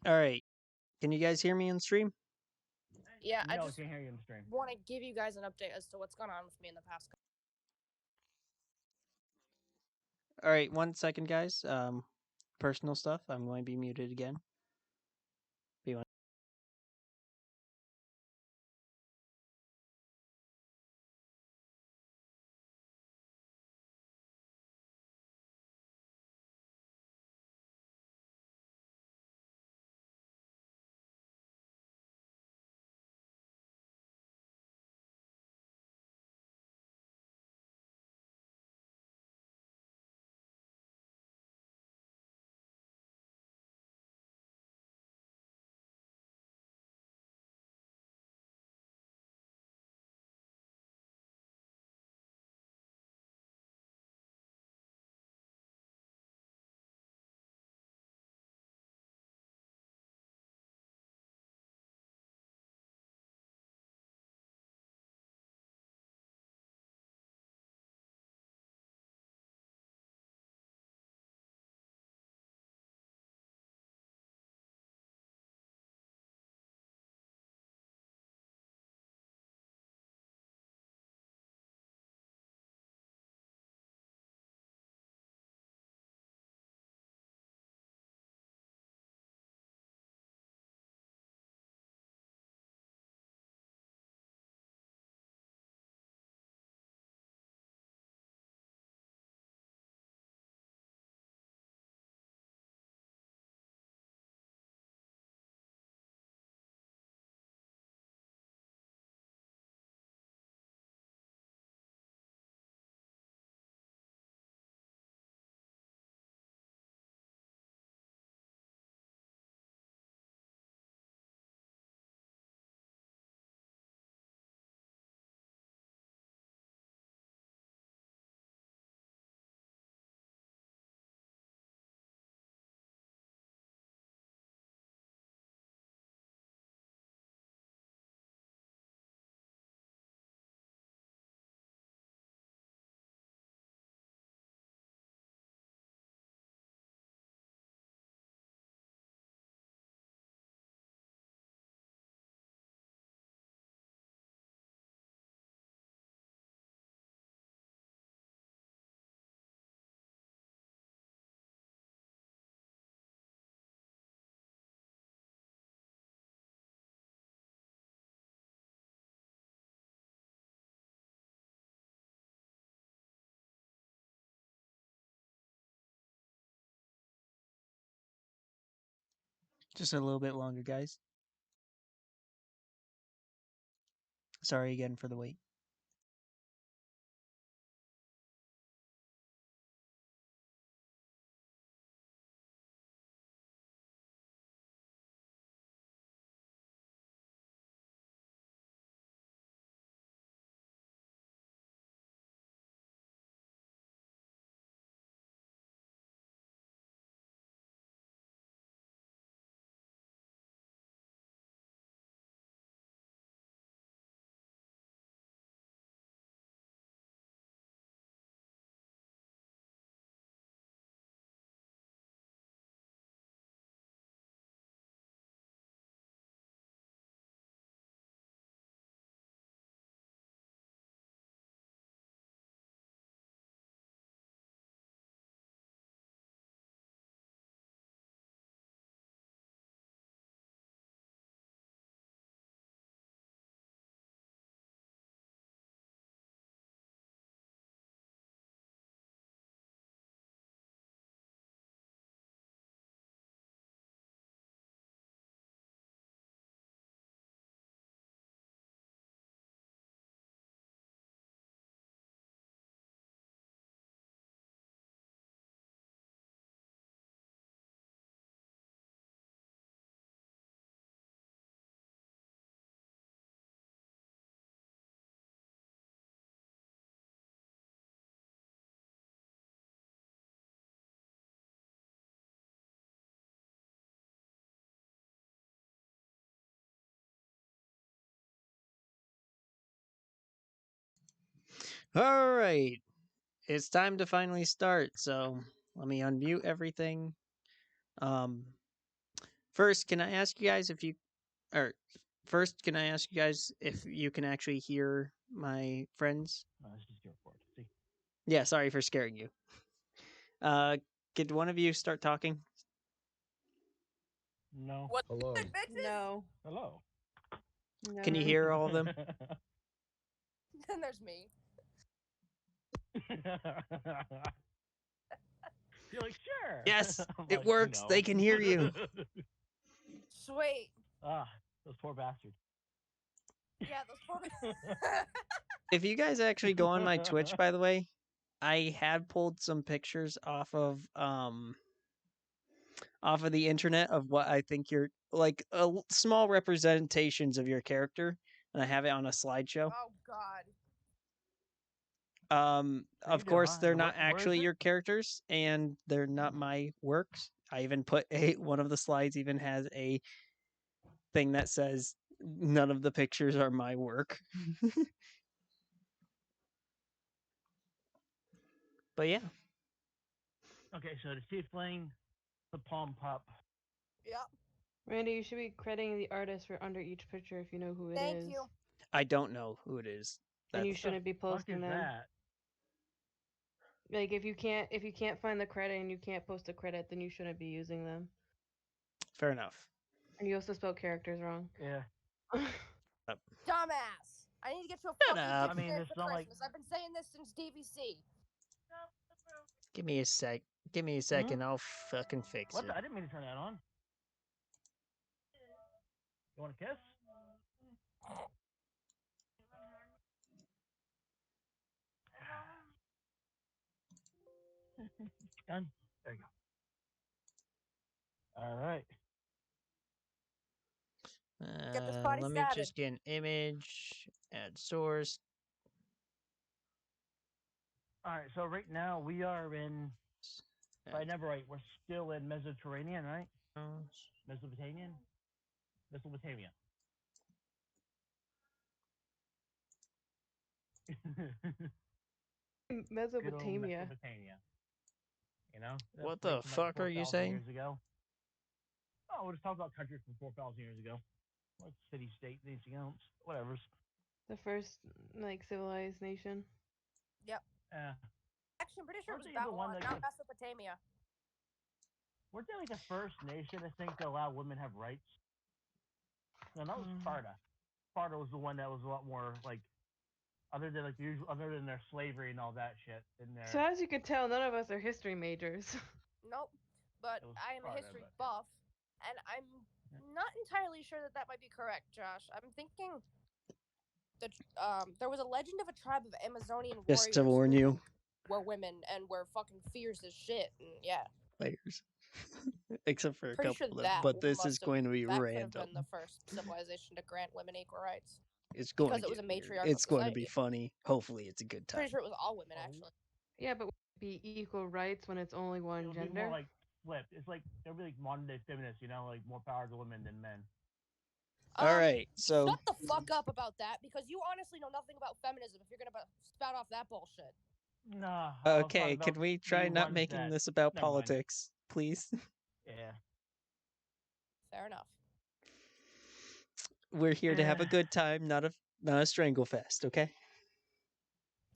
All right. Can you guys hear me on stream? Yeah, I No, just can't hear you on the stream. want to give you guys an update as to what's gone on with me in the past. All right, 1 second, guys. Personal stuff. I'm going to be muted again. Be one. Just a little bit longer, guys. Sorry again for the wait. All right. It's time to finally start. So let me unmute everything. Um, First, can I ask you guys if you or first can I ask you guys if you can actually hear my friends? Let's just go for it. See. Yeah, sorry for scaring you. Could one of you start talking? No. What? Hello. Bitches? No. Hello. No. Can you hear all of them? Then there's me. You're like, sure. Yes, I'm it like, works. no. They can hear you. Sweet. Ah, those poor bastards. Yeah, those poor. If you guys actually go on my Twitch, by the way, I had pulled some pictures off of the internet of what I think you're like small representations of your character, and I have it on a slideshow. Oh God. Of do, course, huh? they're And not where is actually it? your characters, and they're not my works. I even put one of the slides even has a thing that says none of the pictures are my work. But yeah, Okay, so the tiefling, the palm pup. Yep. Randy, you should be crediting the artist for under each picture if you know who it is. Thank you. I don't know who it is. And you That's shouldn't be Fuck posting is them. that? Like if you can't find the credit and you can't post a credit, then you shouldn't be using them. fair enough. And you also spelled characters wrong. Yeah. Dumbass. I need to get you a Shut fucking up. I mean, dictionary it's for not like- Christmas. I've been saying this since DVC. Give me a sec. Give me a second. I'll fucking fix What? it. I didn't mean to turn that on. You want a kiss? Done. There you go. All right. Get this body Let me started. just get an image. Add source. All right. So right now we are in. If I Add remember right, we're still in Mediterranean, right? source. Mesopotamian. Mesopotamia. Good old Mesopotamia. Mesopotamia. You know? That's What like the from, like, fuck are you 4,000 saying? Years ago. Oh, we're just talking about countries from 4,000 years ago. Like city, state, anything else, whatever's. The first like civilized nation. Yep. Yeah. Actually, I'm pretty sure it Aren't was they the one Babylon, that not Mesopotamia. Weren't they like the first nation, I think, to allow women have rights? No, that was Sparta. Sparta was the one that was a lot more like, other than like usual, other than their slavery and all that shit in there. So as you can tell, none of us are history majors. Nope. But It was I am a Sparta, history but- buff, and I'm not entirely sure that that might be correct, Josh. I'm thinking that there was a legend of a tribe of Amazonian Just to warriors warn who you, were women and were fucking fierce as shit. And yeah, players. Except for a pretty couple sure of them. that But this is must have- going to be that could random. have been the first civilization to grant women equal rights. It's going because to it was get a weird. matriarchal It's going to be society. funny. Hopefully, it's a good time. Pretty sure it was all women actually. Yeah, but would it be equal rights when it's only one It'll be gender? more like flipped. It's like they'll be like modern day feminists, you know, like more power to women than men. All right, so Shut the fuck up about that because you honestly know nothing about feminism if you're gonna spout off that bullshit. Nah. I was okay, talking can about we the try not ones making that- this about never mind. politics, please? Yeah. Fair enough. We're here to have a Yeah. good time, not a strangle fest, okay?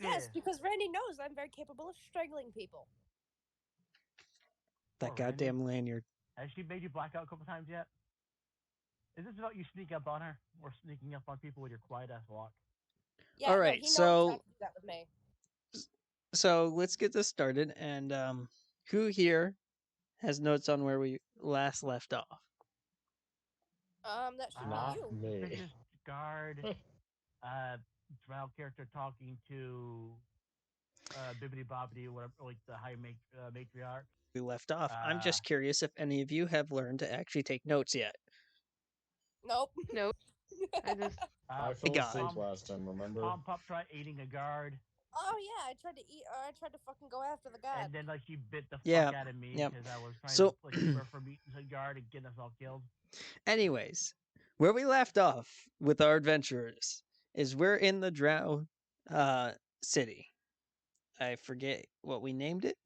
Yes, Yeah. because Randy knows I'm very capable of strangling people. That Poor Randy. goddamn lanyard. Has she made you black out a couple times yet? Is this about you sneak up on her or sneaking up on people with your quiet ass walk? Yeah, All no, right, he knows so- not to do that with me. So let's get this started. And who here has notes on where we last left off? That should Not be you. me. Vicious guard, drow character talking to Bibbidi Bobbidi, whatever, like the high matriarch. We left off. I'm just curious if any of you have learned to actually take notes yet. Nope. Nope. I just I fell God. asleep last time, remember? Palm Pup tried eating a guard, Oh yeah, I tried to eat. I tried to fucking go after the god. and then like she bit the Yeah, fuck out of me yep. because I was trying So- to like keep her from eating the guard and getting us all killed. Anyways, where we left off with our adventurers is we're in the Drow city. I forget what we named it.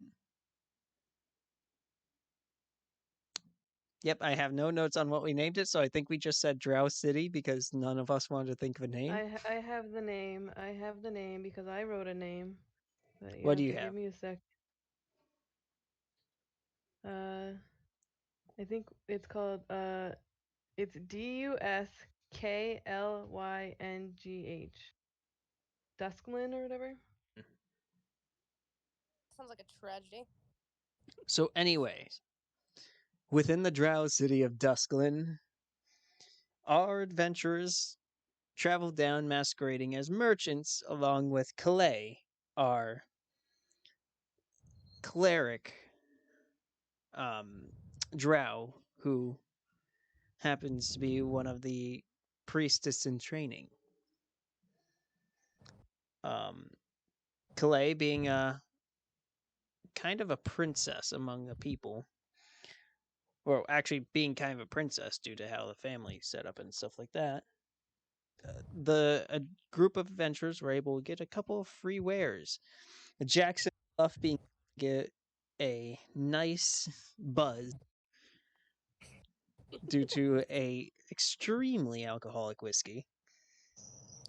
Yep, I have no notes on what we named it, so I think we just said Drow City because none of us wanted to think of a name. I have the name. I have the name because I wrote a name. But What do you to have? give me a sec. I think it's called it's Dusklynghh. Dusklin or whatever. Sounds like a tragedy. So, anyways, within the Drow City of Dusklin, our adventurers travel down masquerading as merchants along with Calais, our cleric drow, who happens to be one of the priestess in training. Calais being a kind of a princess among the people. Well, actually being kind of a princess due to how the family set up and stuff like that. A group of adventurers were able to get a couple of free wares. Jackson Fluff being get a nice buzz due to a extremely alcoholic whiskey.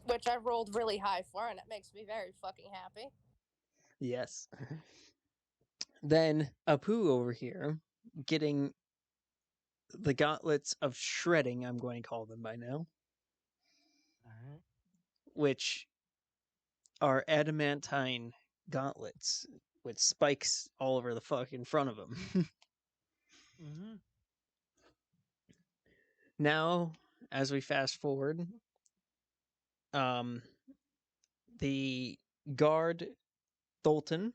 Which I rolled really high for, and it makes me very fucking happy. Yes. Then Apu over here getting the gauntlets of shredding, I'm going to call them by now, Alright. which are adamantine gauntlets with spikes all over the fucking front of them. Mm-hmm. Now, as we fast forward, the guard Tholton,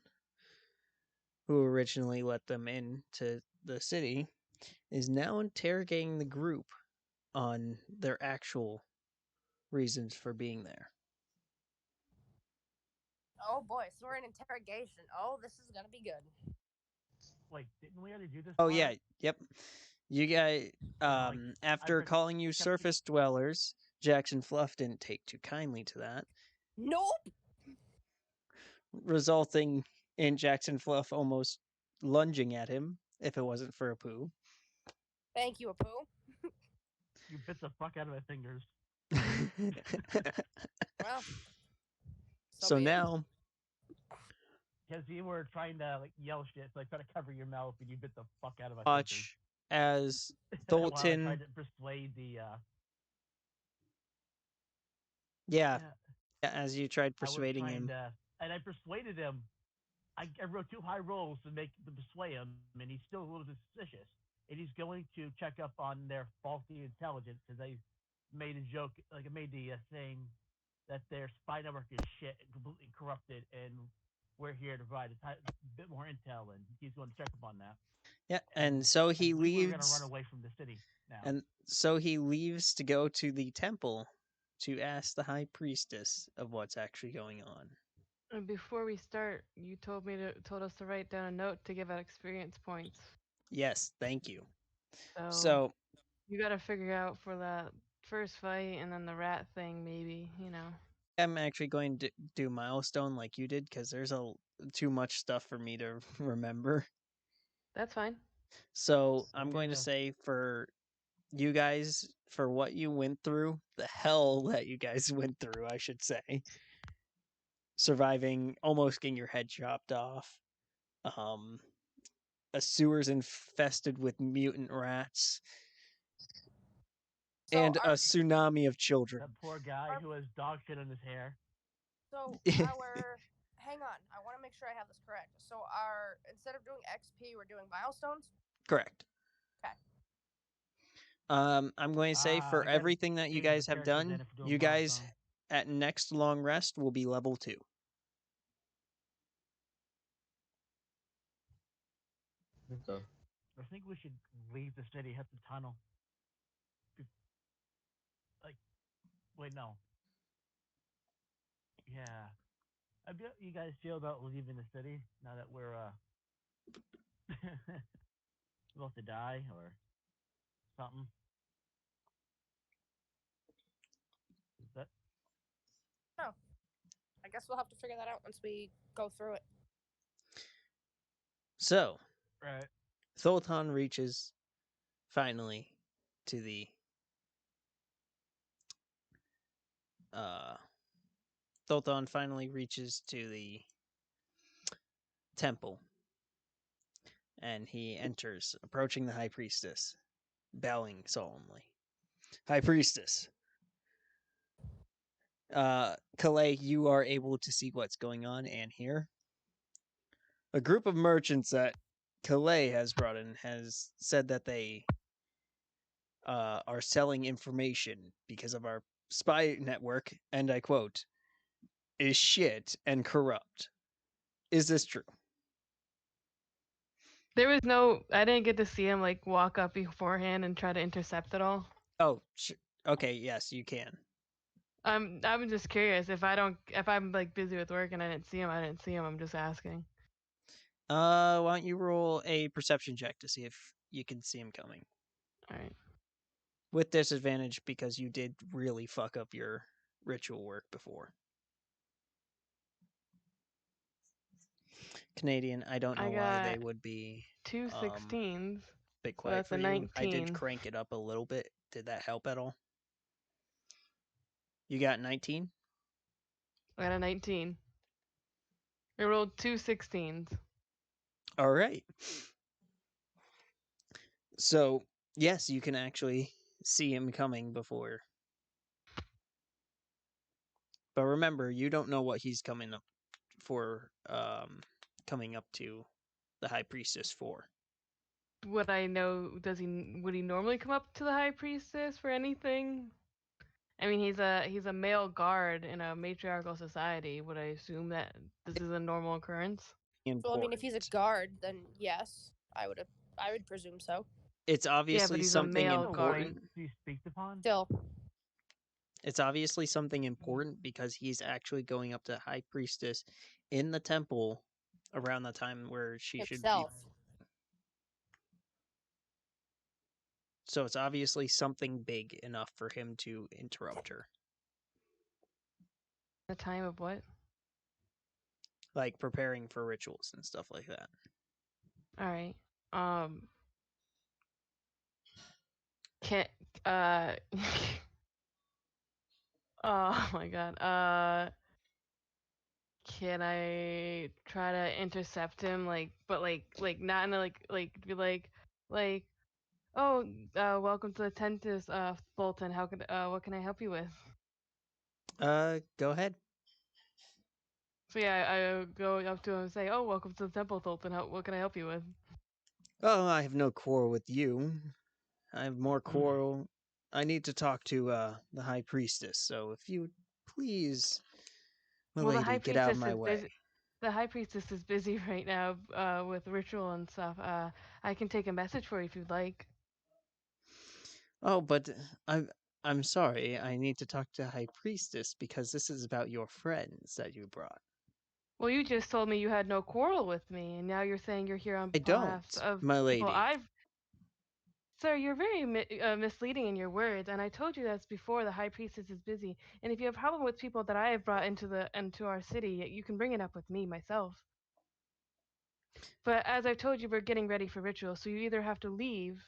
who originally let them into the city, is now interrogating the group on their actual reasons for being there. Oh boy, so we're in interrogation. Oh, this is gonna be good. Wait, didn't we already do this? Oh part? yeah, yep. You guys, after I calling you kept surface dwellers, Jackson Fluff didn't take too kindly to that, Nope. resulting in Jackson Fluff almost lunging at him if it wasn't for Apu. Thank you, Apu. You bit the fuck out of my fingers. Well, So be it. now, Because you were trying to like yell shit, so I tried to cover your mouth, and you bit the fuck out of my fingers. watch as While I Tholton, tried to persuade the. yeah, as you tried I was persuading trying him. to, and I persuaded him. I wrote 2 high rolls to persuade him, and he's still a little suspicious. And he's going to check up on their faulty intelligence because I made a joke, like I made the saying that their spy network is shit and completely corrupted, and we're here to provide a bit more intel, and he's going to check up on that. Yeah, and so he We're going to run leaves, away from the city now. and so he leaves to go to the temple to ask the high priestess of what's actually going on. And before we start, you told us to write down a note to give out experience points. Yes, thank you. So you got to figure out for that first fight and then the rat thing, maybe, you know. I'm actually going to do milestone like you did because there's too much stuff for me to remember. That's fine. So I'm going to say for you guys, for what you went through, the hell that you guys went through, I should say, surviving, almost getting your head chopped off, a sewer's infested with mutant rats, and a tsunami of children. That poor guy who has dog shit in his hair. So hang on, I want to make sure I have this correct. So instead of doing XP, we're doing milestones? Correct. Okay. I'm going to say for everything that you guys have done, you guys at next long rest will be level 2. Okay. I think we should leave the city, hit the tunnel. Like, wait, no. Yeah. How do you guys feel about leaving the city now that we're about to die or something? Is that? Oh, I guess we'll have to figure that out once we go through it. So, Right. Thultan reaches finally to the Thulthon finally reaches to the temple, and he enters, approaching the high priestess, bowing solemnly. High priestess, Calais, you are able to see what's going on and hear. A group of merchants that Calais has brought in has said that they are selling information because of our spy network, and I quote, is shit and corrupt. Is this true? There was no. I didn't get to see him like walk up beforehand and try to intercept it all. Oh, okay, yes, you can. I'm just curious if I'm like busy with work and I didn't see him. I didn't see him. I'm just asking. Why don't you roll a perception check to see if you can see him coming? All right. With disadvantage because you did really fuck up your ritual work before. Canadian, I don't know I why they got would be 2 16s. bit So quiet that's for a you. I did 19. crank it up a little bit. Did that help at all? You got 19? I got a 19. I rolled 2 16s. All right. So, yes, you can actually see him coming before. But remember, you don't know what he's coming up for, coming up to the high priestess for. Would I know? Would he normally come up to the high priestess for anything? I mean, he's a male guard in a matriarchal society. Would I assume that this is a normal occurrence? Well, I mean, if he's a guard, then yes, I would presume so. It's Yeah, obviously but he's a something male important. guard. Do you speak upon? Still, It's obviously something important because he's actually going up to high priestess in the temple around the time where she should be. himself. So it's obviously something big enough for him to interrupt her. The time of what? Like preparing for rituals and stuff like that. All right. Can uh. Oh my god. Can I try to intercept him? But not in a be like, oh, welcome to the Tentis, Fulton. What can I help you with? Go ahead. So yeah, I go up to him and say, oh, welcome to the Temple, Fulton. What can I help you with? Oh, I have no quarrel with you. I have more quarrel. I need to talk to the high priestess. So if you please, my Well, the lady, High get out of Priestess my is way. busy. The High Priestess is busy right now, with ritual and stuff. I can take a message for you if you'd like. Oh, but I'm sorry. I need to talk to high priestess because this is about your friends that you brought. Well, you just told me you had no quarrel with me, and now you're saying you're here on I behalf don't, of my people lady. Sir, you're very misleading in your words, and I told you that's before the High Priestess is busy. And if you have a problem with people that I have brought into our city, you can bring it up with me myself. But as I've told you, we're getting ready for ritual, so you either have to leave,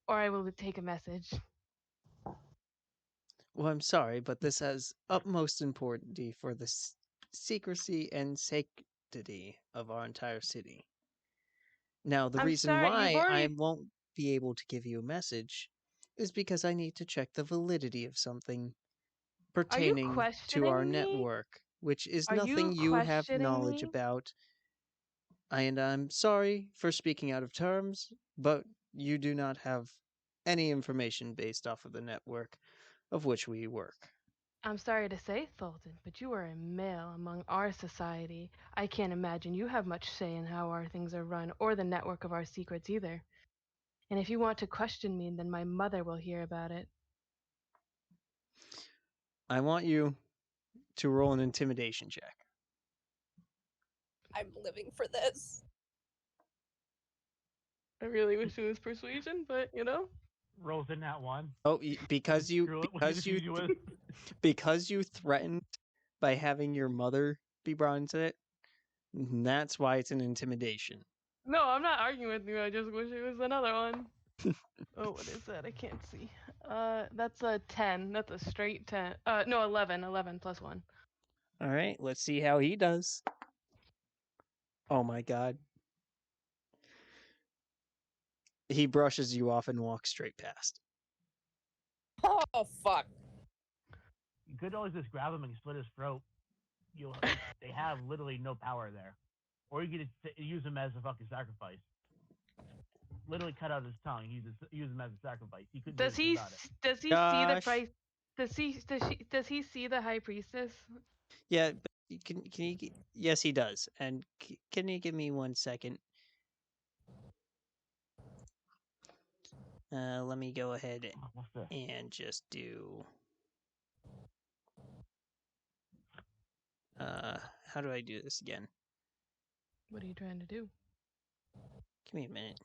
or I will take a message. Well, I'm sorry, but this has utmost importance for the secrecy and sanctity of our entire city. Now, the I'm reason sorry, you've why I already. won't be able to give you a message is because I need to check the validity of something Are you pertaining to our questioning me? network, which is Are you nothing you have questioning knowledge me? about. And I'm sorry for speaking out of terms, but you do not have any information based off of the network of which we work. I'm sorry to say, Thulton, but you are a male among our society. I can't imagine you have much say in how our things are run, or the network of our secrets either. And if you want to question me, then my mother will hear about it. I want you to roll an intimidation check. I'm living for this. I really wish it was persuasion, but you know. Rolls in that one. Oh, because you Screw it, what can you with? because you threatened by having your mother be brought into it. That's why it's an intimidation. No, I'm not arguing with you. I just wish it was another one. Oh, what is that? I can't see. That's a 10. That's a straight 10. No, 11. 11 plus 1. All right, let's see how he does. Oh my god. He brushes you off and walks straight past. Oh fuck! You could always just grab him and slit his throat. They have literally no power there, or you could just use him as a fucking sacrifice. Literally cut out his tongue. Use him as a sacrifice. He couldn't do Does anything he about it. does he see the Josh. price? Does he see the high priestess? Yeah, but can you? Yes, he does. And can you give me 1 second? Let me go ahead What's this? and just do. How do I do this again? What are you trying to do? Give me a minute.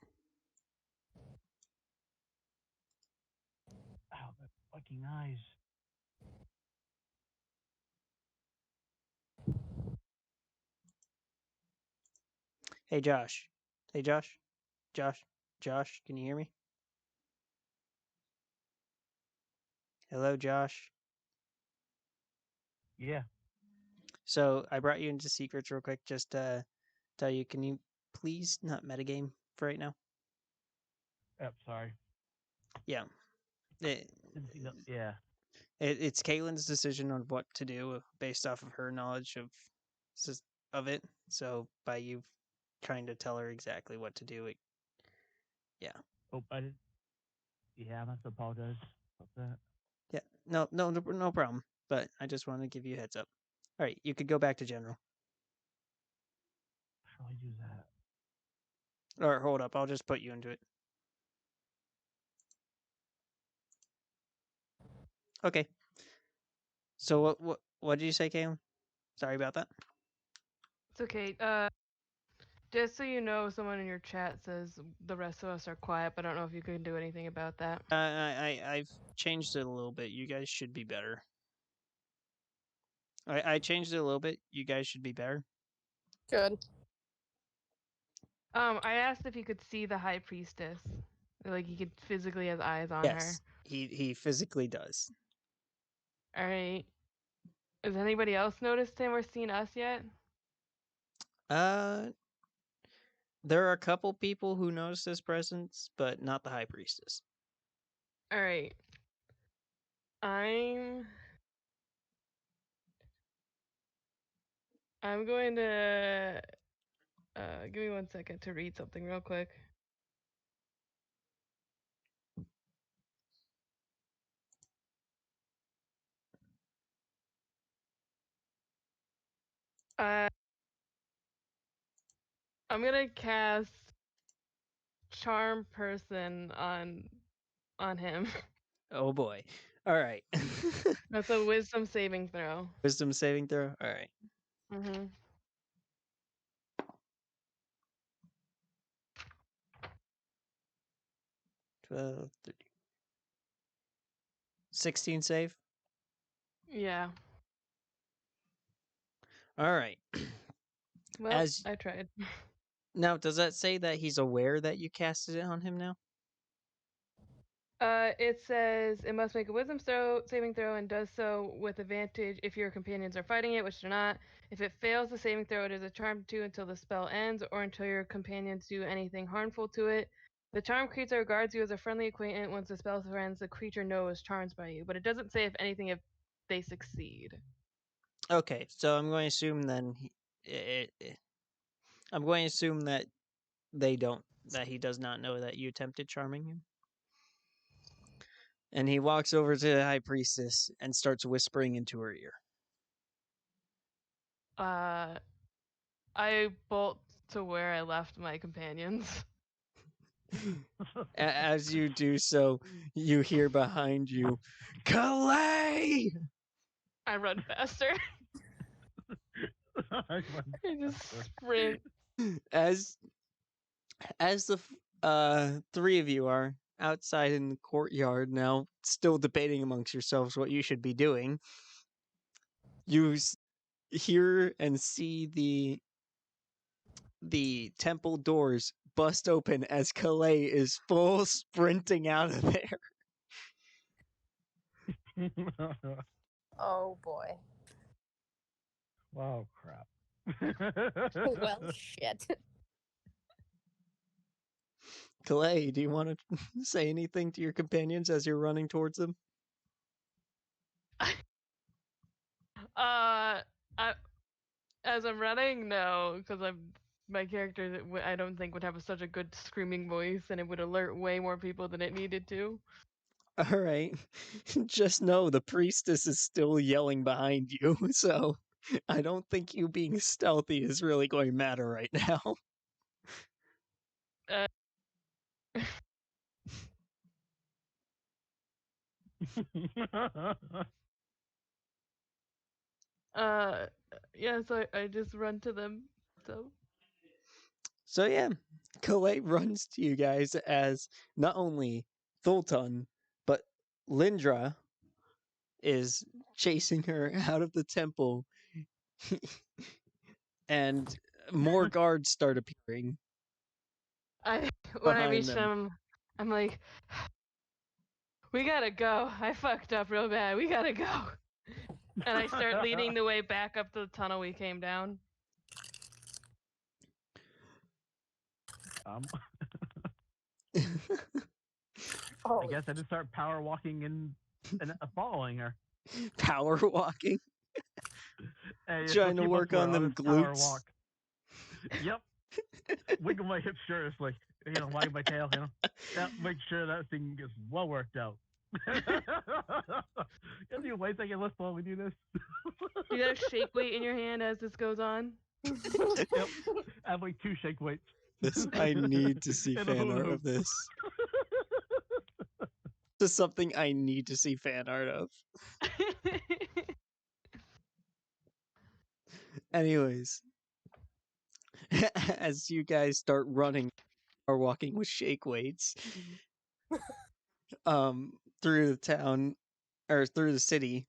Ow, that fucking eyes. Hey, Josh. Hey, Josh. Josh, can you hear me? Hello, Josh. Yeah. So I brought you into secrets real quick. Just to tell you, can you please not metagame for right now? Yep. Sorry. Yeah. It, Didn't see that. Yeah. it's Caitlin's decision on what to do based off of her knowledge of it. So by you trying to tell her exactly what to do, Oh, I did. Yeah, I must apologize about that. yeah, no problem. But I just wanted to give you a heads up. All right, you could go back to general. How do I do that? Or hold up, I'll just put you into it. Okay. So what did you say, Caitlin? Sorry about that. It's okay. Just so you know, someone in your chat says the rest of us are quiet, but I don't know if you can do anything about that. I've changed it a little bit. You guys should be better. I changed it a little bit. You guys should be better. Good. I asked if he could see the high priestess, like he could physically have eyes on Yes, he physically does. her. All right. Has anybody else noticed him or seen us yet? There are a couple people who notice his presence, but not the high priestess. All right. I'm going to give me 1 second to read something real quick. I'm gonna cast Charm Person on him. Oh boy. All right. That's a Wisdom saving throw. Wisdom saving throw. All right. Mm-hmm. 12, 13. 16 save. Yeah. All right. Well, I tried. Now, does that say that he's aware that you casted it on him now? It says it must make a Wisdom saving throw and does so with advantage if your companions are fighting it, which they're not. If it fails the saving throw, it is a charm 2 until the spell ends or until your companions do anything harmful to it. The charmed creature regards you as a friendly acquaintance. Once the spell ends, the creature knows charmed by you, but it doesn't say if they succeed. Okay, so I'm going to assume then I'm going to assume that that he does not know that you attempted charming him. And he walks over to the high priestess and starts whispering into her ear. I bolt to where I left my companions. As you do so, you hear behind you, Calais! I run faster. I just sprint. As the three of you are outside in the courtyard now, still debating amongst yourselves what you should be doing, you hear and see the temple doors bust open as Calais is full sprinting out of there. Oh boy. Oh crap. Well, shit. Calais, do you want to say anything to your companions as you're running towards them? I, as I'm running, no, because my character I don't think would have such a good screaming voice, and it would alert way more people than it needed to. All right. Just know the priestess is still yelling behind you, so I don't think you being stealthy is really going to matter right now. Yeah, so I just run to them. So yeah, Calais runs to you guys as not only Thulton, but Lindra is chasing her out of the temple, and more guards start appearing When I behind reach them. them, I'm like, we gotta go. I fucked up real bad. We gotta go. And I start leading the way back up the tunnel we came down. Oh, I guess I just start power walking and following her. Power walking, Hey, trying to work on them power glutes. walk. Yep. Wiggle my hips shirtlessly. Wag my tail. Yeah, make sure that thing gets well worked out. Can you wait a second? Let's while we do this. You have shake weight in your hand as this goes on. Yep. I have like 2 shake weights. I need to see And a fan hula art hoop. of this. This is something I need to see fan art of. Anyways, as you guys start running or walking with shake weights through the town or through the city,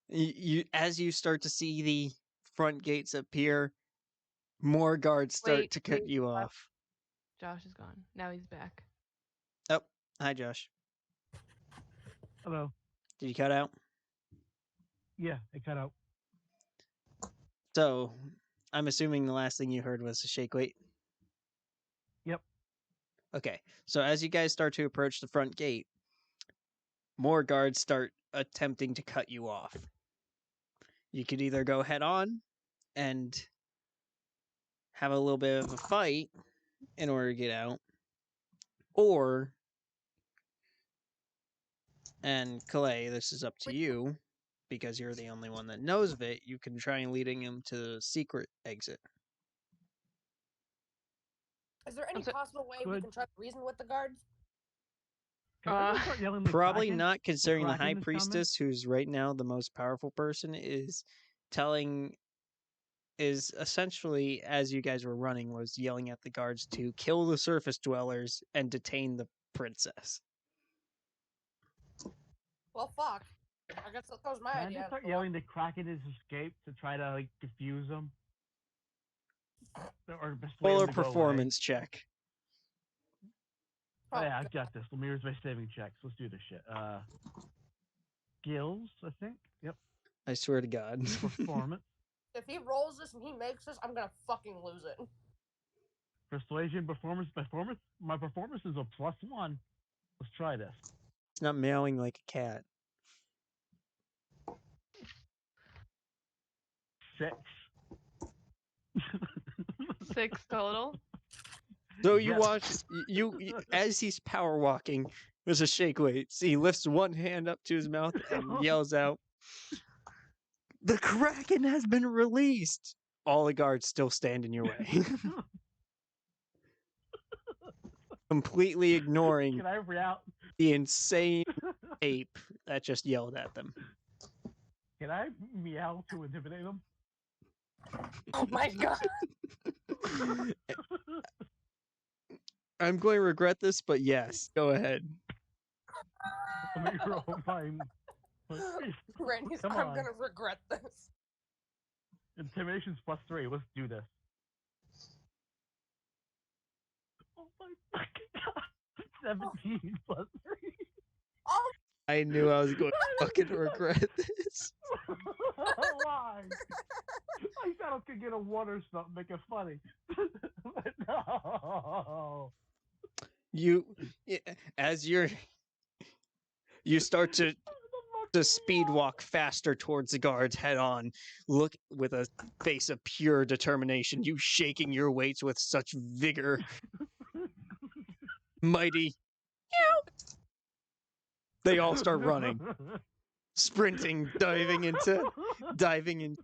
you as you start to see the front gates appear, more guards start to cut you off. Josh is gone. Now he's back. Oh, hi Josh. Hello. Did you cut out? Yeah, it cut out. So, I'm assuming the last thing you heard was a shake weight. Yep. Okay, so as you guys start to approach the front gate, more guards start attempting to cut you off. You could either go head on and have a little bit of a fight in order to get out, or, and Calais, this is up to you, because you're the only one that knows of it, you can try and leading him to the secret exit. is there any possible way we can try to reason with the guards? Can I start yelling the Probably Kraken? not, considering the Kraken high is coming? priestess, who's right now the most powerful person, is essentially, as you guys were running, was yelling at the guards to kill the surface dwellers and detain the princess. Well, fuck. I guess that was my Can I idea. just start yelling the Kraken has escaped to try to like defuse them? Or persuade Roll a them to go away? performance check. Oh yeah, I've got this. Let me use my saving checks. Let's do this shit. Skills, I think. Yep. I swear to God. Performance. If he rolls this and he makes this, I'm gonna fucking lose it. Persuasion, performance. My performance is a +1. Let's try this. It's not meowing like a cat. 6. 6 total. So you Yes. watch, you as he's power walking, there's a shake weight. So he lifts one hand up to his mouth and yells out, "The Kraken has been released!" All the guards still stand in your way. Completely ignoring Can I react? the insane ape that just yelled at them. Can I meow to intimidate them? Oh my god. I'm going to regret this, but yes, go ahead. Let me roll mine. Randy's, Come I'm on. gonna regret this. Intimidation's +3. Let's do this. 17 plus 3. Oh, I knew I was going to fucking regret this. Why? I thought I could get a 1 or something, make it funny. But no. You, as you start to speed walk faster towards the guards head on, look with a face of pure determination, you shaking your weights with such vigor, mighty. They all start running, sprinting, diving in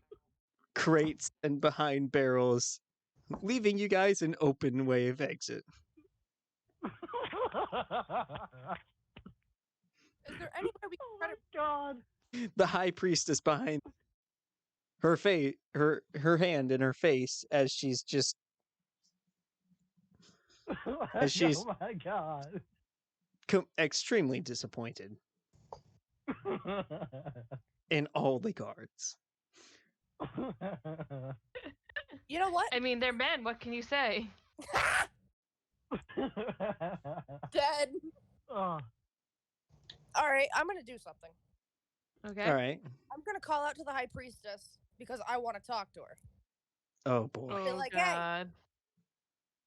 crates and behind barrels, leaving you guys an open way of exit. is there any way we can Oh try my to? god. The high priestess behind her face, her hand in her face as she's just as she's Oh my god. extremely disappointed in all the guards. You know what? I mean, they're men. What can you say? Dead. Oh. All right, I'm gonna do something. Okay. All right. I'm gonna call out to the high priestess because I want to talk to her. Oh boy. Oh like, hey. God.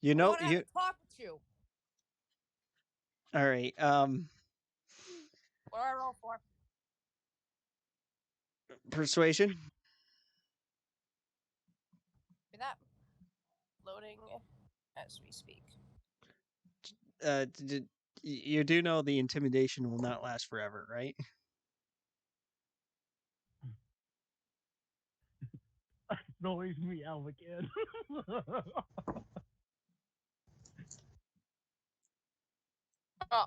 You I know want to you. have a talk with you. All right. What do I roll for? Persuasion. Be that. Loading as we speak. You do know the intimidation will not last forever, right? Noise me out again. Oh.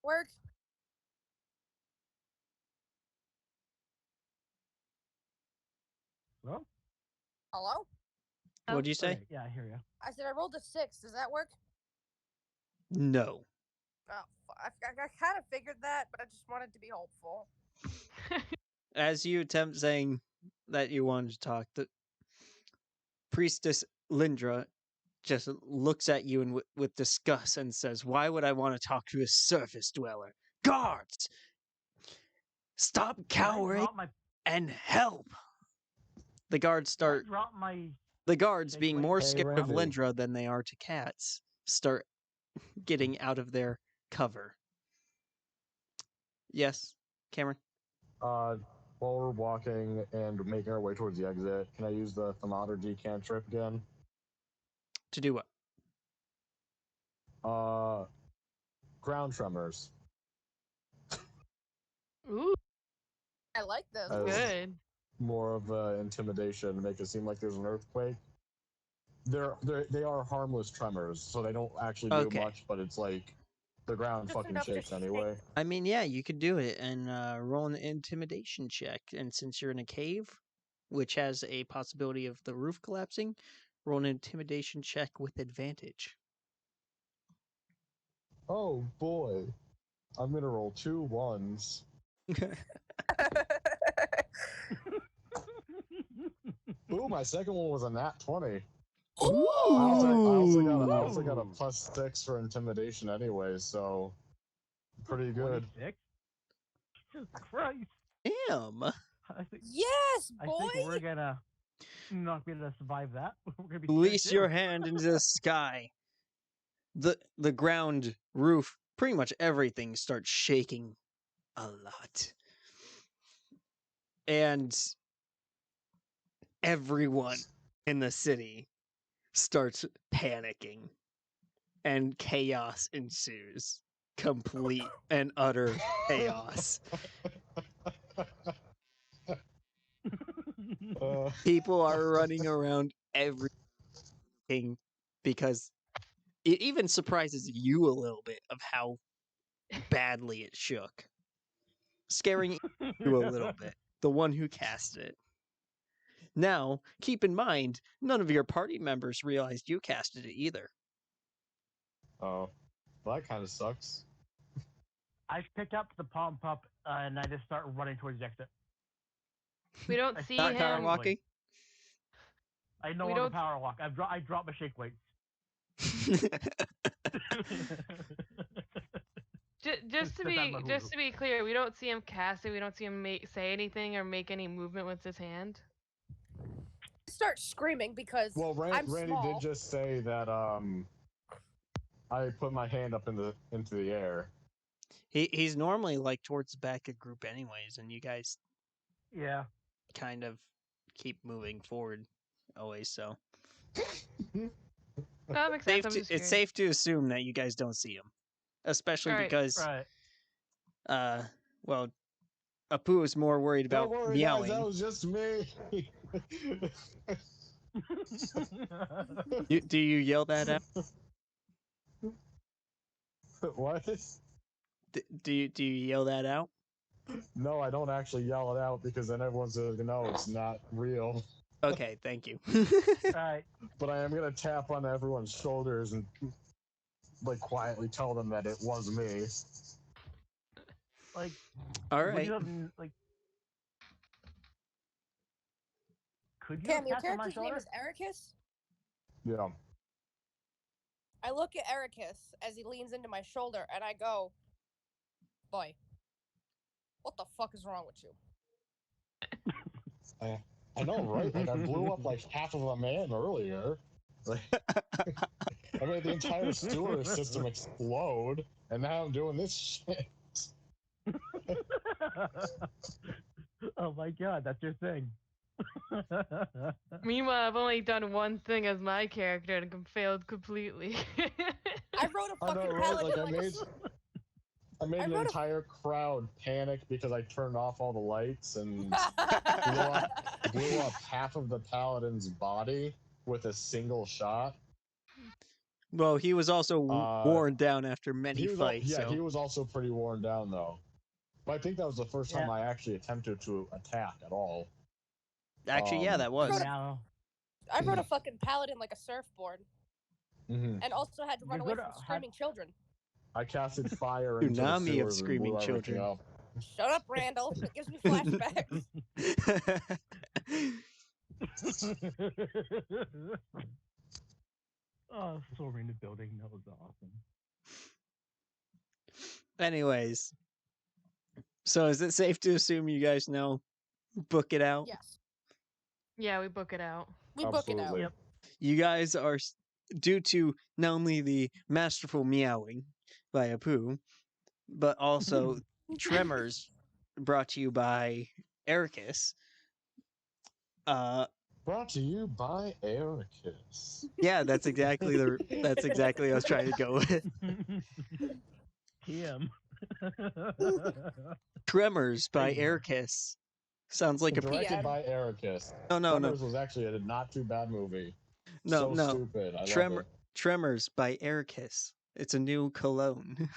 Work. Well, Hello? What'd you say? okay, yeah, I hear you. I said I rolled a 6. Does that work? No. Oh, I kind of figured that, but I just wanted to be hopeful. As you attempt saying that you wanted to talk, the priestess Lindra just looks at you and with disgust and says, "Why would I want to talk to a surface dweller? Guards, stop cowering and help!" The guards start. The guards, being more scared of Lindra than they are to cats, start getting out of their cover. Yes, Cameron? While we're walking and making our way towards the exit, can I use the Thaumaturgy cantrip again? To do what? Ground tremors. Ooh, I like this. As good. more of intimidation to make it seem like there's an earthquake. They are harmless tremors, so they don't actually do Okay. much, but it's like the ground Just fucking enough to shakes shake. anyway. I mean, yeah, you could do it and roll an intimidation check. And since you're in a cave, which has a possibility of the roof collapsing, roll an intimidation check with advantage. Oh boy. I'm gonna roll 2 1s. Ooh, my second one was a nat 20. I also got a +6 for intimidation anyway, so pretty good. 26? Jesus Christ. Damn. Yes, I boy. think we're gonna not be able to survive that. We're gonna be Release scared, your too. hand into the sky. The ground, roof, pretty much everything starts shaking a lot. And everyone in the city starts panicking. And chaos ensues. Complete and utter chaos. People are running around everything because it even surprises you a little bit of how badly it shook. Scaring you a little bit. The one who cast it. Now, keep in mind, none of your party members realized you casted it either. Oh, well, that kind of sucks. I pick up the palm pup and I just start running towards the exit. We don't I see start Not power him. walking. I no We longer don't- power walk. I drop my shake weights. Just to Sit down my be just hulu. to be clear, we don't see him cast it. We don't see him say anything or make any movement with his hand. I start screaming because Well, I'm Randy small. did just say that I put my hand up into the air. He's normally like towards the back of group anyways, and you guys Yeah. kind of keep moving forward always. So That makes sense. I'm just it's curious. safe to assume that you guys don't see him, especially Alright. because Right. well, Apu is more worried about Don't worry, meowing. guys, that was just me. Do you yell that out? What? Do you yell that out? No, I don't actually yell it out because then everyone's gonna know it's not real. Okay, thank you. Right. But I am gonna tap on everyone's shoulders and like quietly tell them that it was me. Like, All would right. you have, like, could you Cam, have your tapped on my character's name shoulder? is Ericus? Yeah. I look at Ericus as he leans into my shoulder and I go, boy, what the fuck is wrong with you? I know, right? Like I blew up like half of a man earlier. Like, I made the entire sewer system explode, and now I'm doing this shit. Oh my god, that's your thing. Meanwhile, I've only done one thing as my character and failed completely. I wrote a I fucking know, right? paladin Like I made I the wrote a- entire crowd panic because I turned off all the lights and blew up half of the paladin's body with a single shot. Well, he was also worn down after many He was fights. he So was also pretty worn down though. But I think that was the first time Yeah. I actually attempted to attack at all. actually, yeah, that was. Now, I wrote a fucking paladin like a surfboard Mhm. and also had to run You're away good from at- screaming children. I casted fire into the Tsunami of sewers and screaming blew everything children. up. Shut up, Randall. It gives me flashbacks. oh, storming the building, that was awesome. Anyways, so is it safe to assume you guys know book it out? Yes. Yeah, we book it out. We book it out. Absolutely. Yep. You guys are, due to not only the masterful meowing by Apu, but also Tremors brought to you by Ericus. Brought to you by Ericus. Yeah, that's exactly what I was trying to go with. TM. Tremors by There you go. Ericus. Sounds like a Directed PM. by Ericus. no. Tremors was actually a not too bad movie. No, So no. stupid. I love it. Tremors by Ericus. It's a new cologne.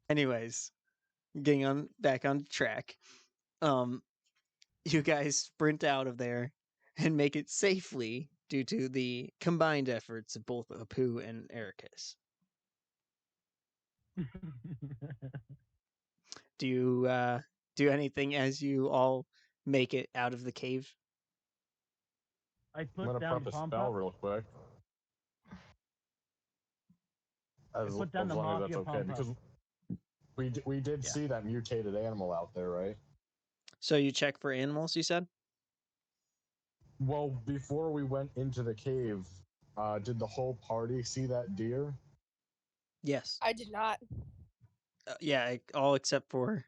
Anyways, getting back on track. You guys sprint out of there and make it safely due to the combined efforts of both Apu and Ericus. Do you do anything as you all make it out of the cave? I I'm put gonna down prep a palm spell pup. real quick. As put down the long as mafia that's okay, palm pup. because we did Yeah. see that mutated animal out there, right? So you check for animals, you said? Well, before we went into the cave, did the whole party see that deer? Yes. I did not. Yeah, all except for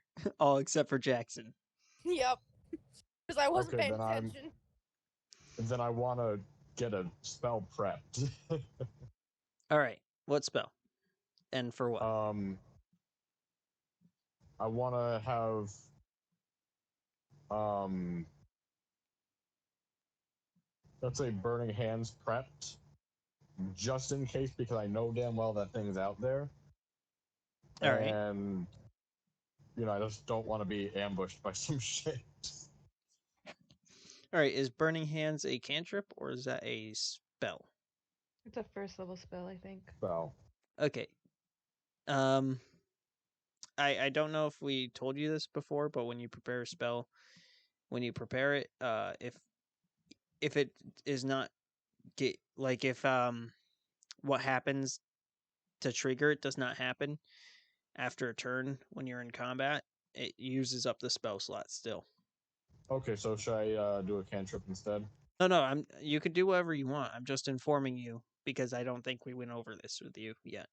Jackson. Yep. Because I wasn't Okay, paying then I'm- attention. Then I want to get a spell prepped. All right. What spell? And for what? I want to have let's say burning hands prepped just in case, because I know damn well that thing's out there. All right. And I just don't want to be ambushed by some shit. All right. Is Burning Hands a cantrip or is that a spell? It's a first level spell, I think. So Okay. I don't know if we told you this before, but when you prepare a spell, when you prepare it, if it is not if what happens to trigger it does not happen after a turn when you're in combat, it uses up the spell slot still. Okay, so should I do a cantrip instead? No, you could do whatever you want. I'm just informing you because I don't think we went over this with you yet.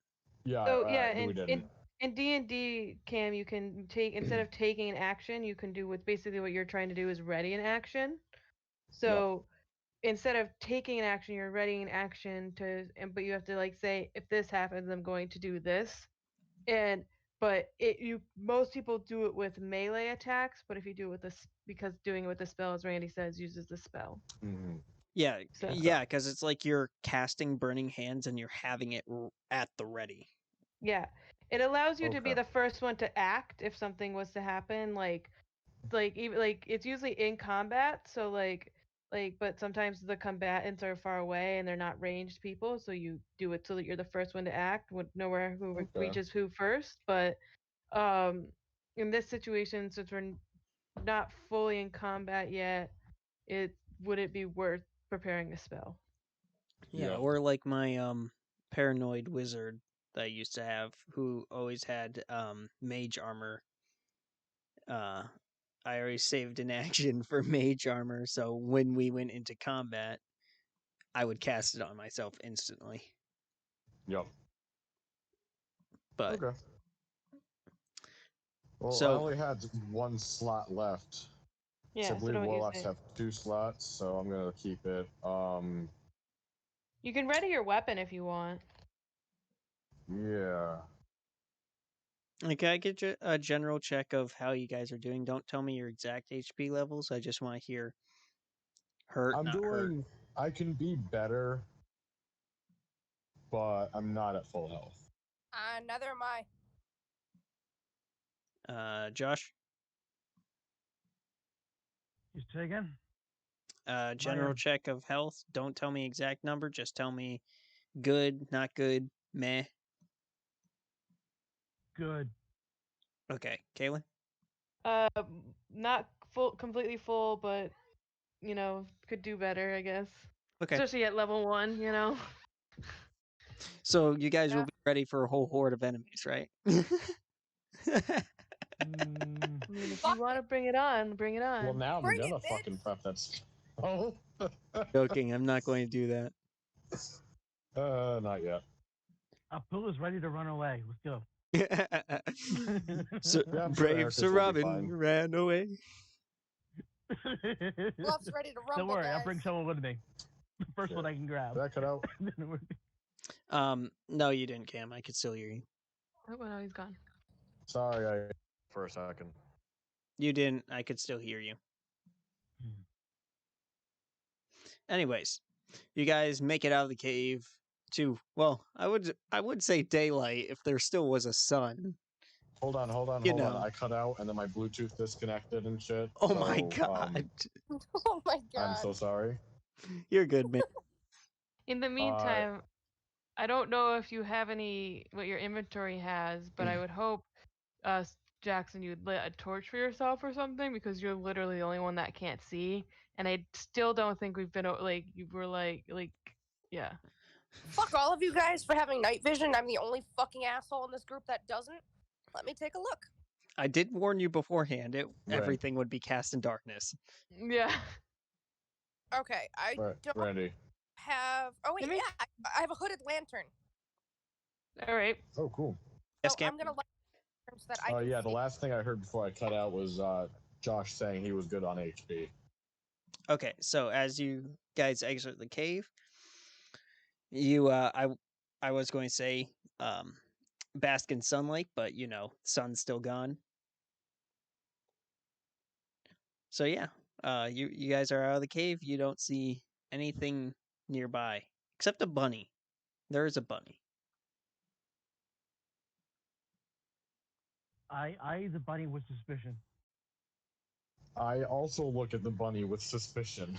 Yeah, So yeah, we didn't. in D&D, Cam, you can take instead of taking an action, you can do basically what you're trying to do is ready an action. So instead of taking an action, you're readying an action but you have to like say, if this happens, I'm going to do this. But most people do it with melee attacks, but if you do it with because doing it with the spell, as Randy says, uses the spell. Mm-hmm. Yeah, So- yeah, because it's like you're casting Burning Hands and you're having it at the ready. Yeah, it allows you to be Okay. the first one to act if something was to happen. Like even it's usually in combat, so but sometimes the combatants are far away and they're not ranged people, so you do it so that you're the first one to act, nowhere who Okay. reaches who first. But in this situation, since we're not fully in combat yet, would it be worth preparing a spell? Yeah, Yep. or like my paranoid wizard that I used to have, who always had mage armor. I already saved an action for mage armor, so when we went into combat, I would cast it on myself instantly. Yep. But Okay. Well, So- I only had one slot left. Yeah, So I so believe don't use warlocks it. have 2 slots, so I'm gonna keep it. You can ready your weapon if you want. Yeah. can I get a general check of how you guys are doing? Don't tell me your exact HP levels. I just want to hear hurt, I'm not hurt. doing. I can be better, but I'm not at full health. Neither am I. Josh, You say again? general am. check of health. Don't tell me exact number. Just tell me good, not good, meh. Good. Okay, Kaylin. Not completely full, but could do better, I guess. Okay, Especially at level 1, so you guys will Yeah. be ready for a whole horde of enemies, right? I mean, if you want to bring it on, bring it on. Well, now I'm Bring gonna it, fucking bitch. prep that spell. Joking. I'm not going to do that. Not yet. Abdullah's ready to run away. Let's go. So, Yeah, I'm sure brave Ericus Sir will be Robin fine. ran away. Bluff's ready to rumble, Don't worry, I'll guys. bring someone with me. The first one I can grab. Did that cut out? No, you didn't, Cam. I could still hear you. Oh, well, he's gone. Sorry, I for a second. You didn't. I could still hear you. Anyways, you guys make it out of the cave to, well, I would say daylight if there still was a sun. Hold on. You Hold on. know. I cut out and then my Bluetooth disconnected and shit. Oh my so, god. Oh my god. I'm so sorry. You're good, man. In the meantime, I don't know if you have what your inventory has, but I would hope, Jackson, you'd lit a torch for yourself or something, because you're literally the only one that can't see. And I still don't think we've been yeah. Fuck all of you guys for having night vision. I'm the only fucking asshole in this group that doesn't. Let me take a look. I did warn you beforehand. Right. Everything would be cast in darkness. Yeah. Okay, I don't Randy. have. Oh wait, Let me- yeah, I have a hooded lantern. All right. Oh, cool. Yes, So Cam? I'm gonna light lanterns that I Oh, can yeah. The see. last thing I heard before I cut out was Josh saying he was good on HP. Okay, so as you guys exit the cave, you I was going to say bask in sunlight, but sun's still gone. So yeah, you guys are out of the cave. You don't see anything nearby except a bunny. There is a bunny. I eyed the bunny with suspicion. I also look at the bunny with suspicion.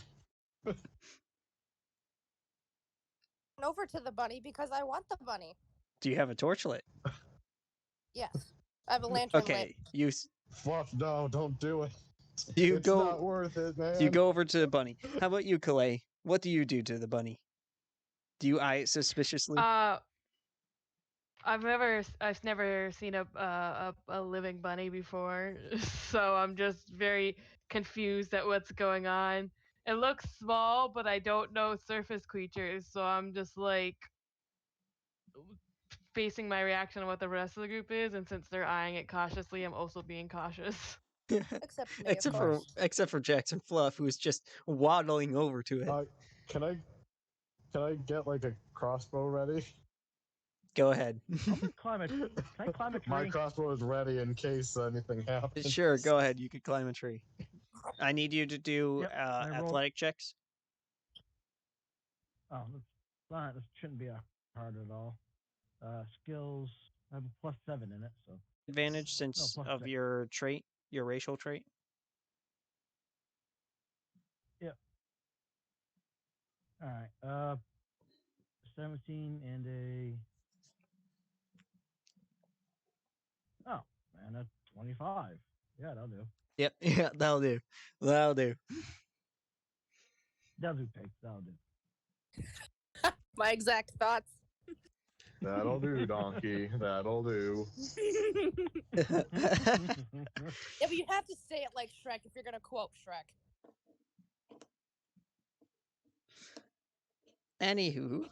Over to the bunny because I want the bunny. Do you have a torch lit? Yes. I have a lantern lit. Okay, Fluff, no, don't do it. you It's go not worth it, man. you go over to the bunny. How about you, Calais? What do you do to the bunny? Do you eye it suspiciously? I've never seen a living bunny before, so I'm just very confused at what's going on. It looks small, but I don't know surface creatures, so I'm just like basing my reaction on what the rest of the group is, and since they're eyeing it cautiously, I'm also being cautious. Except me, of course. Except for Jackson Fluff, who's just waddling over to it. Can I get like a crossbow ready? Go ahead. Can I climb a tree? My crossbow is ready in case anything happens. Sure, go ahead. You can climb a tree. I need you to do Yep, I rolled- athletic checks. Oh, this shouldn't be hard at all. Skills, I have a +7 in it, so. Advantage since plus of 6. your trait, your racial trait. Yep. All right. 17 and oh, and a 25. Yeah, that'll do. Yep, yeah, that'll do. That'll do. That'll do, Pig. That'll do. My exact thoughts. That'll do, donkey. That'll do. Yeah, but you have to say it like Shrek if you're gonna quote Shrek. Anywho,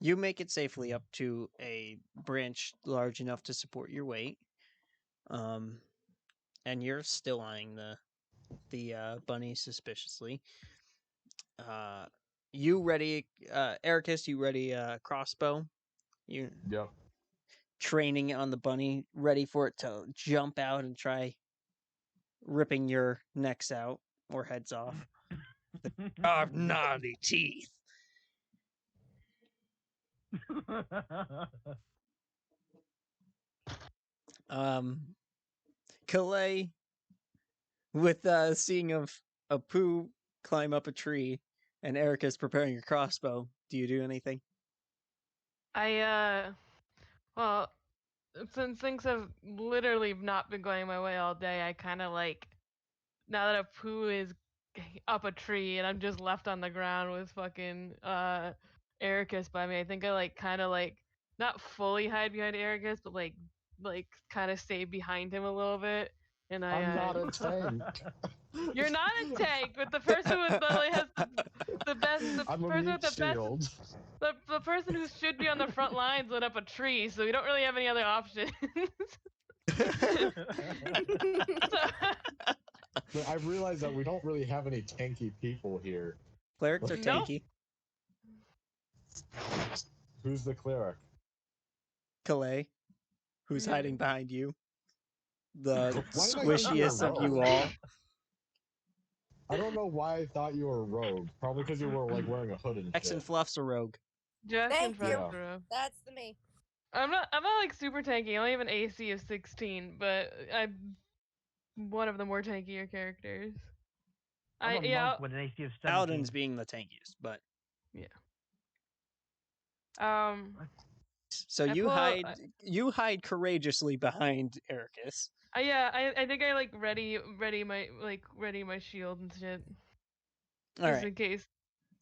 you make it safely up to a branch large enough to support your weight. And you're still eyeing the bunny suspiciously. You ready, Ericus? You ready, crossbow? You Yep. training it on the bunny, ready for it to jump out and try ripping your necks out or heads off. Gnarly teeth. Calais, with seeing of a poo climb up a tree, and Erica's preparing a crossbow. Do you do anything? Well, since things have literally not been going my way all day, I kind of like, now that a poo is up a tree and I'm just left on the ground with fucking Ericus by me, I think I like kind of like not fully hide behind Ericus, but like kind of stay behind him a little bit. And I'm not a tank. You're not a tank, but the person who literally has the best, I'm a person meat with the shield. best, the person who should be on the front lines lit up a tree, so we don't really have any other options. But I've realized that we don't really have any tanky people here. Clerics are Nope. tanky. Who's the cleric? Calais, who's hiding behind you. The Why did I think you were squishiest of you rogue? all. I don't know why I thought you were a rogue. Probably because you were like wearing a hood and Jackson shit. Fluff's a rogue. Jackson Thank you. Fluff. That's the me. I'm not like super tanky. I only have an AC of 16, but I'm one of the more tankier characters. I'm a monk with an AC of 17. Paladin's being the tankiest, but so I you hide courageously behind Ericus. I think I like ready my shield and shit. All Just right, in case.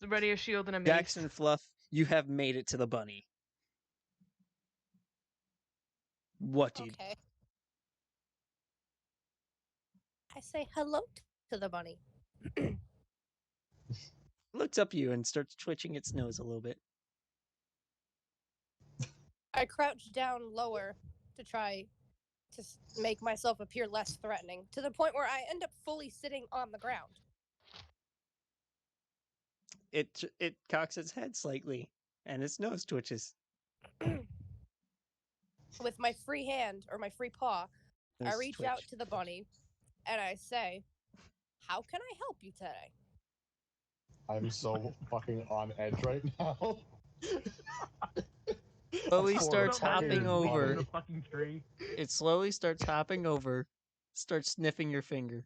Ready a shield and a mace. Jackson Fluff, you have made it to the bunny. What do you do? Okay. I say hello to the bunny. Looks up at you and starts twitching its nose a little bit. I crouch down lower to try to make myself appear less threatening, to the point where I end up fully sitting on the ground. It cocks its head slightly, and its nose twitches. With my free hand, or my free paw, I Nose reach twitch. out to the bunny, and I say, "How can I help you today?" I'm so fucking on edge right now. Slowly For starts a fucking hopping over. The fucking tree. It slowly starts hopping over, starts sniffing your finger.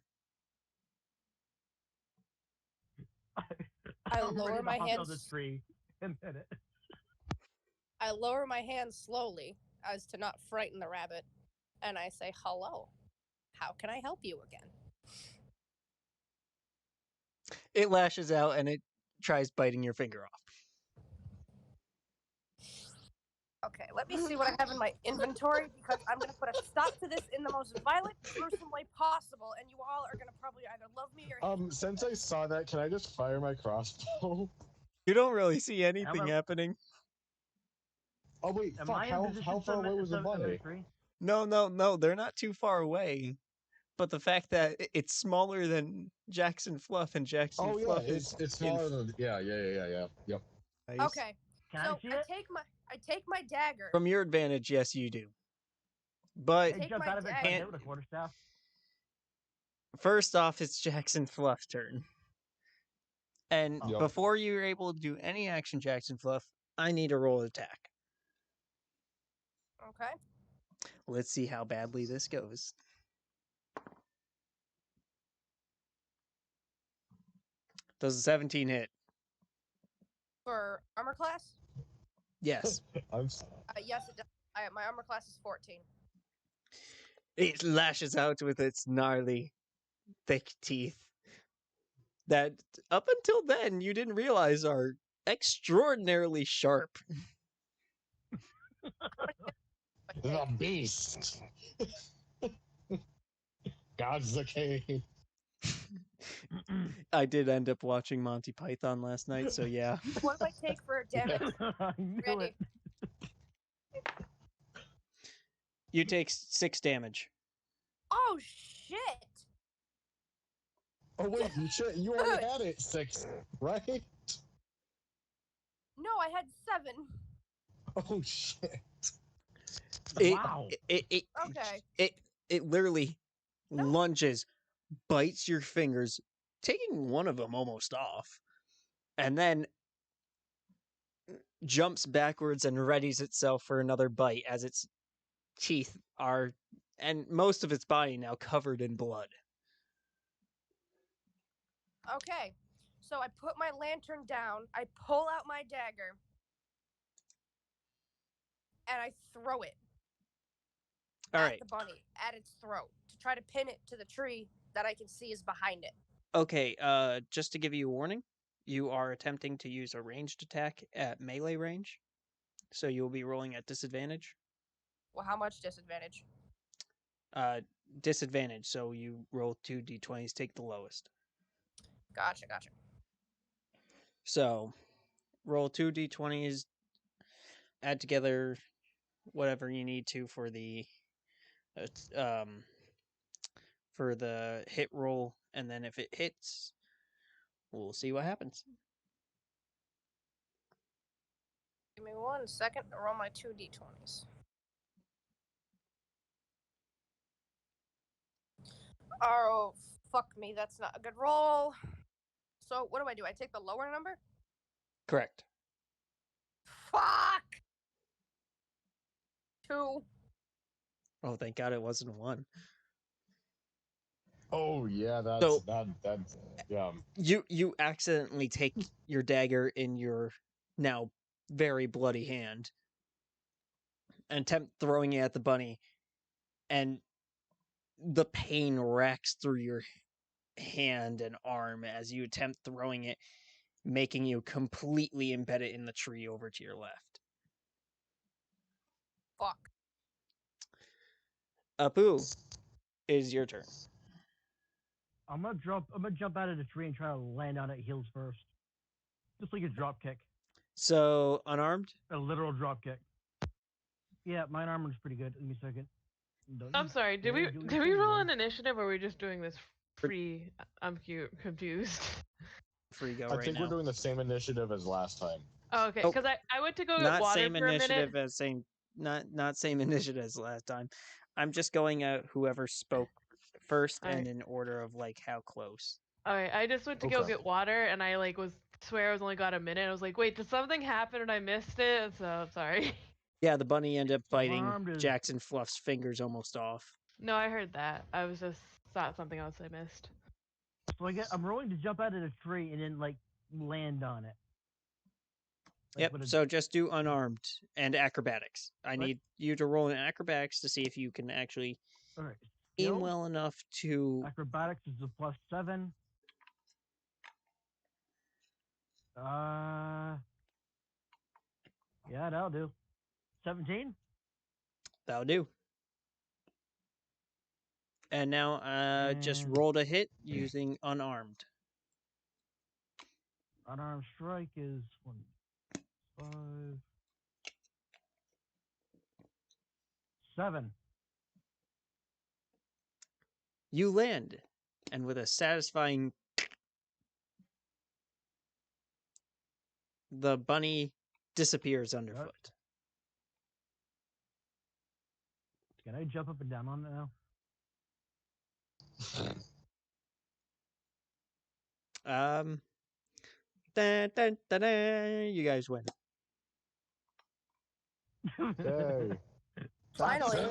I I'm lower ready to my hop hand. on the tree and hit it. I lower my hand slowly as to not frighten the rabbit, and I say, "Hello, how can I help you again?" It lashes out and it tries biting your finger off. Okay, let me see what I have in my inventory, because I'm going to put a stop to this in the most violent, gruesome way possible, and you all are going to probably either love me or hate me. Since I saw that, can I just fire my crossbow? You don't really see anything Am I- happening. Oh wait, Am fuck! I in How position far away was the bunny? 73? No, they're not too far away. But the fact that it's smaller than Jackson Fluff, and Jackson Oh yeah, Fluff is it's smaller than yep. Nice. Okay, Can so I see it? I take my dagger. From your advantage, yes, you do. But Hey, Take jump my out of it, dagger. try to hit with a quarterstaff. first off, it's Jackson Fluff's turn. And Yep. before you're able to do any action, Jackson Fluff, I need a roll attack. Okay. Let's see how badly this goes. Does a 17 hit? For armor class? Yes. Yes, it does. My armor class is 14. It lashes out with its gnarly, thick teeth that up until then you didn't realize are extraordinarily sharp. The beast. God's the king. I did end up watching Monty Python last night, so yeah. What do I take for damage? I knew Randy. it. You take 6 damage. Oh, shit! Oh wait, you already had it 6, right? No, I had 7. Oh shit. Wow. Okay. It literally lunges, bites your fingers, taking one of them almost off, and then jumps backwards and readies itself for another bite as its teeth are, and most of its body now covered in blood. Okay. So I put my lantern down, I pull out my dagger, and I throw it All at right. the bunny, at its throat, to try to pin it to the tree that I can see is behind it. Okay, just to give you a warning, you are attempting to use a ranged attack at melee range, so you'll be rolling at disadvantage. Well, how much disadvantage? Disadvantage, so you roll 2 d20s, take the lowest. Gotcha. So, roll 2 d20s, add together whatever you need to for the hit roll, and then if it hits, we'll see what happens. Give me 1 second to roll my 2 d20s. Oh, fuck me, that's not a good roll. So, what do? I take the lower number? Correct. Fuck! 2. Oh, thank God it wasn't a 1. Oh yeah, So- that's yeah. You accidentally take your dagger in your now very bloody hand and attempt throwing it at the bunny, and the pain racks through your hand and arm as you attempt throwing it, making you completely embed it in the tree over to your left. Fuck. Apu, it is your turn. I'm gonna jump out of the tree and try to land on it heels first. Just like a drop kick. So, unarmed? A literal drop kick. Yeah, my armor's pretty good. Give me a second. I'm sorry. Did we roll an initiative, or are we just doing this free? I'm confused. Free go I right think now. we're doing the same initiative as last time. Oh, okay, Oh, because I went to go get Not water same for a minute. initiative as same, not same initiative as last time. I'm just going out whoever spoke first and Alright. in order of like how close. Alright, I just went to go Okay. get water, and I swear I was only got a minute. I was like, wait, did something happen and I missed it? So I'm sorry. Yeah, the bunny ended up biting Unarmed is- Jackson Fluff's fingers almost off. No, I heard that. I was just thought something else I missed. So I'm rolling to jump out of the tree and then land on it. Yep. with a- So just do unarmed and acrobatics. I What? need you to roll in acrobatics to see if you can actually all right. aim Skill, well enough to. acrobatics is a +7. Yeah, that'll do. 17. That'll do. And now, just And- roll to hit using unarmed. Unarmed strike is 1, 5, 7. You land, and with a satisfying, the bunny disappears underfoot. Can I jump up and down on it now? Dun, dun, dun, dun, you guys win. Yay. Finally.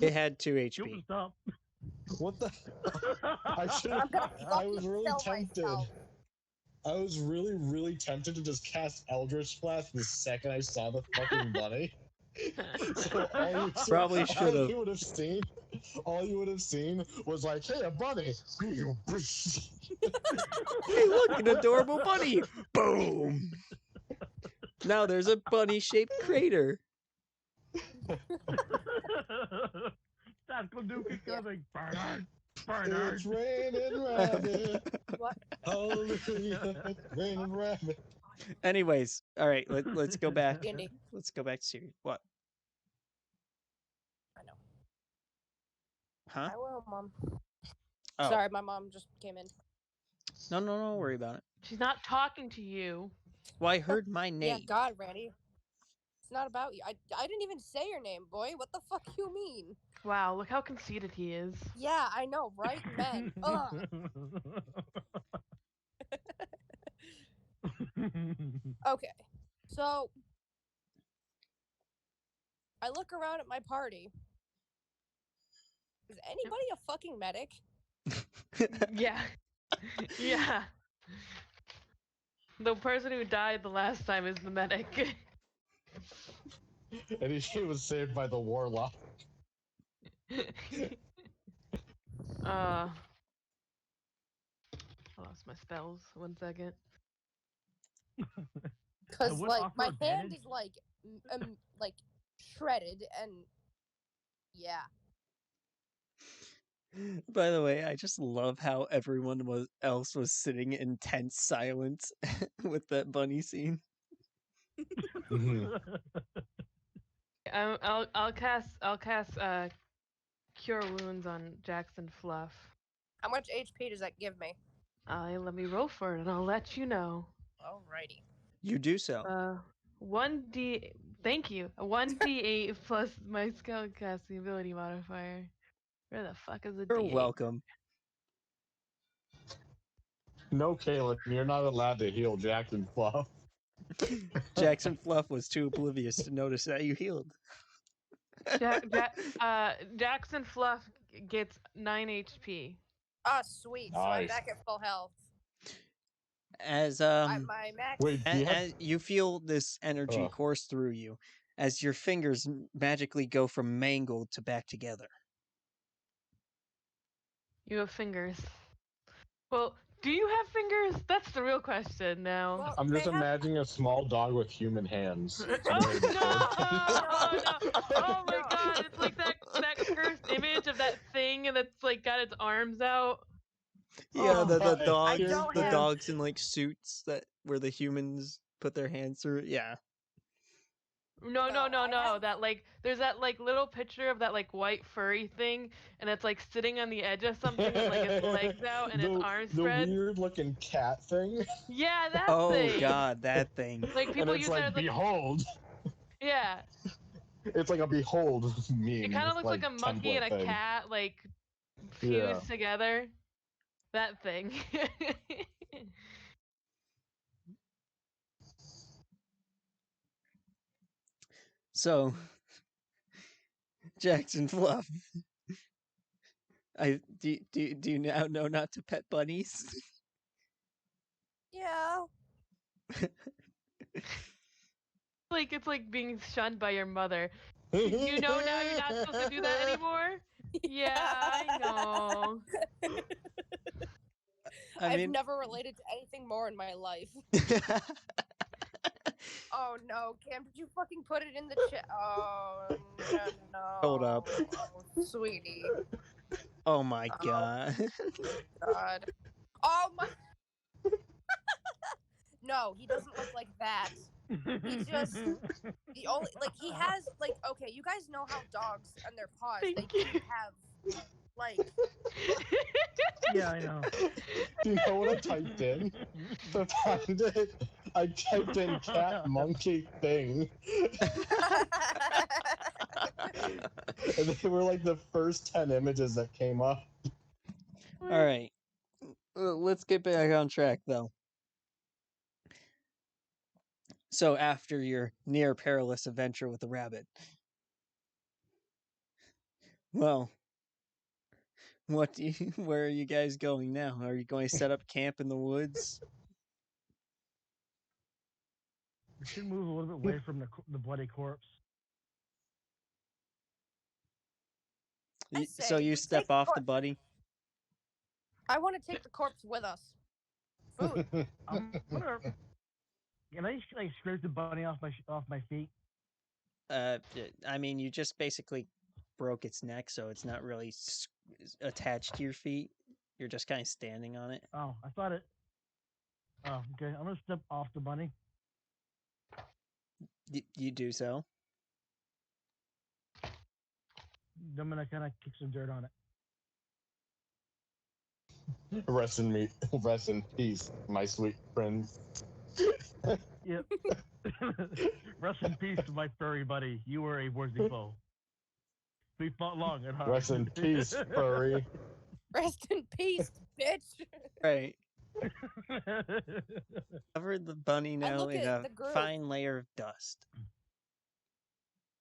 It had 2 Shoot HP. stop. What the? I should. I'm gonna I was really kill tempted. myself. I was really tempted to just cast Eldritch Blast the second I saw the fucking bunny. So Probably all should've. you would have seen, was like, hey, a bunny. Hey, look, an adorable bunny! Boom! Now there's a bunny-shaped crater. Taco Duke is Yeah. coming. Bernard. Bernard. It's raining rabbit. What? Hallelujah. It's raining rabbit. Anyways, all right, let's go back. Andy. Let's go back to Siri. What? I know. Huh? I will, Mom. Oh. Sorry, my mom just came in. No, don't worry about it. She's not talking to you. Well, I heard my Yeah, name. God, Randy. It's not about you. I didn't even say your name, boy. What the fuck you mean? Wow, look how conceited he is. Yeah, I know, right? Men. Ugh. Okay. So I look around at my party. Is anybody a fucking medic? Yeah. Yeah. The person who died the last time is the medic. And he was saved by the warlock. I lost my spells. 1 second. Because would like offer my a hand bandage. is like shredded and yeah. By the way, I just love how everyone else was sitting in tense silence with that bunny scene. Mhm. I'll cast Cure Wounds on Jackson Fluff. How much HP does that give me? Let me roll for it and I'll let you know. Alrighty. You do so. 1d. Thank you. 1d8 plus my spellcasting ability modifier. Where the fuck is the You're d8? welcome. No, Kaylin, you're not allowed to heal Jackson Fluff. Jackson Fluff was too oblivious to notice that you healed. Jackson Fluff gets 9 HP. Ah, sweet. So I'm Nice. back at full health. As My max. Wait, do you have... as you feel this energy Ugh. course through you, as your fingers magically go from mangled to back together. You have fingers. Well, do you have fingers? That's the real question now. Well, I'm they just have- imagining a small dog with human hands. Oh no! Oh no! Oh my god! It's like that cursed image of that thing that's like got its arms out. Yeah, Oh. the I dogs, don't the have- dogs in like suits where the humans put their hands through. Yeah. No, No, I have- that like there's that like little picture of that like white furry thing, and it's like sitting on the edge of something with like its legs out and its arms the spread. weird looking cat thing. Yeah, that Oh thing. god, that thing. Like And people it's use like, that as like behold. yeah. It's like a behold meme. It kind of looks like a monkey and a template thing. cat like fused Yeah. together. That thing. So, Jackson Fluff. Do you now know not to pet bunnies? Yeah. Like it's like being shunned by your mother. You know now you're not supposed to do that anymore? Yeah, I know. I've never related to anything more in my life. Oh no, Cam, did you fucking put it in the chat? Oh no. Hold up. Oh, sweetie. Oh my Oh. god. God. Oh my. No, he doesn't look like that. He just the only he has okay, you guys know how dogs and their paws Thank they you. do have like Yeah, I know. Do you know what I typed in to find it? I typed in cat monkey thing, and they were like the first 10 images that came up. All right. Let's get back on track, though. So after your near perilous adventure with the rabbit, well, where are you guys going now? Are you going to set up camp in the woods? We should move a little bit away from the bloody corpse. I So say, you we step take the off the corpse. buddy? I want to take the corpse with us. Food. I'm gonna. Can I scrape the bunny off my feet? I mean, you just basically broke its neck, so it's not really attached to your feet. You're just kind of standing on it. Oh, I thought it. Oh, okay. I'm gonna step off the bunny. You do so. I'm gonna kind of kick some dirt on it. Rest in peace, my sweet friend. Yep. Rest in peace, my furry buddy. You were a worthy foe. We fought long and hard. Rest in peace, furry. Rest in peace, bitch. Right. Cover the bunny now look in at a the group. fine layer of dust.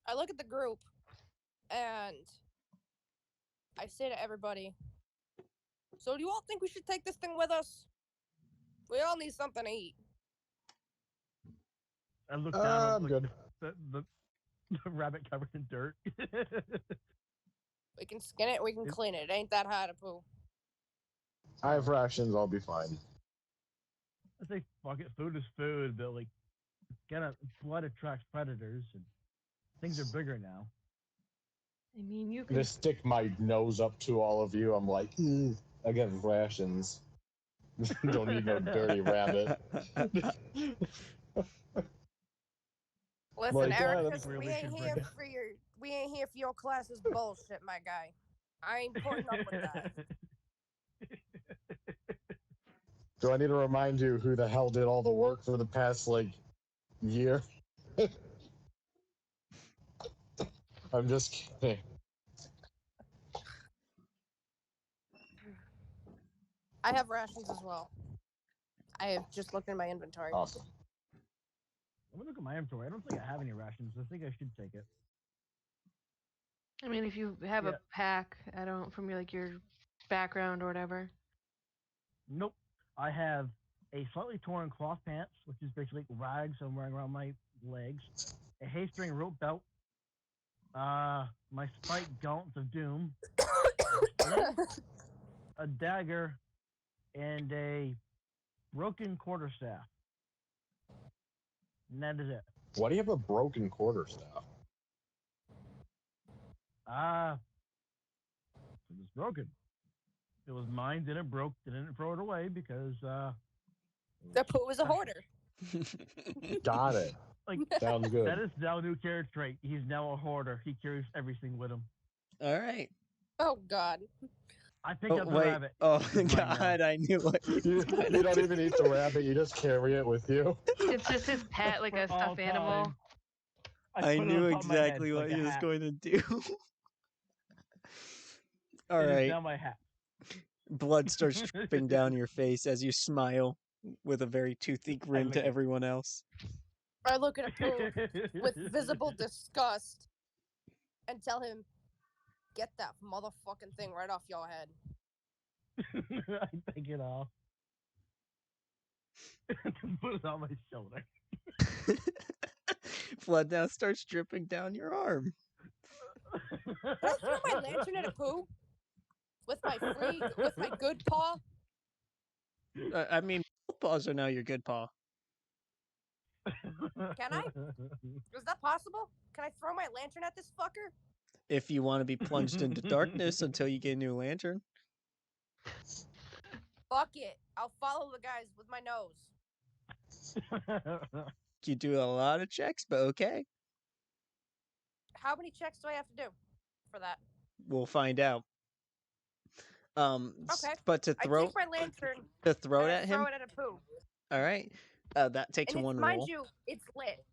I look at the group and I say to everybody, so do you all think we should take this thing with us? We all need something to eat. I look down. I'm good. The rabbit covered in dirt. We can skin it, we can clean it. It ain't that hard to poo. I have rations. I'll be fine. I say, fuck it. Food is food, but like, blood attracts predators, and things are bigger now. I mean, you can. Just stick my nose up to all of you. I'm like, I get rations. Don't need no dirty rabbit. Listen, Like, Eric, yeah, 'cause really we ain't should here bring for your class's bullshit, my guy. I ain't putting up with that. Do I need to remind you who the hell did all the work for the past, year? I'm just kidding. I have rations as well. I have just looked in my inventory. Awesome. I'm gonna look at my inventory. I don't think I have any rations. I think I should take it. I mean, if you have Yeah. a pack, I don't from your background or whatever. Nope. I have a slightly torn cloth pants, which is basically rags I'm wearing around my legs, a haystring rope belt, my spiked gauntlets of doom, a dagger, and a broken quarterstaff. And that is it. Why do you have a broken quarterstaff? It was broken. It was mine, then it broke, didn't throw it away because The poo is a hoarder. Got it. Sounds good. That is now a new character trait. He's now a hoarder. He carries everything with him. All right. Oh God. I picked up the wait. rabbit. Oh It's mine now. God, I knew it. You don't even eat the rabbit. You just carry it with you. It's just his pet, like a For all stuffed animal. time. I put it on knew top of my head exactly like what a he was hat. going to do. All It is right. now my hat. Blood starts dripping down your face as you smile with a very toothy grin lick to it. everyone else. I look at a poo with visible disgust and tell him, "Get that motherfucking thing right off your head." I take it off. Put it on my shoulder. Blood now starts dripping down your arm. Can I throw my lantern at a poo? With my good paw? I mean, both paws are now your good paw. Can I? Is that possible? Can I throw my lantern at this fucker? If you want to be plunged into darkness until you get a new lantern. Fuck it. I'll follow the guys with my nose. You do a lot of checks, but okay. How many checks do I have to do for that? We'll find out. Okay. But to I throw take my lantern to throw and it I at throw him. it at a poo. All right. That takes And one mind roll. you, it's lit.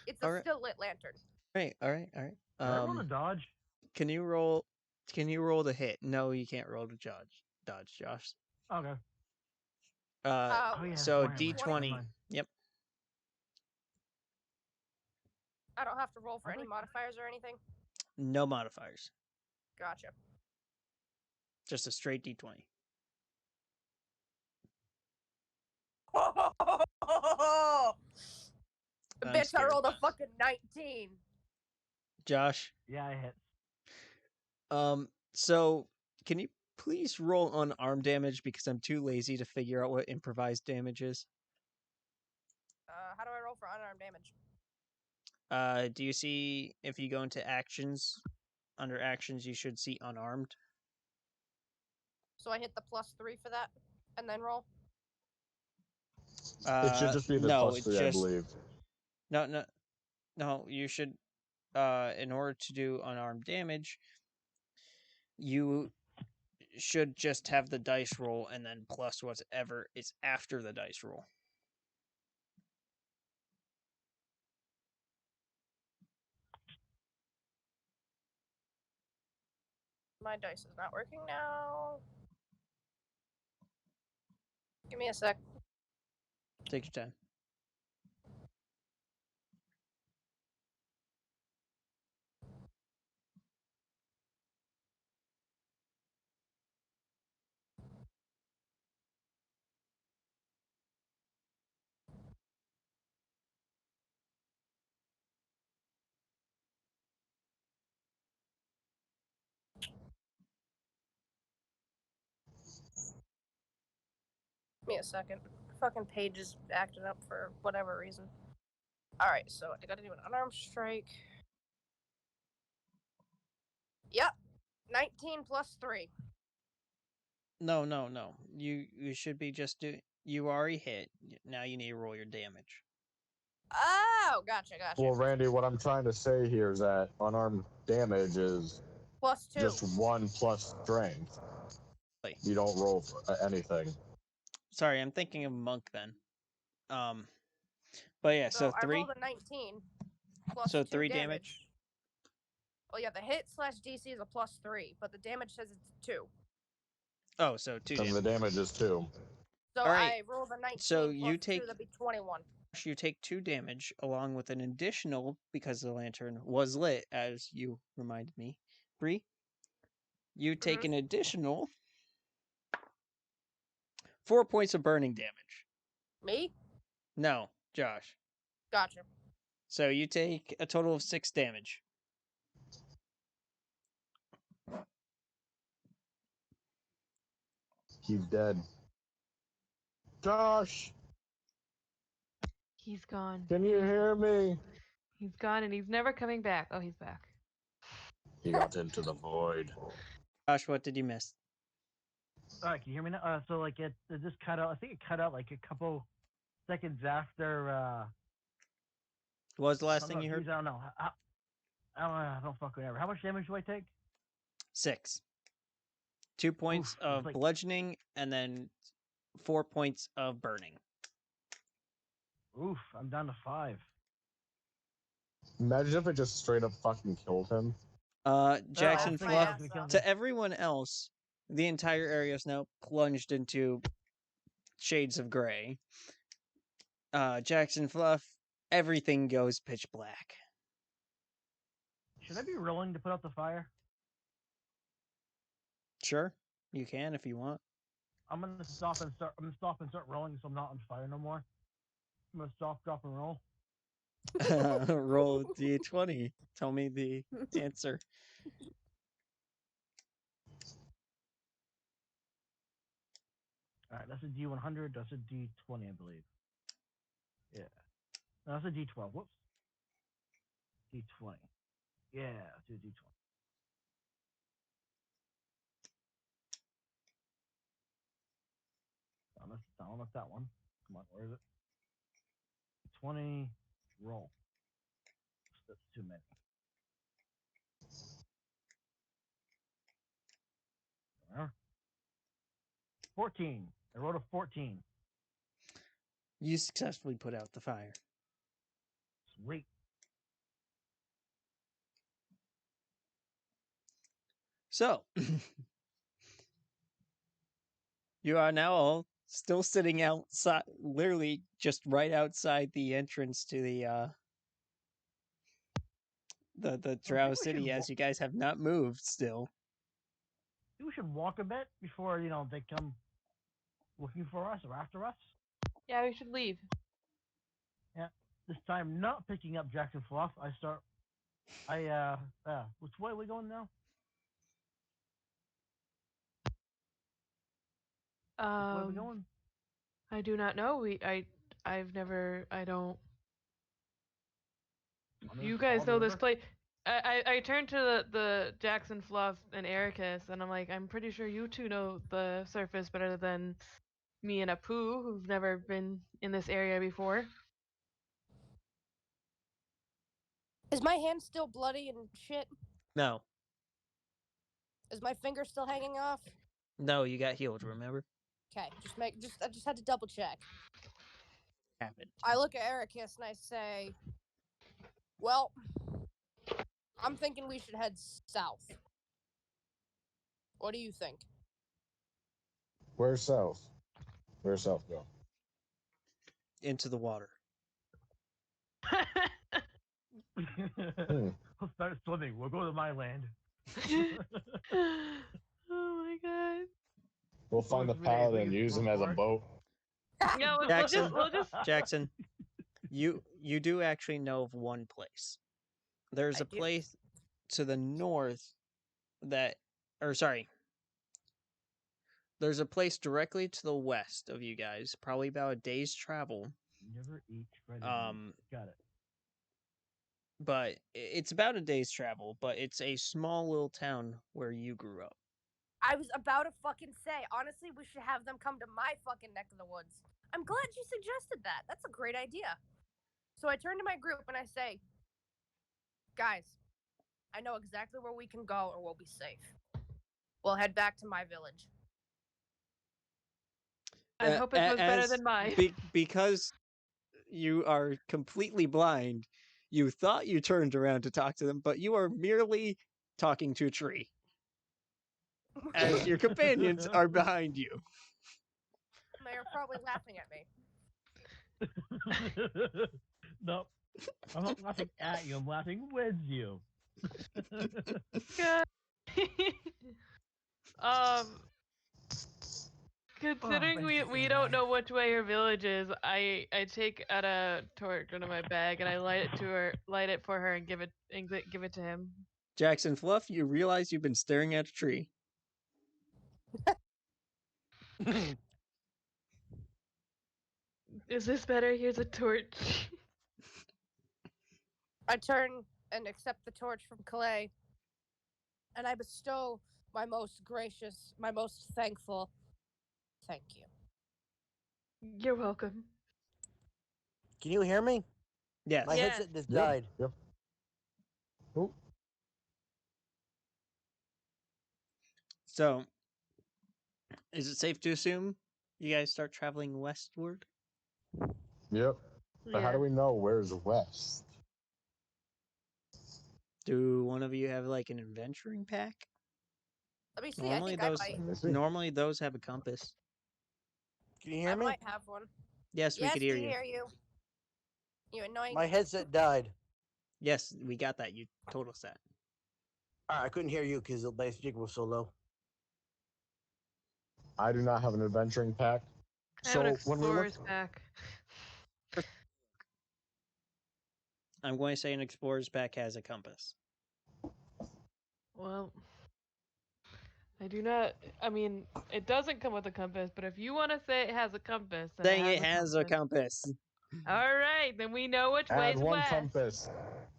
It's All a right. still lit lantern. All right. Can I roll a dodge? Can you roll the hit? No, you can't roll the dodge, Josh. Okay. Yeah, So that's D20. Yep. I don't have to roll for any Okay. modifiers or anything. No modifiers. Gotcha. Just a straight D20. Bitch, scared. I rolled a fucking 19. Josh. Yeah, I hit. So can you please roll unarmed damage because I'm too lazy to figure out what improvised damage is? How do I roll for unarmed damage? Do you see if you go into actions? Under actions, you should see unarmed. So I hit the +3 for that, and then roll. It should just be the no, +3, I believe. No. You should. In order to do unarmed damage, you should just have the dice roll and then plus whatever is after the dice roll. My dice is not working now. Give me a sec. Take your time. Give me a second. Fucking page is acting up for whatever reason. Alright, so I gotta do an unarmed strike. Yep. 19 +3. No. You should be just doing. You already hit. Now you need to roll your damage. Oh, gotcha. Well, Randy, what I'm trying to say here is that unarmed damage is +2. just 1 plus strength. You don't roll for anything. Sorry, I'm thinking of monk then. But yeah, so 3. I rolled a 19 plus So 2 3 damage. Well, yeah, the hit / DC is a +3, but the damage says it's 2. Oh, so 2 And damage. the damage is 2. So Alright, I rolled a 19 so plus you 2, that'd be 21. You take 2 damage along with an additional, because the lantern was lit, as you reminded me, Bree. You take an additional 4 points of burning damage. Me? No, Josh. Gotcha. So you take a total of 6 damage. He's dead. Josh! He's gone. Can you hear me? He's gone and he's never coming back. Oh, he's back. He got into the void. Josh, what did you miss? Alright, can you hear me now? So like it just cut out. I think it cut out like a couple seconds after. What was the last thing you heard? Geez, I don't know. I don't fucking remember. How much damage do I take? 6. 2 points Oof, of like... bludgeoning and then 4 points of burning. Oof, I'm down to 5. Imagine if it just straight up fucking killed him. Jackson my Fluff, ass off. to everyone else, the entire area is now plunged into shades of gray. Jackson Fluff, everything goes pitch black. Should I be rolling to put out the fire? Sure, you can if you want. I'm gonna stop and start. I'm gonna stop and start rolling, so I'm not on fire no more. I'm gonna stop, drop, and roll. Roll d20. Tell me the answer. All right, that's a D100. That's a D20, I believe. Yeah. No, that's a D12. Whoops. D20. Yeah, let's do a D20. Down with that one. Come on, where is it? 20. Roll. That's too many. There. 14. I rolled a 14. You successfully put out the fire. Sweet. So, you are now all still sitting outside, literally just right outside the entrance to the Drow we City, should as you guys have not moved still. We should walk a bit before, they come looking for us or after us. Yeah, we should leave. Yeah. This time, not picking up Jackson Fluff. Which way are we going now? Which way are we going? I do not know. I don't. You guys know this place. I turned to the Jackson Fluff and Ericus, and I'm like, I'm pretty sure you two know the surface better than me and Apu, who've never been in this area before. Is my hand still bloody and shit? No. Is my finger still hanging off? No, you got healed, remember? Okay, I just had to double check. Happened. I look at Ericus and I say, well, I'm thinking we should head south. What do you think? Where's south? Where's south go? Into the water. We'll start swimming. We'll go to my land. Oh my god. We'll find the paladin and use him as a boat. Yeah, Jackson, we'll just Jackson, you do actually know of one place. There's a place to the north there's a place directly to the west of you guys, probably about a day's travel. Never eat shredded meat. Got it. But it's about a day's travel, but it's a small little town where you grew up. I was about to fucking say, honestly, we should have them come to my fucking neck of the woods. I'm glad you suggested that. That's a great idea. So I turn to my group and I say, guys, I know exactly where we can go and we'll be safe. We'll head back to my village. I hope it was better than mine. Because you are completely blind, you thought you turned around to talk to them, but you are merely talking to a tree. As your companions are behind you. They are probably laughing at me. No, I'm not laughing at you. I'm laughing with you. Considering we don't know which way her village is, I take out a torch out of my bag and I light it for her and give it to him. Jackson Fluff, you realize you've been staring at a tree. Is this better? Here's a torch. I turn and accept the torch from Calais, and I bestow my most gracious, my most thankful thank you. You're welcome. Can you hear me? Yes. My headset just died. Yep. Oh. So, is it safe to assume you guys start traveling westward? Yep. But how do we know where's west? Do one of you have like an adventuring pack? Let me see. Normally I think I might. normally those have a compass. Can you hear me? I might have one. Yes, we could hear we you. hear you. You annoying. My headset died. Yes, we got that. You told us that. I couldn't hear you because the bass jig was so low. I do not have an adventuring pack. I have an So when we look, explorer's pack. I'm going to say an explorer's pack has a compass. Well, I do not. I mean, it doesn't come with a compass, but if you want to say it has a compass, then Saying it it has a compass. All right, then we know which add way's one west. compass.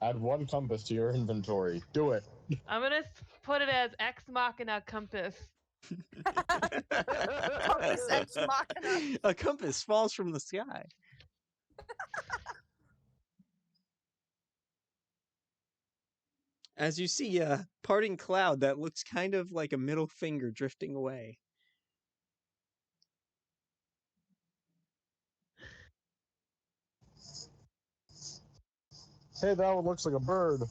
Add one compass to your inventory. Do it. I'm gonna put it as Ex Machina compass. Compass Ex Machina. A compass falls from the sky. As you see a parting cloud that looks kind of like a middle finger drifting away. Hey, that one looks like a bird.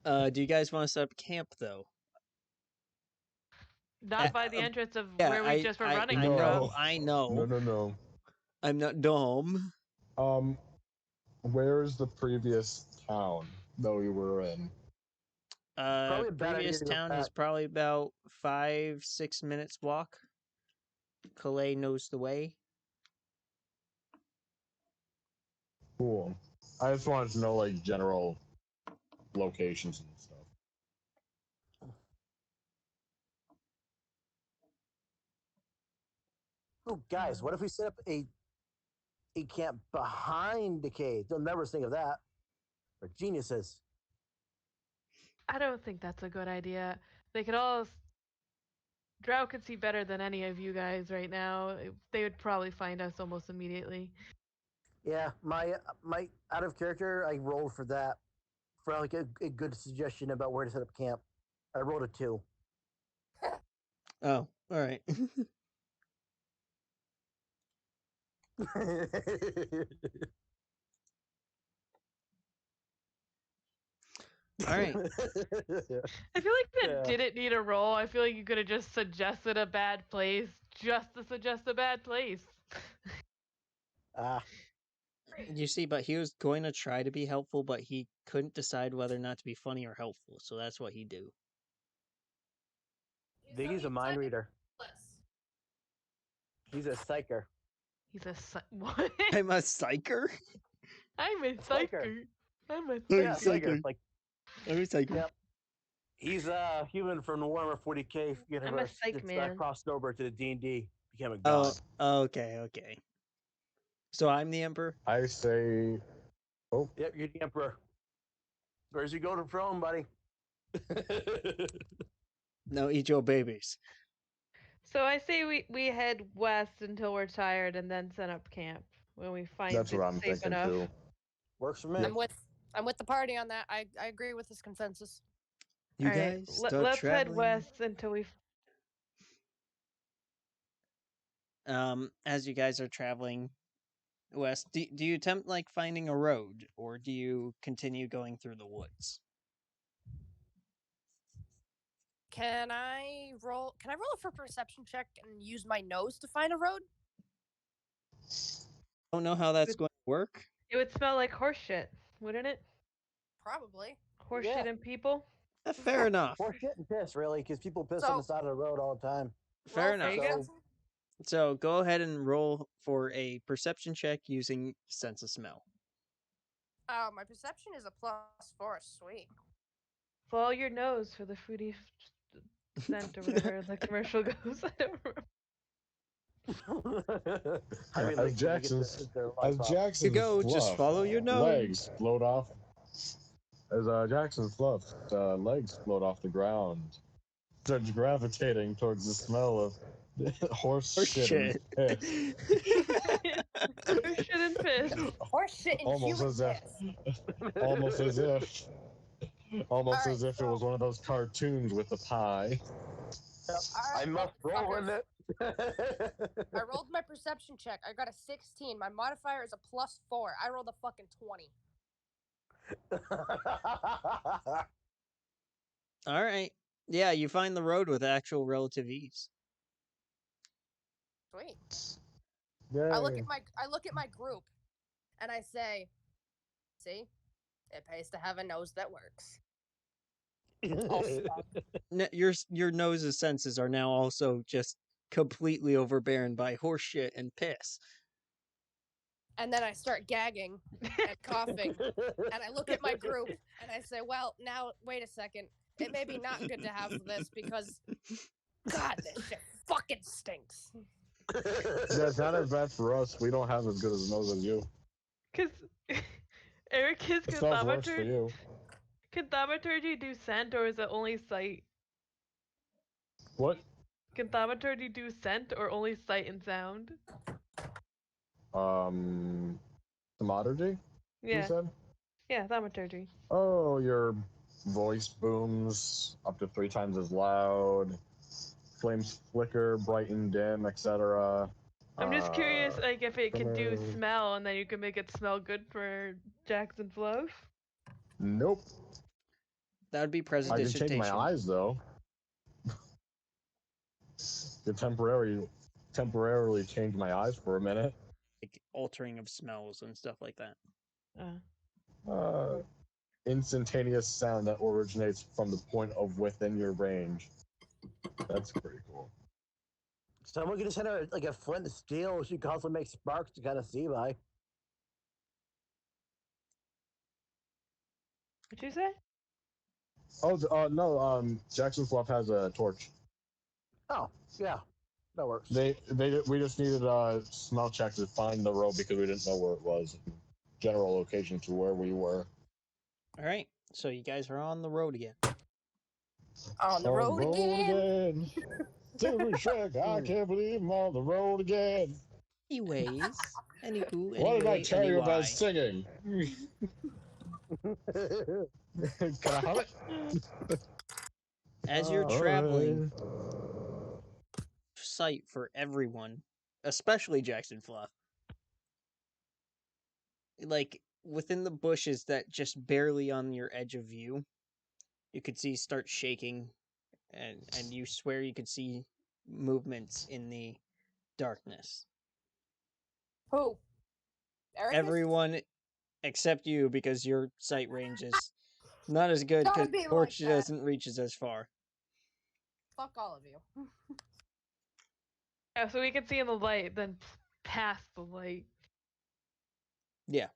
Do you guys want to set up camp though? Not by the entrance of Yeah, where we just were running I from. know, I know. No. I'm not dumb. Where's the previous town that we were in? Probably a bad idea Previous to go town is back. probably about 5-6 minutes walk. Calais knows the way. Cool. I just wanted to know like general locations and stuff. Oh, guys, what if we set up a camp behind the cave? They'll never think of that. We're geniuses. I don't think that's a good idea. They could all. Drow could see better than any of you guys right now. They would probably find us almost immediately. Yeah, my out of character, I rolled for that for like a good suggestion about where to set up camp. I rolled a 2. Oh, all right. All right. I feel like that didn't need a roll. I feel like you could have just suggested a bad place just to suggest a bad place. You see, but he was going to try to be helpful, but he couldn't decide whether or not to be funny or helpful, so that's what he do. Biggie's a mind reader. He's a psycher. He's a what? I'm a psycher? I'm a psycher. I'm a Yeah, psycher. psycher. Like, I'm a psycher. yep. He's a human from the Warhammer 40k universe. psych It's man. crossed over to the D&D, became a god. Oh, okay. So I'm the emperor? I say, Yep, you're the emperor. Where's you going from, buddy? No, eat your babies. So I say we head west until we're tired and then set up camp when we find that's what it I'm safe thinking enough. too. Works for me. I'm with the party on that. I agree with this consensus. You All right, guys start let's traveling. head west until we. As you guys are traveling west, do you attempt like finding a road, or do you continue going through the woods? Can I roll for perception check and use my nose to find a road? Don't know how that's going to work. It would smell like horse shit, wouldn't it? Probably. Horse shit and people. Fair enough. Or shit and piss, really, because people piss on the side of the road all the time. Fair enough. So, So go ahead and roll for a perception check using sense of smell. Oh, my perception is a +4. Sweet. Follow your nose for the fruity scent or whatever the commercial goes. I don't remember. As Jackson's You go, just fluff follow your nose. legs float off. As Jackson's fluff legs float off the ground, starts gravitating towards the smell of horse shit. And piss. Horse shit and piss. Horse shit and Almost human as if, piss. almost All as right, if it was one of those cartoons with the pie. I must roll in it. I rolled my perception check. I got a 16. My modifier is a +4. I rolled a fucking 20. All right. Yeah, you find the road with actual relative ease. Sweet. Yay. I look at my group and I say, see? It pays to have a nose that works. Your nose's senses are now also just completely overbearing by horse shit and piss. And then I start gagging and coughing, and I look at my group and I say, "Well, now wait a second. It may be not good to have this because, God, this shit fucking stinks." Yeah, it's not as bad for us. We don't have as good as nose as you. Cause Eric, is It smells worse for you. can thaumaturgy do scent or is it only sight? What? Can thaumaturgy do scent or only sight and sound? Commodity? You Yeah. said? Yeah, thaumaturgy. Oh, your voice booms up to 3 times as loud. Flames flicker, brighten, dim, etc. I'm just curious, like, if it can do Tremor. smell and then you can make it smell good for Jackson Fluff. Nope. That would be I can change my prestidigitation. eyes though. Could temporarily change my eyes for a minute. Like altering of smells and stuff like that. Instantaneous sound that originates from the point of within your range. That's pretty cool. Someone could just hit her like a flint and steel. She can also make sparks to kind of see by. What'd you say? Oh, no. Jackson Fluff has a torch. Oh, yeah, that works. We just needed a smell check to find the road because we didn't know where it was. General location to where we were. All right, so you guys are on the road again. On the road again. Silver Shrek, I can't believe I'm on the road again. Anyways, anywho, What did I anyway, tell you about anyway. singing? Can I hum it? As you're traveling, sight for everyone, especially Jackson Fluff. Like within the bushes that just barely on your edge of view, you could see start shaking, and you swear you could see movements in the darkness. Who? Eric? Everyone except you, because your sight range is not as good because Gotta be torch like that. doesn't reach as far. Fuck all of you. Yeah, so we can see in the light, then past the light. Yeah.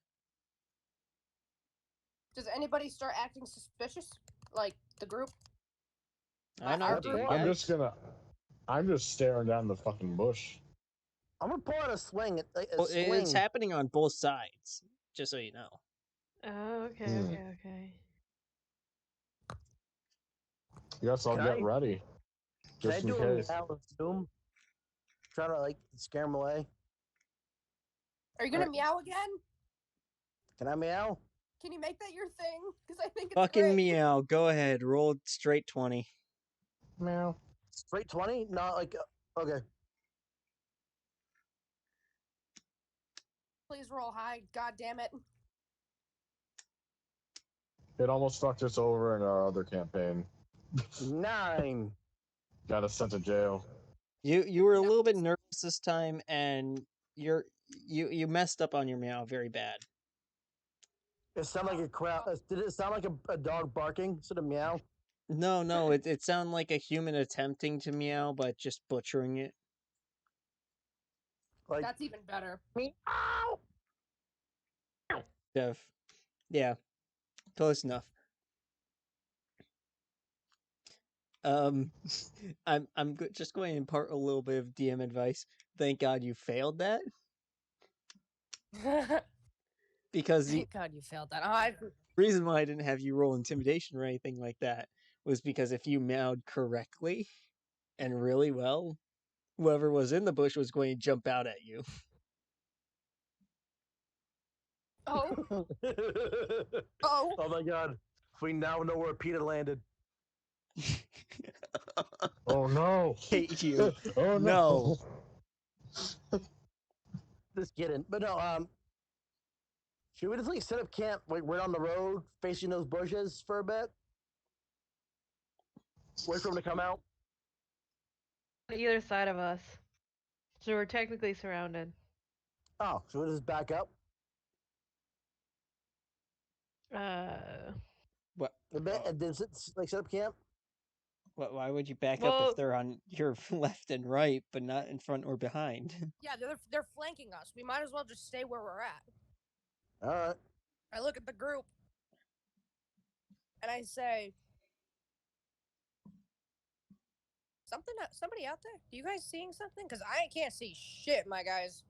Does anybody start acting suspicious? Like the group? I know, Our do you group? guys? I'm just staring down the fucking bush. I'm gonna pull out a swing. A Well, swing. it's happening on both sides, just so you know. Oh, okay, Hmm. okay. Guess I'll Can get I- ready. Can I Just in do a case. meow and zoom? Try to like scare him away. Are you gonna meow again? Can I meow? Can you make that your thing? Because I think it's Fucking great. meow. Go ahead. Roll straight 20. Meow. Straight 20? Not like okay. Please roll high. God damn it. It almost fucked us over in our other campaign. 9. Got us sent to jail. You were a little bit nervous this time, and you messed up on your meow very bad. It sounded like a crowd. Did it sound like a dog barking instead of meow? No, it sounded like a human attempting to meow, but just butchering it. Like That's even better. meow. Yeah, close enough. I'm just going to impart a little bit of DM advice. Thank God you failed that, because the Thank God you failed that. reason why I didn't have you roll intimidation or anything like that was because if you meowed correctly and really well, whoever was in the bush was going to jump out at you. Oh, Oh my god. We now know where Peter landed. Oh no! Hate you. Oh No. Just kidding. But no, should we just like set up camp like right on the road facing those bushes for a bit? Wait for them to come out? On either side of us. So we're technically surrounded. Oh, so we just back up? What? Does it like set up camp? Why would you back up Well- if they're on your left and right, but not in front or behind? Yeah, they're flanking us. We might as well just stay where we're at. All right. I look at the group and I say, somebody out there? You guys seeing something? Because I can't see shit, my guys.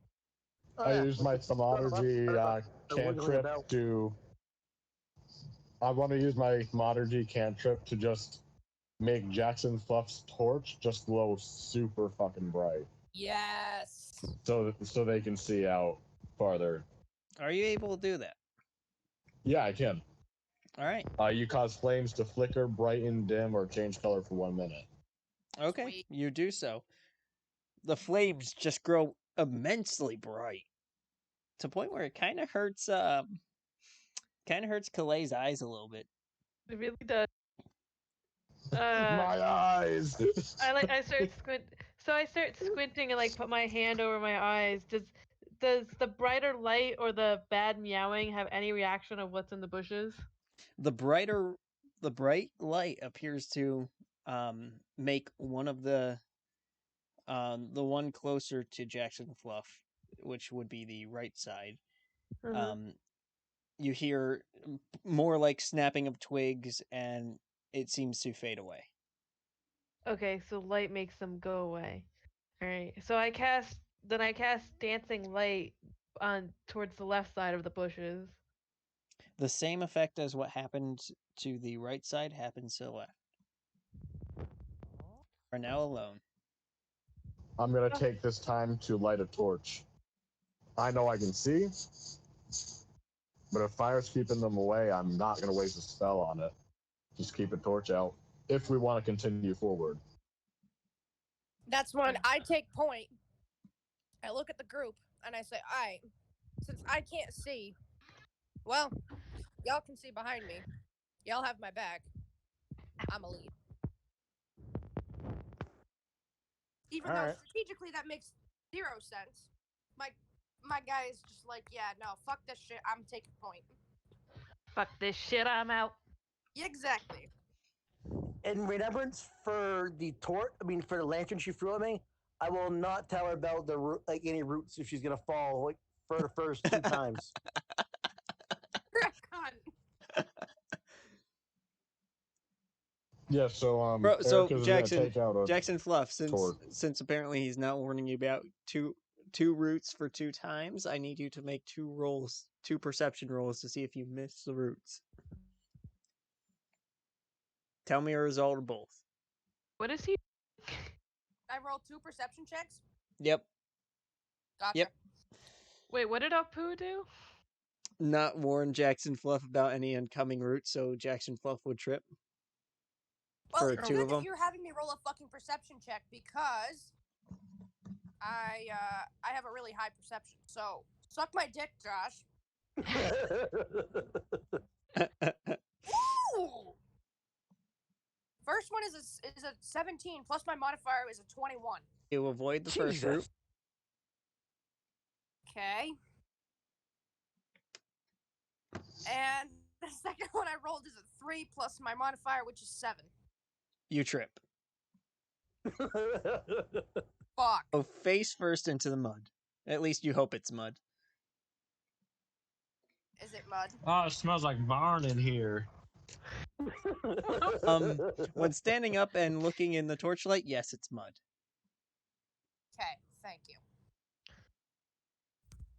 Oh, I yeah. use my Thaumaturgy wiggling about. cantrip to. I want to use my Thaumaturgy cantrip to just make Jackson Fluff's torch just glow super fucking bright, Yes. so they can see out farther. Are you able to do that? Yeah, I can. All right. You cause flames to flicker, brighten, dim, or change color for 1 minute. Okay, Sweet. you do so. The flames just grow immensely bright to the point where it kind of hurts. Kalei's eyes a little bit. It really does. My eyes. I start squinting and like put my hand over my eyes. Does the brighter light or the bad meowing have any reaction of what's in the bushes? The bright light appears to make one of the one closer to Jackson Fluff, which would be the right side. You hear more like snapping of twigs, and it seems to fade away. Okay, so light makes them go away. All right. So I cast dancing light on towards the left side of the bushes. The same effect as what happened to the right side happens to the left. Are now alone. I'm gonna take this time to light a torch. I know I can see, but if fire's keeping them away, I'm not gonna waste a spell on it. Just keep a torch out if we want to continue forward. That's when I take point. I look at the group and I say, alright, since I can't see, well, y'all can see behind me. Y'all have my back. I'm a lead. Even All though right. strategically that makes 0 sense. My guy is just like, yeah, no, fuck this shit. I'm taking point. Fuck this shit, I'm out. Yeah, exactly. In remembrance for the for the lantern she threw at me, I will not tell her about the any roots if she's gonna fall for the first 2 times. You're a cunt. Yeah, so Bro, so Erica's Jackson, gonna take out a Jackson Fluff, torch. since apparently he's not warning you about two roots for 2 times, I need you to make 2 perception rolls to see if you miss the roots. Tell me a result of both. What is he? I rolled 2 perception checks. Yep. Gotcha. Yep. Wait, what did Apu do? Not warn Jackson Fluff about any incoming roots, so Jackson Fluff would trip. Well, For it's 2 good of that them. you're having me roll a fucking perception check because I have a really high perception. So suck my dick, Josh. Ooh! First one is a 17 plus my modifier is a 21. You avoid the first root. Jesus. Okay. And the second one I rolled is a 3 plus my modifier, which is 7. You trip. Fuck. Go face first into the mud. At least you hope it's mud. Is it mud? Oh, it smells like barn in here. When standing up and looking in the torchlight, yes, it's mud. Okay, thank you.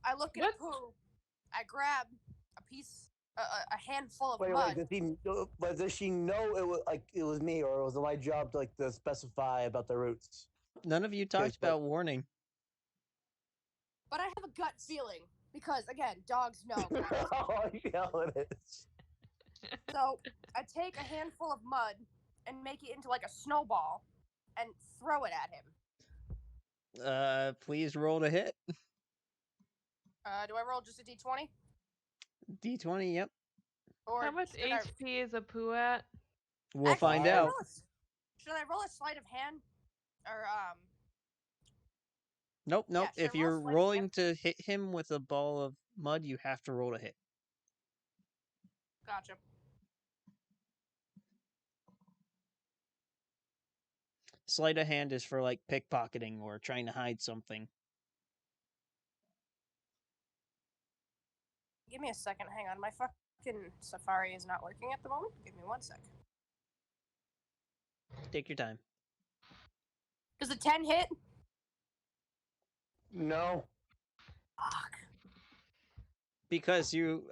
I look at Pooh. I grab a piece, a handful of mud. Does she know it was me, or was it my job to specify about the roots? None of you talked about warning. But I have a gut feeling because again, dogs know. Oh, yeah, it is. So I take a handful of mud and make it into like a snowball and throw it at him. Please roll to hit. Do I roll just a d20? D20, yep. Or How much HP is Apu at? We'll Actually, find out. Should I roll a sleight of hand? Or Nope. Yeah, should I If roll you're sleight of rolling hand? to hit him with a ball of mud, you have to roll to hit. Gotcha. Sleight of hand is for like pickpocketing or trying to hide something. Give me a second. Hang on. My fucking Safari is not working at the moment. Give me 1 sec. Take your time. Does a 10 hit? No. Fuck. Because you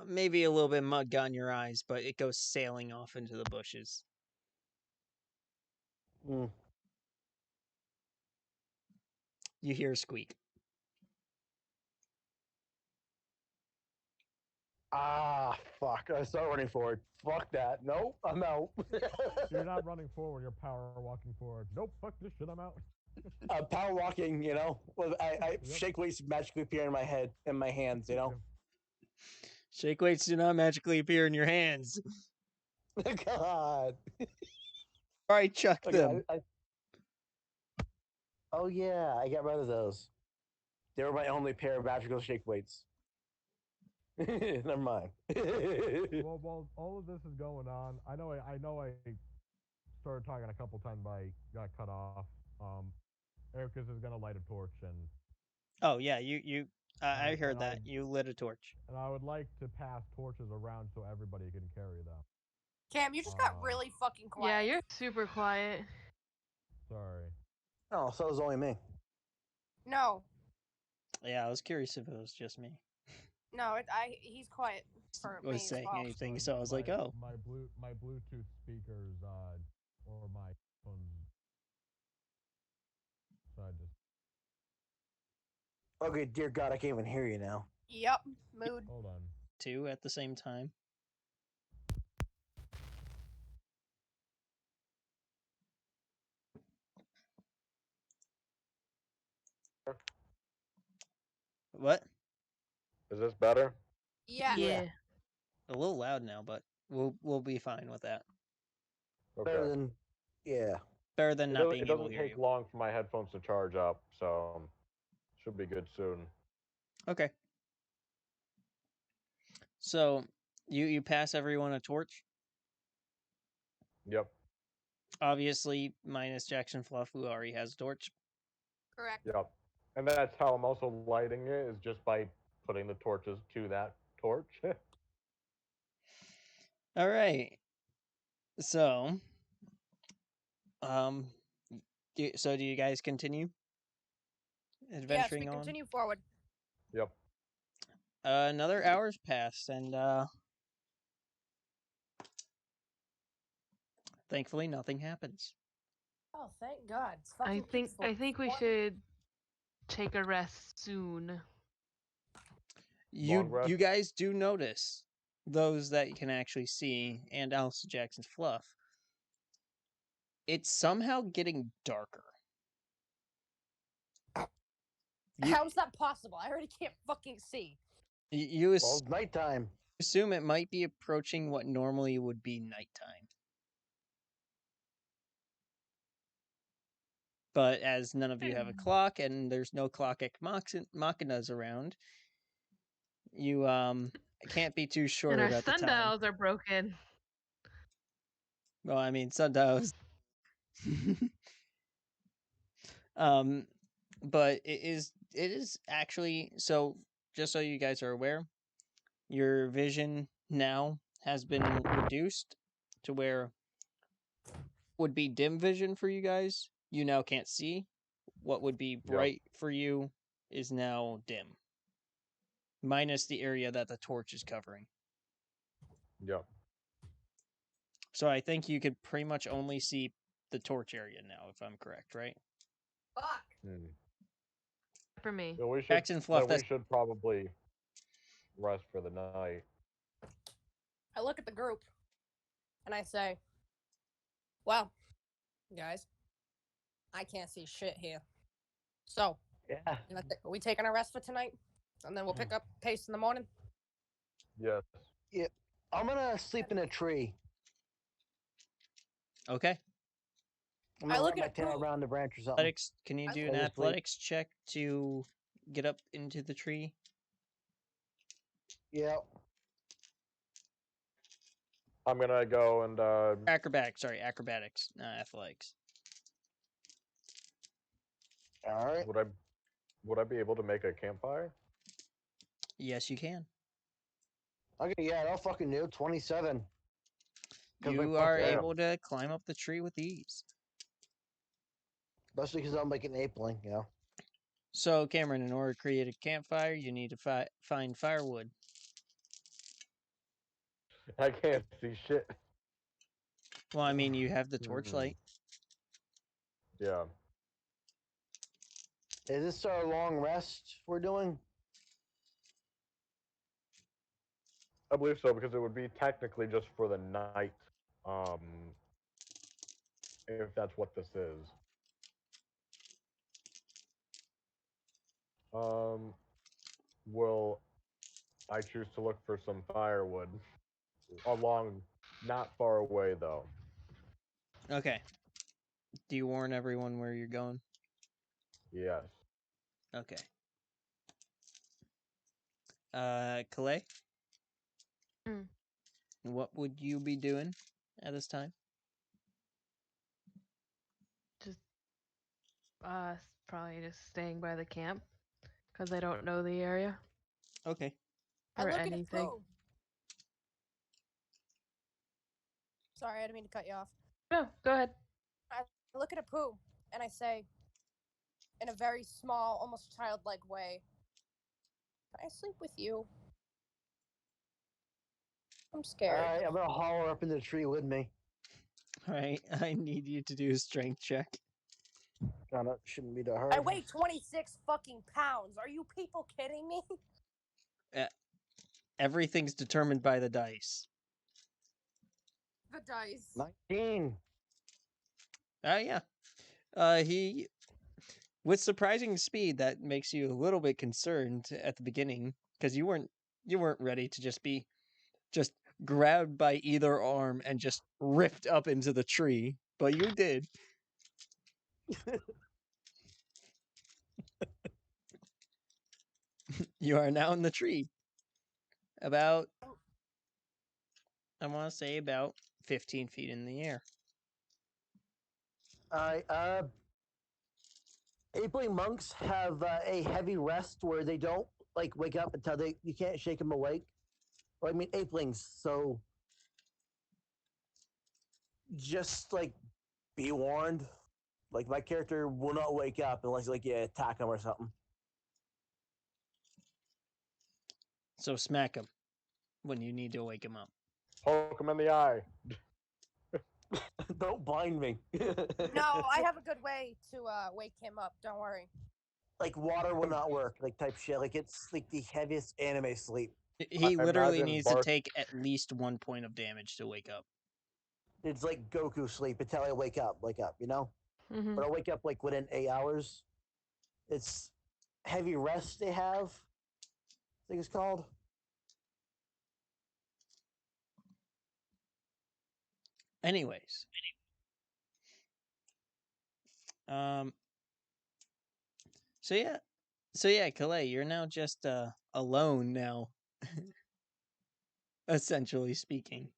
maybe a little bit of mud got in your eyes, but it goes sailing off into the bushes. Mm. You hear a squeak. Ah, fuck. I start running forward. Fuck that. Nope, I'm out. You're not running forward, you're power walking forward. Nope, fuck this shit, I'm out. Power walking, you know. Well, I Yep. shake weights magically appear in my head, in my hands, you know. Shake weights do not magically appear in your hands. God. All right, chuck Okay, them. Oh yeah, I got rid of those. They were my only pair of magical shake weights. Never mind. Well, while all of this is going on, I know I started talking a couple times, but I got cut off. Ericus is gonna light a torch, and Oh yeah, you. I and heard I that would, you lit a torch. and I would like to pass torches around so everybody can carry them. Cam, you just got really fucking quiet. Yeah, you're super quiet. Sorry. Oh, so it was only me. No, Yeah, I was curious if it was just me. no, he's quiet for me Was as saying well. anything, so I was like, oh. My Bluetooth speakers or my phones. So I just Okay, dear God, I can't even hear you now. Yep, mood. hold on. Two at the same time. What? Is this better? Yeah. Yeah. A little loud now, but we'll be fine with that. Better Okay. than, yeah. Better than It not doesn't, being it able to doesn't hear take you. long for my headphones to charge up, so should be good soon. Okay. So you pass everyone a torch. Yep. Obviously, minus Jackson Fluff, who already has a torch. Correct. Yep. And that's how I'm also lighting it, is just by putting the torches to that torch. All right. So, um, do you guys continue Yes, adventuring we on? continue forward. Yep. Another hour's passed, and thankfully nothing happens. Oh, thank God. It's I fucking think peaceful. I think we should take a rest soon. Long rest. You guys do notice, those that you can actually see, and also Jackson's Fluff. It's somehow getting darker. How's that possible? I already can't fucking see. You Well, it's nighttime. assume it might be approaching what normally would be nighttime. But as none of you have a clock and there's no clock machinas around, you can't be too sure And our about the time. sundials are broken. Well, I mean sundials. But it is actually, so just so you guys are aware, your vision now has been reduced to where would be dim vision for you guys. You now can't see. What would be bright for you is now dim. Minus the area that the torch is covering. Yep. So I think you could pretty much only see the torch area now, if I'm correct, right? Fuck. For me. So we should, Jackson Fluff, we should probably rest for the night. I look at the group and I say, well, guys, I can't see shit here. So, Yeah. are we taking a rest for tonight? And then we'll pick up pace in the morning? Yes. Yeah. I'm gonna sleep in a tree. Okay. I'm gonna I look wrap my at tail Pooh. around the branch or something. Athletics, can you do I an just sleep. athletics check to get up into the tree? Yeah. I'm gonna go and Acrobatics, sorry, acrobatics, not athletics. All right. would I be able to make a campfire? Yes, you can. Okay, yeah, I'll fucking do 27. 'Cause my You are fucking- able to climb up the tree with ease. Especially because I'm like an apeling, you know. So, Cameron, in order to create a campfire, you need to find firewood. I can't see shit. Well, I mean, you have the torchlight. Yeah. Is this our long rest we're doing? I believe so because it would be technically just for the night, if that's what this is. Will I choose to look for some firewood along, not far away though. Okay. Do you warn everyone where you're going? Yes. Okay. Calais? Mm. What would you be doing at this time? Just probably just staying by the camp because I don't know the area Okay. I or look at anything. Pooh. Sorry, I didn't mean to cut you off. No, go ahead. I look at a Pooh and I say, in a very small, almost childlike way, "Can I sleep with you? I'm All scared." right, I'm gonna haul her up in the tree with me. All right. I need you to do a strength check. Kinda shouldn't be that hard. I weigh 26 fucking pounds. Are you people kidding me? Everything's determined by the dice. The dice. 19. Oh, yeah. He, with surprising speed, that makes you a little bit concerned at the beginning because you weren't ready to just be grabbed by either arm and just ripped up into the tree, but you did. You are now in the tree. About, I want to say about 15 feet in the air. All right, apeling monks have a heavy rest where they don't like wake up until you can't shake them awake. Or I mean apelings, so just like be warned. Like my character will not wake up unless like you attack him or something. So smack him when you need to wake him up. Poke him in the eye. Don't blind me. No, I have a good way to wake him up. Don't worry. Like water will not work. Like type shit. Like it's like the heaviest anime sleep. He I literally imagine needs to take at least 1 point of damage to wake up. It's like Goku sleep until I wake up, you know? Mm-hmm. But I'll wake up like within 8 hours. It's heavy rest they have. I think it's called. Anyways. So yeah, Calais, you're now just alone now. Essentially speaking.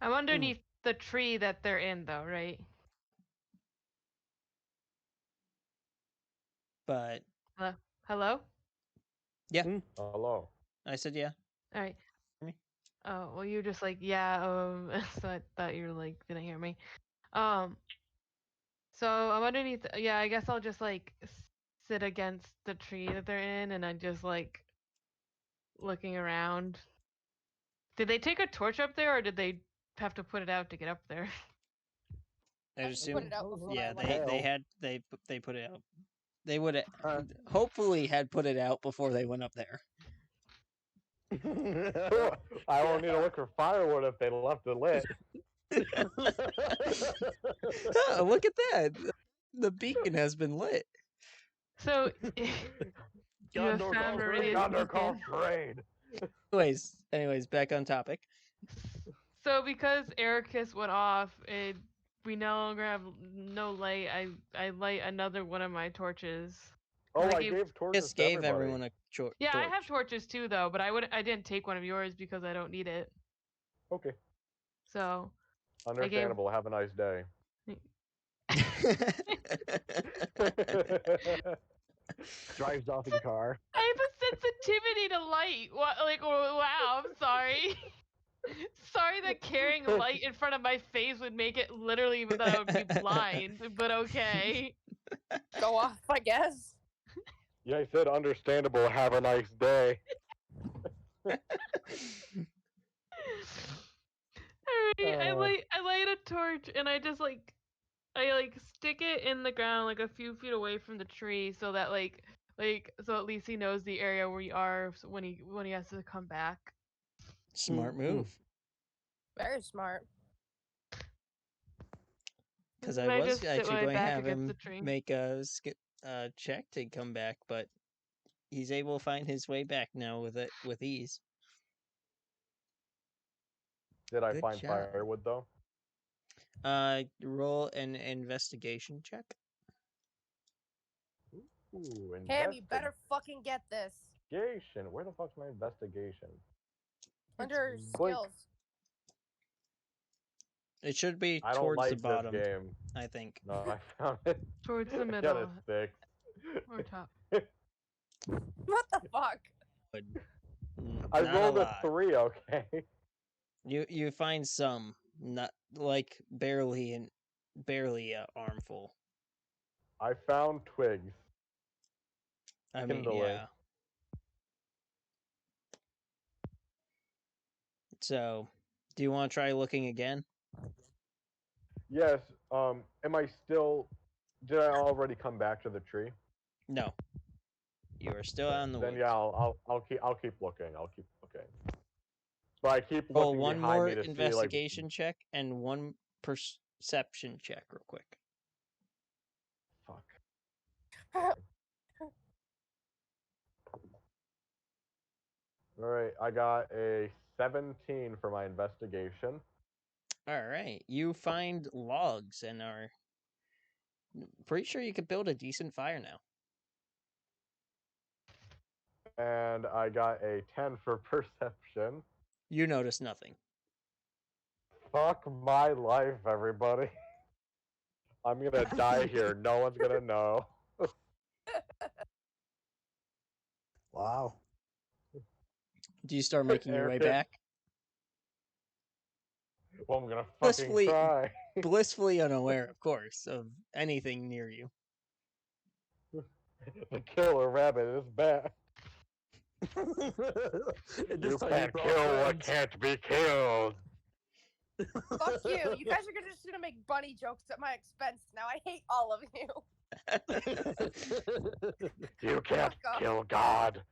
I'm underneath the tree that they're in, though, right? But Hello? yeah, Hello. I said yeah. All right. Me? Oh, well, you're just like, yeah, so I thought you were like, didn't hear me. So I'm underneath, yeah, I guess I'll just like sit against the tree that they're in and I'm just like looking around. Did they take a torch up there or did they have to put it out to get up there? I just assume. put it out before Yeah, I went. they put it out. They would Uh, hopefully had put it out before they went up there. I won't need to look for firewood if they left it lit. Oh, look at that! The beacon has been lit. So you have Gondor found calls a raid. radiant Yonder calls beacon. raid. Anyways, back on topic. So because Ericus went off, we no longer have no light. I light another one of my torches. Oh, I I gave- gave torches Just to gave everybody. everyone a torch. Yeah, I have torches too, though, but I didn't take one of yours because I don't need it. Okay. So Understandable. Have a nice day. Drives off in car. I have a sensitivity to light. What? Like, wow. I'm sorry. Sorry that carrying light in front of my face would make it literally that I would be blind. But okay. Go off, I guess. Yeah, I said understandable. Have a nice day. Alright, I light a torch and I just I stick it in the ground like a few feet away from the tree so that so at least he knows the area where we are when he has to come back. Smart move. Very smart. Because And I was just sit actually my going to back have against him the tree. make a check to come back, but he's able to find his way back now with ease. Did I Good find job. firewood though? Roll an investigation check. Ooh, Cam, you better fucking get this. investigation. Where the fuck's my investigation? Under Blink. skills. It should be I don't towards like the bottom, this game. I think. No, I found it. Towards the I got middle a 6. or top. What the fuck? But I not rolled a a lot. 3. Okay. You find some, not like barely a armful. I found twigs. I mean, Kindling. yeah. So, do you want to try looking again? Yes. Am I still? Did I already come back to the tree? No. You are still out in the Then woods. yeah, I'll keep looking. I'll keep looking. But I keep Roll looking one behind more me to see like. investigation check and one perception check, real quick. Fuck. All right, I got a 17 for my investigation. All right, you find logs and are pretty sure you could build a decent fire now. And I got a 10 for perception. You notice nothing. Fuck my life, everybody. I'm gonna die here. No one's gonna know. Wow. Do you start making your way back? Well, I'm gonna fucking try. Blissfully unaware, of course, of anything near you. The killer rabbit is back. You can't kill what can't be killed. Fuck you. You guys are just gonna make bunny jokes at my expense now. I hate all of you. You can't kill God.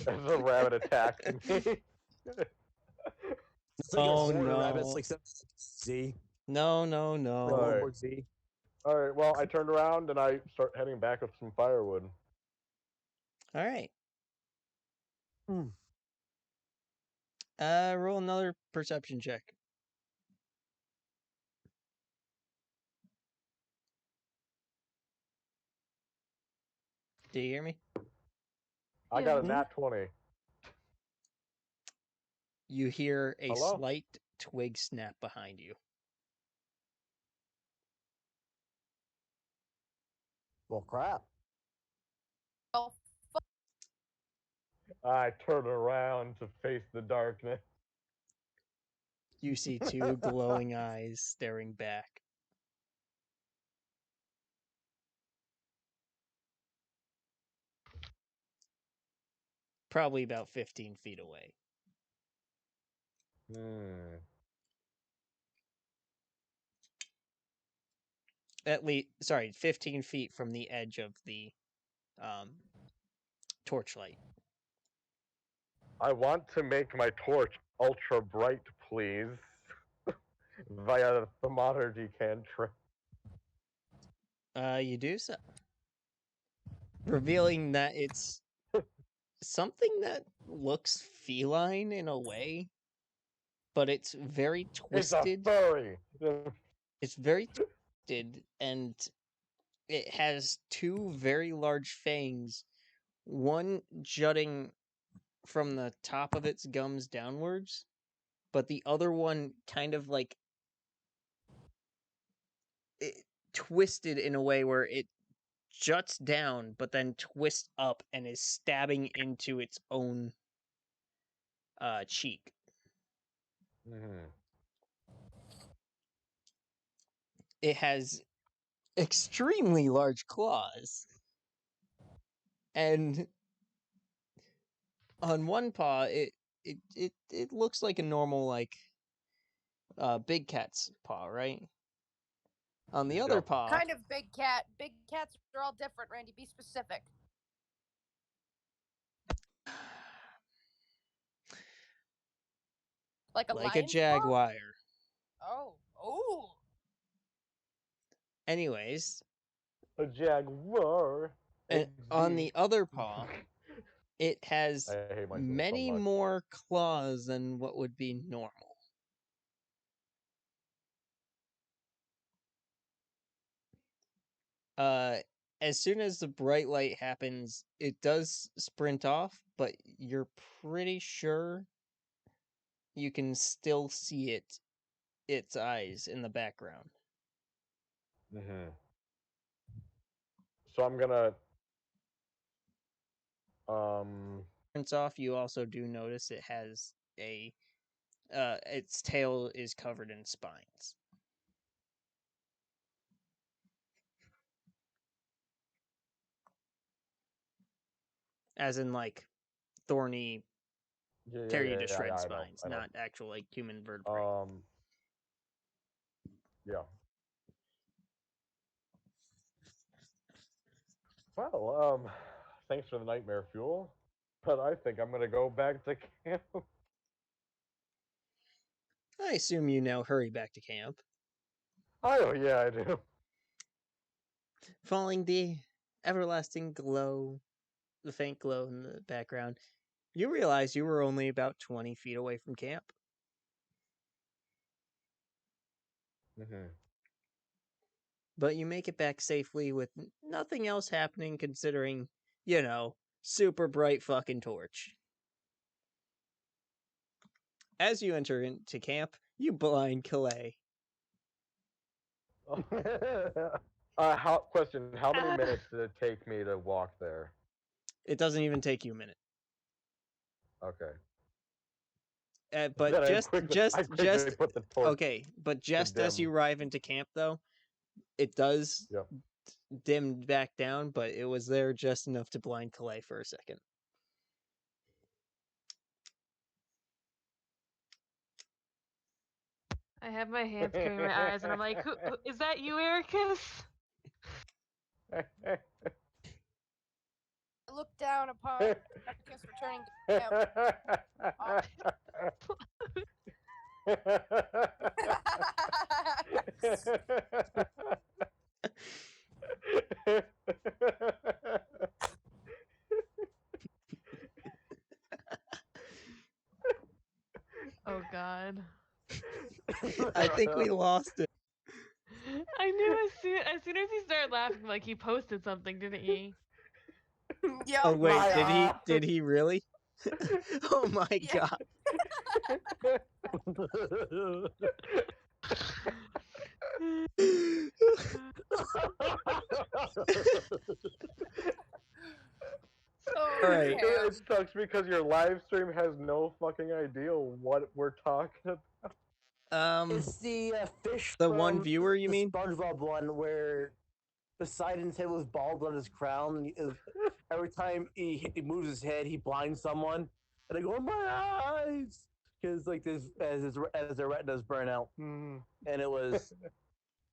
As a rabbit attacks me. Oh no! Rabbits like Z. No. Alright. Z. Alright, well, I turned around and I start heading back with some firewood. All right. Hmm. Roll another perception check. Do you hear me? I got a nat 20. You hear a Hello? slight twig snap behind you. Well, crap. Oh, fuck. I turn around to face the darkness. You see two glowing eyes staring back. Probably about 15 feet away. At least, 15 feet from the edge of the torchlight. I want to make my torch ultra bright, please. Via the thermometer cantrip. You do so. Revealing that it's something that looks feline in a way, but it's very twisted. It's a furry. It's very twisted, and it has two very large fangs, one jutting from the top of its gums downwards, but the other one kind of like it twisted in a way where it juts down, but then twists up and is stabbing into its own cheek. Mm-hmm. It has extremely large claws, and on one paw, it looks like a normal like big cat's paw, right? On the other Yep. paw, Kind of big cat. Big cats are all different, Randy. Be specific. Like a like a lion's paw? jaguar. Oh. Oh. Anyways, A jaguar. and on XD. the other paw, it has I hate myself so many much. more claws than what would be normal. As soon as the bright light happens, it does sprint off, but you're pretty sure you can still see its eyes in the background. Mm-hmm. So I'm gonna Sprints off, you also do notice it has a its tail is covered in spines. As in like thorny tear you to shred I know, spines, I know. not actual like human vertebrae. Yeah. Well, thanks for the nightmare fuel, but I think I'm gonna go back to camp. I assume you now hurry back to camp. Oh yeah, I do. Following the everlasting glow, the faint glow in the background, you realize you were only about 20 feet away from camp. Mm-hmm. But you make it back safely with nothing else happening considering, super bright fucking torch. As you enter into camp, you blind Calais. Question: how many minutes did it take me to walk there? It doesn't even take you a minute. Okay. But Then just I quickly put the torch. okay, but just as dim. you arrive into camp though, it does Yep. dim back down, but it was there just enough to blind Calais for a second. I have my hands covering my eyes, and I'm like, who is that you, Ericus? I look down upon Atticus returning to Oh God. I think we lost it. I knew as soon as he started laughing, like he posted something, didn't he? Yep. Oh wait, My did he really? Oh my Yeah. God. So, All right. yeah. It sucks because your live stream has no fucking idea what we're talking about. It's the fish. The from one viewer, you the mean? SpongeBob one where Poseidon's head was bald on his crown. Every time he moves his head, he blinds someone, and they go, "My eyes!" Because like this, as their retinas burn out, and it was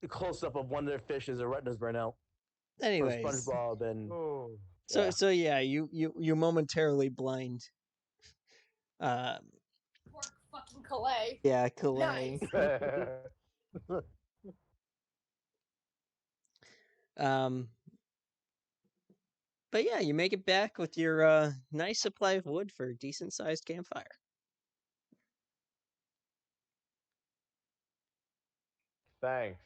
the close up of one of their fish as their retinas burn out. Anyways, For SpongeBob and Oh. so yeah, you momentarily blind. Poor fucking Calais. Yeah, Calais. Nice. But yeah, you make it back with your nice supply of wood for a decent sized campfire. Thanks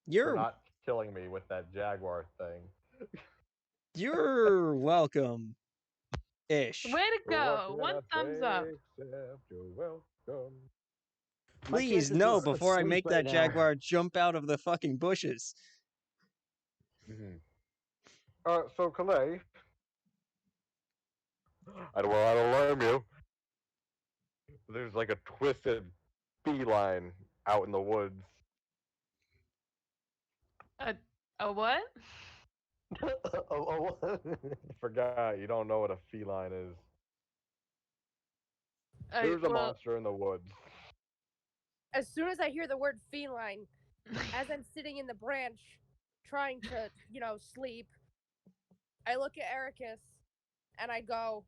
for You're not killing me with that jaguar thing. you're welcome. Ish. Way to What go! can One I thumbs say up. except you're welcome. My Please character's no, just before I asleep make right that now. jaguar jump out of the fucking bushes. Mm-hmm. So Calais, I don't want to alarm you. There's like a twisted feline out in the woods. A what? Oh, Forgot you don't know what a feline is. There's a Well, monster in the woods. As soon as I hear the word feline, as I'm sitting in the branch trying to, sleep, I look at Ericus and I go,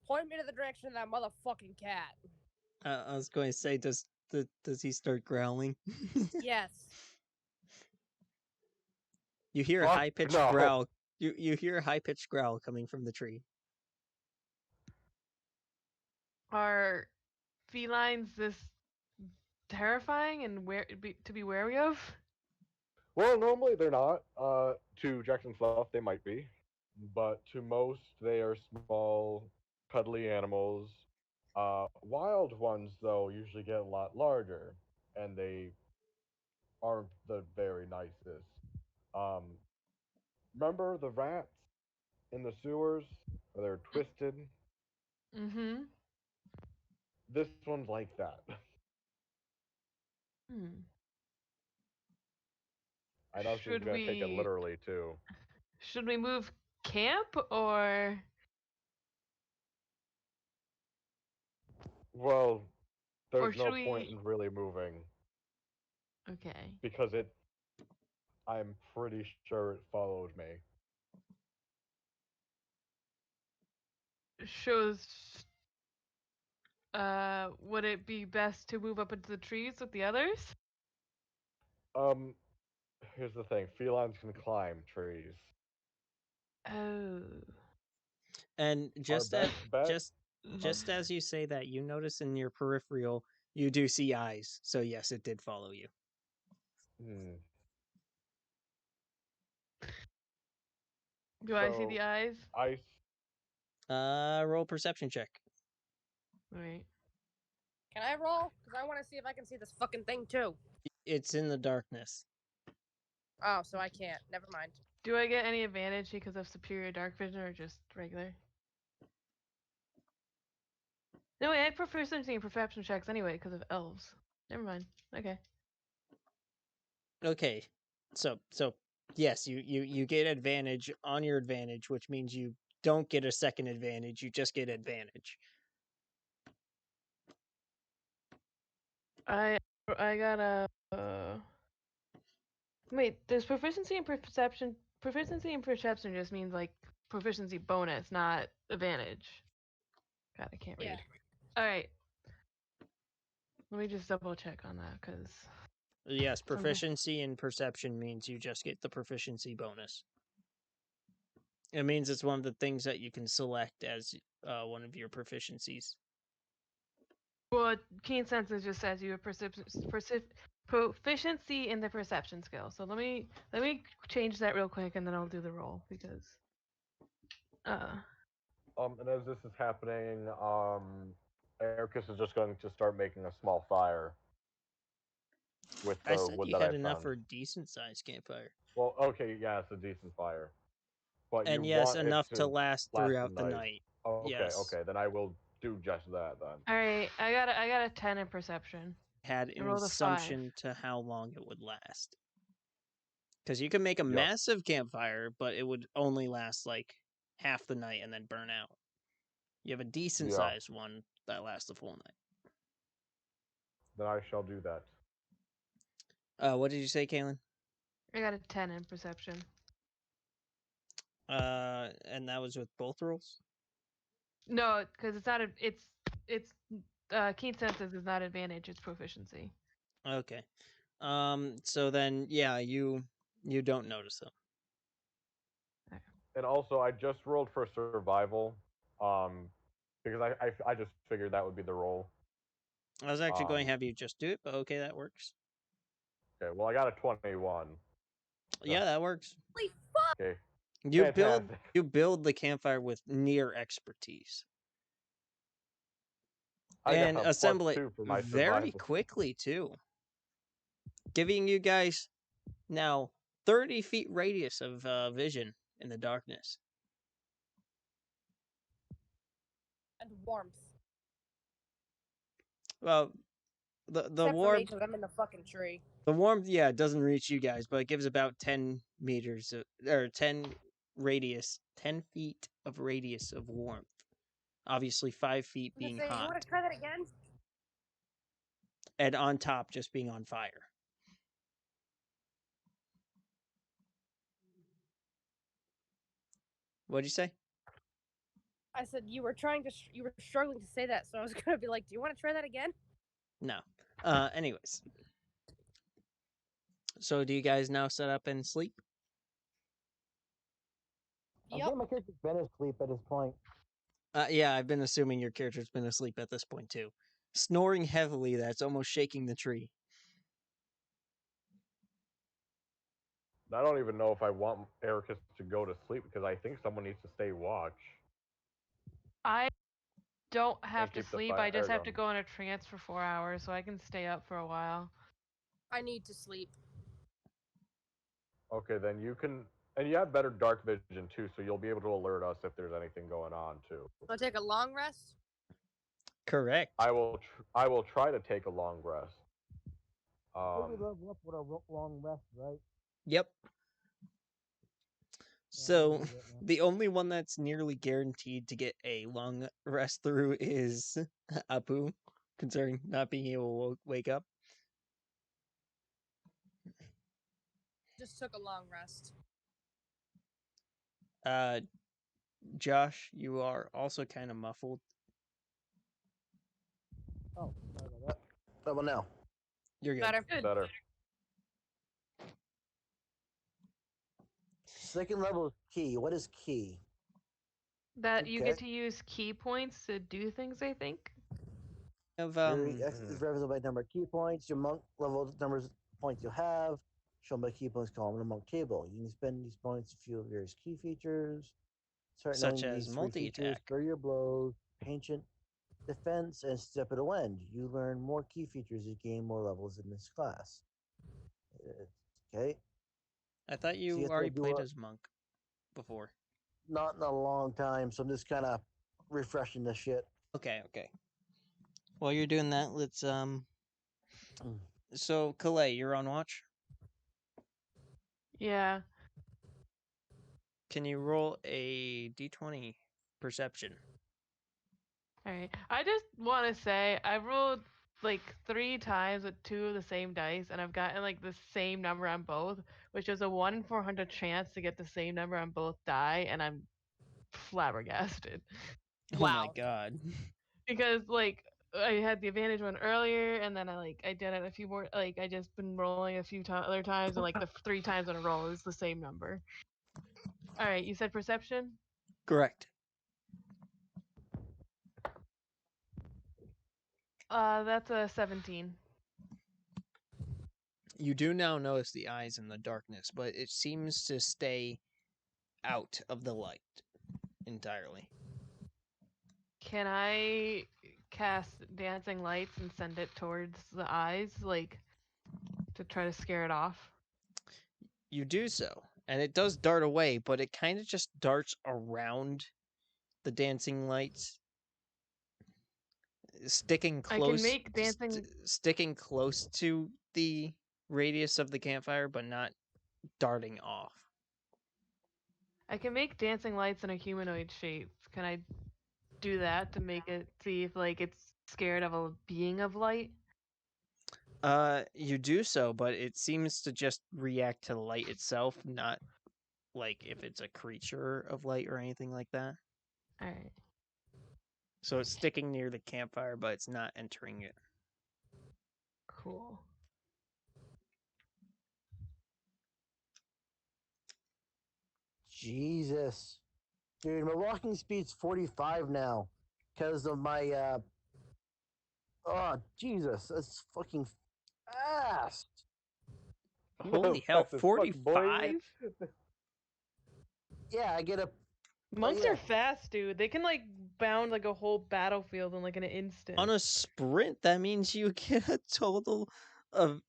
point me to the direction of that motherfucking cat. I was going to say, does he start growling? Yes. You hear a Fuck high pitched no. growl. You hear a high pitched growl coming from the tree. are felines this terrifying and to be wary of? Well, normally they're not. To Jackson Fluff, they might be, but to most, they are small, cuddly animals. Wild ones, though, usually get a lot larger, and they aren't the very nicest. Um, remember the rats in the sewers? Where they're twisted. Mm-hmm. This one's like that. Hmm. I know she's Should gonna take it we literally too. should we move camp or Well, there's should no point we? in really moving Okay. because I'm pretty sure it followed me. Shows. Would it be best to move up into the trees with the others? Um, here's the thing: felines can climb trees. Oh. And Our best bet. just as you say that, you notice in your peripheral you do see eyes. So yes, it did follow you. Hmm. Do I see So, the eyes? ice. Roll perception check. Wait. Can I roll? Because I want to see if I can see this fucking thing too. It's in the darkness. Oh, so I can't. Never mind. Do I get any advantage because of superior dark vision or just regular? No, I had proficiency in perception checks anyway because of elves. Never mind. Okay. Okay, so yes, you get advantage on your advantage, which means you don't get a second advantage. You just get advantage. I got a. Wait, there's proficiency in perception. Proficiency in perception just means like proficiency bonus, not advantage. God, I can't read. All right. Let me just double check on that because. Yes, Something. proficiency in perception means you just get the proficiency bonus. It means it's one of the things that you can select as one of your proficiencies. Well, keen senses just says you have proficiency in the perception skill. So let me change that real quick and then I'll do the roll because. And as this is happening, Ericus is just going to start making a small fire with I the said wood you that had I enough found. for a decent sized campfire. Well, okay, yeah, it's a decent fire, but And you yes, want it enough to to last last throughout the night. night. Oh, okay, Yes. okay, then I will do just that then. All right, I got a 10 in perception. Had I an rolled a 5. assumption to how long it would last. Because you can make a Yep. massive campfire, but it would only last like half the night and then burn out. You have a decent sized one that lasts the full night. Then I shall do that. What did you say, Kaylin? I got a 10 in perception. And that was with both rolls? No, because it's not it's keen senses is not advantage, it's proficiency. Okay. So then yeah, you don't notice them. And also, I just rolled for survival, because I just figured that would be the roll. I was actually going to have you just do it, but okay, that works. Okay, well, I got a 21. Yeah, that works. Holy fuck! Okay. Fantastic. you build the campfire with near expertise. I got And a assemble it +2 for my very survival. quickly too. Giving you guys now 30 feet radius of vision in the darkness. And warmth. Well, the Except for me, warmth, because I'm in the fucking tree. the warmth, yeah, it doesn't reach you guys, but it gives about 10 meters or 10 radius, 10 feet of radius of warmth. Obviously, 5 feet I'm gonna being say, you hot, want to try that again? and on top just being on fire. What'd you say? I said you were you were struggling to say that, so I was gonna be like, do you want to try that again? No. Anyways. So do you guys now set up and sleep? I'm Yep. getting my character's been asleep at this point. Yeah, I've been assuming your character's been asleep at this point too. Snoring heavily, that's almost shaking the tree. I don't even know if I want Ericus to go to sleep because I think someone needs to stay watch. I don't have to keep the sleep. fire I just have to going. go in a trance for 4 hours, so I can stay up for a while. I need to sleep. Okay, then you can, and you have better dark vision too, so you'll be able to alert us if there's anything going on too. I'll take a long rest. Correct. I will try to take a long rest. We level up with a long rest, right? Yep. Yeah, So I'll do that now. the only one that's nearly guaranteed to get a long rest through is Apu, concerning not being able to wake up. Just took a long rest. Josh, you are also kind of muffled. Oh, sorry about that. How about now? You're good. Better. Better. Second level is key. What is key? That you Okay. get to use key points to do things, I think. Of Is represented by number of key points. Your monk level numbers of points you have. Shown by key points column in the monk table. You can spend these points to fuel various key features. Start Such knowing as these three features: multi-attack. flurry your blows, ancient defense, and step at a wind. You learn more key features as you gain more levels in this class. Okay. I thought So you you have to already do played a- as monk before. Not in a long time, so I'm just kind of refreshing this shit. Okay. While you're doing that, let's So Calais, you're on watch. Yeah. Can you roll a d20 perception? Alright. I just want to say, I rolled like 3 times with 2 of the same dice, and I've gotten like the same number on both, which is a 1 in 400 chance to get the same number on both die, and I'm flabbergasted. Oh my Wow. god. Because like I had the advantage one earlier, and then I did it a few more. Like I just been rolling a few other times, and like the 3 times in a row is the same number. All right, you said perception. Correct. That's a 17. You do now notice the eyes in the darkness, but it seems to stay out of the light entirely. Can I cast dancing lights and send it towards the eyes, like to try to scare it off? You do so, and it does dart away, but it kind of just darts around the dancing lights, sticking I close. can make dancing. Sticking close to the radius of the campfire, but not darting off. I can make dancing lights in a humanoid shape. Can I do that to make it see if like it's scared of a being of light? You do so, but it seems to just react to the light itself, not like if it's a creature of light or anything like that. All right. So it's sticking near the campfire, but it's not entering it. Cool. Jesus. Dude, my walking speed's 45 now because of my oh Jesus, that's fucking fast. Holy hell, Fast as fuck, boy. 45? Yeah, I get a. Monks yeah. are fast, dude. They can like bound like a whole battlefield in like an instant. On a sprint, that means you get a total of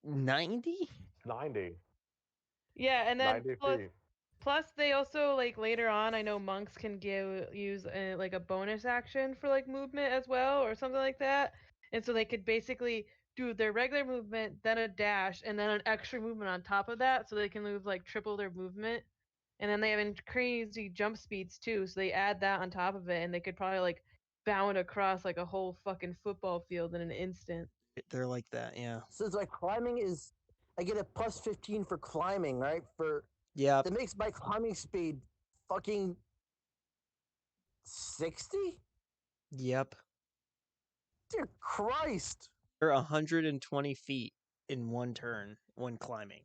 90? 90. Yeah, and then 90 plus, feet. plus they also like later on. I know monks can use like a bonus action for like movement as well, or something like that. And so they could basically do their regular movement, then a dash, and then an extra movement on top of that, so they can move like triple their movement. And then they have crazy jump speeds too, so they add that on top of it, and they could probably like bound across like a whole fucking football field in an instant. They're like that, yeah. So it's like climbing is. I get a plus 15 for climbing, right? Yep. That makes my climbing speed fucking 60? Yep. Dear Christ. They're 120 feet in one turn when climbing.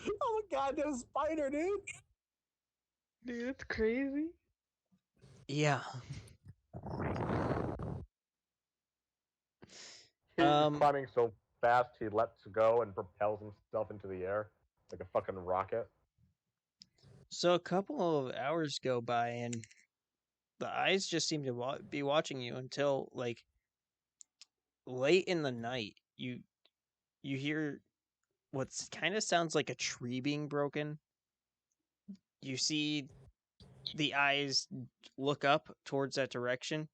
Oh my god, that was spider, dude. Dude, that's crazy. Yeah. He's climbing so fast he lets go and propels himself into the air like a fucking rocket. So a couple of hours go by and the eyes just seem to be watching you until like late in the night. You hear what kind of sounds like a tree being broken. You see the eyes look up towards that direction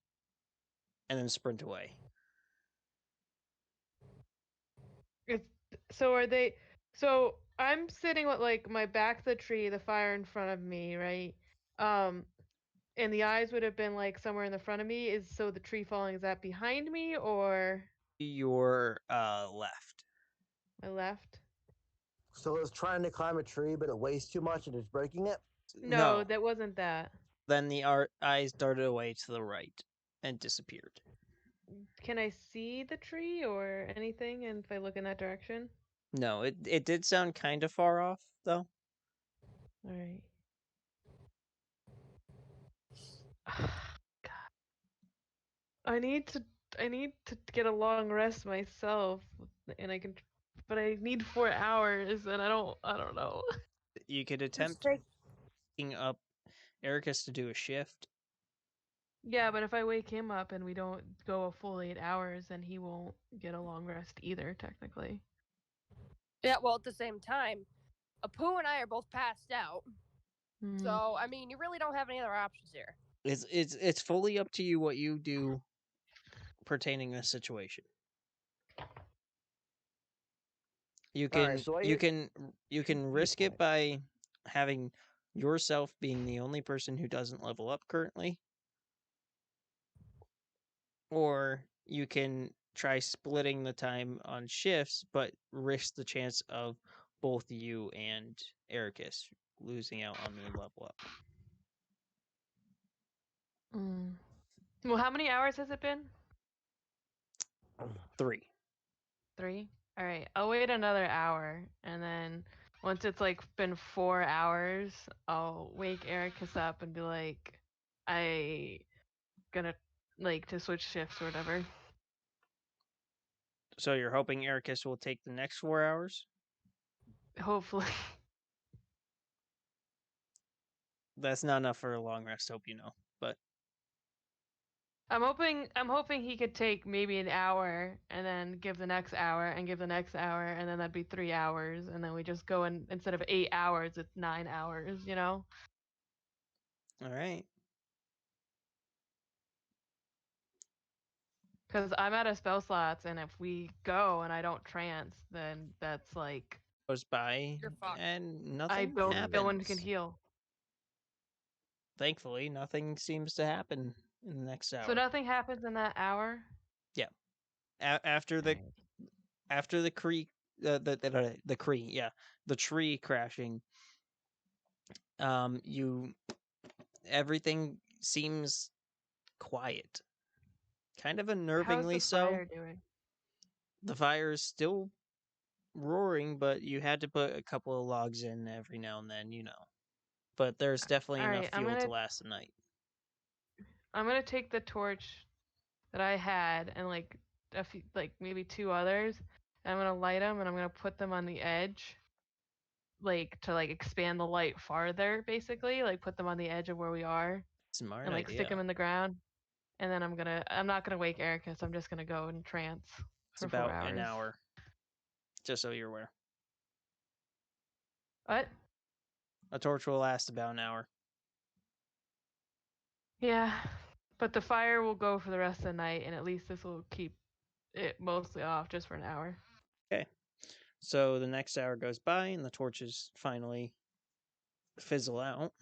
and then sprint away. So are they? So I'm sitting with like my back to the tree, the fire in front of me, right? And the eyes would have been like somewhere in the front of me. Is so the tree falling, is that behind me or Your left. my left? So it's trying to climb a tree, but it weighs too much and it's breaking it? No, that wasn't that. Then the eyes darted away to the right and disappeared. Can I see the tree or anything? And if I look in that direction? No, it did sound kind of far off though. All right. God. I need to get a long rest myself, and I can, but I need 4 hours, and I don't know. You could attempt waking up Ericus to do a shift. Yeah, but if I wake him up and we don't go a full 8 hours, then he won't get a long rest either, technically. Yeah, well, at the same time, Apu and I are both passed out. Mm. So, I mean, you really don't have any other options here. It's fully up to you what you do pertaining to this situation. You can Alright, so you can risk it by having yourself being the only person who doesn't level up currently, or you can try splitting the time on shifts, but risk the chance of both you and Ericus losing out on the level up. Well, how many hours has it been? 3. 3? All right, I'll wait another hour, and then once it's like been 4 hours, I'll wake Ericus up and be like, I gonna like to switch shifts or whatever. So you're hoping Ericus will take the next 4 hours? Hopefully. That's not enough for a long rest, hope you know. But I'm hoping he could take maybe an hour and then give the next hour and give the next hour, and then that'd be 3 hours, and then we just go in, instead of 8 hours, it's 9 hours, you know? all right. Because I'm out of spell slots, and if we go and I don't trance, then that's like Goes by You're fucked. and nothing no happens. one can heal. Thankfully, nothing seems to happen in the next hour. So nothing happens in that hour? Yeah. After the tree, the tree crashing, everything seems quiet. Kind of unnervingly How's the so. fire doing? The fire is still roaring, but you had to put a couple of logs in every now and then, you know. But there's definitely enough fuel to last the night. I'm gonna take the torch that I had and like a few, like maybe 2 others, and I'm gonna light them and I'm gonna put them on the edge, expand the light farther, basically, like put them on the edge of where we are Smart and like idea. stick them in the ground. And then I'm not gonna wake Erica, so I'm just gonna go in trance It's for 4 about hours. an hour. Just so you're aware. What? A torch will last about an hour. Yeah, but the fire will go for the rest of the night, and at least this will keep it mostly off just for an hour. Okay. So the next hour goes by, and the torches finally fizzle out.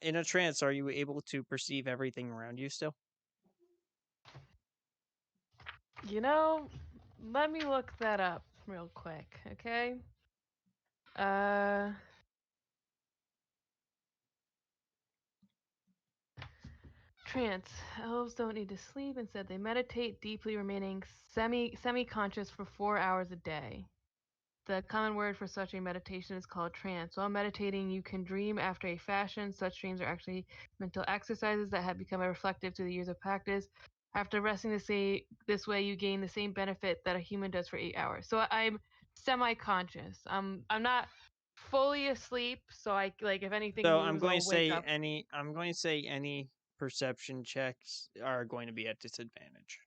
In a trance, are you able to perceive everything around you still? You know, let me look that up real quick, okay? Trance. Elves don't need to sleep. Instead, they meditate deeply, remaining semi-conscious for 4 hours a day. The common word for such a meditation is called trance. While meditating, you can dream after a fashion. Such dreams are actually mental exercises that have become reflective to the years of practice. After resting this way, you gain the same benefit that a human does for 8 hours. So I'm semi-conscious. I'm not fully asleep, so I if anything So moves, I'll wake up. I'm going to say any perception checks are going to be at disadvantage.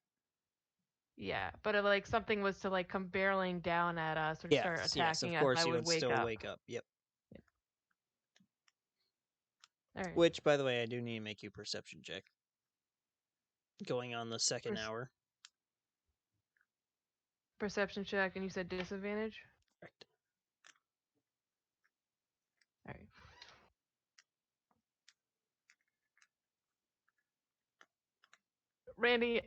Yeah, but if something was to come barreling down at us or start attacking of us, course I you would would wake still up. wake up. Yep. All right. Which, by the way, I do need to make you a perception check. Going on the second hour. Perception check, and you said disadvantage? Correct. All right. Randy,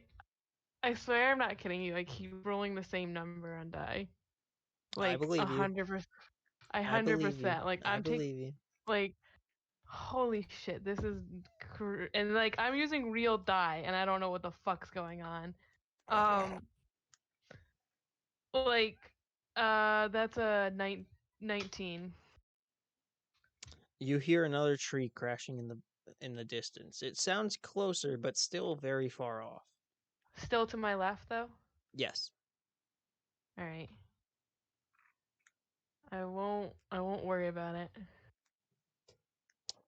I swear I'm not kidding you. I keep rolling the same number on die. I believe you. 100%. I believe you. I'm believe you. holy shit, this is and I'm using real die, and I don't know what the fuck's going on. That's a 19. You hear another tree crashing in the distance. It sounds closer, but still very far off. Still to my left, though? Yes. All right. I won't worry about it.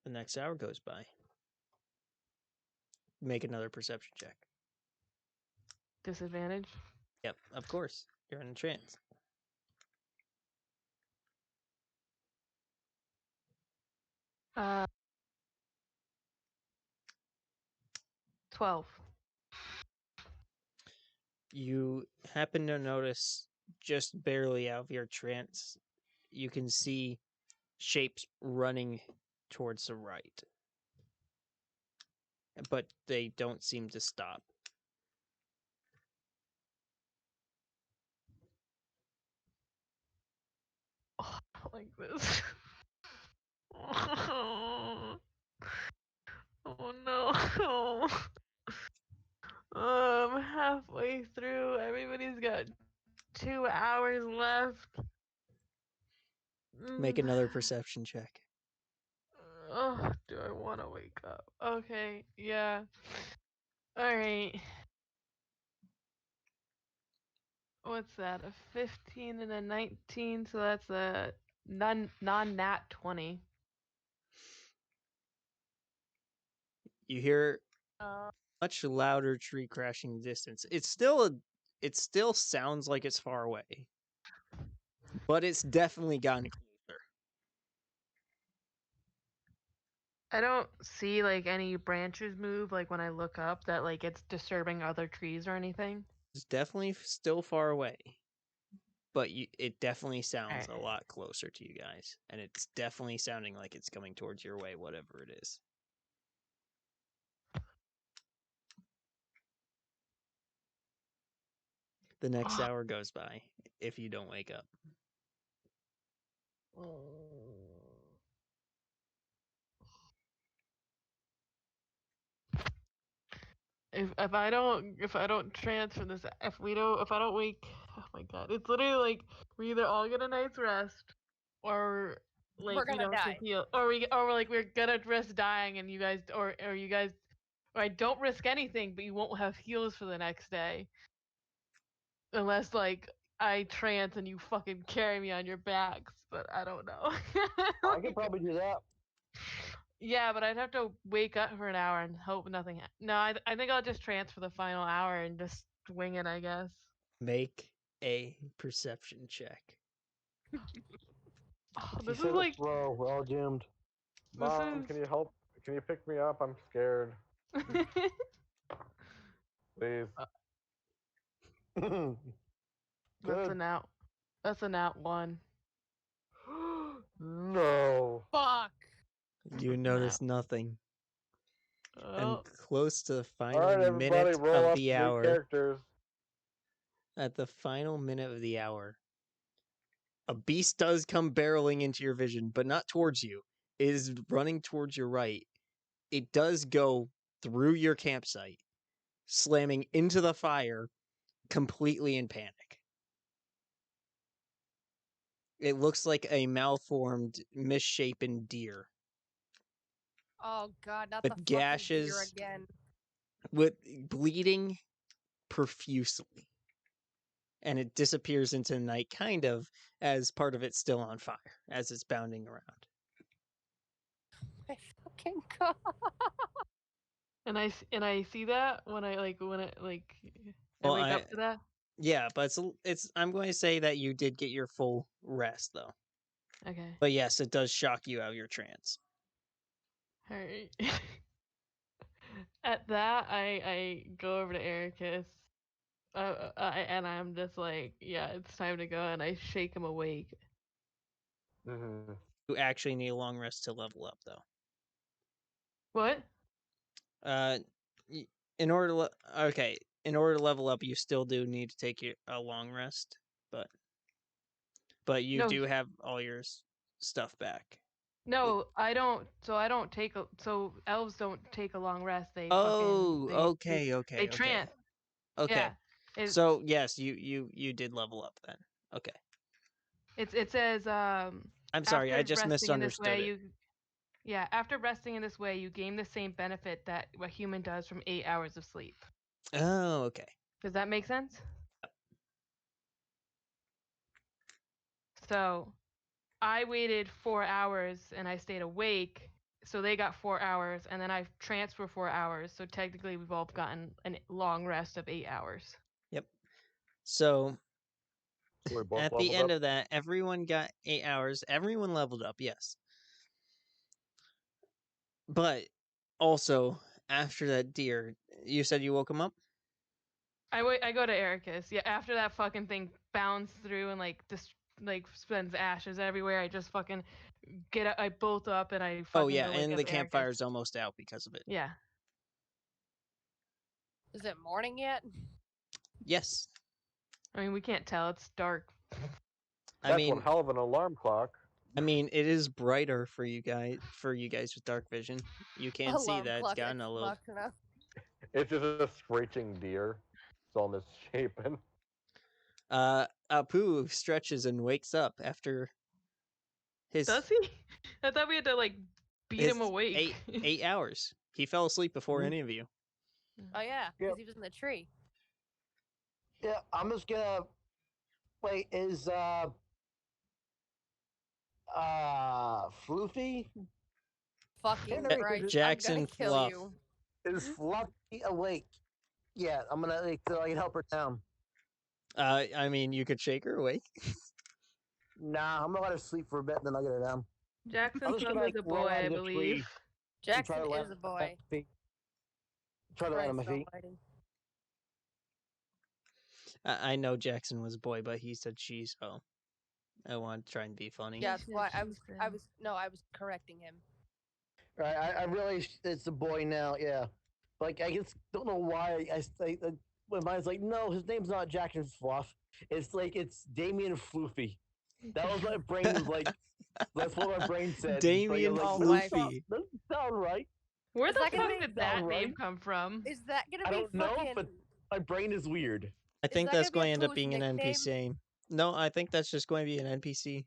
The next hour goes by. Make another perception check. Disadvantage? Yep, of course. You're in a trance. Uh, 12. You happen to notice just barely out of your trance, you can see shapes running towards the right. But they don't seem to stop. Oh, like this. Oh no. I'm halfway through. Everybody's got 2 hours left. Make another perception check. Oh, do I want to wake up? Okay, yeah. All right. What's that? A 15 and a 19, so that's a non-nat 20. You hear much louder tree crashing distance. It still sounds like it's far away. But it's definitely gotten closer. I don't see any branches move when I look up that it's disturbing other trees or anything. It's definitely still far away. But it definitely sounds a lot closer to you guys. And it's definitely sounding like it's coming towards your way, whatever it is. The next hour goes by if you don't wake up. If I don't transfer this, if I don't wake, oh my god, it's literally we either all get a night's rest, or We're we gonna don't die. heal, or we're gonna risk dying, and you guys or I don't risk anything, but you won't have heals for the next day, unless I I trance and you fucking carry me on your backs, but I don't know. I could probably do that. Yeah, but I'd have to wake up for an hour and hope nothing. No, I think I'll just trance for the final hour and just wing it, I guess. Make a perception check. Oh, She this is said like. bro, we're all doomed. Mom, This can you help? Can you pick me up? I'm scared. is. Please. That's Good. a nat. That's a nat 1. No. Fuck. You notice nothing. And Oh, close to the All final right, everybody, minute roll of up the new hour. characters. At the final minute of the hour, a beast does come barreling into your vision, but not towards you. It is running towards your right. It does go through your campsite, slamming into the fire, completely in panic. It looks like a malformed, misshapen deer Oh god, not with the fucking deer gashes, again. with bleeding profusely. And it disappears into the night, kind of, as part of it's still on fire, as it's bounding around. My fucking god. and I see that when I like I Well, wake up to that. Yeah, but it's. I'm going to say that you did get your full rest, though. Okay. But yes, it does shock you out of your trance. All right. At that, I go over to Ericus, and I'm just like, yeah, it's time to go, and I shake him awake. Mm-hmm. You actually need a long rest to level up, though. What? In order to okay, in order to level up, you still do need to take a long rest, but you No, do have all your stuff back. no, I don't. So I don't take a. So elves don't take a long rest. They Oh, fucking okay. they trance. Okay. Yeah. So yes, you did level up then. Okay. It says I'm sorry, I after just resting in this misunderstood way it. you. Yeah, after resting in this way, you gain the same benefit that a human does from 8 hours of sleep. Oh, okay. Does that make sense? So, I waited 4 hours and I stayed awake, so they got 4 hours, and then I tranced for 4 hours. So technically, we've all gotten a long rest of 8 hours. Yep. So So we both at the leveled end up. of that, everyone got 8 hours. Everyone leveled up, yes. But also after that deer, you said you woke him up. I go to Ericus. Yeah, after that fucking thing bounced through and just spends ashes everywhere, I just fucking I bolt up and I fucking Oh yeah, go wake and up the Ericus. campfire's almost out because of it. Yeah. Is it morning yet? Yes. I mean, we can't tell. It's dark. That's one hell of an alarm clock. I mean, it is brighter for you guys with dark vision. You can see Alarm that it's clock gotten ex a little. machina. It's just a screeching deer. It's all misshapen. Apu stretches and wakes up after his. Does he? I thought we had to beat his him awake. 8 hours. He fell asleep before any of you. Oh yeah, because Yep. he was in the tree. Yeah, I'm just gonna wait. Is Floofy? Fucking Henry, Christ, Jackson I'm gonna kill Fluff. you. is Fluffy awake? Yeah, I'm gonna so I can help her down. I mean, you could shake her awake. Nah, I'm gonna let her sleep for a bit, then I'll get her down. Jackson I'm just Fluff gonna is a roll boy, out I of the believe. tree. Jackson to is a boy. Try to land on my Christ feet. almighty. I know Jackson was a boy, but he said she, so I want to try and be funny. Yeah, that's said why she said. I was correcting him. Right, I really, it's a boy now. Yeah, like I just don't know why I when mine's like, no, his name's not Jackson Fluff. It's Damien Floofy. That was my brain was like, that's what my brain said. Damien Oh, Floofy. Doesn't sound right. Where Is the that gonna fuck be- did that Sound name right? come from? Is that gonna I be don't know, fucking? but my brain is weird. I think that that's gonna be going to end up Apu's being an nickname? NPC. No, I think that's just going to be an NPC.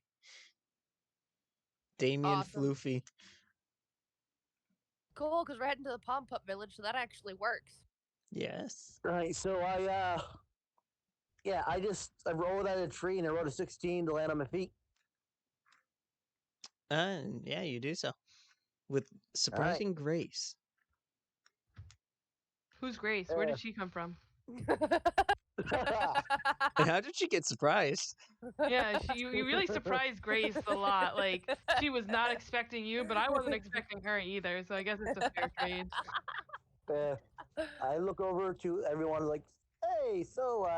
Damien Awesome. Floofy. Cool, because we're heading to the Pom Pup Village, so that actually works. Yes. Right, so Yeah, I rolled out of the tree and I rolled a 16 to land on my feet. Yeah, you do so with surprising grace. Who's Grace? Where did she come from? And how did she get surprised? Yeah, you really surprised Grace a lot. Like she was not expecting you, but I wasn't expecting her either. So I guess it's a fair trade. I look over to everyone like, hey, so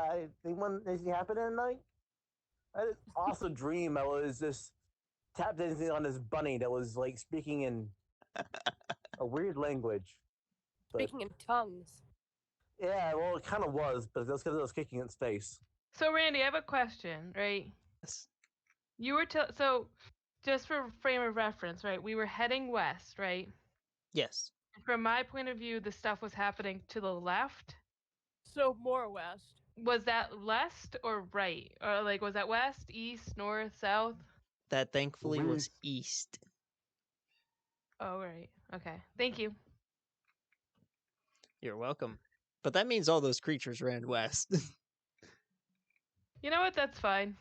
anything happening tonight? I had an awesome dream. I was just tap dancing on this bunny that was like speaking in a weird language. Speaking in tongues. Yeah, well, it kind of was, but that's because I was kicking its face. So Randy, I have a question, right? Yes. You were so just for frame of reference, right? We were heading west, right? Yes. From my point of view, the stuff was happening to the left. So more west. Was that west or right? Or like was that west, east, north, south? That thankfully was east. Oh, right. Okay. Thank you. You're welcome. But that means all those creatures ran west. You know what? That's fine.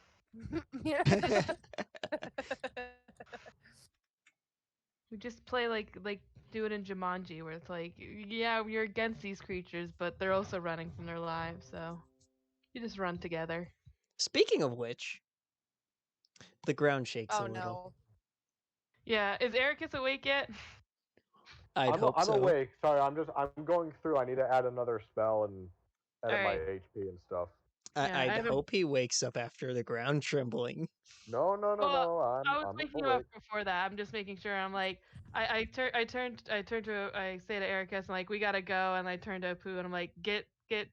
We just play like do it in Jumanji, where it's like, yeah, we're against these creatures, but they're also running from their lives, so you just run together. Speaking of which, the ground shakes a little. No. Yeah, is Ericus awake yet? I'd hope I'm so. awake. Sorry, I'm going through. I need to add another spell and edit my Alright. HP and stuff. Yeah, I'd hope he wakes up after the ground trembling. No. I was I'm waking him up awake. before that. I'm just making sure. I'm like, I say to Ericus, I'm like, we gotta go, and I turn to Apu, and I'm like, get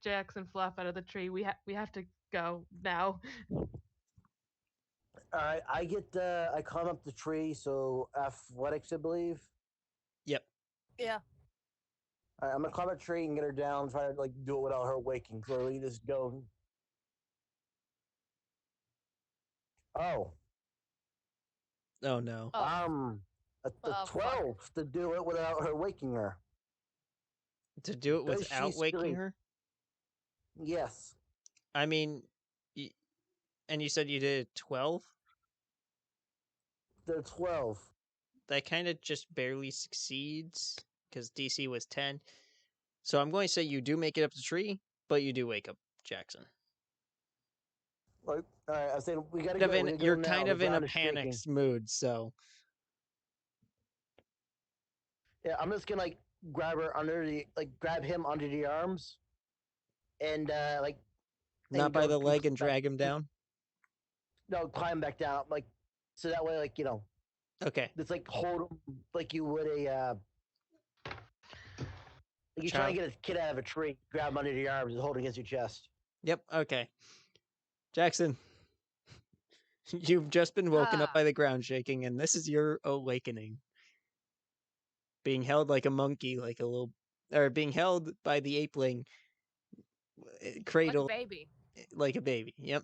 Jackson Fluff out of the tree. We have to go now. All right, I climb up the tree, so athletics, I believe. Yep. Yeah. All right, I'm gonna climb a tree and get her down. Try to like do it without her waking. So we just go. Oh. Oh no. The 12 to do it without her waking her. To do it Does without she waking scream? her? Yes. I mean, and you said you did 12? The 12. That kind of just barely succeeds because DC was 10. So I'm going to say you do make it up the tree, but you do wake up Jackson. Like, all right, I said we gotta Kind of go. in- We gotta go you're now. kind The of in a ground is shaking. panicked mood, so Yeah, I'm just gonna like grab him under the arms, and not by the leg and drag him down. No, climb back down, like so that way, like Okay. it's like hold him like you would a like you're trying to get a kid out of a tree, grab him under the arms and hold against your chest. Yep. Okay. Jackson, you've just been woken up by the ground shaking, and this is your awakening. Being held like a monkey, like a little, or being held by the apeling, cradled like a baby. Like a baby. Yep.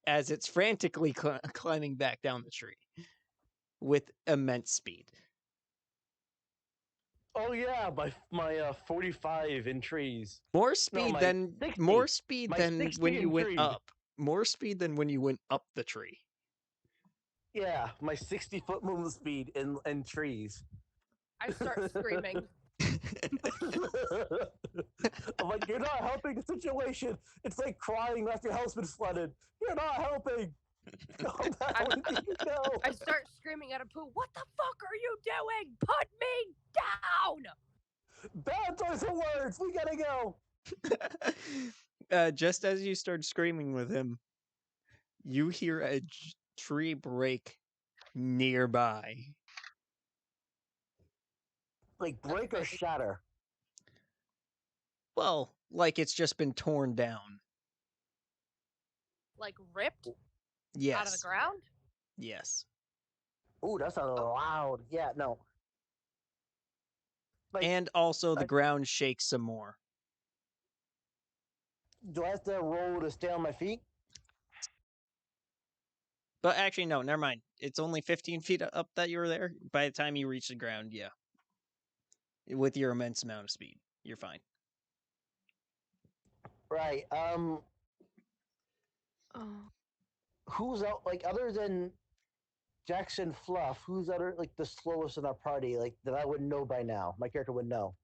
As it's frantically climbing back down the tree with immense speed. Oh yeah, my 45 in trees. More speed than 60. more speed My than 60 when you in went tree. up. More speed than when you went up the tree. Yeah, my 60-foot movement speed in trees. I start screaming. I'm like, you're not helping the situation. It's like crying after your house been flooded. You're not helping. I start screaming at Apu, what the fuck are you doing? Put me down! Bad choice of words. We gotta go. Just as you start screaming with him, you hear a tree break nearby. Like break or shatter? Well, like it's just been torn down. Like ripped? Yes. Out of the ground? Yes. Ooh, that sounds loud. Yeah, no. Like, and also the ground shakes some more. Do I have to roll to stay on my feet? But actually, no, never mind. It's only 15 feet up that you were there. By the time you reach the ground, yeah. With your immense amount of speed, you're fine. Right. Oh. Who's out, like, other than Jackson Fluff, who's other, like, the slowest in our party, like, that I would know by now? My character would know.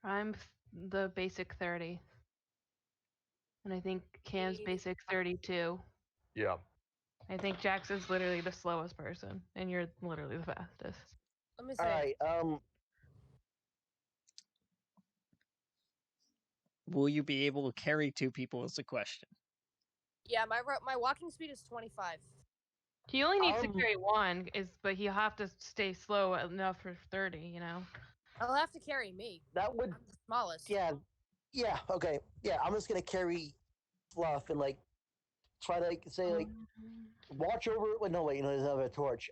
I'm the basic 30. And I think Cam's basic 32. Yeah. I think Jax is literally the slowest person, and you're literally the fastest. Let me see. All right. Will you be able to carry 2 people is the question. Yeah, my walking speed is 25. He only needs to carry 1, but he'll have to stay slow enough for 30, you know? He'll have to carry me. That would. I'm the smallest. Yeah. Yeah. Okay. Yeah. I'm just gonna carry Fluff and like try to like say like watch over. Wait, no, wait. You know, he doesn't have a torch.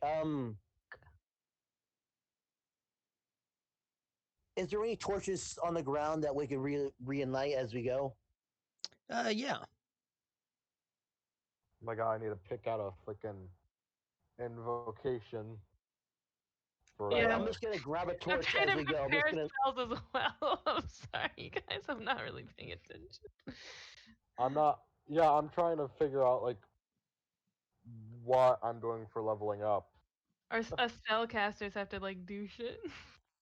Is there any torches on the ground that we can reignite as we go? Yeah. My God, I need to pick out a freaking invocation. For, Yeah. I'm just gonna grab a I'm torch trying as to we go. I'm prepare just gonna. spells as well. I'm sorry, guys. I'm not really paying attention. I'm not. Yeah, I'm trying to figure out like what I'm doing for leveling up. Us spellcasters have to like do shit.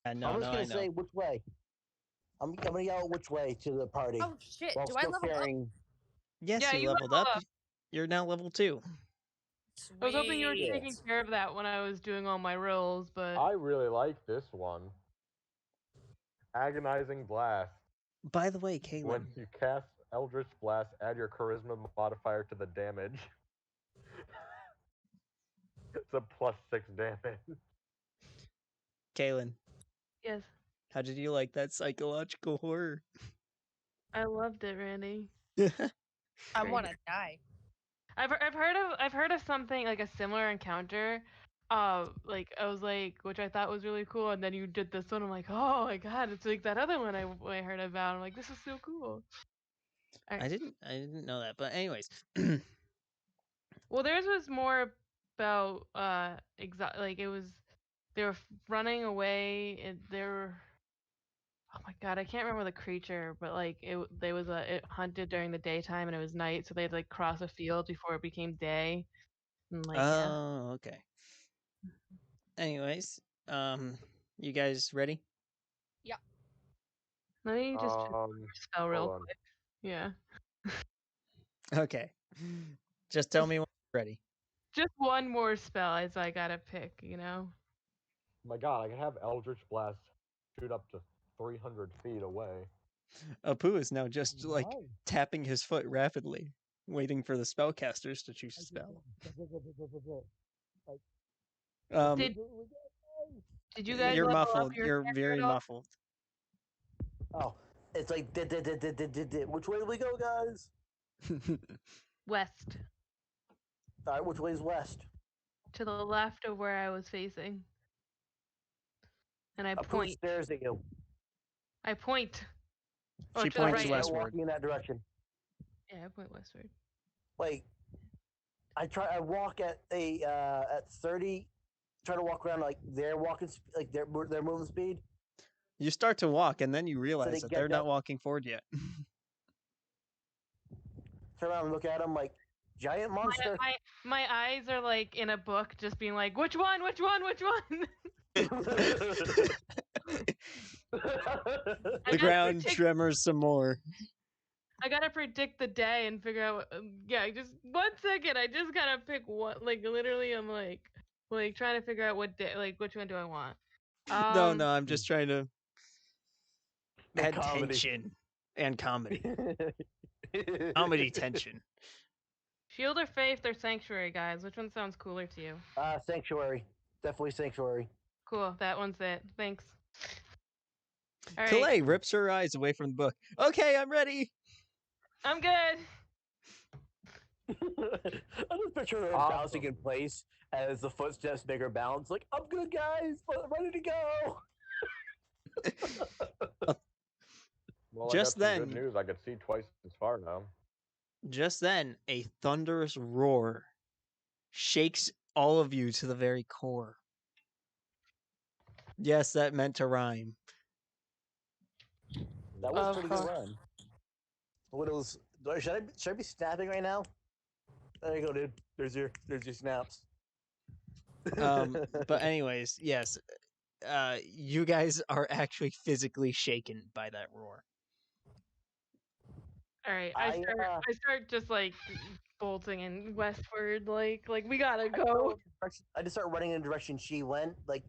I know, I'm just gonna I know. say which way. I'm gonna yell which way to the party. Oh shit! While Do I still level carrying. Yes, Yeah, you you leveled leveled up. up. You're now level 2. Sweet. I was hoping you were taking care of that when I was doing all my rolls, but I really like this one. Agonizing Blast. By the way, When Kaylin, you cast Eldritch Blast, add your Charisma modifier to the damage. It's a +6 damage. Kaylin, yes, how did you like that psychological horror? I loved it, Randy. I Great. want to die. I've heard of something like a similar encounter. Like I was like, which I thought was really cool, and then you did this one. I'm like, oh my god, it's like that other one I heard about. I'm like, this is so cool. I didn't know that, but anyways. Well, theirs was more about like it was they were running away and they were, oh my god, I can't remember the creature, but like it hunted during the daytime and it was night, so they'd like cross a field before it became day. And like yeah. Oh, okay. Anyways, you guys ready? Yeah. Let me just spell real hold on. quick. Yeah. Okay. Just tell me when you're ready. Just one more spell as I gotta pick, you know? My God, I can have Eldritch Blast shoot up to 300 feet away. Apu is now just like Nice. tapping his foot rapidly, waiting for the spellcasters to choose a spell. Did you guys You're level up muffled. your You're character very at all? muffled. Oh, it's like which way do we go, guys? West. All right, which way is west? To the left of where I was facing. And I Apu point. stares at you. I point. She to the points right. westward. Walking in that direction. Yeah, I point westward. Like, I walk at 30. Try to walk around like they're walking, like their moving speed. You start to walk, and then you realize that they're get not walking forward yet. Turn around and look at them like giant monster. My eyes are like in a book, just being like, which one? Which one? Which one? The ground tremors some more. I gotta predict the day and figure out. Yeah, just 1 second. I just gotta pick what. Like literally, I'm like trying to figure out what day. Like which one do I want? No, I'm just trying to add tension and comedy. Comedy tension. Shield or Faith or Sanctuary, guys? Which one sounds cooler to you? Sanctuary. Definitely Sanctuary. Cool. That one's it. Thanks. All right. Kalei rips her eyes away from the book. Okay, I'm ready. I'm good. I just picture her bouncing in place as the footsteps make her bounce. Like, I'm good, guys. Ready to go. Well, Just I got some then, good news. I can see twice as far now. Just then, a thunderous roar shakes all of you to the very core. Yes, that meant to rhyme. That was a pretty good rhyme. Should I be snapping right now? There you go, dude. There's your snaps. But anyways, yes, you guys are actually physically shaken by that roar. All right, I I start just like bolting and westward, like we gotta I go. just start running in the direction she went, like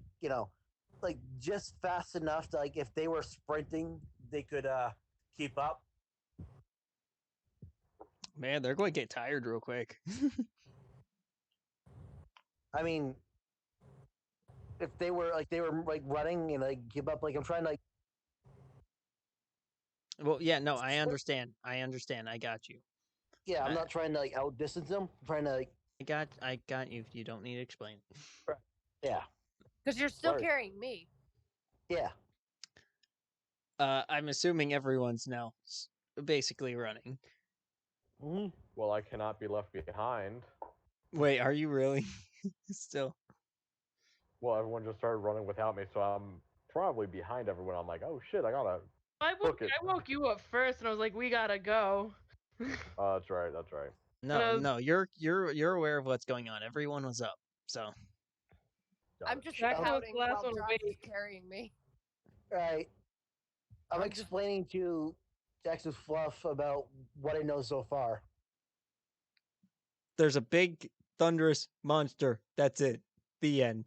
like just fast enough to like if they were sprinting, they could keep up. Man, they're going to get tired real quick. I mean, if they were like running and like keep up, like I'm trying to like Well, yeah, no, I understand. I got you. yeah, I'm I- not trying to like outdistance them. I'm trying to like I got you. You don't need to explain. yeah, Because you're still Word. carrying me. yeah. I'm assuming everyone's now basically running. Mm-hmm. Well, I cannot be left behind. Wait, are you really? Still. Well, everyone just started running without me, so I'm probably behind everyone. I'm like, oh shit, I gotta. I Book it. woke you up first, and I was like, we gotta go. That's right. That's right. No, no, you're aware of what's going on. Everyone was up. So Got I'm it. just Jackson was shouting the last while one Josh is awake. carrying me. Right. I'm I'm just- explaining to Jackson Fluff about what I know so far. there's a big thunderous monster. That's it. The end.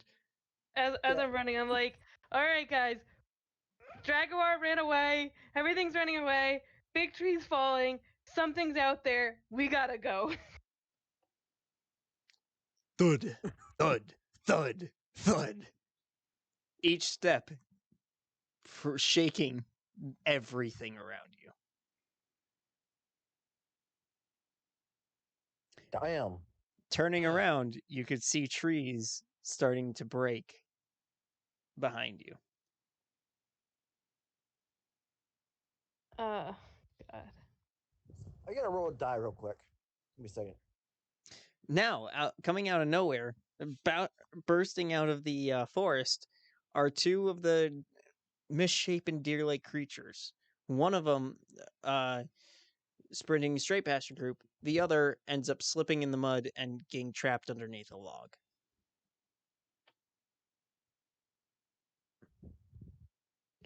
As I'm running, I'm like, all right, guys, Jaguar ran away. Everything's running away. Big tree's falling. Something's out there. We gotta go. Thud, thud, thud, thud. Each step for shaking everything around you. Damn. Turning around, you could see trees starting to break behind you. God. I gotta roll a die real quick. Give me a second. Now, coming out of nowhere, about bursting out of the forest, are two of the misshapen deer-like creatures. One of them, sprinting straight past your group. The other ends up slipping in the mud and getting trapped underneath a log.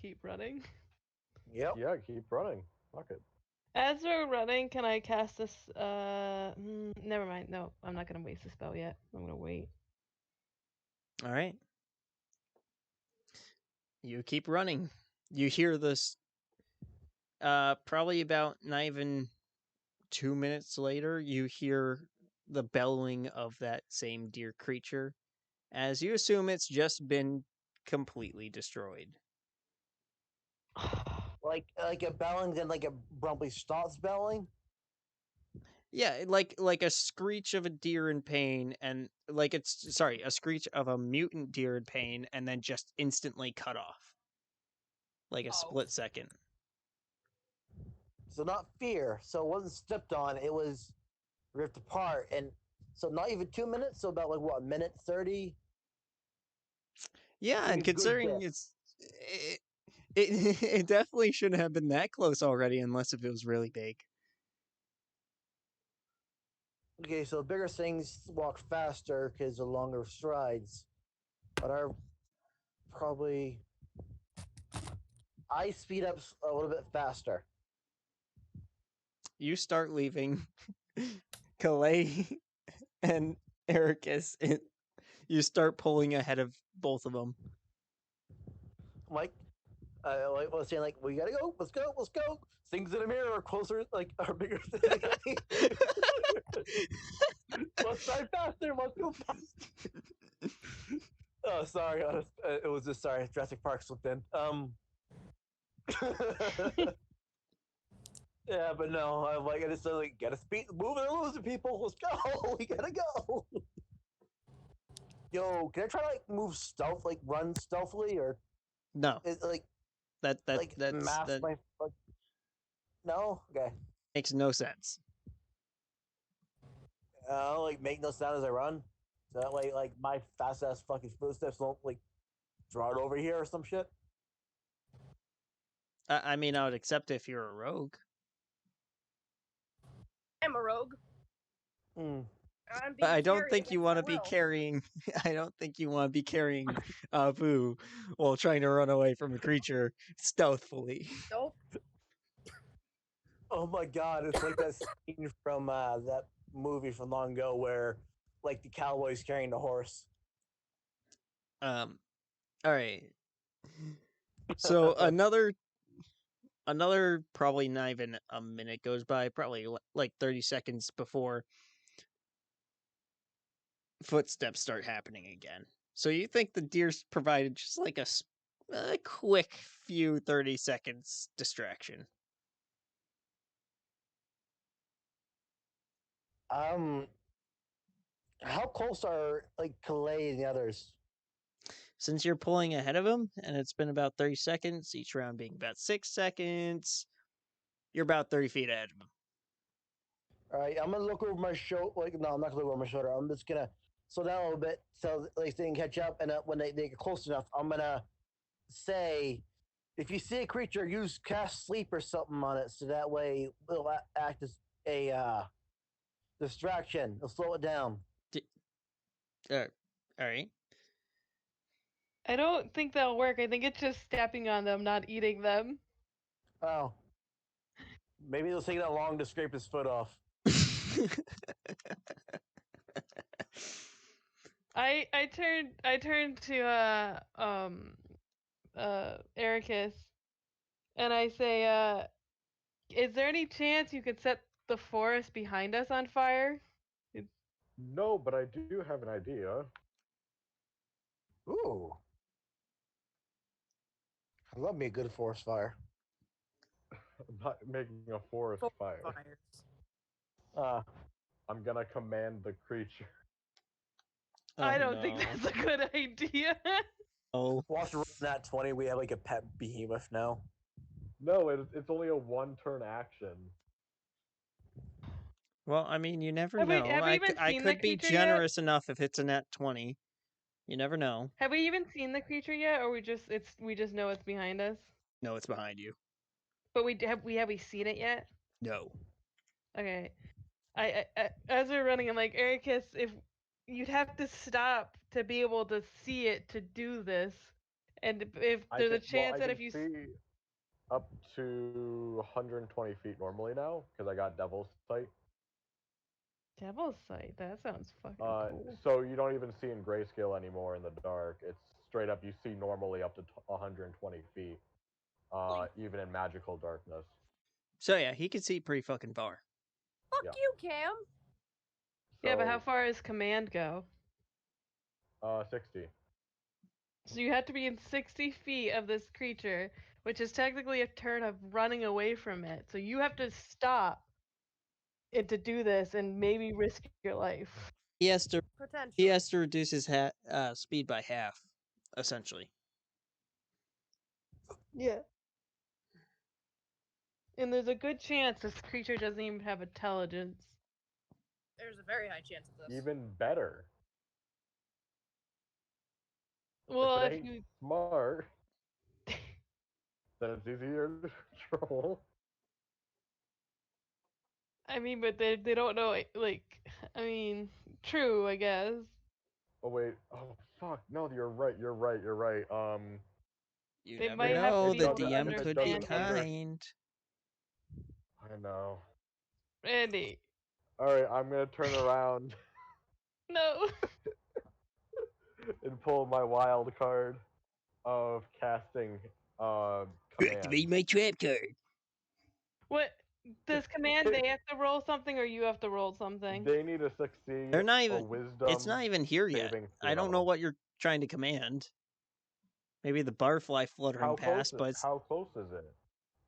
Keep running. Yep. Yeah, keep running. Fuck it. As we're running, can I cast this? Never mind. No, I'm not gonna waste the spell yet. I'm gonna wait. All right. You keep running. You hear this. Probably about not even 2 minutes later, you hear the bellowing of that same deer creature, as you assume it's just been completely destroyed. Like a bellowing, then like a Brumpley stops bellowing. Yeah, like a screech of a deer in pain, and like it's sorry, a screech of a mutant deer in pain, and then just instantly cut off, like a split second. So not fear. So it wasn't stepped on. It was ripped apart, and so not even 2 minutes. So about like what, minute 30. Yeah, Like and a good considering bit. it definitely shouldn't have been that close already, unless if it was really big. Okay, so bigger things walk faster because of longer strides, but our probably I speed up a little bit faster. You start leaving Calais and Ericus. You start pulling ahead of both of them. Like I was saying, like we gotta go. Let's go. Let's go. Things in the mirror are closer, like are bigger. Let's drive faster. Let's go faster. Oh, sorry. It was just sorry. Jurassic Park slipped in. Yeah, but no. I'm like, I just like gotta speed, moving and losing people. Let's go. We gotta go. Yo, can I try to like move stealth, like run stealthily, or No, is like that mask my like? No. Okay. makes no sense. Like make no sound as I run. So that way, like my fast ass fucking footsteps don't like draw it over here or some shit. I mean, I would accept if you're a rogue. I'm a rogue. Mm. I'm being I don't carried think you against want my to be will. carrying. I don't think you want to be carrying Boo while trying to run away from a creature stealthily. Nope. Oh my god, it's like that scene from that movie from long ago where like the cowboy's carrying the horse. All right. So another probably not even a minute goes by, probably like 30 seconds before footsteps start happening again. So you think the deer's provided just like a quick few 30 seconds distraction. How close are like Calais and the others? Since you're pulling ahead of him and it's been about 30 seconds, each round being about 6 seconds, you're about 30 feet ahead of him. All right, I'm gonna look over my shoulder. Like, no, I'm not gonna look over my shoulder. I'm just gonna slow down a little bit so like they can catch up. And when they get close enough, I'm gonna say, if you see a creature, use cast sleep or something on it, so that way it'll act as a distraction. It'll slow it down. All right. I don't think that'll work. I think it's just stepping on them, not eating them. Oh, maybe it'll take that long to scrape his foot off. I turn to Ericus and I say, is there any chance you could set the forest behind us on fire? No, but I do have an idea. Ooh, I love me a good forest fire. I'm not making a forest fire. Fires. I'm gonna command the creature. I don't think that's a good idea. Oh. Watch that 20. We have like a pet behemoth now. No, it's only a one-turn action. Well, I mean, you never Have we- know. have we even I seen the could be creature yet? generous enough if it's a net 20. You never know. Have we even seen the creature yet, or we just know it's behind us? No, it's behind you. But have we seen it yet? No. Okay. I as we're running, I'm like, Ericus, if you'd have to stop to be able to see it to do this, and if there's a chance that if you see up to 120 feet normally now because I got Devil's Sight. Devil's Sight, that sounds fucking cool. So you don't even see in grayscale anymore in the dark. It's straight up. You see normally up to 120 feet, even in magical darkness. So yeah, he can see pretty fucking far. Fuck Yeah. you, Cam. Yeah, but how far does command go? 60. So you have to be in 60 feet of this creature, which is technically a turn of running away from it. So you have to stop it to do this and maybe risk your life. He has to Potentially. reduce his speed by half, essentially. Yeah. And there's a good chance this creature doesn't even have intelligence. There's a very high chance of this. Even better. Well, if it if ain't you smart, then it's easier to control. I mean, but they don't know, like, I mean, true, I guess. Oh wait. Oh fuck. No, you're right. You're right. You're right. You They never might have to know. be The able to DM could be understand it. kind. I know. Randy. All right. I'm gonna turn around No. and pull my wild card of casting command. Activate my trap card. What? Does command, they have to roll something or you have to roll something? They need to succeed They're not a even. wisdom. It's not even here yet. saving I don't know throw. what you're trying to command. Maybe the barfly fluttering How close past, but how close is it?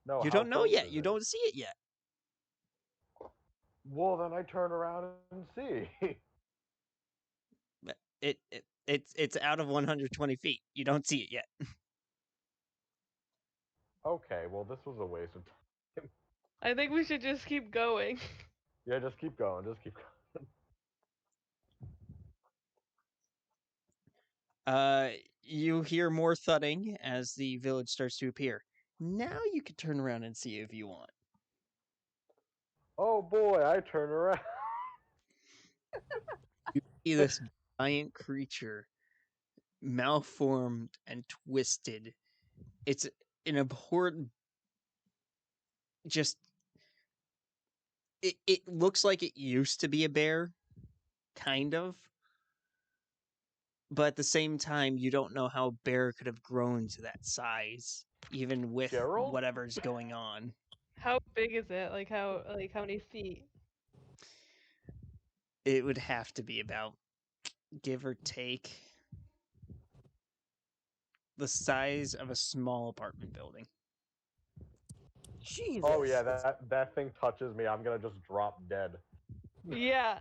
No, you how don't know close yet. is You it? don't see it yet. Well, then I turn around and see. It's out of 120 feet. You don't see it yet. Okay, well, this was a waste of time. I think we should just keep going. Yeah, just keep going. Just keep going. You hear more thudding as the village starts to appear. Now you can turn around and see if you want. Oh boy, I turn around. See this giant creature, malformed and twisted. It's an abhorrent. Just it looks like it used to be a bear, kind of. But at the same time, you don't know how a bear could have grown to that size, even with Gerald? whatever's going on. How big is it? Like how many feet? It would have to be about, give or take, the size of a small apartment building. Jesus. Oh yeah, that thing touches me, I'm gonna just drop dead. Yeah.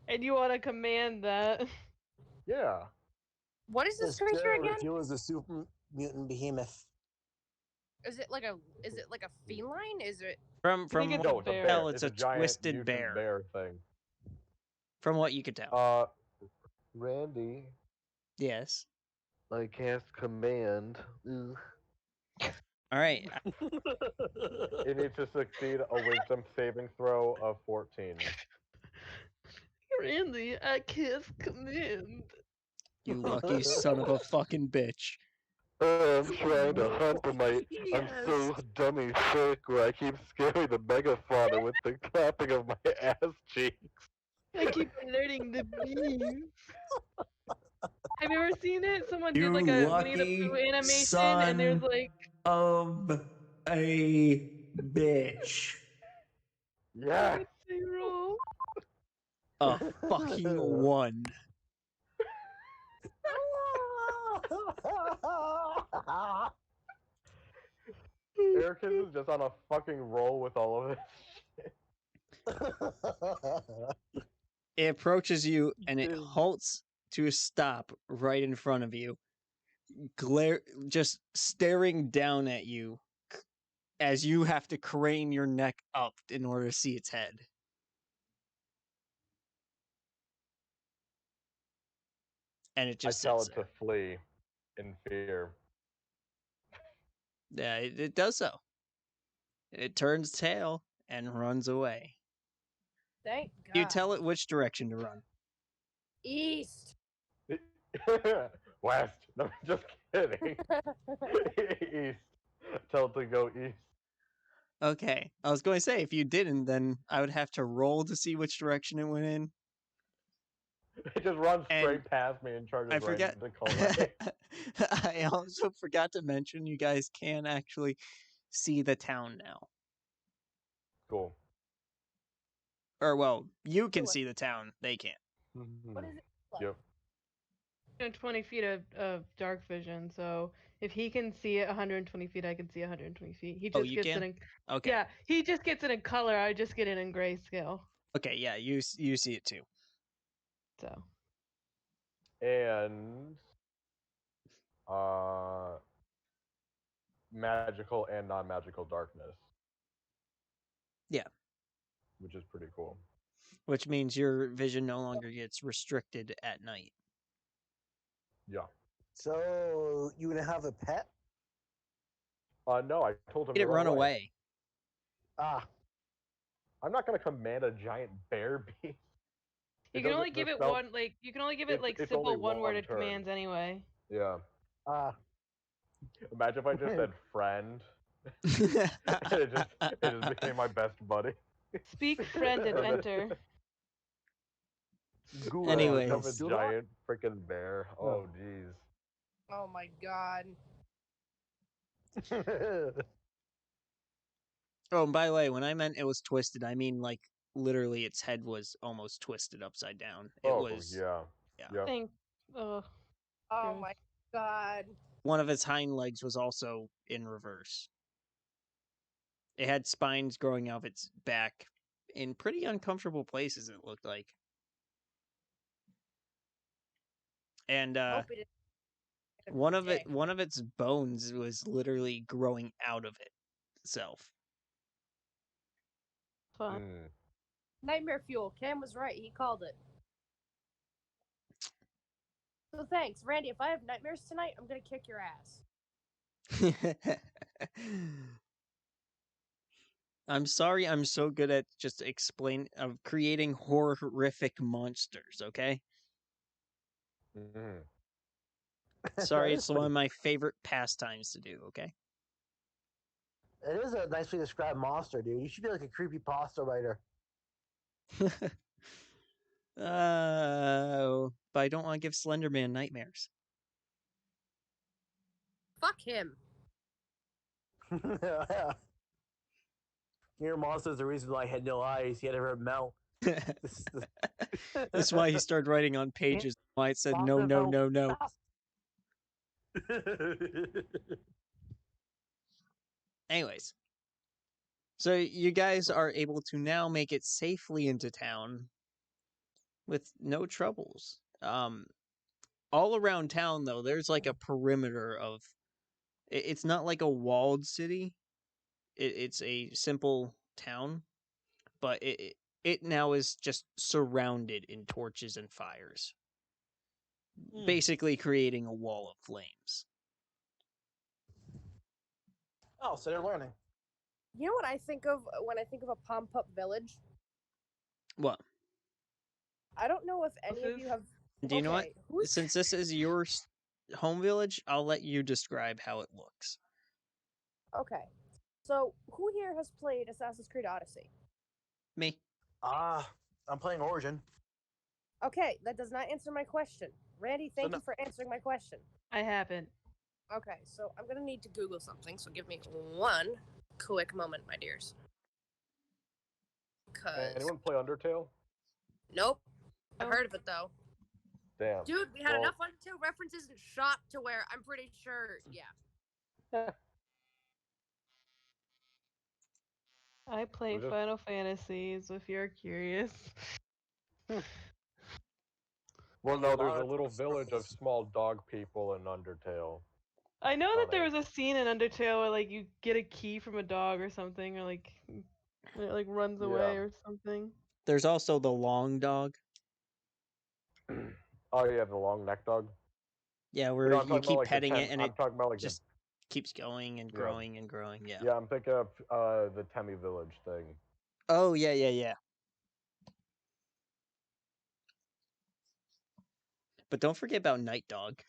And you want to command that? Yeah. What is this Yes, creature Gerald, again? if you was a super mutant behemoth. Is it like a feline? Is it From think it's what No, a it's a bear. bear. tell, it's a giant twisted mutant bear. bear thing. From what you could tell. Randy, Yes. I cast command. Ugh. All right. It needs to succeed a wisdom saving throw of 14. Randy, I cast command. You lucky son of a fucking bitch. I'm trying to hunt, but I'm so dummy sick where I keep scaring the megafauna with the clapping of my ass cheeks. I keep alerting the bees. Have you ever seen it? Someone You did like a Winnie the Pooh lucky animation, and there's son like of a bitch. Yeah. what's the roll? A fucking one. Ericus is just on a fucking roll with all of this shit. It approaches you and it halts to a stop right in front of you, just staring down at you as you have to crane your neck up in order to see its head. And it I just tell sits it there. to flee in fear. Yeah, it does so. It turns tail and runs away. Thank God. You tell it which direction to run. East. West. No, just kidding. East. Tell it to go east. Okay. I was going to say, if you didn't, then I would have to roll to see which direction it went in. It just runs And straight past me and charges I right forgot. into Colette. I also forgot to mention you guys can actually see the town now. Cool. Or, well, you can Do it. see the town. They can't. What is it? Like? Yep. 120 feet of dark vision. So if he can see it 120 feet, I can see 120 feet. He just you gets can? it in. Okay. Yeah, he just gets it in color. I just get it in grayscale. Okay, yeah, you see it too. So And magical and non-magical darkness. Yeah. Which is pretty cool. Which means your vision no longer gets restricted at night. Yeah. So you gonna have a pet? No, I told him Did to it run away. away? Ah, I'm not gonna command a giant bear beast. you can only give it one like you can only give it like it's simple only one-worded turn. commands anyway. Yeah. ah. Imagine if I just said friend. it just became my best buddy. Speak friend and enter. Anyways. I'm a giant freaking bear. Oh jeez. Oh my God. Oh, and by the way, when I meant it was twisted, I mean like literally its head was almost twisted upside down. It was yeah. Yep. Thank. Oh, Oh gross. my God. one of its hind legs was also in reverse. It had spines growing out of its back in pretty uncomfortable places, it looked like. And Hope it didn't one of dick. its bones was literally growing out of itself. Fun. Mm. Nightmare fuel. Cam was right. He called it. So thanks, Randy. If I have nightmares tonight, I'm gonna kick your ass. I'm sorry, I'm so good at just creating horrific monsters. Okay, Mhm. sorry, That it's is one pretty. of my favorite pastimes to do. Okay. It is a nicely described monster, dude. You should be like a creepy pasta writer. But I don't want to give Slenderman nightmares. Fuck him. Yeah. Your monster's the reason why I had no eyes. He had to melt. This, this... That's why he started writing on pages. Why it said no, Monster no, melt no, no. fast. Anyways, so you guys are able to now make it safely into town with no troubles. All around town though, there's like a perimeter of. It's not like a walled city. It's a simple town, but it now is just surrounded in torches and fires, basically creating a wall of flames. Oh, so they're learning. You know what I think of when I think of a Pom Pup village? What? I don't know if any of you have. Do you know what? Okay, who's Since this is your home village, I'll let you describe how it looks. okay? So who here has played Assassin's Creed Odyssey? Me. I'm playing Origin. Okay, that does not answer my question. Randy, thank no- you for answering my question. I haven't. Okay, so I'm gonna need to Google something, so give me one quick moment, my dears. Cause Anyone play Undertale? nope, I've No. heard of it though. Damn. Dude, we had Well- enough Undertale references and shot to where I'm pretty sure, yeah. I play just- Final Fantasies if you're curious. Well, no, Yeah, there's a Lana little Turtles. village of small dog people in Undertale. I know that there Funny. was a scene in Undertale where like you get a key from a dog or something, or like it like runs away Yeah. or something. There's also the long dog. Oh yeah, the long neck dog. Yeah, You where know, I'm you talking about keep like petting the it and I'm it talking about like just keeps going and Yeah. growing and growing. Yeah. yeah, I'm thinking of the Temmie Village thing. Oh yeah, yeah, yeah. But don't forget about Night Dog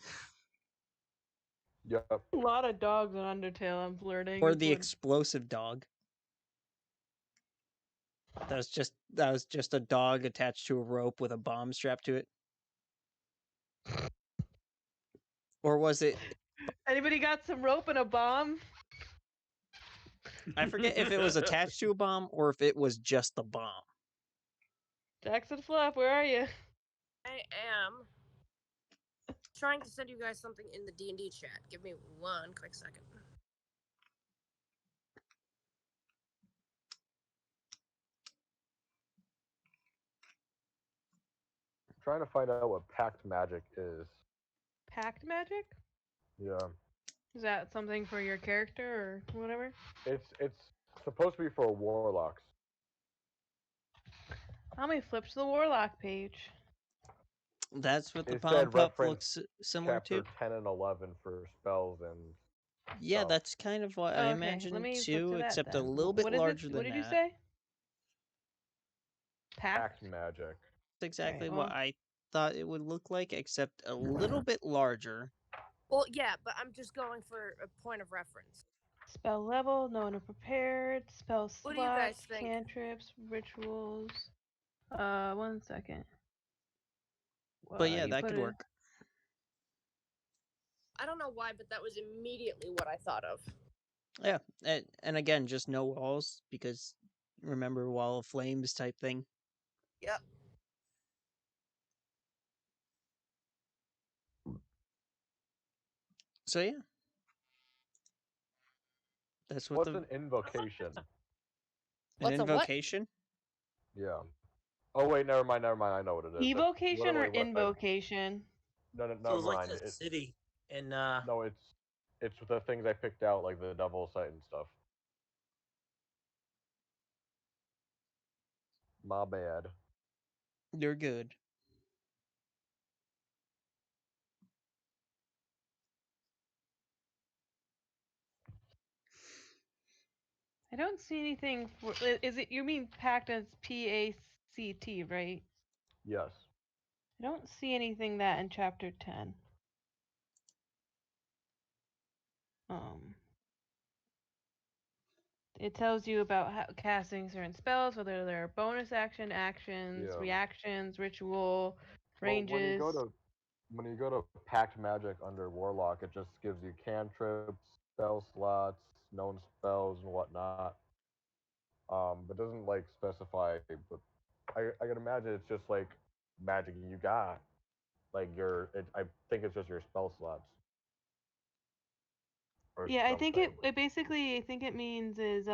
Yep. A lot of dogs in Undertale. I'm flirting. or the explosive dog. That was just a dog attached to a rope with a bomb strapped to it. Or was it? Anybody got some rope and a bomb? I forget if it was attached to a bomb or if it was just the bomb. Jackson Fluff, where are you? I am trying to send you guys something in the D&D chat. Give me one quick second. Trying to find out what pact magic is. Pact magic? Yeah. Is that something for your character or whatever? It's supposed to be for warlocks. How many flips to the warlock page? That's what the It Pom said Pup reference looks similar chapter to. 10 and 11 for spells and Yeah, stuff. that's kind of what I Okay, imagined let me flip too, to that except a then. little bit What is larger it? than What did you that. say? Pact? pact magic. That's exactly Alright, what I thought it would look like, except a little bit larger. Well, yeah, but I'm just going for a point of reference. Spell level, known or prepared, spell What do you guys slots, think? cantrips, rituals. 1 second. But yeah, You that put could it- work. I don't know why, but that was immediately what I thought of. Yeah, and again, just no walls because remember wall of flames type thing. Yep. So yeah, that's what What's the an invocation? an What's a what? invocation. Yeah. Oh wait, never mind. I know what it is. Evocation or literally what I- invocation? No, So never it's like mind. the It's city in no, it's the things I picked out, like the devil sight and stuff. My bad. You're good. I don't see anything for. Is it you mean pact as PACT, right? Yes. I don't see anything that in chapter 10. It tells you about how casting certain spells, whether they're bonus actions, Yeah. reactions, ritual, Well, ranges. when you go to packed magic under warlock, it just gives you cantrips, spell slots, known spells, and whatnot. But doesn't like specify. But I can imagine it's just like magic you got. Like I think it's just your spell slots or Yeah, I think something. it basically I think it means is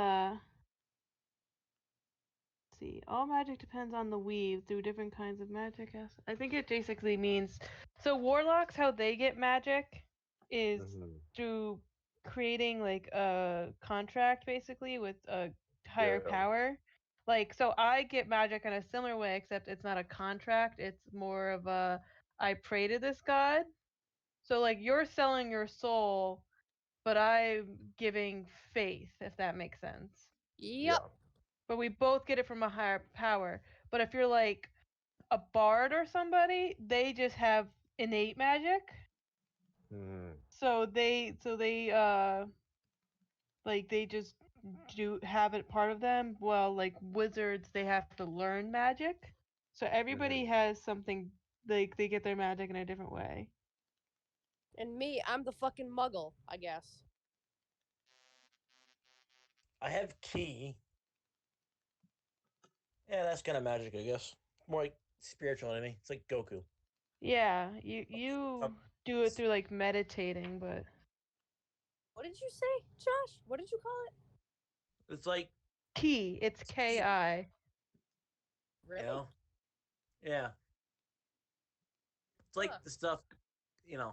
see, all magic depends on the weave through different kinds of magic. I think it basically means so warlocks how they get magic is through creating like a contract basically with a higher Yeah. power. Like so I get magic in a similar way except it's not a contract, it's more of a I pray to this god. So like you're selling your soul, but I'm giving faith if that makes sense. Yep. But we both get it from a higher power. But if you're like a bard or somebody, they just have innate magic. So they like they just do have it part of them. Well, like wizards, they have to learn magic. So everybody has something like they get their magic in a different way. And me, I'm the fucking muggle, I guess. I have key. Yeah, that's kind of magic, I guess. More like spiritual enemy. It's like Goku. Yeah, you do it through like meditating, but What did you say, Josh? What did you call it? It's like ki. It's ki. Really? You know? Yeah. It's like the stuff.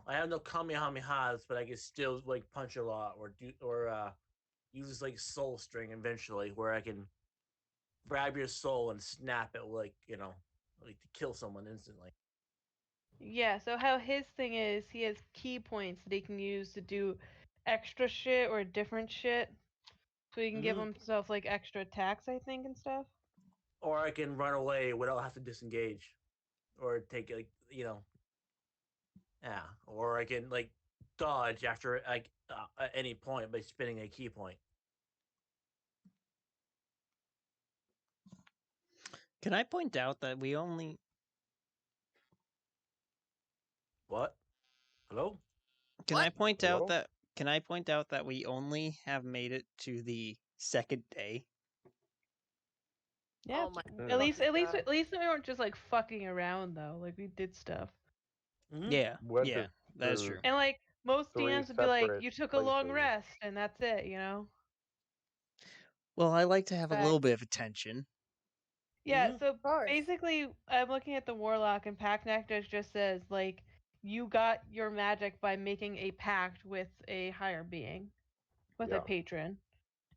I have no kamehamehas, but I can still like punch a lot or use like soul string eventually, where I can grab your soul and snap it like to kill someone instantly. Yeah, so how his thing is, he has key points that he can use to do extra shit or different shit. So he can give himself like extra attacks, I think, and stuff. Or I can run away without have to disengage, or take yeah, or I can like dodge after at any point by spinning a key point. Can I point out that we only What? Hello? Can I point out that we only have made it to the second day? Yeah. Oh my At least God. we weren't just like fucking around though. Like we did stuff. Yeah. Went Yeah, that's true. And like most 3 DMs would be like, separate you took a long places. rest and that's it, you know? Well, I like to have a little bit of attention. Yeah, so basically I'm looking at the warlock and Pact Nectar just says like you got your magic by making a pact with a higher being, with a patron.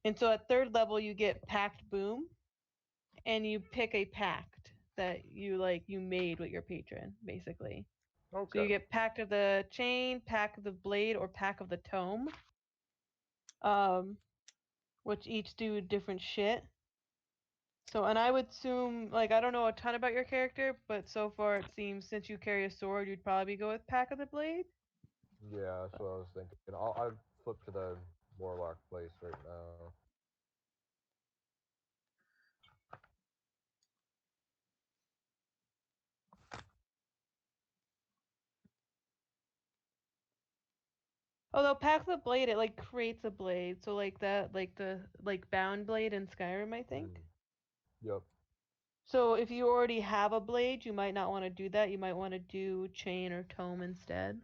And so at third level you get Pact Boom and you pick a pact that you made with your patron, basically. Okay. So you get Pact of the Chain, Pact of the Blade, or Pact of the Tome. Which each do different shit. So, and I would assume, like, I don't know a ton about your character, but so far it seems since you carry a sword, you'd probably go with Pack of the Blade. Yeah, that's what I was thinking. I'll flip to the warlock place right now. Although Pack of the Blade, it like creates a blade, so like that, like the bound blade in Skyrim, I think. Yep. So if you already have a blade, you might not want to do that. You might want to do chain or tome instead.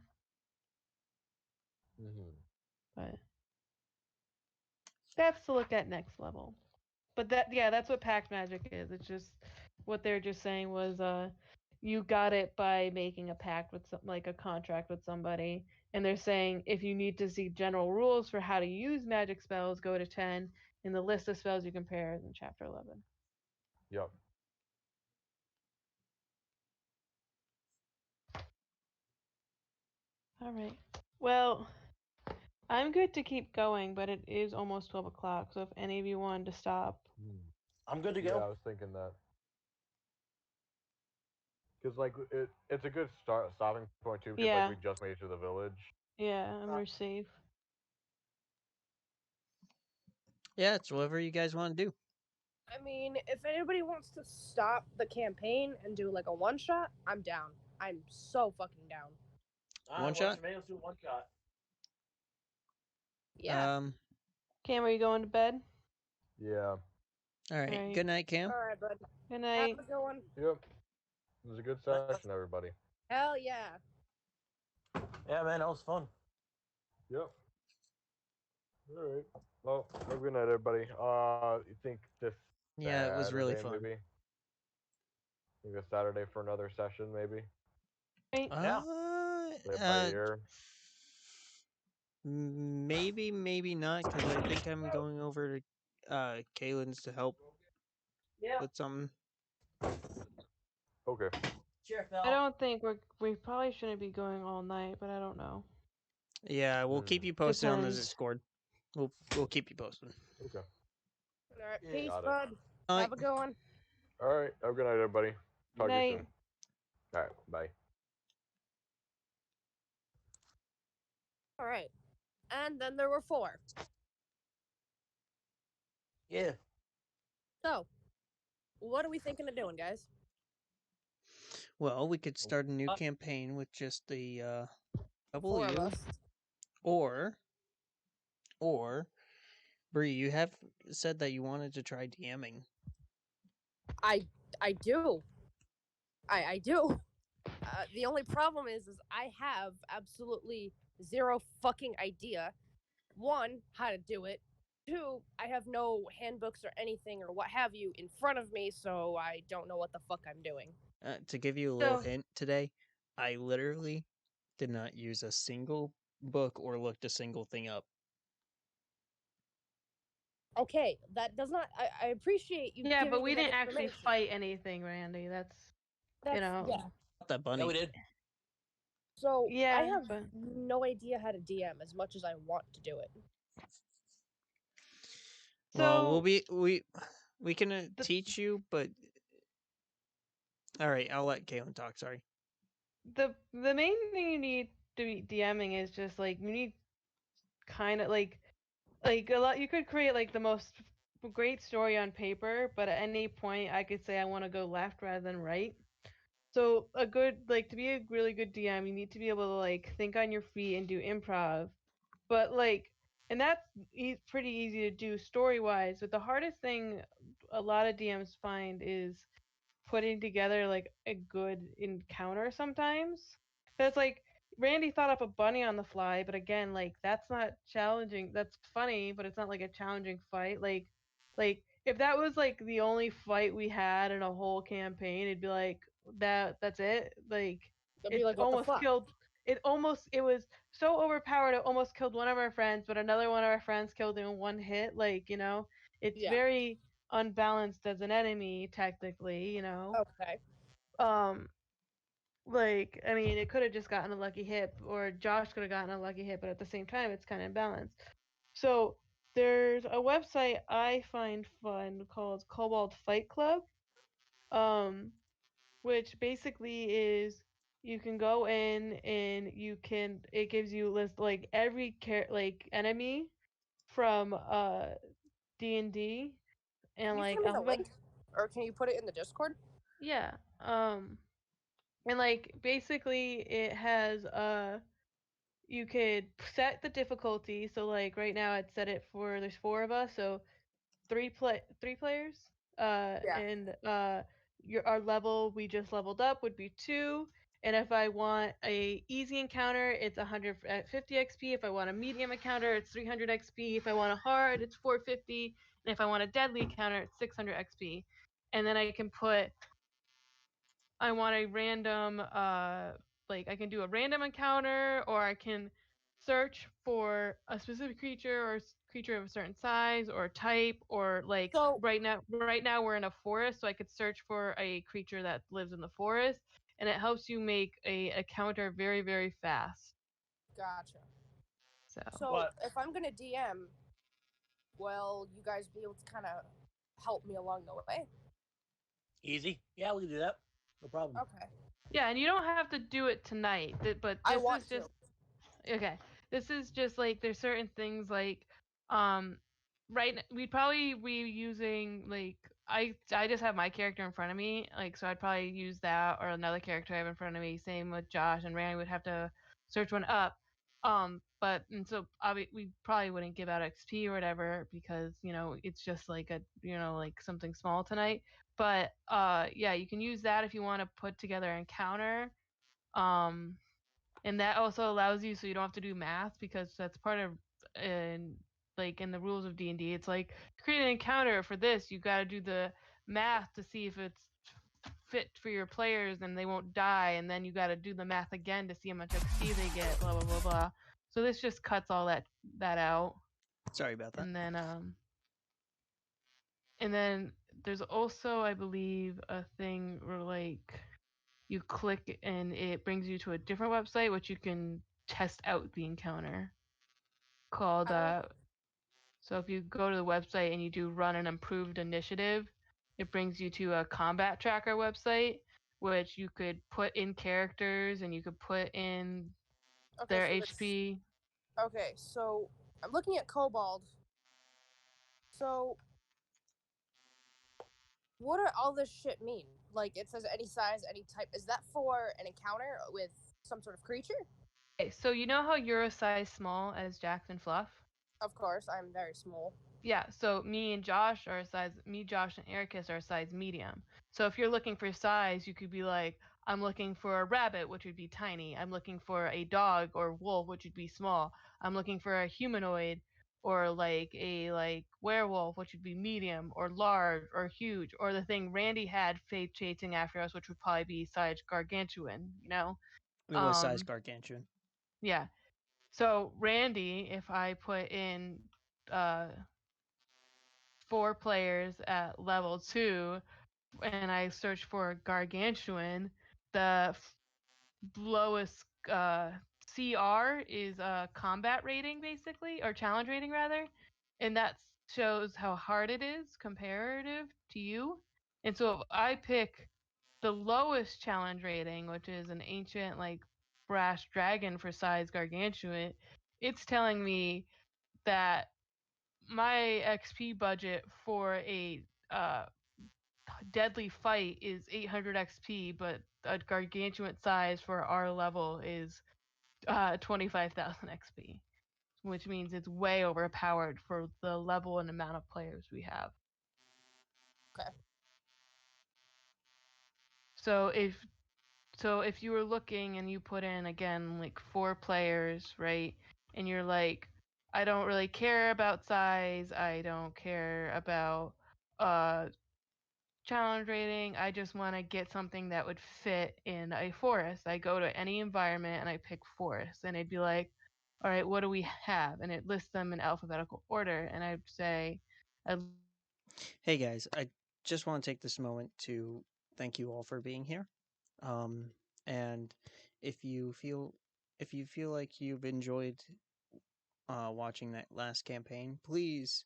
But that's to look at next level. But that's what pact magic is. It's just what they're just saying was you got it by making a pact with like a contract with somebody, and they're saying if you need to see general rules for how to use magic spells, go to 10, and the list of spells you compare is in chapter 11. Yep. All right. Well, I'm good to keep going, but it is almost 12 o'clock, so if any of you wanted to stop. I'm good to Yeah, go. I was thinking that. Because like it's a good stopping point too. Because Yeah. like we just made it to the village. Yeah, we're safe. Yeah, it's whatever you guys want to do. I mean, if anybody wants to stop the campaign and do like a one shot, I'm down. I'm so fucking down. One shot? Let's do one shot. Yeah. Cam, are you going to bed? Yeah. All right. Alright. Good night, Cam. All right, bud. Good night. Have a good one. Yep. It was a good session, everybody. Hell yeah. Yeah, man, that was fun. Yep. All right. Well, have a good night, everybody. You think this Yeah, it was really Saturday, fun. maybe? Think this Saturday for another session, maybe? Yeah. Play it by ear. Maybe, maybe not, because I think I'm going over to Kaylin's to help with something. Okay. Sure, I don't think we probably shouldn't be going all night, but I don't know. Yeah, we'll keep you posted on the Depends. Discord. We'll keep you posted. Okay. All right. Yeah. Peace, Got it. bud. Have a good one. All right. Have a good night, everybody. Talk to you Night. soon. All right. Bye. All right. And then there were 4. Yeah. So, what are we thinking of doing, guys? Well, we could start a new campaign with just the couple 4 of of you, us. or Bree, you have said that you wanted to try DMing. I do. I do. The only problem is I have absolutely zero fucking idea. 1, how to do it. 2, I have no handbooks or anything or what have you in front of me, so I don't know what the fuck I'm doing. To give you a little hint today, I literally did not use a single book or looked a single thing up. Okay, that does not. I appreciate you. Yeah, giving but we me that didn't actually information. fight anything, Randy. That's That's you know. yeah. That bunny. Yeah, we did. So Yeah, I have but no idea how to DM as much as I want to do it. Well, so we can teach you, but all right, I'll let Kaylin talk. Sorry. the main thing you need to be DMing is just like you need kind of like a lot. You could create like the most great story on paper, but at any point I could say I want to go left rather than right. So a good like to be a really good DM, you need to be able to like think on your feet and do improv. But like, and that's pretty easy to do story wise. But the hardest thing a lot of DMs find is putting together like a good encounter sometimes. That's like Randy thought up a bunny on the fly, but again, like that's not challenging. That's funny, but it's not like a challenging fight. Like if that was like the only fight we had in a whole campaign, it'd be like that's it. Like They'll it be like, what the almost fuck? killed. It was so overpowered. It almost killed one of our friends, but another one of our friends killed him in one hit. Like it's Yeah. very unbalanced as an enemy technically. Okay. Like I mean, it could have just gotten a lucky hit, or Josh could have gotten a lucky hit, but at the same time, it's kind of imbalanced. So there's a website I find fun called Cobalt Fight Club, which basically is you can go in and it gives you list like every like enemy from D&D and Can you like send me the alphabet. link, or can you put it in the Discord? Yeah. And like basically it has you could set the difficulty. So like right now I'd set it for there's 4 of us, so 3 players. Yeah. And our level we just leveled up would be 2. And if I want a easy encounter, it's 150 XP. If I want a medium encounter, it's 300 XP. If I want a hard, it's 450. And if I want a deadly encounter, it's 600 XP. And then I can put I want a random like I can do a random encounter, or I can search for a specific creature or creature of a certain size or type, or like So right now we're in a forest, so I could search for a creature that lives in the forest, and it helps you make a counter very very fast. gotcha. So But- if I'm gonna DM, will you guys be able to kind of help me along the way? Easy. Yeah, we can do that. No problem. Okay. Yeah, and you don't have to do it tonight, but I this want is just to. okay. This is just like there's certain things like we'd probably be using like I just have my character in front of me, like so I'd probably use that or another character I have in front of me. Same with Josh and Randy would have to search one up. But and so we probably wouldn't give out XP or whatever because it's just like a like something small tonight. But yeah, you can use that if you want to put together an encounter. And that also allows you so you don't have to do math because that's part of in the rules of D&D. It's like to create an encounter for this, you got to do the math to see if it's fit for your players and they won't die, and then you got to do the math again to see how much XP they get, blah blah blah blah. So this just cuts all that out. Sorry about that. And then there's also, I believe, a thing where like you click and it brings you to a different website which you can test out the encounter called so if you go to the website and you do run an improved initiative, it brings you to a combat tracker website which you could put in characters and you could put in their HP. Okay, so I'm looking at Kobold. So what are all this shit mean? Like it says any size, any type. Is that for an encounter with some sort of creature? Okay, so you know how you're a size small as Jackson Fluff? Of course, I'm very small. Yeah, so Josh, and Ericus are a size medium. So if you're looking for size, you could be like, I'm looking for a rabbit, which would be tiny. I'm looking for a dog or wolf, which would be small. I'm looking for a humanoid or like a werewolf, which would be medium or large or huge, or the thing Randy had Faith chasing after us, which would probably be size gargantuan, It was size gargantuan. Yeah. So Randy, if I put in 4 players at level 2 and I search for gargantuan, the lowest CR is a combat rating basically, or challenge rating rather, and that shows how hard it is comparative to you. And so if I pick the lowest challenge rating, which is an ancient like brash dragon for size gargantuan, it's telling me that my XP budget for a deadly fight is 800 XP, but a gargantuan size for our level is 25,000 XP, which means it's way overpowered for the level and amount of players we have. Okay. So if you were looking and you put in again like 4 players, right? And you're like, I don't really care about size, I don't care about challenge rating, I just want to get something that would fit in a forest. I go to any environment and I pick forest, and it'd be like, all right, what do we have? And it lists them in alphabetical order, and I'd say, Hey guys, I just want to take this moment to thank you all for being here. And if you feel like you've enjoyed watching that last campaign, please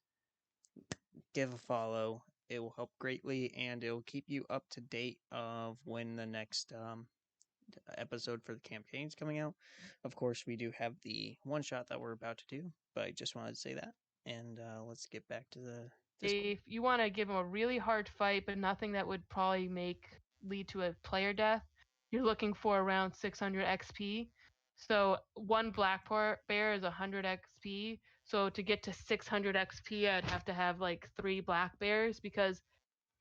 give a follow. It will help greatly, and it will keep you up to date of when the next episode for the campaign is coming out. Of course, we do have the one shot that we're about to do, but I just wanted to say that. And let's get back to the Discord. if you want to give them a really hard fight, but nothing that would probably lead to a player death, you're looking for around 600 XP. So one black bear is 100 XP. So to get to 600 XP, I'd have to have like 3 black bears, because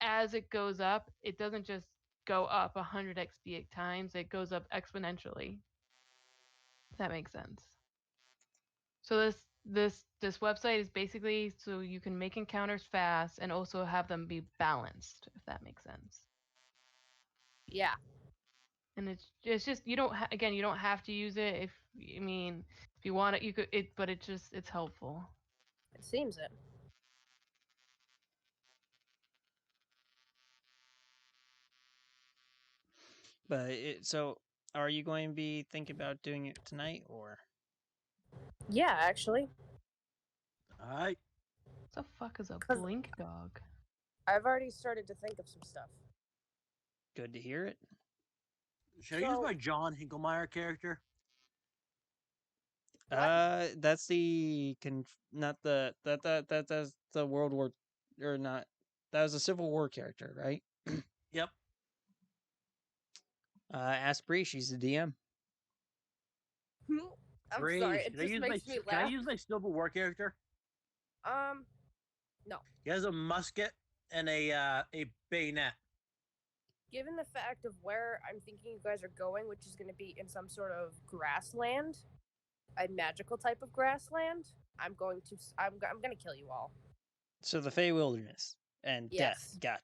as it goes up, it doesn't just go up 100 XP at times, it goes up exponentially. If that makes sense. So this website is basically so you can make encounters fast and also have them be balanced, if that makes sense. Yeah. And it's just you don't you don't have to use it if you want it, you could but it's helpful. It seems it. But so, are you going to be thinking about doing it tonight, or? Yeah, actually. All right. What the fuck is a 'Cause- blink dog? I've already started to think of some stuff. Good to hear it. Should I use my John Hinklemeyer character? That's the not the that's the World War or not. That was a Civil War character, right? Yep. Ask Bree, she's the DM. I'm Bree, sorry, it can I just use makes me Can I laugh. use my Civil War character? No. He has a musket and a bayonet. Given the fact of where I'm thinking you guys are going, which is going to be in some sort of grassland, a magical type of grassland, I'm going to kill you all. So the Fey Wilderness and Yes. death.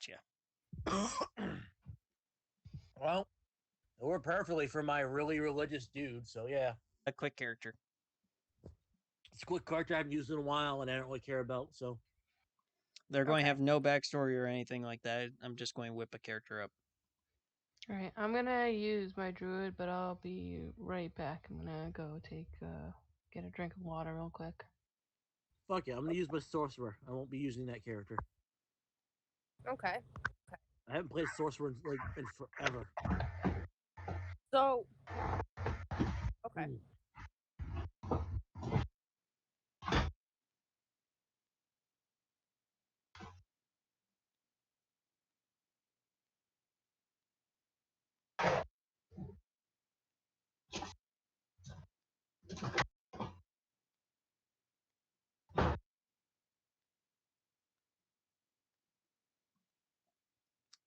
Gotcha. Well, it worked perfectly for my really religious dude. So yeah, A quick character. it's a quick character I haven't used in a while, and I don't really care about. So They're going to Okay. have no backstory or anything like that. I'm just going to whip a character up. All right, I'm gonna use my druid, but I'll be right back. I'm gonna go get a drink of water real quick. fuck yeah, I'm gonna use my sorcerer. I won't be using that character. Okay. I haven't played sorcerer in forever. So. Okay. Ooh.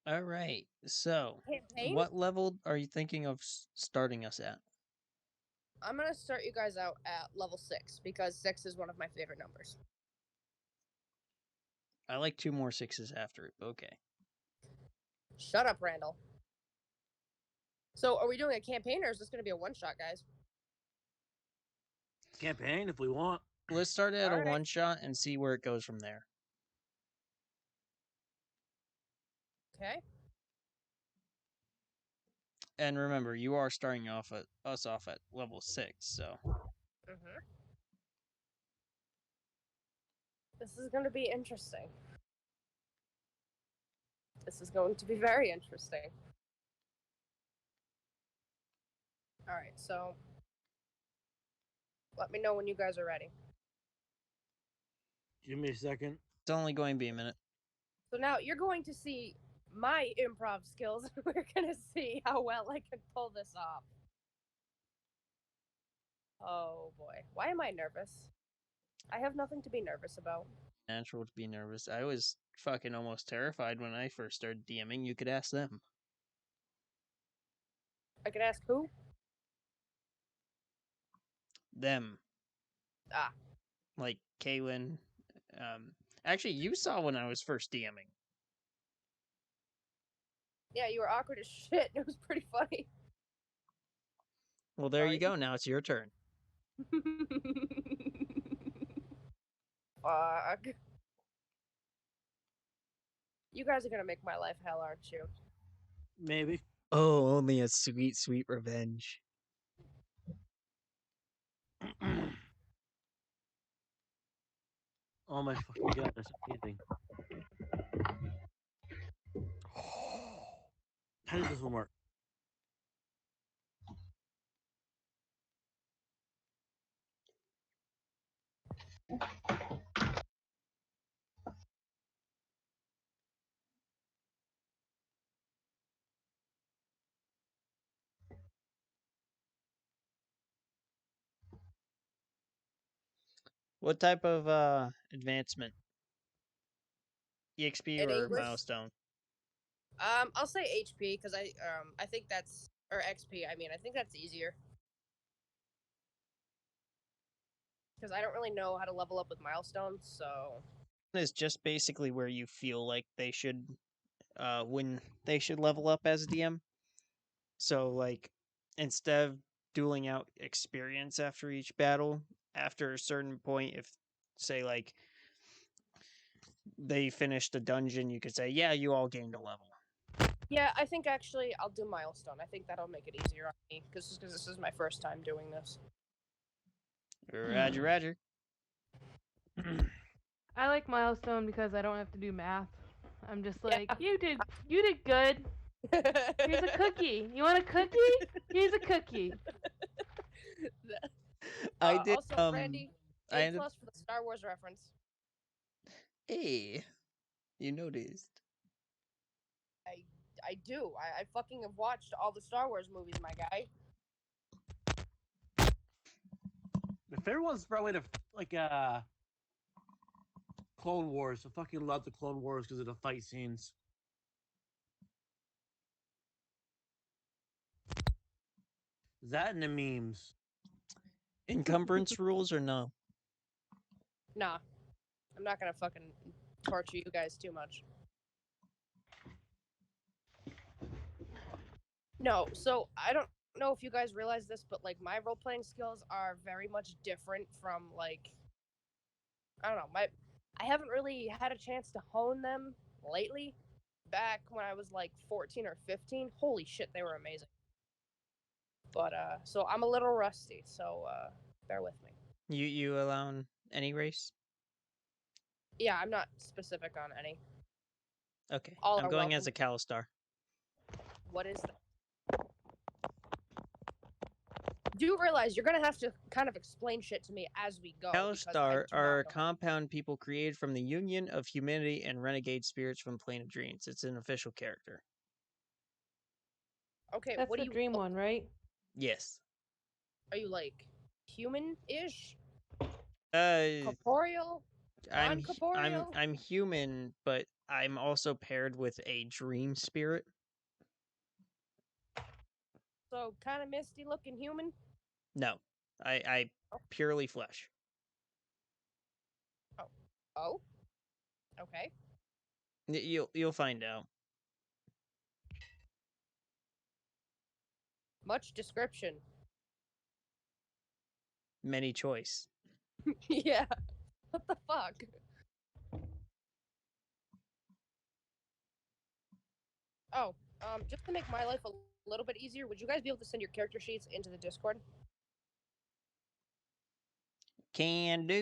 All right. So, Campaign? what level are you thinking of starting us at? I'm going to start you guys out at level 6 because 6 is one of my favorite numbers. I like 2 more 6s after it. Okay. Shut up, Randall. So, are we doing a campaign or is this going to be a one-shot, guys? Campaign if we want. Let's start at All a right. one shot and see where it goes from there. Okay. And remember, you are starting off at level 6, so Mm-hmm. This is going to be interesting. This is going to be very interesting. All right, so let me know when you guys are ready. Give me a second. it's only going to be a minute. So now you're going to see my improv skills. We're going to see how well I can pull this off. Oh boy. Why am I nervous? I have nothing to be nervous about. Natural to be nervous. I was fucking almost terrified when I first started DMing. You could ask them. I could ask who? Them. Ah. Like Kaylin. Actually, you saw when I was first DMing. Yeah, you were awkward as shit. It was pretty funny. Well, there Sorry. you go. Now it's your turn. Fuck. You guys are gonna make my life hell, aren't you? Maybe. Oh, only a sweet, sweet revenge. Oh my fucking god, that's amazing. How does this one work? What type of advancement? EXP In or English? milestone? I'll say HP because I think that's or XP. I mean, I think that's easier because I don't really know how to level up with milestones. So Is just basically where you feel like they should when they should level up as a DM. So like instead of dueling out experience after each battle, after a certain point, if say like they finished a dungeon, you could say, yeah, you all gained a level. yeah, I think actually I'll do milestone. I think that'll make it easier on me because this is my first time doing this. Roger, Roger. I like milestone because I don't have to do math. I'm just like, you did good. Here's a cookie. You want a cookie? Here's a cookie. I did. Also, Randy, I A ended. plus for the Star Wars reference. Hey, you noticed. I do. I fucking have watched all the Star Wars movies, my guy. My favorite one's probably Clone Wars. I fucking love the Clone Wars because of the fight scenes. That and the memes. Encumbrance rules or no? Nah, I'm not gonna fucking torture you guys too much. No, so I don't know if you guys realize this, but like my role playing skills are very much different from like I don't know, I haven't really had a chance to hone them lately. Back when I was like 14 or 15, holy shit, they were amazing. But so I'm a little rusty, so bear with me. You allow any race? Yeah, I'm not specific on any. Okay, All I'm are going as a welcome. Calistar. What is that? Do realize you're gonna have to kind of explain shit to me as we go. Calistar are compound people created from the union of humanity and renegade spirits from the plane of dreams. It's an official character. Okay, That's what the do you dream one, right? Yes. Are you like human-ish? Uh, Corporeal? I'm Non-corporeal? I'm human, but I'm also paired with a dream spirit. So kind of misty looking human? No, I purely flesh. Oh? Okay. You'll find out. Much description. Many choice. Yeah. What the fuck? Oh, just to make my life a little bit easier, would you guys be able to send your character sheets into the Discord? Can do.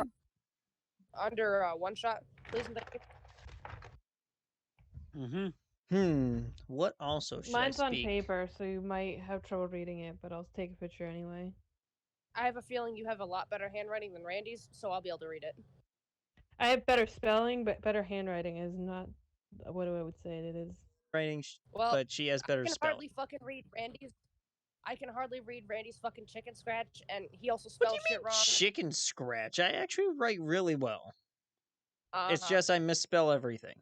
Under one shot, please and thank you. What also should Mine's I on speak? paper, so you might have trouble reading it, but I'll take a picture anyway. I have a feeling you have a lot better handwriting than Randy's, so I'll be able to read it. I have better spelling, but better handwriting is not what I would say it is. Writing, Well, but she has better I can spelling. hardly fucking read Randy's. I can hardly read Randy's fucking chicken scratch, and he also What do spells you shit mean wrong. chicken scratch? I actually write really well. It's Uh-huh. just I misspell everything,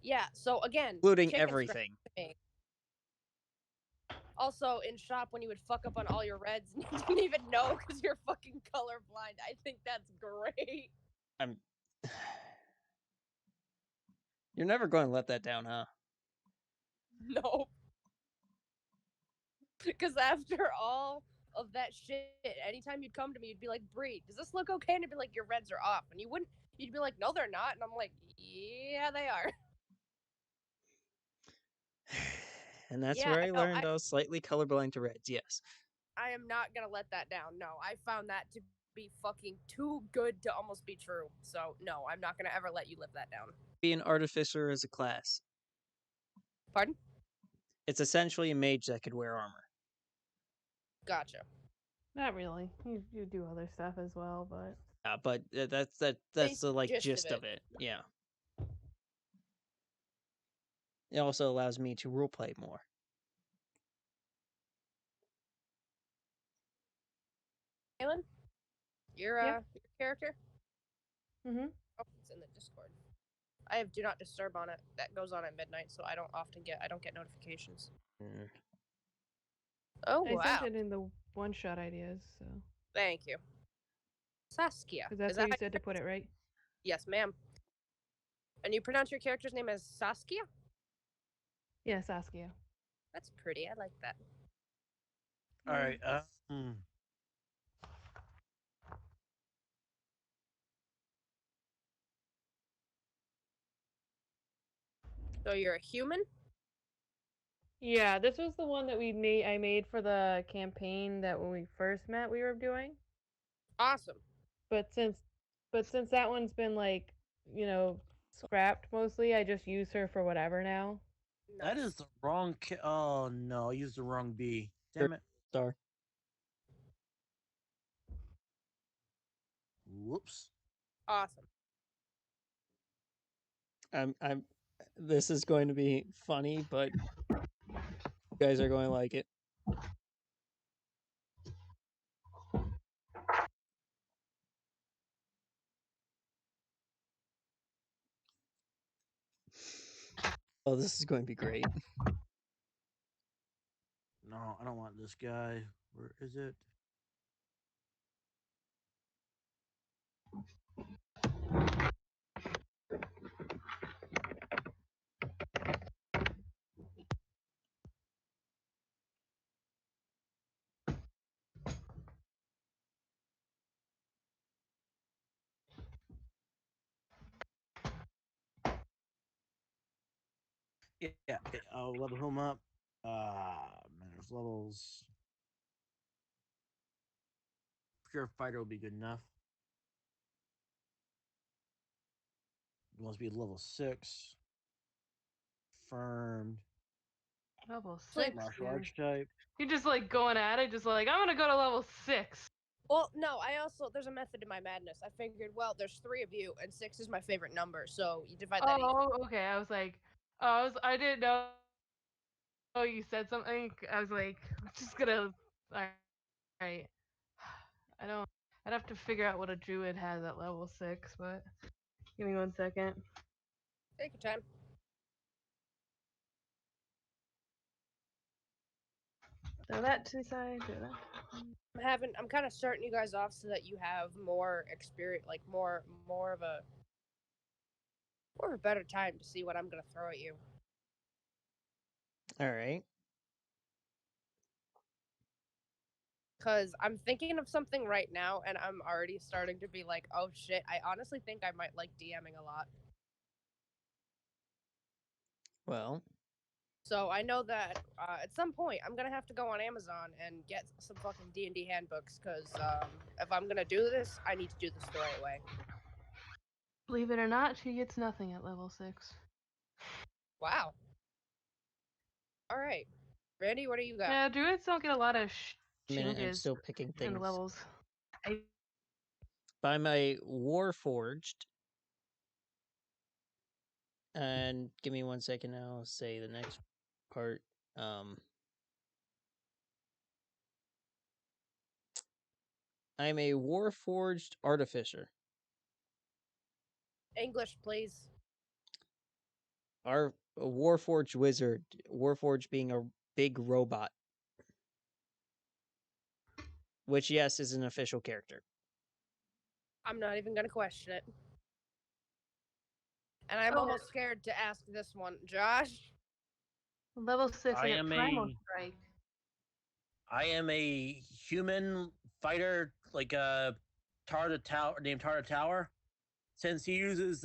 Yeah, so again, including chicken everything. scratch to me. Also, in shop, when you would fuck up on all your reds and you didn't even know because you're fucking colorblind, I think that's great. I'm. You're never going to let that down, huh? No. Because after all of that shit, anytime you'd come to me, you'd be like, Bree, does this look okay? And I'd be like, your reds are off. And you'd be like, no, they're not. And I'm like, yeah, they are. And that's Yeah, where I no, learned I was slightly colorblind to reds, yes. I am not going to let that down. No, I found that to be fucking too good to almost be true. So, no, I'm not going to ever let you live that down. Be an artificer as a class. Pardon? It's essentially a mage that could wear armor. Gotcha. Not really. You do other stuff as well, but But that's the like gist of it. Yeah. It also allows me to roleplay more. Alan, your character? Mm-hmm. Oh, it's in the Discord. I have Do Not Disturb on it. That goes on at midnight, so I don't get notifications. Mm. Oh, I wow. sent it in the one-shot ideas, so. Thank you. Saskia. Because that's how you said to put it, right? Yes, ma'am. And you pronounce your character's name as Saskia? Yeah, Saskia. That's pretty. I like that. All right. So you're a human? Yeah, this was the one that I made for the campaign that when we first met we were doing. Awesome. But since that one's been like, you know, scrapped mostly, I just use her for whatever now. That is the wrong. Oh no, I used the wrong B. Damn it. Star. Whoops. Awesome. I'm. This is going to be funny, but you guys are going to like it. Oh, this is going to be great. No, I don't want this guy. Where is it? Yeah, okay, I'll level him up. There's levels. Pure fighter will be good enough. He wants to be level 6. Confirmed. Level Like, 6. Martial dude. arts type. You're just like going at it, just like I'm gonna go to level 6. Well, no, I also there's a method to my madness. I figured, well, there's 3 of you, and 6 is my favorite number, so you divide that. Oh, okay. I was like, I didn't know. Oh, you said something. I was like, I'm just gonna. All right. I don't. I'd have to figure out what a druid has at level 6, but give me 1 second. Take your time. Throw that to the side. Throw that. I'm kind of starting you guys off so that you have more experience, like more of a better time to see what I'm gonna throw at you. All right. Because I'm thinking of something right now, and I'm already starting to be like, oh shit, I honestly think I might like DMing a lot. Well, So I know that at some point I'm gonna have to go on Amazon and get some fucking D&D handbooks, because if I'm gonna do this, I need to do this the right way. Believe it or not, she gets nothing at level 6. Wow. All right, Randy, what do you got? Yeah, druids don't get a lot of minute, I'm changes still picking in things. the levels. By my Warforged. And give me 1 second now. I'll say the next part. I'm a Warforged Artificer. English, please. A Warforged Wizard. Warforged being a big robot. Which, yes, is an official character. I'm not even gonna question it. And I'm almost scared to ask this one, Josh. Level 6, I I get am Primal a- Strike. I am a human fighter, like a Tarda Tower named Tarda Tower. Since he uses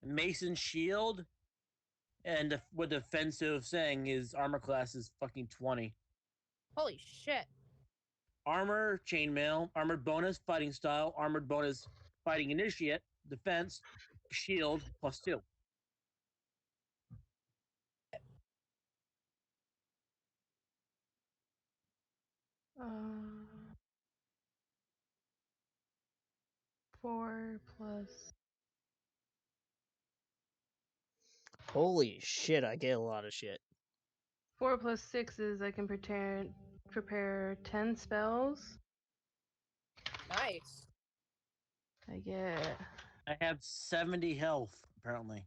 Mason Shield and with defensive saying his armor class is fucking 20. Holy shit. Armor, chainmail, armored bonus, fighting style, armored bonus, fighting initiate, defense, shield, +2. Uh, 4 plus. Holy shit, I get a lot of shit. 4 plus 6 is I can prepare 10 spells. Nice. I get. I have 70 health, apparently.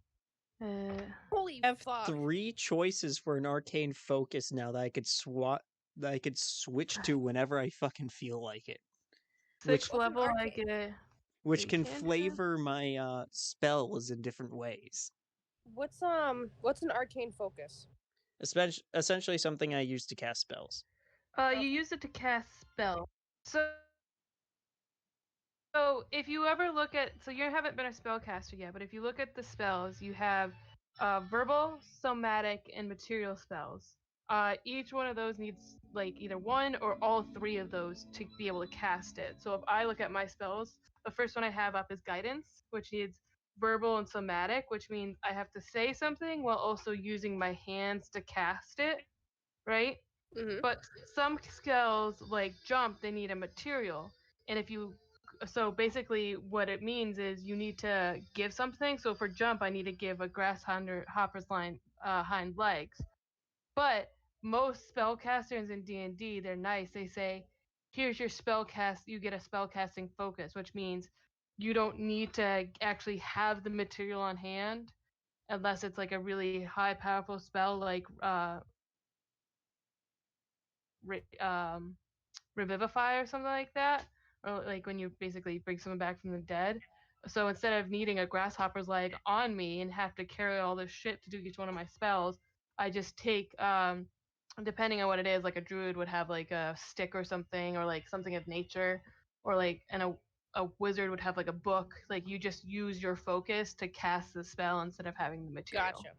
Holy I have fuck. 3 choices for an arcane focus now that I could switch to whenever I fucking feel like it. 6th Which- level, I get. Which can cantrip? flavor my spells in different ways. What's an arcane focus? Essentially something I use to cast spells. You use it to cast spell. So if you ever look at, so you haven't been a spellcaster yet, but if you look at the spells, you have verbal, somatic, and material spells. Each one of those needs like either one or all three of those to be able to cast it. So if I look at my spells, the first one I have up is guidance, which needs verbal and somatic, which means I have to say something while also using my hands to cast it, right? Mm-hmm. But some spells like jump, they need a material. And if you so basically what it means is you need to give something. So for jump, I need to give a grasshopper's hind legs. But most spellcasters in D&D, they're nice. They say, "Here's your spellcast. You get a spellcasting focus," which means you don't need to actually have the material on hand unless it's like a really high powerful spell like revivify or something like that, or like when you basically bring someone back from the dead. So instead of needing a grasshopper's leg on me and have to carry all this shit to do each one of my spells, I just take depending on what it is, like a druid would have like a stick or something, or like something of nature, or like a wizard would have like a book. Like you just use your focus to cast the spell instead of having the material. Gotcha.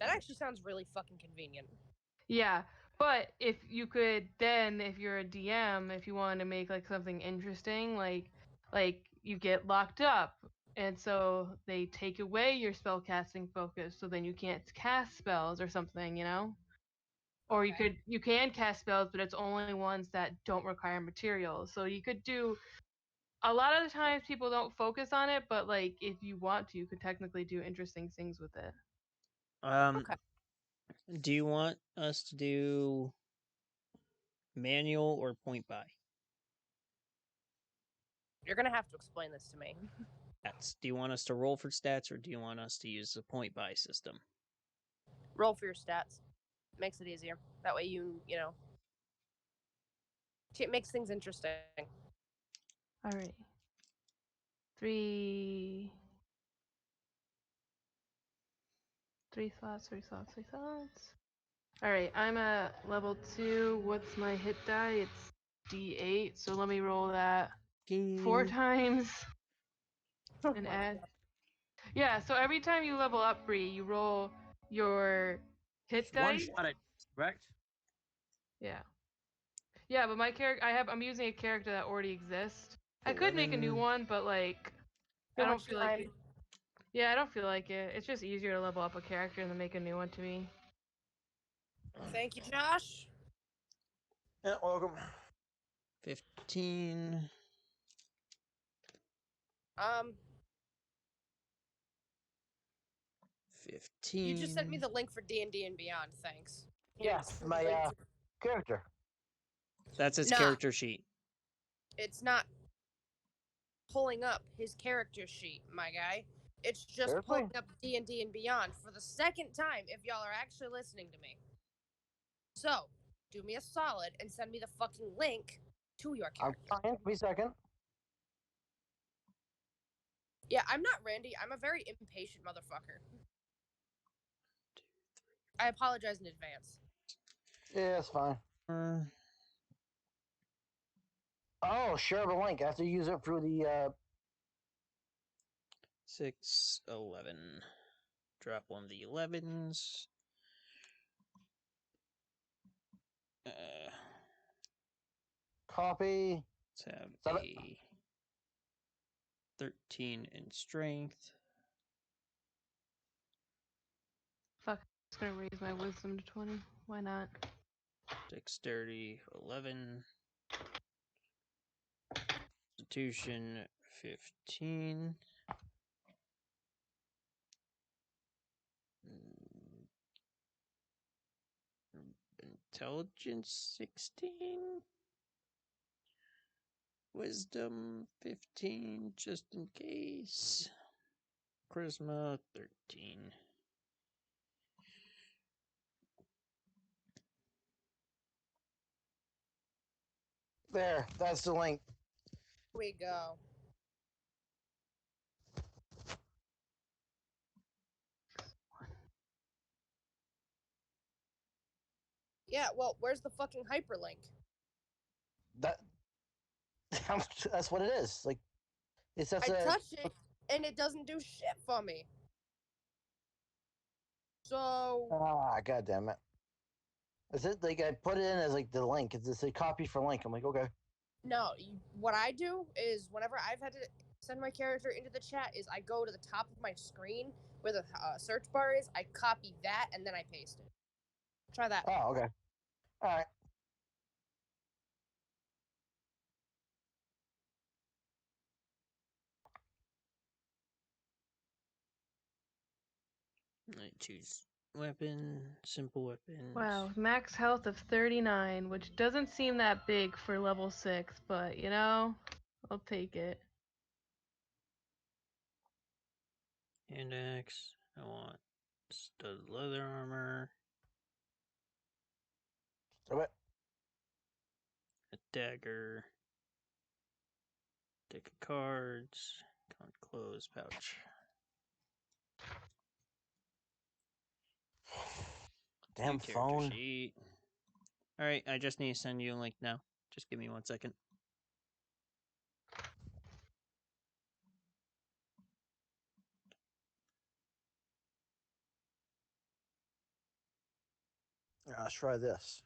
That actually sounds really fucking convenient. Yeah, but if you could then, if you're a DM, if you wanted to make like something interesting, like you get locked up, and so they take away your spellcasting focus, so then you can't cast spells or something, you know? Or you can cast spells, but it's only ones that don't require materials. So you could do a lot of the times people don't focus on it, but like if you want to, you could technically do interesting things with it. Okay. Do you want us to do manual or point buy? You're gonna have to explain this to me. Stats. Do you want us to roll for stats, or do you want us to use the point buy system? Roll for your stats. Makes it easier. That way you know. It makes things interesting. All right. Three slots. All right, I'm at level 2. What's my hit die? It's D8. So let me roll that 4 times and add. Yeah, so every time you level up, Bree, you roll your hit It's one dice. shot at correct? Yeah. Yeah, but my character, I'm using a character that already exists. I could make a new 11. one, but like, I Too don't much feel time. like it. Yeah, I don't feel like it. It's just easier to level up a character than make a new one to me. Thank you, Josh. Yeah, welcome. 15. Um, 15. you just sent me the link for D&D and Beyond. Thanks. Yeah, my character. That's his Nah. character sheet. It's not pulling up his character sheet, my guy. It's just Seriously? pulling up D&D and Beyond for the second time. If y'all are actually listening to me, so do me a solid and send me the fucking link to your I'm character. trying. Give me a second. Yeah, I'm not Randy. I'm a very impatient motherfucker. I apologize in advance. Yeah, it's fine. Uh, Oh, share the link. I have to use it through the 6, 11. Drop one of the 11s. copy. Let's have 7. a 13 in strength. Fuck, I'm just gonna raise my wisdom to 20. Why not? Dexterity 11. Constitution 15. Intelligence 16. Wisdom 15, just in case. Charisma 13. There, that's the link. Here we go. Yeah, well, where's the fucking hyperlink? That that's what it is. Like it's just I a touch it and it doesn't do shit for me. So god damn it. Is it like I put it in as like the link? It's a copy for link. I'm like, okay. No, what I do is whenever I've had to send my character into the chat is I go to the top of my screen where the search bar is, I copy that, and then I paste it. Try that. Oh, okay. All right. Choose weapon, simple weapons. Wow, max health of 39, which doesn't seem that big for level 6, but you know, I'll take it. Hand axe. I want stud leather armor. Do it. A dagger. Deck of cards. Clothes pouch. Damn Character phone. sheet. Alright, I just need to send you a link now. Just give me 1 second. Let's try this.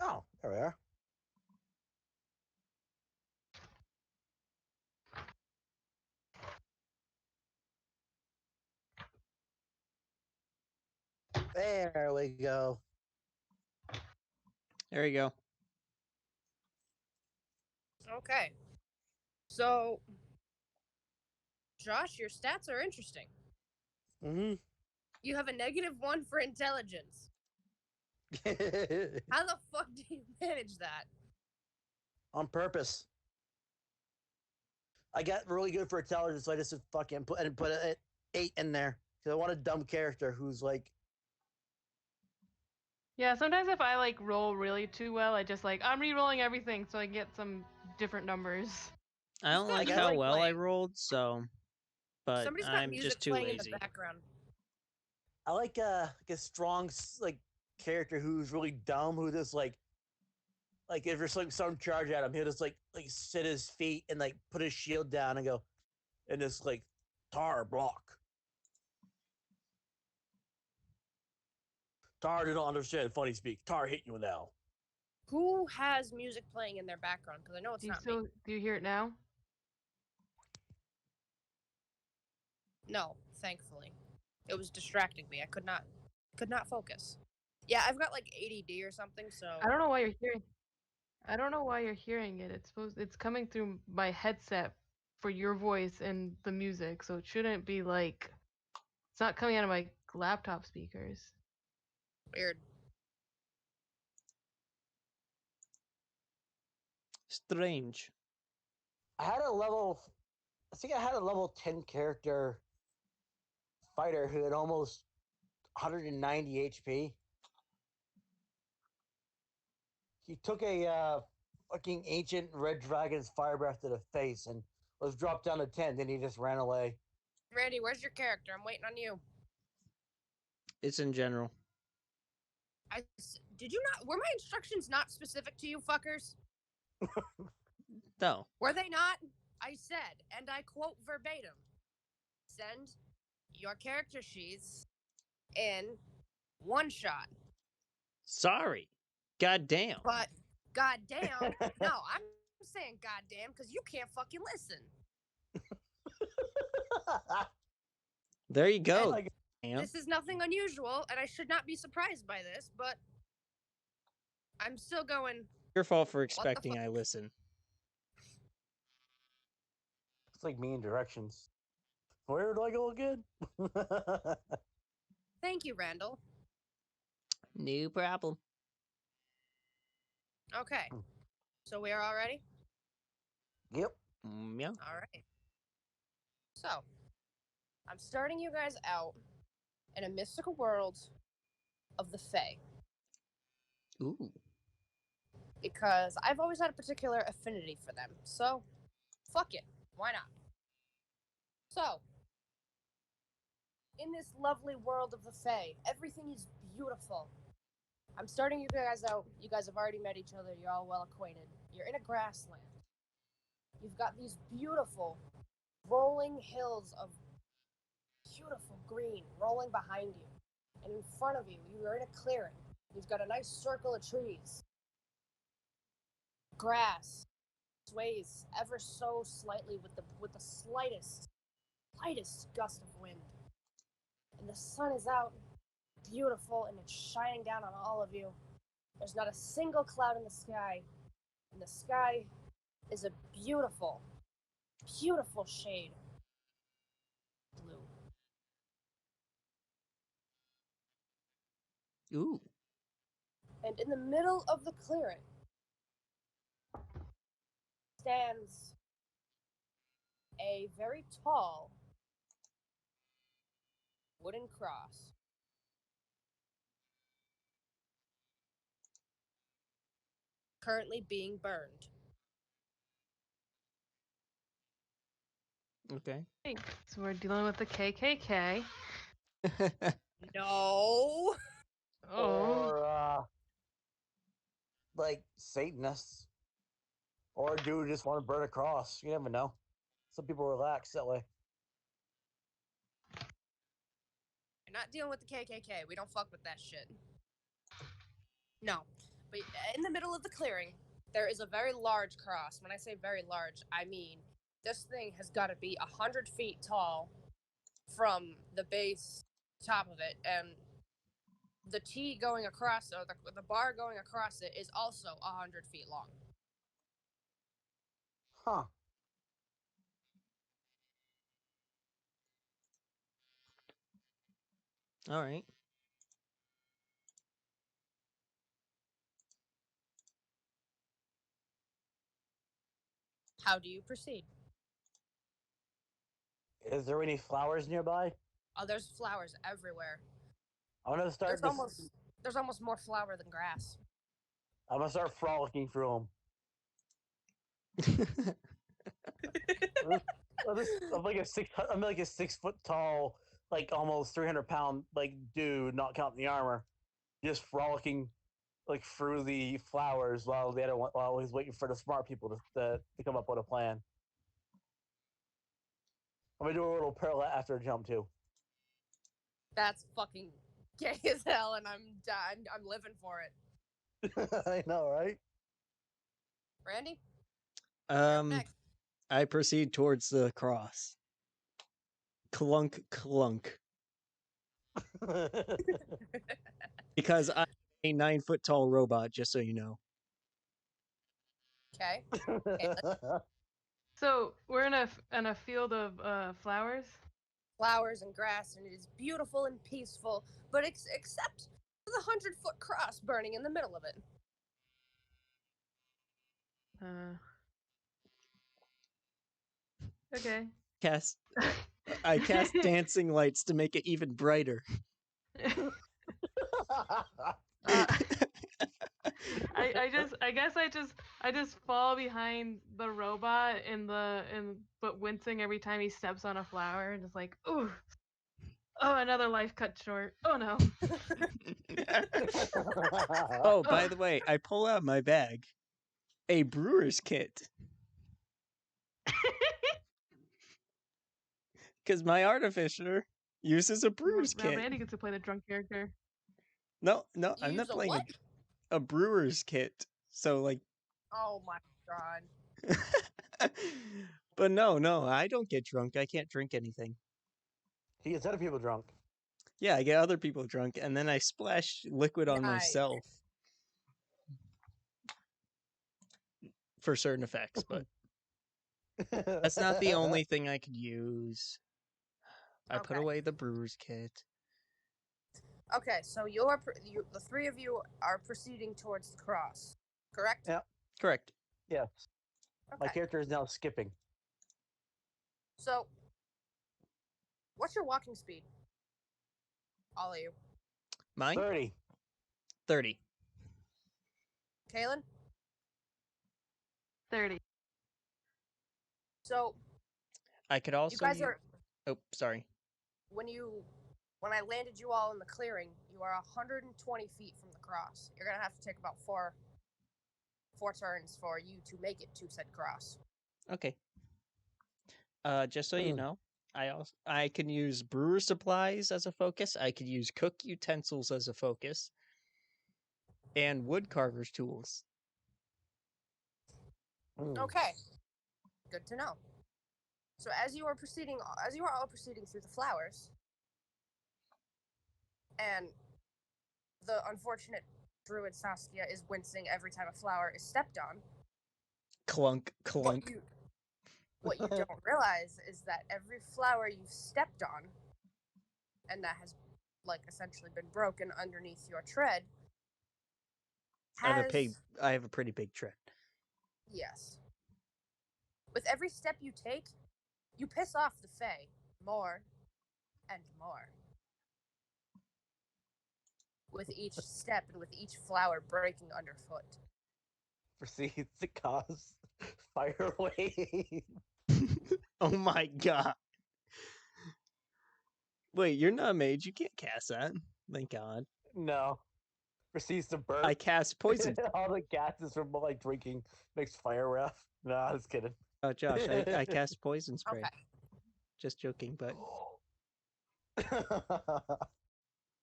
Oh, there we are. There we go. There you go. Okay. So, Josh, your stats are interesting. Mm-hmm. You have a -1 for intelligence. How the fuck do you manage that? On purpose. I got really good for intelligence, so I just fucking put an 8 in there because I want a dumb character who's like. Yeah, sometimes if I like roll really too well, I just like I'm re-rolling everything so I get some different numbers. I don't like music how well I playing. rolled, so. But Somebody's got I'm music just too playing lazy. in the background. I like a strong like character who's really dumb, who just like if there's like some charge at him, he'll just like sit his feet and like put his shield down and go, and just like tar block. Tar didn't understand funny speak. Tar hit you now. Who has music playing in their background? Because I know it's Do you not me. do you hear it now? No, thankfully. It was distracting me. I could not focus. Yeah, I've got like ADD or something, so I don't know why you're hearing. I don't know why you're hearing it. It's coming through my headset for your voice and the music, so it shouldn't be like it's not coming out of my laptop speakers. weird. Strange. I had a level. I think I had a level 10 character fighter who had almost 190 HP. He took a fucking ancient red dragon's fire breath to the face and was dropped down to 10. Then he just ran away. Randy, where's your character? I'm waiting on you. It's in general. Did you not? Were my instructions not specific to you fuckers? No. Were they not? I said, and I quote verbatim, send your character sheets in one shot. Sorry. God damn. But goddamn, no, I'm saying goddamn because you can't fucking listen. There you go. Like, This is nothing unusual, and I should not be surprised by this, but I'm still going. Your fault for expecting I listen. it's like me in directions. Where do I go again? Thank you, Randall. No problem. Okay, so we are all ready? Yep. Yeah. All right. So, I'm starting you guys out in a mystical world of the Fae. Ooh. Because I've always had a particular affinity for them. So, fuck it. Why not? So, in this lovely world of the Fae, everything is beautiful. I'm starting you guys out. You guys have already met each other. You're all well acquainted. You're in a grassland. you've got these beautiful rolling hills of beautiful green rolling behind you. And in front of you, you're in a clearing. You've got a nice circle of trees. Grass sways ever so slightly with the slightest gust of wind. And the sun is out, beautiful, and it's shining down on all of you. There's not a single cloud in the sky. And the sky is a beautiful, beautiful shade of blue. Ooh. And in the middle of the clearing stands a very tall wooden cross. Currently being burned. Okay. So we're dealing with the KKK. No. Oh. Or like Satanists, or a dude who just want to burn a cross. You never know. Some people relax that way. You're not dealing with the KKK. We don't fuck with that shit. No. But in the middle of the clearing, there is a very large cross. When I say very large, I mean this thing has got to be 100 feet tall from the base top of it, and the T going across, or the bar going across it, is also 100 feet long. Huh. All right. How do you proceed? Is there any flowers nearby? Oh, there's flowers everywhere. I'm gonna start. There's almost more flower than grass. I'm gonna start frolicking through them. I'm like a 6 foot tall, like almost 300-pound like dude, not counting the armor, just frolicking like through the flowers while the other one, while he's waiting for the smart people to come up with a plan. I'm gonna do a little parallel after a jump too. That's fucking gay as hell, and I'm done. I'm living for it. I know, right? Randy? You're up next. I proceed towards the cross. Clunk, clunk. Because I'm a 9-foot tall robot, just so you know. Okay. So we're in a field of flowers. Flowers and grass, and it is beautiful and peaceful, but except for the 100-foot cross burning in the middle of it. Okay. I cast dancing lights to make it even brighter. I just fall behind the robot but wincing every time he steps on a flower, and just like, ooh, oh, another life cut short. Oh no. Oh, by the way, I pull out my bag. A brewer's kit. Because my artificer uses a brewer's kit. Randy gets to play the drunk character. No, I'm not playing a brewer's kit. So, like... Oh my god. But no, I don't get drunk. I can't drink anything. He gets other people drunk. Yeah, I get other people drunk, and then I splash liquid on myself. For certain effects, but that's not the only thing I could use. I put away the brewer's kit. Okay, so the three of you are proceeding towards the cross, correct? Yeah. Correct. Yes. Okay. My character is now skipping. So, what's your walking speed? All of you. Mine? 30. 30. Kaylin? 30. So, I could also... you guys are... Oh, sorry. When I landed you all in the clearing, you are 120 feet from the cross. You're gonna have to take about four turns for you to make it to said cross. Okay. Just so you know, I can use brewer supplies as a focus. I could use cook utensils as a focus, and wood carver's tools. Okay. Good to know. So as you are all proceeding through the flowers, and the unfortunate druid Saskia is wincing every time a flower is stepped on. Clunk, clunk. What you don't realize is that every flower you've stepped on, and that has, like, essentially been broken underneath your tread, I have a pretty big tread. Yes. With every step you take, you piss off the Fae more and more. With each step and with each flower breaking underfoot. Proceeds to cause fire wave. Oh my god. Wait, you're not a mage. You can't cast that. Thank God. No. Proceeds to burn. I cast poison. All the gases from like drinking makes fire wrath. No, I was kidding. Oh, Josh, I cast poison spray. Okay. Just joking, but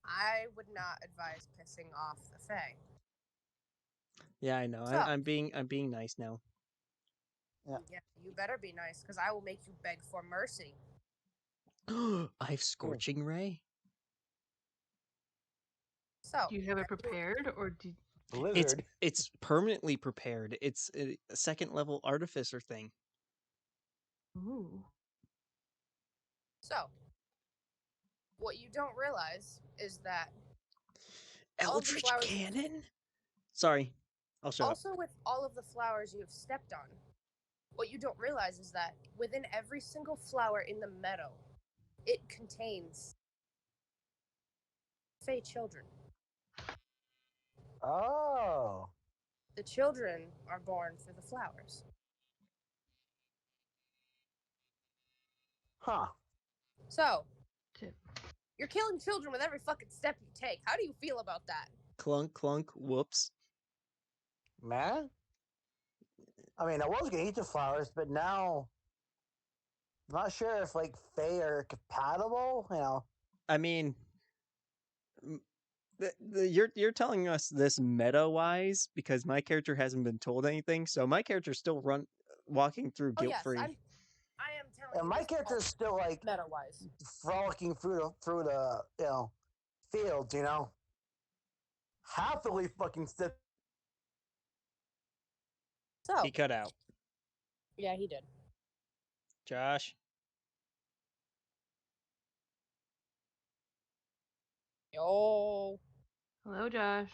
I would not advise pissing off the Fae. yeah, I know. So- I'm being nice now. Yeah. Yeah, you better be nice, because I will make you beg for mercy. I have scorching ray. So Do you have it prepared, or did Blizzard. It's permanently prepared. It's a second level artificer thing. Ooh. So, what you don't realize is that all of the Eldritch flowers- cannon? Sorry. I'll shut up. also with all of the flowers you have stepped on, what you don't realize is that within every single flower in the meadow, it contains Fae children. Oh. The children are born through the flowers. Huh. So, Tip. you're killing children with every fucking step you take. How do you feel about that? Clunk, clunk, whoops. Man? I mean, I was gonna eat the flowers, but now I'm not sure if like Fae are compatible, you know. I mean, you're telling us this meta wise because my character hasn't been told anything, so my character's still walking through Oh guilt yes, free. I am telling And you my this character's still like meta-wise. frolicking through the fields, you know. Happily fucking sit. So, He cut out. yeah, he did. Josh, Yo, Hello, Josh.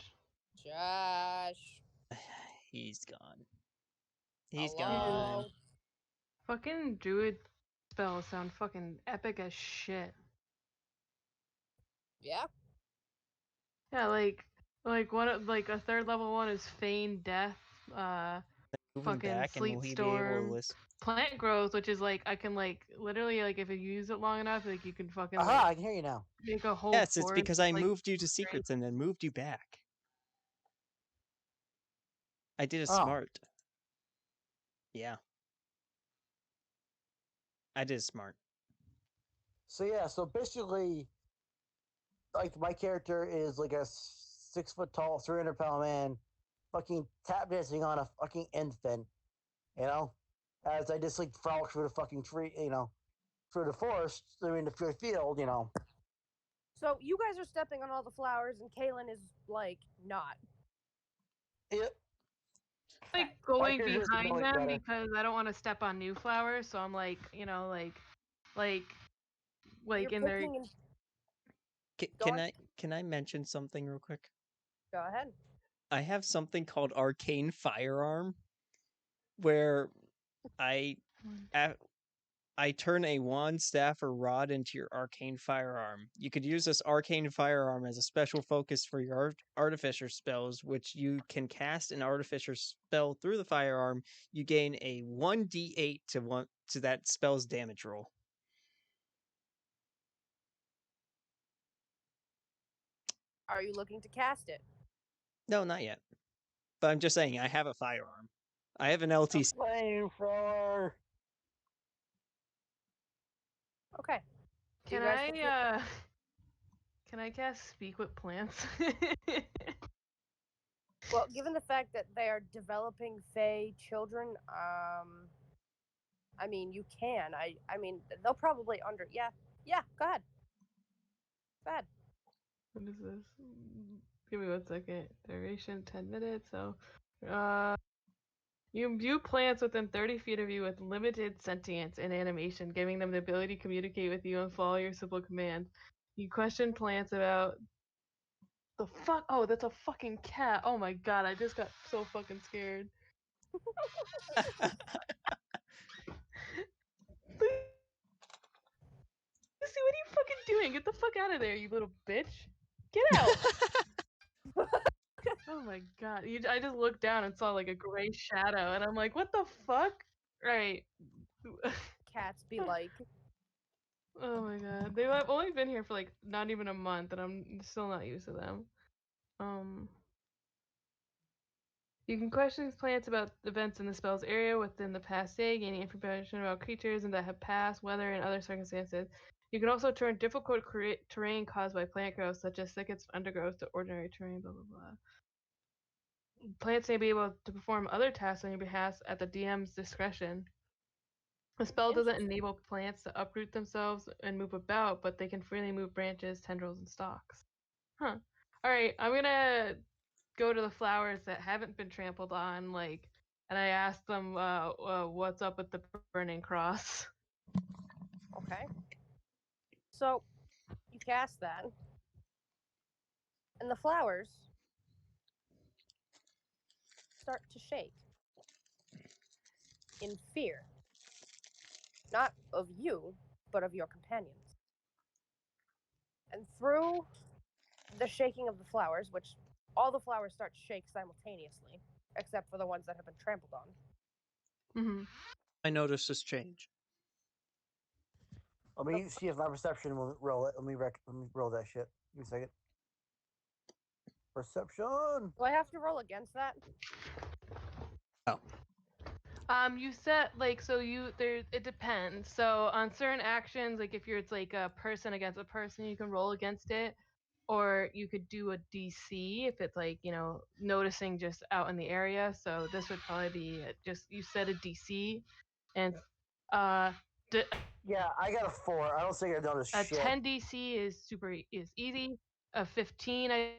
Josh. he's gone. He's Hello. gone. Fucking druid spells sound fucking epic as shit. Yeah. Yeah, like a third level one is feign death. Moving Fucking back, and will sleet he be able to storm. listen? Plant growth, which is like I can like literally like if you use it long enough, like you can fucking Aha, like, I can hear you now. make a whole. Yes, it's forest, because I like, moved you to secrets and then moved you back. I did a Oh. smart. Yeah. I did a smart. So yeah, so basically, like my character is like a 6 foot tall, 300-pound man, fucking tap dancing on a fucking infant, you know, as I just like frolic through the fucking tree, you know, through the forest, I mean the field, you know. So you guys are stepping on all the flowers, and Kaylin is like not. Yep. like going character's behind knowing them better. because I don't want to step on new flowers, so I'm like, you know, like You're in there. picking and Go Can on. can I mention something real quick? go ahead. I have something called Arcane Firearm, where I turn a wand, staff, or rod into your arcane firearm. You could use this arcane firearm as a special focus for your artificer spells, which you can cast an artificer spell through the firearm. You gain a 1d8 to that spell's damage roll. Are you looking to cast it? No, not yet. But I'm just saying, I have a firearm. I have an LTC. Flamethrower. Okay. Do you Can guys think that- can I cast speak with plants? Well, given the fact that they are developing Fey children, I mean, you can. I mean, they'll probably yeah. Go ahead. Go ahead. What is this? Give me 1 second. Duration 10 minutes. So, you imbue plants within 30 feet of you with limited sentience and animation, giving them the ability to communicate with you and follow your simple commands. You question plants about the fuck. Oh, that's a fucking cat. Oh my god, I just got so fucking scared. Lucy, what are you fucking doing? Get the fuck out of there, you little bitch. Get out. Oh my god. I just looked down and saw like a gray shadow, and I'm like, what the fuck? Right. Cats be like. Oh my god. I've only been here for like not even a month, and I'm still not used to them. You can question these plants about events in the spell's area within the past day, gaining information about creatures and that have passed, weather, and other circumstances. You can also turn difficult terrain caused by plant growth, such as thickets of undergrowth, to ordinary terrain, blah blah blah. Plants may be able to perform other tasks on your behalf at the DM's discretion. The spell doesn't enable plants to uproot themselves and move about, but they can freely move branches, tendrils, and stalks. Huh. Alright, I'm gonna go to the flowers that haven't been trampled on, like, and I ask them what's up with the burning cross. Okay. So, you cast that, and the flowers start to shake in fear. Not of you, but of your companions. And through the shaking of the flowers, which all the flowers start to shake simultaneously, except for the ones that have been trampled on. Mm-hmm. I noticed this change. Let me see if my perception will roll it. Let me roll that shit. Give me a second. Perception. Do I have to roll against that? Oh. You set like it depends. So on certain actions, like if it's like a person against a person, you can roll against it. Or you could do a DC if it's like, noticing just out in the area. So this would probably be just you set a DC, and yeah, I got a 4. I don't think I noticed a shit. 10 DC is easy. A 15 I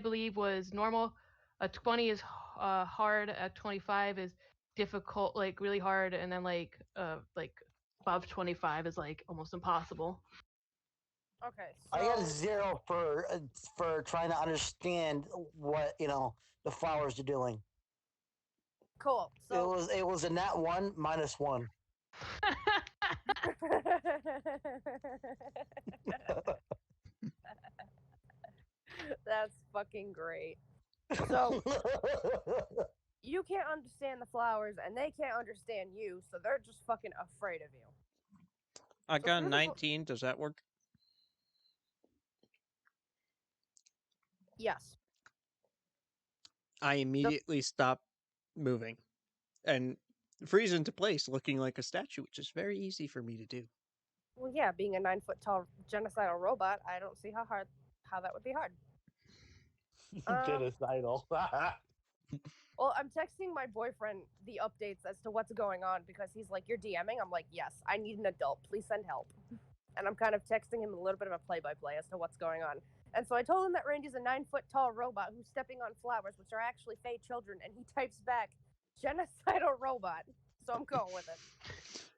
believe was normal. A 20 is hard. A 25 is difficult, like really hard, and then like above 25 is like almost impossible. Okay, so I got a 0 for trying to understand what the flowers are doing. Cool. So it was a nat 1 minus 1. That's fucking great. So you can't understand the flowers, and they can't understand you, so they're just fucking afraid of you. I got a 19. Does that work? Yes. I immediately stop moving and freeze into place, looking like a statue, which is very easy for me to do. Well, yeah, being a 9 foot tall genocidal robot, I don't see how that would be hard. Genocidal. Well, I'm texting my boyfriend the updates as to what's going on because he's like, "You're DMing?" I'm like, "Yes, I need an adult. Please send help." And I'm kind of texting him a little bit of a play-by-play as to what's going on. And so I told him that Randy's a 9 foot tall robot who's stepping on flowers, which are actually Fey children, and he types back, "Genocidal robot." So I'm going with it.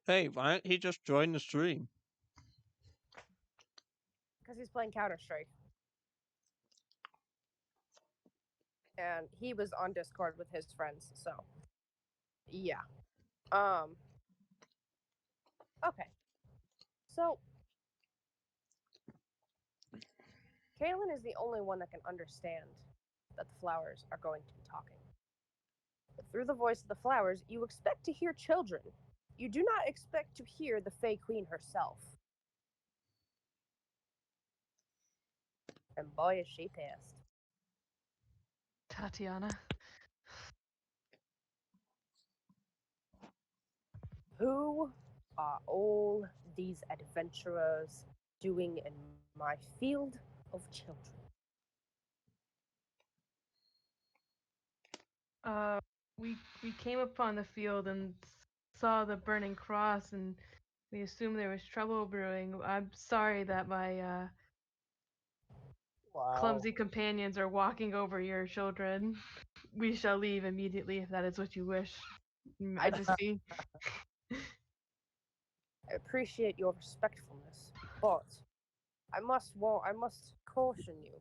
Hey, why don't he just join the stream? Because he's playing Counter-Strike. And he was on Discord with his friends, so yeah. Okay. So Kaylin is the only one that can understand that the flowers are going to be talking. But through the voice of the flowers, you expect to hear children. You do not expect to hear the Fey Queen herself. And boy, is she pissed. Tatiana. Who are all these adventurers doing in my field of children? We came upon the field and saw the burning cross, and we assumed there was trouble brewing. I'm sorry that my clumsy companions are walking over your children. We shall leave immediately if that is what you wish, Majesty. I appreciate your respectfulness, but I must caution you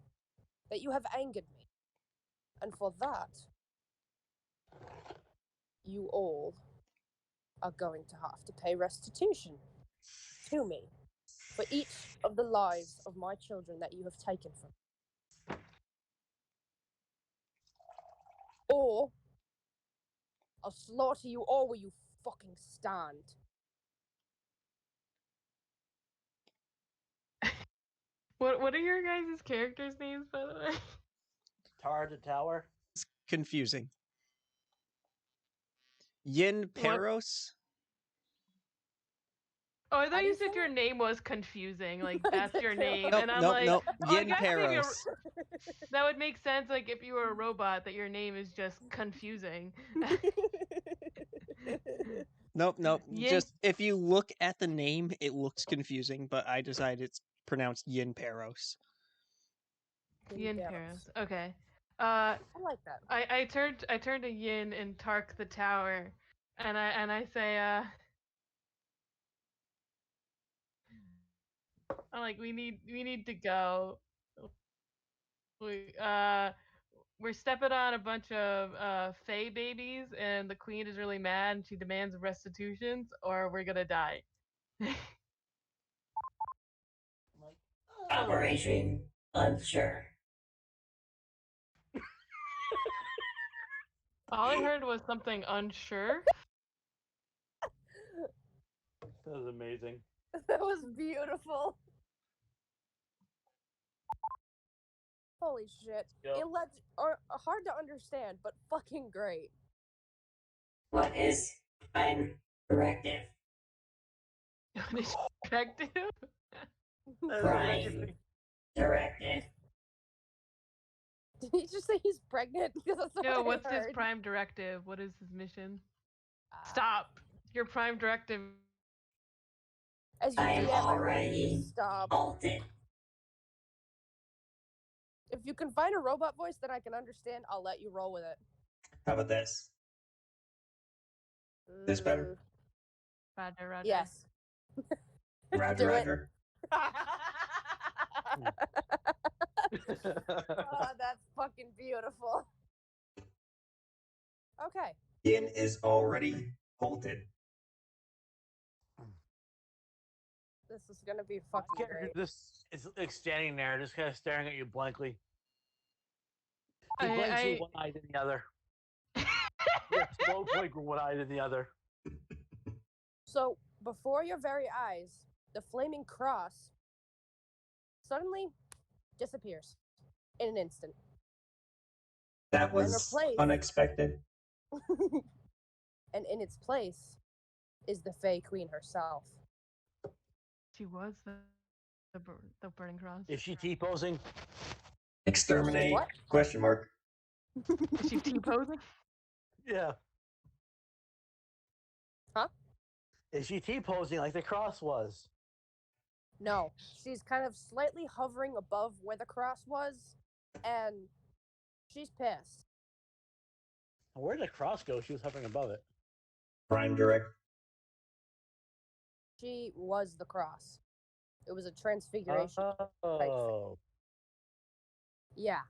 that you have angered me, and for that, you all are going to have to pay restitution to me for each of the lives of my children that you have taken from me. Or I'll slaughter you all where you fucking stand. What are your guys' characters' names, by the way? Tar the Tower. It's confusing. Yin Peros? Oh, I thought do you you said say your it? name was confusing. Like I that's did your too. name, Nope, and I'm nope, like, nope. oh, I Yin guess maybe Peros. that would make sense. Like if you were a robot, that your name is just confusing. Nope, nope. Yin. Just if you look at the name, it looks confusing, but I decided it's pronounced Yin Peros. Yin Paris. Okay. I like that. I turned to Yin and Tark the Tower, and I say, I'm like, we need to go. We're stepping on a bunch of Fae babies, and the queen is really mad, and she demands restitutions, or we're gonna die. Operation unsure. All I heard was something unsure. That was amazing. That was beautiful. Holy shit. Yep. Hard to understand, but fucking great. What is prime directive? Effective? Prime directive. Did he just say he's pregnant? Because that's not Yo, what what's I his heard. prime directive? What is his mission? Stop! Your prime directive. As you I am DM, I want you already to stop. halted. If you can find a robot voice that I can understand, I'll let you roll with it. How about this? This better? Roger. Yes. Roger, Do it. Roger. Oh, that's fucking beautiful. Okay. Yin is already halted. This is gonna be fucking great. This is like standing there, just kind of staring at you blankly. He blinks with one eye than the other. Slow blink with one eye than the other. So, before your very eyes, the flaming cross suddenly disappears in an instant. That was unexpected. And in its place is the Fey Queen herself. She was the burning cross. Is she T-posing? Exterminate? What? Question mark. Is she T-posing? Yeah. Huh? Is she T-posing like the cross was? No, she's kind of slightly hovering above where the cross was, and she's pissed. Where did the cross go? She was hovering above it. Prime direct. She was the cross. It was a transfiguration. Oh. Yeah.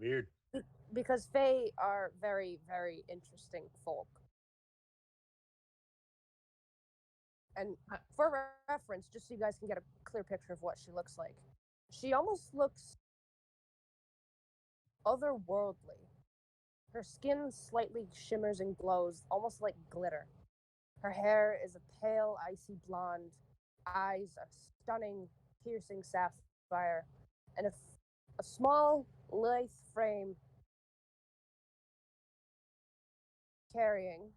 Weird. Because Fae are very, very interesting folk. And for reference, just so you guys can get a clear picture of what she looks like, she almost looks otherworldly. Her skin slightly shimmers and glows, almost like glitter. Her hair is a pale, icy blonde, eyes a stunning, piercing sapphire, and a small, lithe frame carrying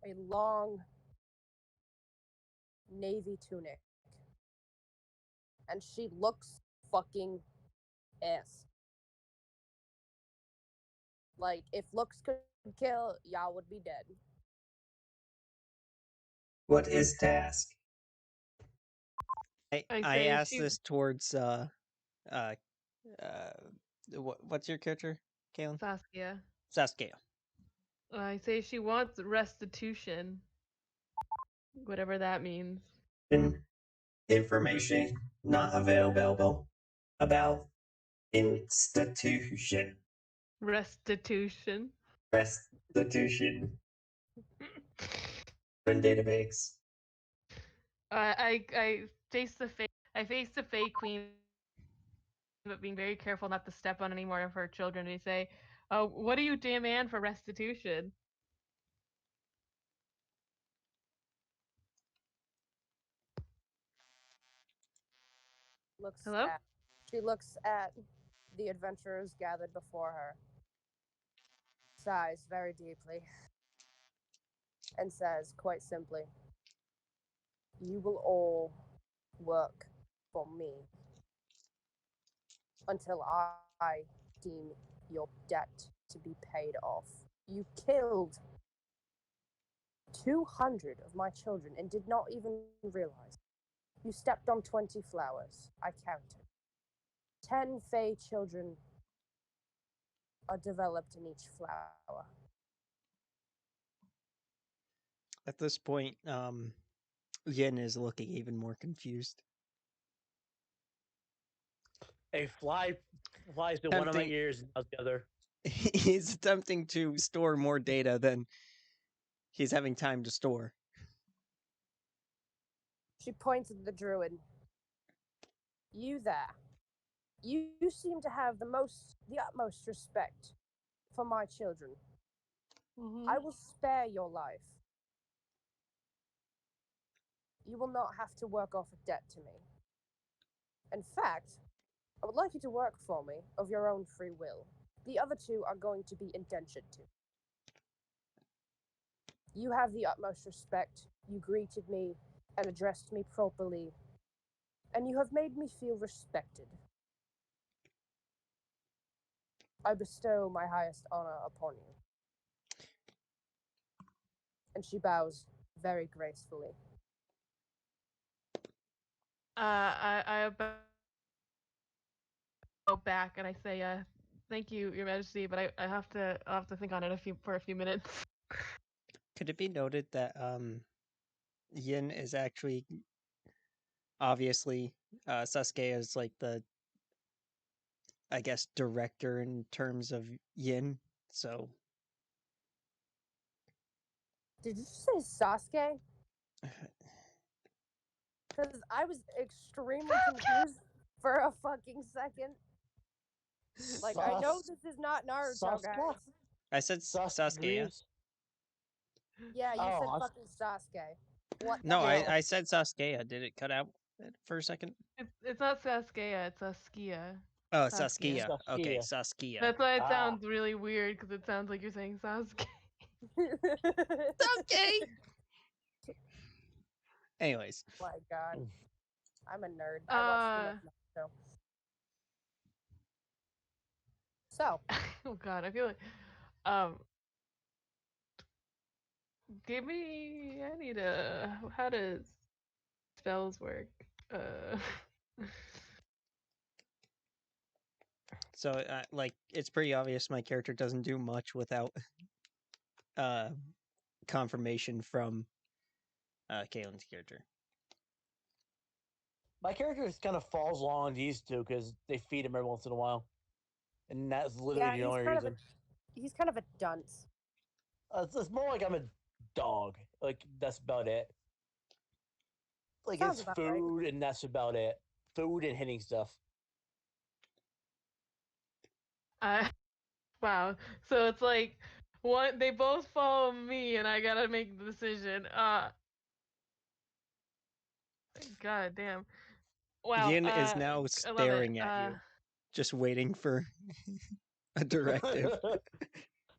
a long navy tunic. And she looks fucking ass. Like, if looks could kill, y'all would be dead. What is task? I say asked she- this towards what's your character, Kaylin? Saskia. Saskia. I say she wants restitution. Whatever that means. Information not available about institution. Restitution. Restitution. Run database. I face the fake. I face the fake queen, but being very careful not to step on any more of her children. And say, what do you demand for restitution? Hello? She looks at the adventurers gathered before her, sighs very deeply, and says quite simply, "You will all work for me until I deem your debt to be paid off. You killed 200 of my children and did not even realize. You stepped on 20 flowers. I counted. 10 Fey children are developed in each flower." At this point, Yin is looking even more confused. A fly flies to one of my ears and out the other. He's attempting to store more data than he's having time to store. She points at the druid. "You there. You seem to have the utmost respect for my children. Mm-hmm. I will spare your life. You will not have to work off a debt to me. In fact, I would like you to work for me of your own free will. The other two are going to be indentured to. You have the utmost respect. You greeted me and addressed me properly, and you have made me feel respected. I bestow my highest honor upon you." And she bows very gracefully. I go back and I say, thank you, Your Majesty, but I'll have to think on it for a few minutes. Could it be noted that Yin is actually obviously Sasuke is like the, I guess, director in terms of Yin, so Did you say Sasuke? Because I was extremely confused for a fucking second. Like, I know this is not Naruto, guys. I said Sasuke. Yeah, you Oh, said fucking Sasuke. What the No, hell? I said Sasuke. Did it cut out for a second? It's not Saskia, it's Saskia. Oh, Saskia. Okay, Saskia. Saskia. That's why it sounds really weird, because it sounds like you're saying Sasuke. Sasuke! Anyways. My god. I'm a nerd. I watch too much Naruto. So. Oh god, I feel like give me I need a how does spells work? So, like, it's pretty obvious my character doesn't do much without confirmation from Kaylin's character. My character just kind of falls along these two because they feed him every once in a while, and that's literally the only reason. He's kind of a dunce. It's more like I'm a dog. Like that's about it. Like Sounds it's about food, right. and that's about it. Food and hitting stuff. Wow. So it's like they both follow me, and I gotta make the decision. God damn. Wow. Yin is now staring at you, just waiting for a directive.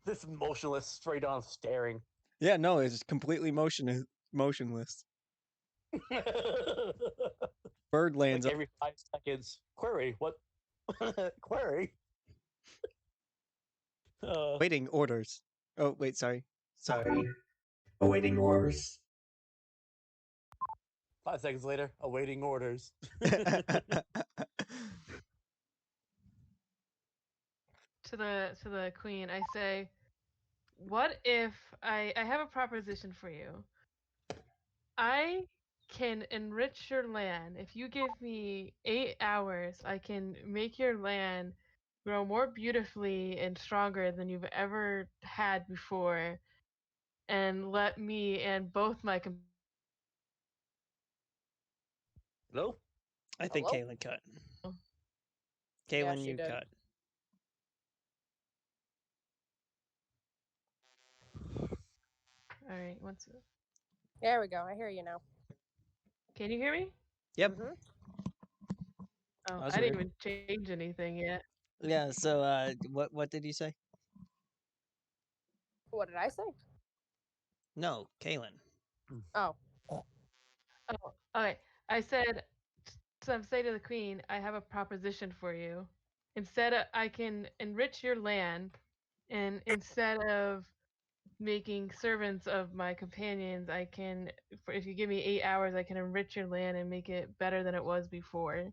This motionless, straight on staring. Yeah, no, it's completely motionless. Bird lands Like up. every 5 seconds. Query, what? Query. Waiting orders. Oh, wait, sorry. Sorry. Awaiting orders. 5 seconds later, awaiting orders. To the queen, I say, what if I have a proposition for you? I can enrich your land. If you give me 8 hours, I can make your land grow more beautifully and stronger than you've ever had before, and let me and both my Hello? I think Hello? Kaylin cut. Yeah, Kaylin, she you did. cut. all right, what's it? There we go. I hear you now. Can you hear me? Yep. Mhm. Oh, That's I didn't weird. even change anything yet. Yeah, so what did you say? What did I say? No, Kaylin. Oh. Oh, okay. I said, so I'm saying to the queen, I have a proposition for you. I can enrich your land, and instead of making servants of my companions, I can, if you give me 8 hours, I can enrich your land and make it better than it was before.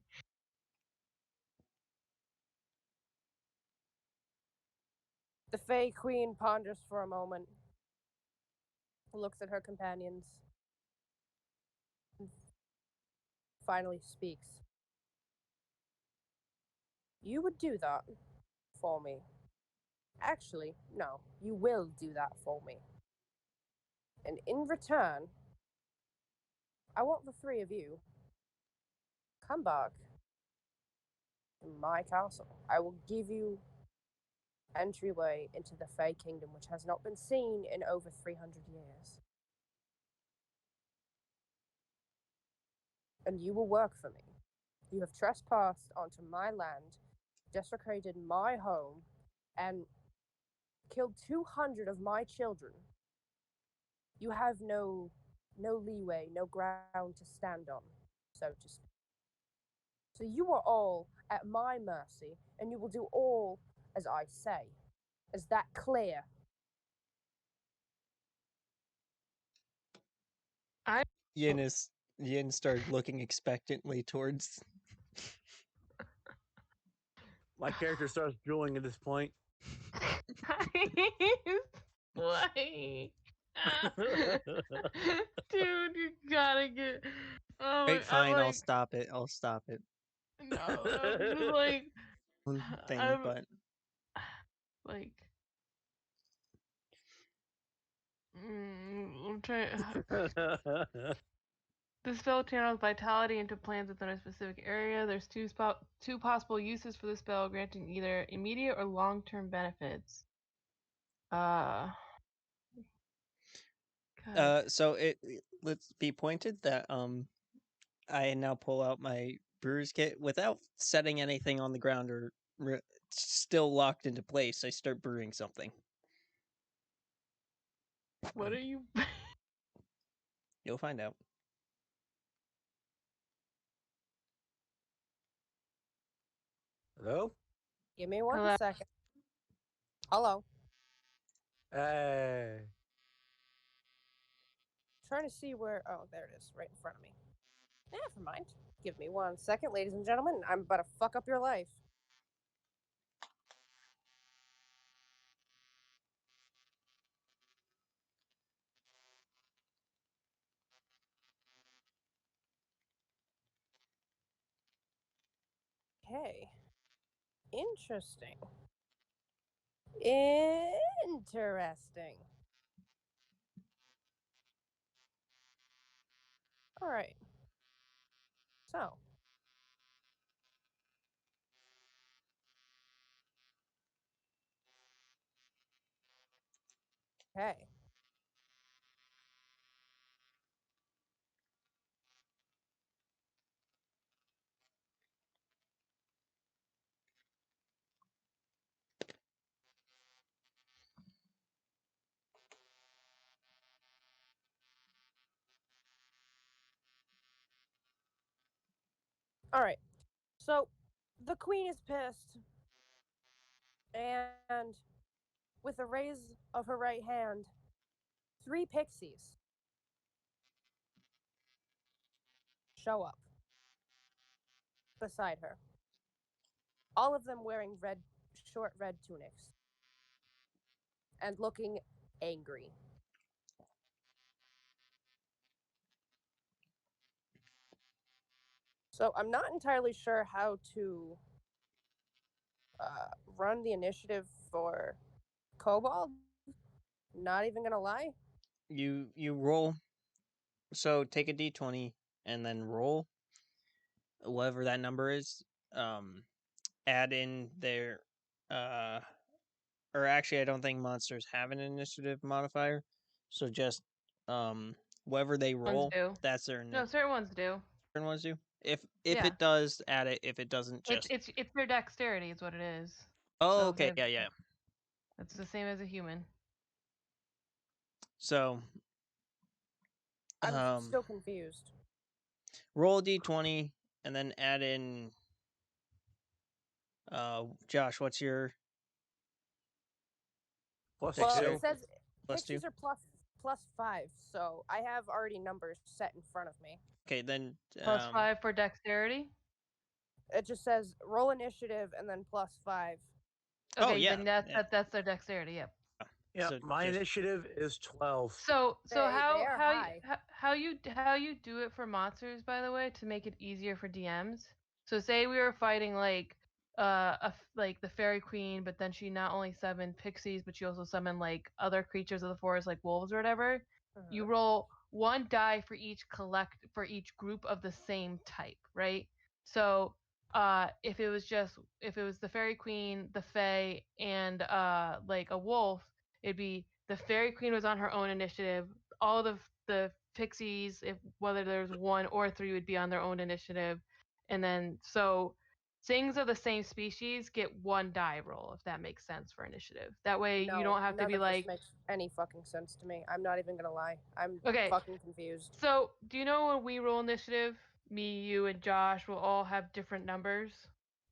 The Fey Queen ponders for a moment, looks at her companions, and finally speaks. You would do that for me. Actually, no, you will do that for me. And in return, I want the three of you come back to my castle. I will give you entryway into the Fey Kingdom, which has not been seen in over 300 years. And you will work for me. You have trespassed onto my land, desecrated my home, and killed 200 of my children. You have no leeway, no ground to stand on, so to speak. So you are all at my mercy, and you will do all as I say. Is that clear? Yin started looking expectantly towards. My character starts drooling at this point. Why? Dude, you gotta get. Oh, Wait, I'm fine, I'll like, stop it. I'll stop it. no, I'm just like, Thing, but like, I'm trying. This spell channels vitality into plans within a specific area. There's two possible uses for the spell, granting either immediate or long-term benefits. God. so let's be pointed that I now pull out my brewer's kit without setting anything on the ground or still locked into place. I start brewing something. What are you? You'll find out. Hello? Give me one Hello? second. Hello. Hey. Trying to see where. Oh, there it is, right in front of me. Never mind. Give me 1 second, ladies and gentlemen. I'm about to fuck up your life. Okay. Interesting. Interesting. All right. So, okay. All right. So the queen is pissed, and with a raise of her right hand, 3 pixies show up beside her. All of them wearing short red tunics, and looking angry. So I'm not entirely sure how to run the initiative for Kobold. Not even gonna lie. You roll. So take a d20 and then roll whatever that number is. Add in their or actually, I don't think monsters have an initiative modifier. So just whatever they Ones roll, do. that's their No, certain ones do. certain ones do. If Yeah. it does, add it. If it doesn't, just It's their dexterity is what it is. oh, So okay, yeah. It's the same as a human. So I'm still confused. roll a d20 and then add in. Josh, what's your Plus Well, Dexter? it says Plus pixies two? are +5, so I have already numbers set in front of me. Okay, then Plus 5 for dexterity. It just says roll initiative and then +5. Okay, yeah, then yeah. that's their dexterity. Yep. Yeah, So my just- initiative is 12. So They are how high. how you do it for monsters, by the way, to make it easier for DMs. So say we were fighting like like the fairy queen, but then she not only summoned pixies, but she also summoned like other creatures of the forest, like wolves or whatever. You roll 1 die for each group of the same type, right? So if it was the fairy queen, the fae, and like a wolf, it'd be the fairy queen was on her own initiative. All the pixies, if whether there's 1 or 3, would be on their own initiative, and then so things of the same species get 1 die roll, if that makes sense for initiative. That way No, you don't have to none be of like, this makes any fucking sense to me. I'm not even gonna lie. I'm okay. fucking confused. So do you know when we roll initiative, me, you, and Josh will all have different numbers?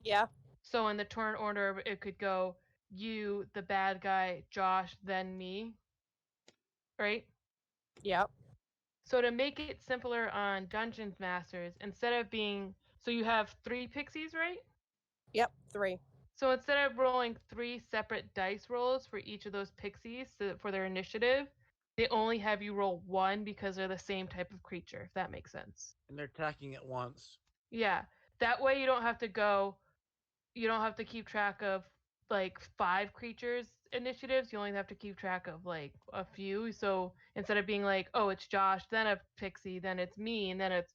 Yeah. So in the turn order, it could go you, the bad guy, Josh, then me. Right? Yep. So to make it simpler on Dungeons Masters, instead of being so you have 3 pixies, right? Yep, 3. So instead of rolling 3 separate dice rolls for each of those pixies for their initiative, they only have you roll 1 because they're the same type of creature, if that makes sense. And they're attacking at once. Yeah. That way you don't have to keep track of like 5 creatures initiatives. You only have to keep track of like a few. So instead of being like, oh, it's Josh, then a pixie, then it's me, and then it's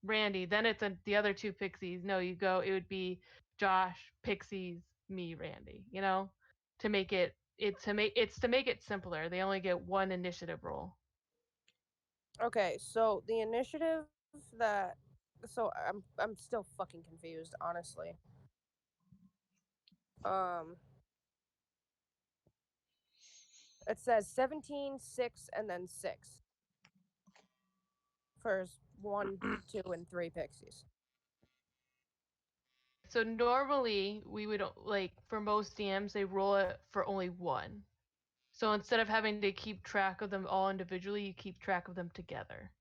Randy, then it's the other 2 pixies. No, it would be Josh, pixies, me, Randy. To make it simpler. They only get 1 initiative roll. Okay, so the initiative that so I'm still fucking confused, honestly. It says 17, 6, and then 6. For 1, 2, and 3 pixies. So normally we would like for most DMs they roll it for only 1. So instead of having to keep track of them all individually, you keep track of them together.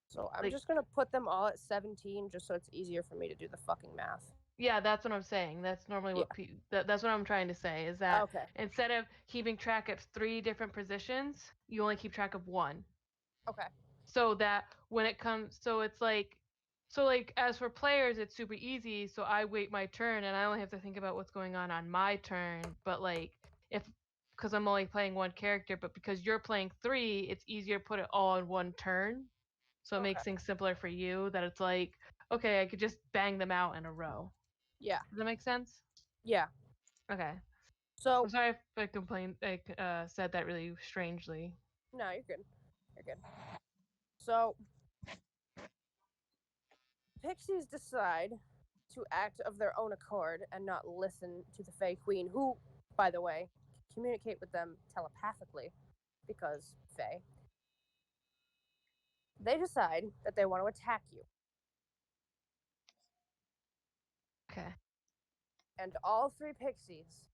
So I'm just gonna put them all at 17, just so it's easier for me to do the fucking math. Yeah, that's what I'm saying. That's normally what that's what I'm trying to say is that instead of keeping track of 3 different positions, you only keep track of 1. Okay. So that when it comes, it's like as for players, it's super easy. So I wait my turn and I only have to think about what's going on my turn. But like because I'm only playing 1 character, but because you're playing 3, it's easier to put it all in 1 turn. So it makes things simpler for you. That it's like, okay, I could just bang them out in a row. Yeah. Does that make sense? Yeah. Okay. So I'm sorry if I said that really strangely. No, you're good. You're good. So pixies decide to act of their own accord and not listen to the Fae Queen, who, by the way, communicate with them telepathically because Fae. They decide that they want to attack you. Okay. And all three pixies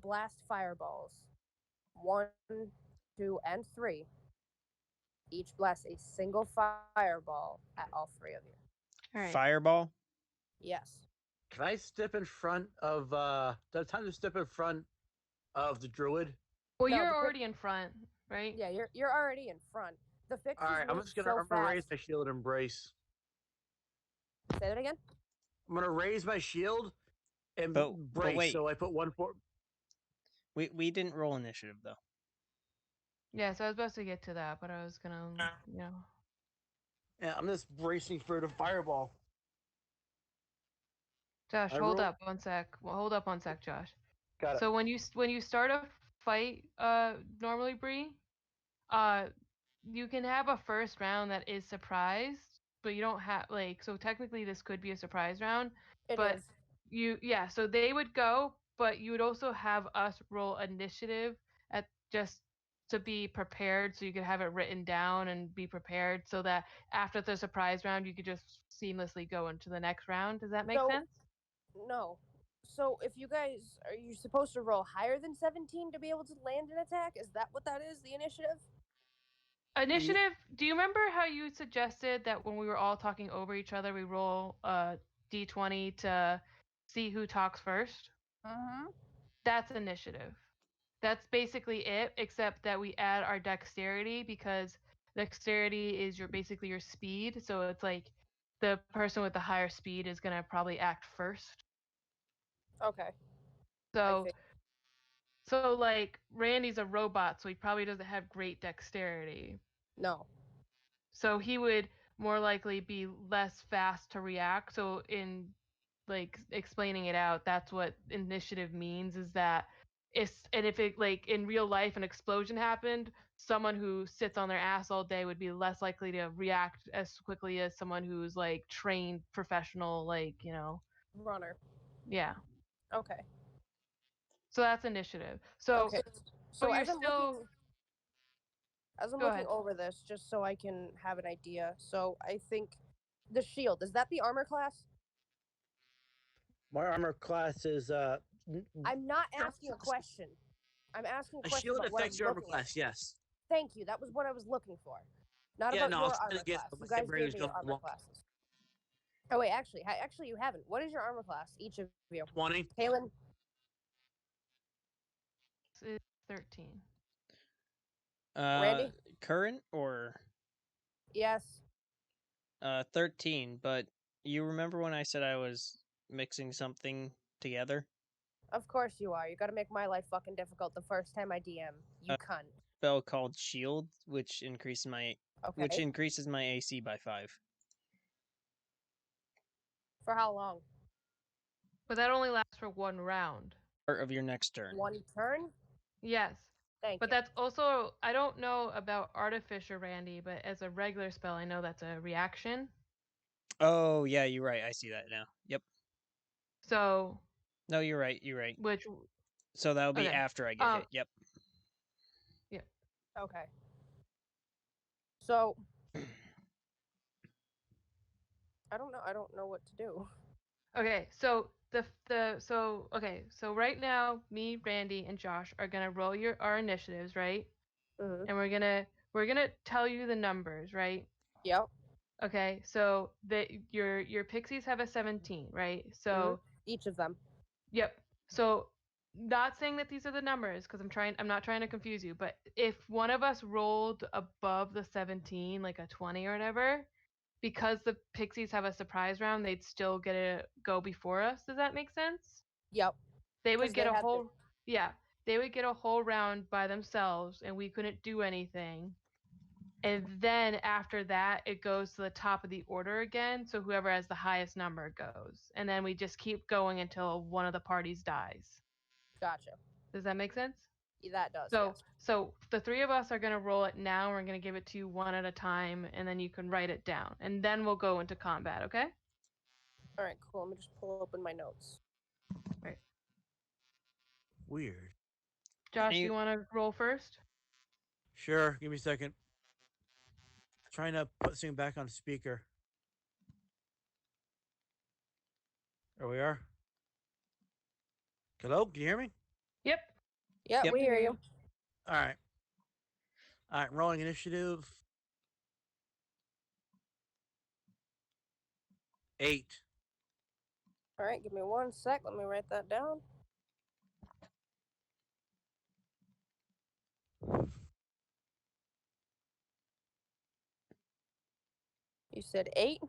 blast fireballs. 1, 2, and 3. Each blast a single fireball at all three of you. All right. Fireball. Yes. Can I step in front of? Do I have time to step in front of the druid? Well, No, you're the pic- already in front, right? Yeah, you're already in front. The pixies All right, I'm move just gonna. so I'm gonna raise fast. my shield and embrace. Say that again. I'm gonna raise my shield and But brace. wait. So I put one for. We didn't roll initiative though. Yeah, so I was supposed to get to that, but I was gonna, you know. Yeah, I'm just bracing for the fireball. Josh, I hold roll- up one sec. Well, hold up one sec, Josh. Got it. So when you start a fight, normally Bree, you can have a first round that is surprised, but you don't have like so technically this could be a surprise round. It but is. so they would go, but you would also have us roll initiative at just to be prepared, so you could have it written down and be prepared, so that after the surprise round you could just seamlessly go into the next round. Does that make So- sense? No. So if you guys are you supposed to roll higher than 17 to be able to land an attack? Is that what that is? The initiative? Initiative. Do you remember how you suggested that when we were all talking over each other, we roll a d20 to see who talks first? Mm-hmm. That's initiative. That's basically it, except that we add our dexterity, because dexterity is basically your speed. So it's like the person with the higher speed is gonna probably act first. Okay. So like Randy's a robot, so he probably doesn't have great dexterity. No. So he would more likely be less fast to react. So in like explaining it out, that's what initiative means, is that if it like in real life an explosion happened, someone who sits on their ass all day would be less likely to react as quickly as someone who's like trained professional, like, you know. Runner. Yeah. Okay. So that's initiative. So Okay. So you're as I'm still looking as I'm Go looking ahead. over this, just so I can have an idea. So I think the shield, is that the armor class? My armor class is I'm not asking a question. I'm asking a a question shield about what I'm affects your armor looking class. at. Yes. Thank you. That was what I was looking for. Not Yeah. about No, I your was trying armor to get class. what You my guys brain gave was me your going armor along. classes. Oh wait, actually you haven't. What is your armor class, each of you? 20. Kaylin? is 13. Randy? Current or Yes. 13, but you remember when I said I was mixing something together? Of course you are. You gotta make my life fucking difficult the first time I DM. You cunt. Spell called Shield, which increases my AC by 5. For how long? But that only lasts for one round. Part of your next turn. One turn? Yes. Thank But you. that's also, I don't know about Artificer, Randy, but as a regular spell, I know that's a reaction. Oh, yeah, you're right. I see that now. Yep. So, No, you're right. You're right. which, So that'll be okay. after I get hit. Yep. Okay. So I don't know what to do. Okay, so so right now, me, Randy, and Josh are gonna roll our initiatives, right? Mm-hmm. And we're gonna tell you the numbers, right? Yep. Okay, so your pixies have a 17, right? So Each of them. yep. So not saying that these are the numbers, because I'm not trying to confuse you, but if one of us rolled above the 17, like a 20 or whatever, because the pixies have a surprise round, they'd still get to go before us. Does that make sense? Yep. They would 'Cause get they a had the- whole yeah, they would get a whole round by themselves and we couldn't do anything. And then after that, it goes to the top of the order again, so whoever has the highest number goes. And then we just keep going until one of the parties dies. Gotcha. Does that make sense? That does. So yes. so the three of us are gonna roll it now. We're gonna give it to you one at a time, and then you can write it down, and then we'll go into combat. Okay? All right. Cool. Let me just pull open my notes. Right. Weird. Josh, Any- you want to roll first? Sure. Give me a second. Trying to put this thing back on speaker. There we are. Hello, can you hear me? Yep. Yep, Yep. we hear you. All right. All right, rolling initiative. 8. All right, give me 1 sec. Let me write that down. You said 8.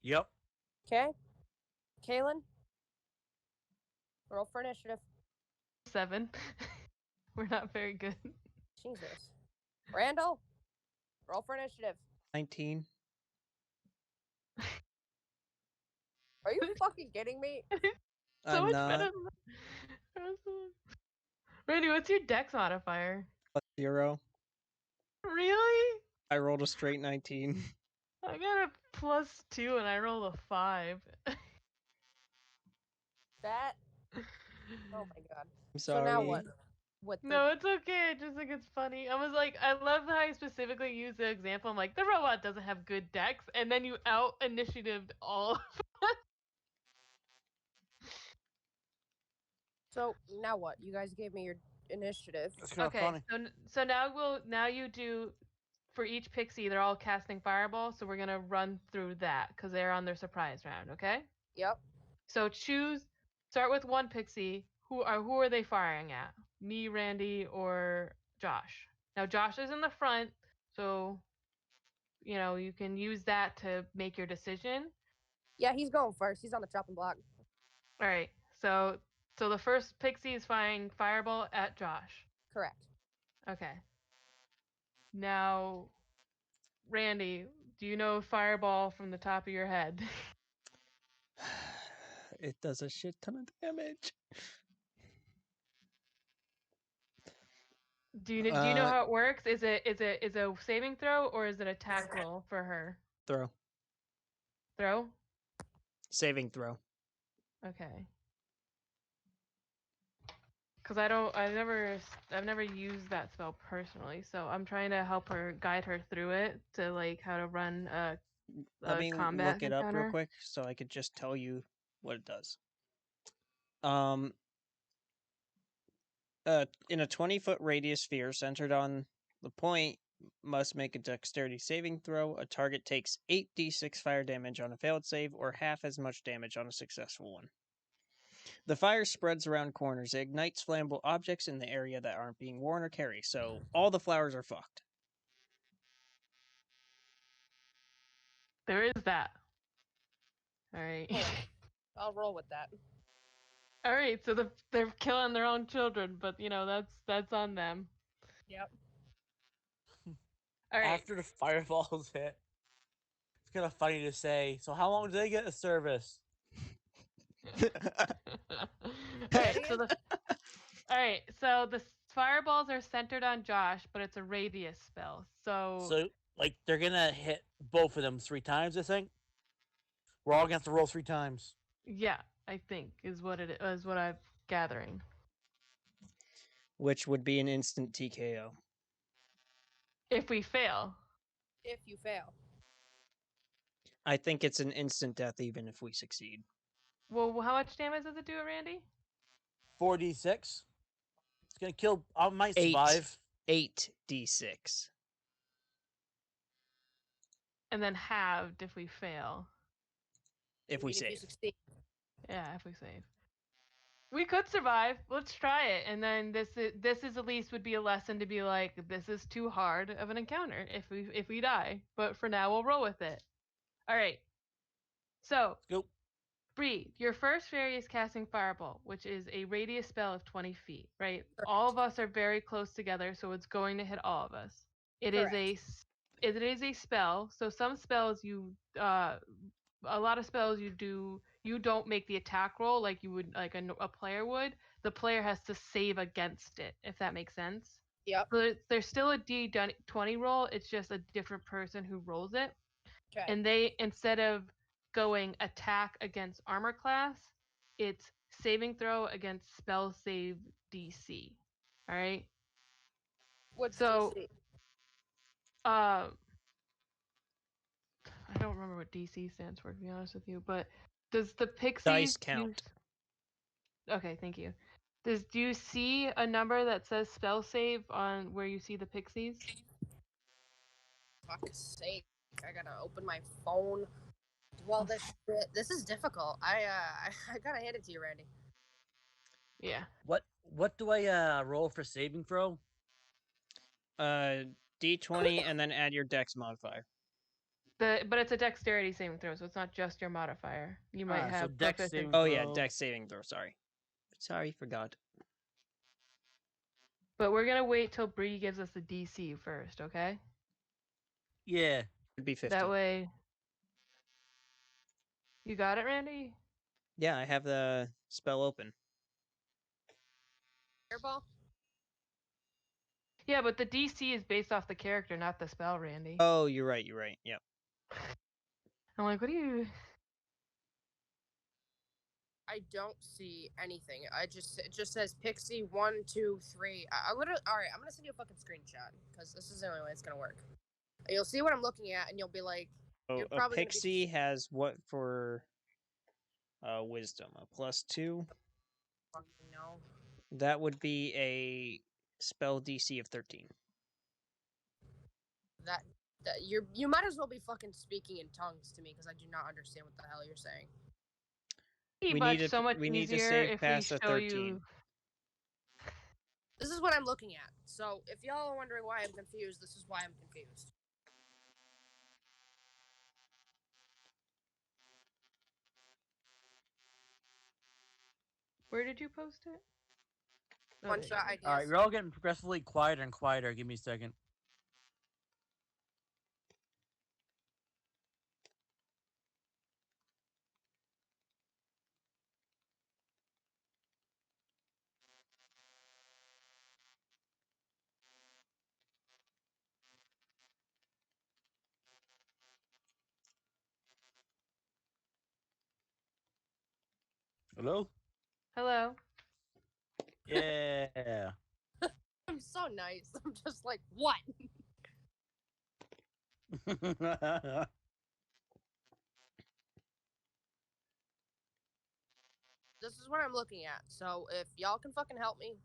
Yep. Okay. Kaylin, roll for initiative. 7. We're not very good. Jesus. Randall, roll for initiative. 19. Are you fucking kidding me? So I'm much not. better than the rest of us. Randy, what's your dex modifier? +0. Really? I rolled a straight 19. I got a +2 and I rolled a 5. That. Oh my god. I'm So sorry. now what? With the No, it's okay. I just think it's funny. I was like, I love how I specifically used the example. I'm like, the robot doesn't have good dex, and then you out initiatived all. So now what? You guys gave me your initiative. That's kind of Okay, funny. so now you do for each pixie. They're all casting fireball, so we're gonna run through that because they're on their surprise round. Okay. Yep. So start with one pixie. Who are they firing at? Me, Randy, or Josh? Now Josh is in the front, so you can use that to make your decision. Yeah, he's going first. He's on the chopping block. All right. So the first pixie is firing fireball at Josh. Correct. Okay. Now, Randy, do you know fireball from the top of your head? It does a shit ton of damage. Do you know how it works? Is a saving throw or is it attack roll for her? Throw. Throw? Saving throw. Okay. Cuz I've never used that spell personally, so I'm trying to help her guide her through it to like how to run Let a me combat look it up real encounter. quick so I could just tell you what it does. In a 20-foot radius sphere centered on the point, must make a dexterity saving throw. A target takes 8d6 fire damage on a failed save, or half as much damage on a successful one. The fire spreads around corners. It ignites flammable objects in the area that aren't being worn or carried, so all the flowers are fucked. There is that. All right. I'll roll with that. All right, so they're killing their own children, but that's on them. Yep. All right. After the fireballs hit, it's kind of funny to say. So, how long do they get a service? All right, so the fireballs are centered on Josh, but it's a radius spell. So, like, they're gonna hit both of them 3 times. I think we're all gonna have to roll 3 times. Yeah, I think is what I'm gathering. Which would be an instant TKO. If we fail. If you fail. I think it's an instant death even if we succeed. Well, how much damage does it do, Randy? 4d6. It's gonna kill. I might survive. 8d6. And then halved if we fail. If we If you save. succeed. Yeah, if we save. We could survive. Let's try it. And then this is at least would be a lesson to be like, this is too hard of an encounter if we die. But for now, we'll roll with it. All right. So, Go. Bree, your first fairy is casting Fireball, which is a radius spell of 20 feet, right? All of us are very close together, so it's going to hit all of us. It is a spell. So some spells a lot of spells you don't make the attack roll like you would like a player would. The player has to save against it, if that makes sense. Yep. So there's still a D20 roll. It's just a different person who rolls it. Okay. And they, instead of going attack against armor class, it's saving throw against spell save DC. All right. What's so DC? I don't remember what DC stands for, to be honest with you, but Does the pixies Dice count. Okay, thank you. Do you see a number that says spell save on where you see the pixies? Fuck's sake! I gotta open my phone. Well, this is difficult. I gotta hand it to you, Randy. Yeah. What do I roll for saving throw? D20 and then add your dex modifier. But it's a dexterity saving throw, so it's not just your modifier. You might So have dex proficient. saving Oh yeah, throw. dex saving throw. Sorry, forgot. But we're gonna wait till Bree gives us the DC first, okay? Yeah. It'd be 50. That way. You got it, Randy? Yeah, I have the spell open. Airball. Yeah, but the DC is based off the character, not the spell, Randy. Oh, you're right. Yep. I'm like, what do you? I don't see anything. It just says Pixie 1, 2, 3. I literally. All right, I'm gonna send you a fucking screenshot because this is the only way it's gonna work. You'll see what I'm looking at, and you'll be like, Oh, you're a probably gonna pixie be... has what for wisdom? A +2? Fucking no. That would be a spell DC of 13. That you might as well be fucking speaking in tongues to me because I do not understand what the hell you're saying. We need to save if past we a show 13. you. This is what I'm looking at. So if y'all are wondering why I'm confused, this is why I'm confused. Where did you post it? One shot ideas. All right, you're all getting progressively quieter and quieter. Give me a second. Hello? Hello. Yeah. I'm so nice. I'm just like, what? This is what I'm looking at. So if y'all can fucking help me,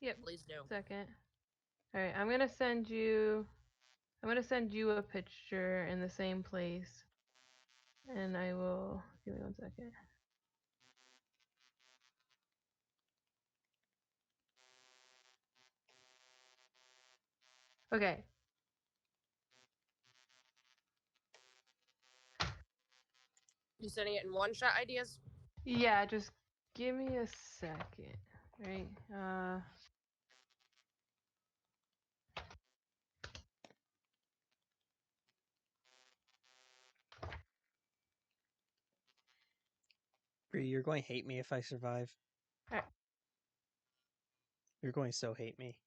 Yep. please do. Second. All right, I'm gonna send you a picture in the same place, and I will give me 1 second. Okay. You sending it in one shot ideas? Yeah, just give me a second. Right. Bree, you're going to hate me if I survive. Alright. You're going to so hate me.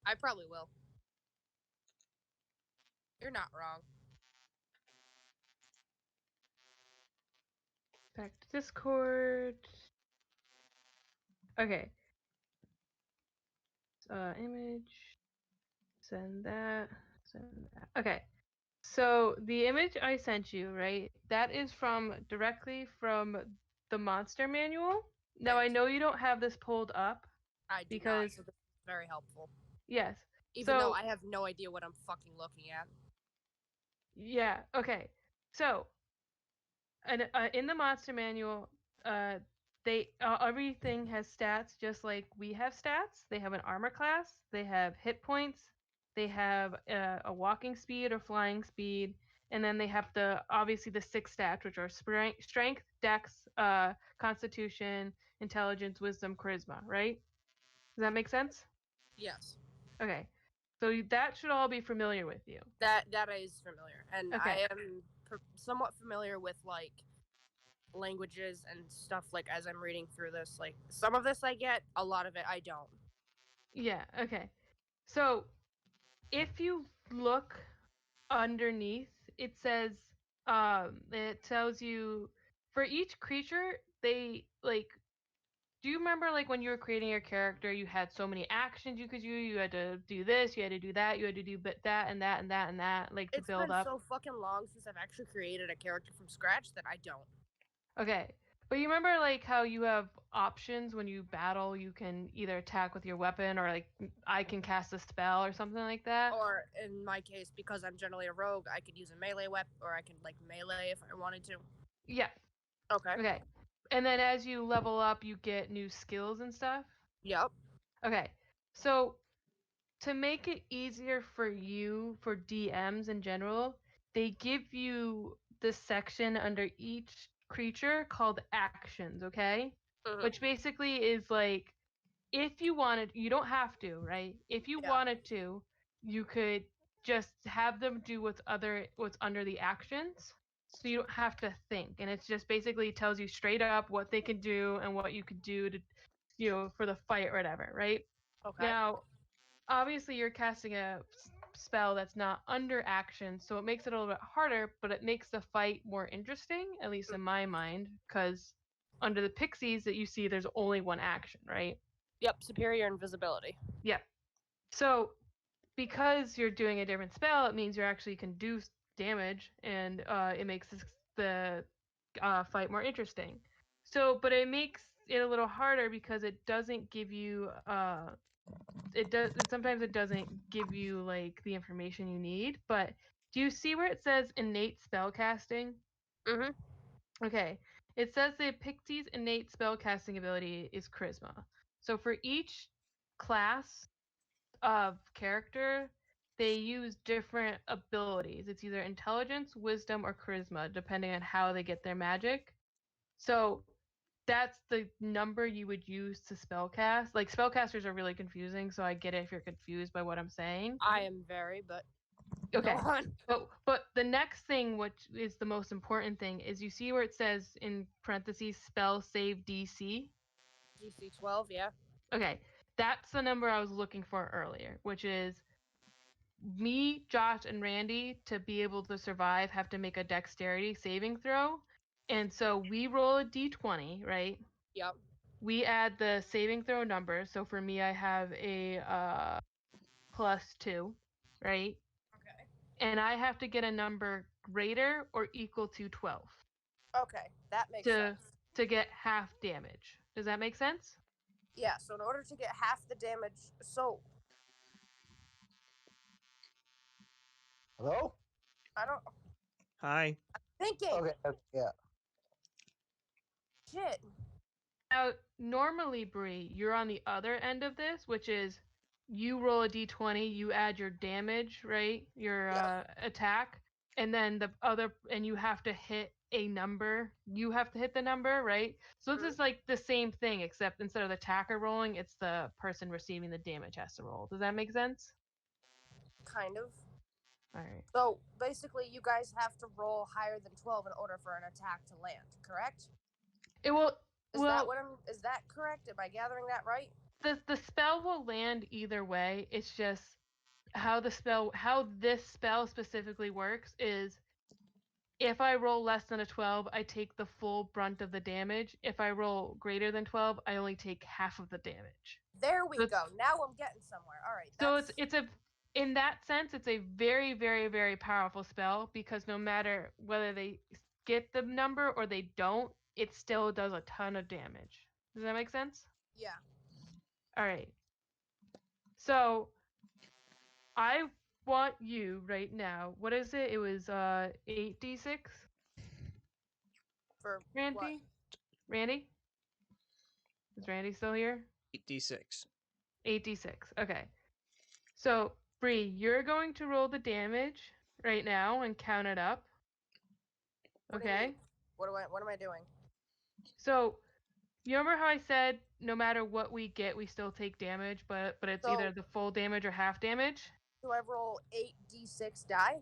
I probably will. You're not wrong. Back to Discord. Okay. Image. Send that. Send that. Okay. So the image I sent you, right? That is directly from the monster manual. Now I know you don't have this pulled up. I do because not, so this is very helpful. Yes. Even though I have no idea what I'm fucking looking at. Yeah. Okay. So, in the monster manual, everything has stats just like we have stats. They have an armor class. They have hit points. They have a walking speed or flying speed, and then they have obviously the 6 stats, which are strength, dex, constitution, intelligence, wisdom, charisma. Right? Does that make sense? Yes. Okay. So that should all be familiar with you. That is familiar, and Okay. I am somewhat familiar with like languages and stuff. Like as I'm reading through this, like some of this I get, a lot of it I don't. Yeah. Okay. So if you look underneath, it says it tells you for each creature they like. Do you remember like when you were creating your character, you had so many actions you could do? You had to do this, you had to do that, you had to do that and that and that and that, like to build up. It's been so fucking long since I've actually created a character from scratch that I don't. Okay. But you remember like how you have options when you battle, you can either attack with your weapon or like I can cast a spell or something like that? Or in my case, because I'm generally a rogue, I could use a melee weapon, or I could like melee if I wanted to. Yeah. Okay. Okay. And then as you level up, you get new skills and stuff? Yep. Okay. So to make it easier for you, for DMs in general, they give you this section under each creature called actions, okay? Mhm. Which basically is like, if you wanted, you don't have to, right? If you Yeah. wanted to, you could just have them do what's under the actions, so you don't have to think. And it's just basically tells you straight up what they can do and what you could do to, for the fight or whatever, right? Okay. Now, obviously you're casting a spell that's not under action, so it makes it a little bit harder, but it makes the fight more interesting, at least in my mind, because under the pixies that you see, there's only one action, right? Yep. Superior invisibility. Yeah. So because you're doing a different spell, it means you actually can do damage, and it makes the fight more interesting. So, but it makes it a little harder because it doesn't give you sometimes it doesn't give you like the information you need. But do you see where it says innate spellcasting? Mm-hmm. Okay. It says the pixie's innate spellcasting ability is charisma. So for each class of character, they use different abilities. It's either intelligence, wisdom, or charisma, depending on how they get their magic. So that's the number you would use to spellcast. Like spellcasters are really confusing, so I get it if you're confused by what I'm saying. I am very, but Okay. go on. But the next thing, which is the most important thing, is you see where it says in parentheses spell save DC? DC 12, yeah. Okay. That's the number I was looking for earlier, which is me, Josh, and Randy, to be able to survive, have to make a dexterity saving throw. And so we roll a d20, right? Yep. We add the saving throw number. So for me, I have a +2, right? Okay. And I have to get a number greater or equal to 12 Okay, that makes to sense. to get half damage. Does that make sense? Yeah, so in order to get half the damage, so Hello? I don't Hi. thinking Okay, yeah. shit. Now, normally, Bree, you're on the other end of this, which is you roll a d20, you add your damage, right? Your attack, and then and you have to hit a number. You have to hit the number, right? So this is like the same thing, except instead of the attacker rolling, it's the person receiving the damage has to roll. Does that make sense? Kind of. All right. So basically, you guys have to roll higher than 12 in order for an attack to land, correct? It will. Is that correct? Am I gathering that right? The spell will land either way. It's just how this spell specifically works is if I roll less than a 12, I take the full brunt of the damage. If I roll greater than 12, I only take half of the damage. There we go. Now I'm getting somewhere. All right. So it's a in that sense, it's a very, very, very powerful spell because no matter whether they get the number or they don't, it still does a ton of damage. Does that make sense? Yeah. All right. So I want you right now. What is it? It was 8d6. For Randy? what? Randy? Is Randy still here? 8d6. 8d6. Okay. So, Bree, you're going to roll the damage right now and count it up. What do you Okay? mean? What am I doing? So, you remember how I said no matter what we get, we still take damage, but it's either the full damage or half damage? Do I roll 8d6 die?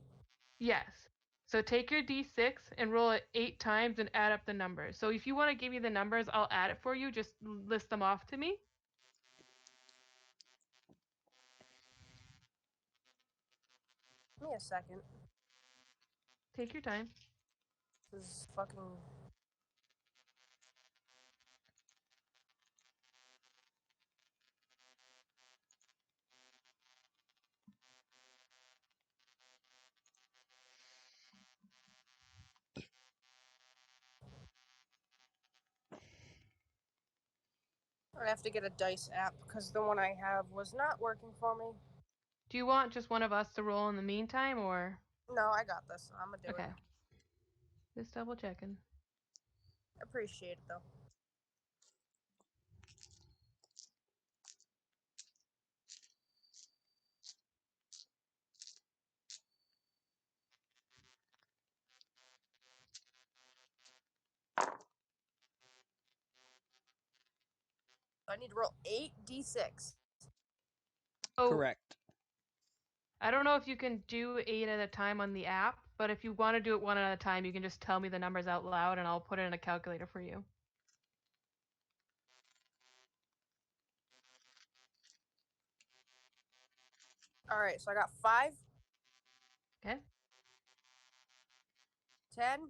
Yes. So take your d6 and roll it 8 times and add up the numbers. So if you want to give me the numbers, I'll add it for you. Just list them off to me. Give me a second. Take your time. This is fucking. have to get a dice app because the one I have was not working for me. Do you want just one of us to roll in the meantime, or? No, I got this. I'm gonna do Okay. it. Just double checking. Appreciate it though. I need to roll 8d6. Oh, Correct. I don't know if you can do 8 at a time on the app, but if you want to do it one at a time, you can just tell me the numbers out loud and I'll put it in a calculator for you. Alright, so I got 5. Okay. 10.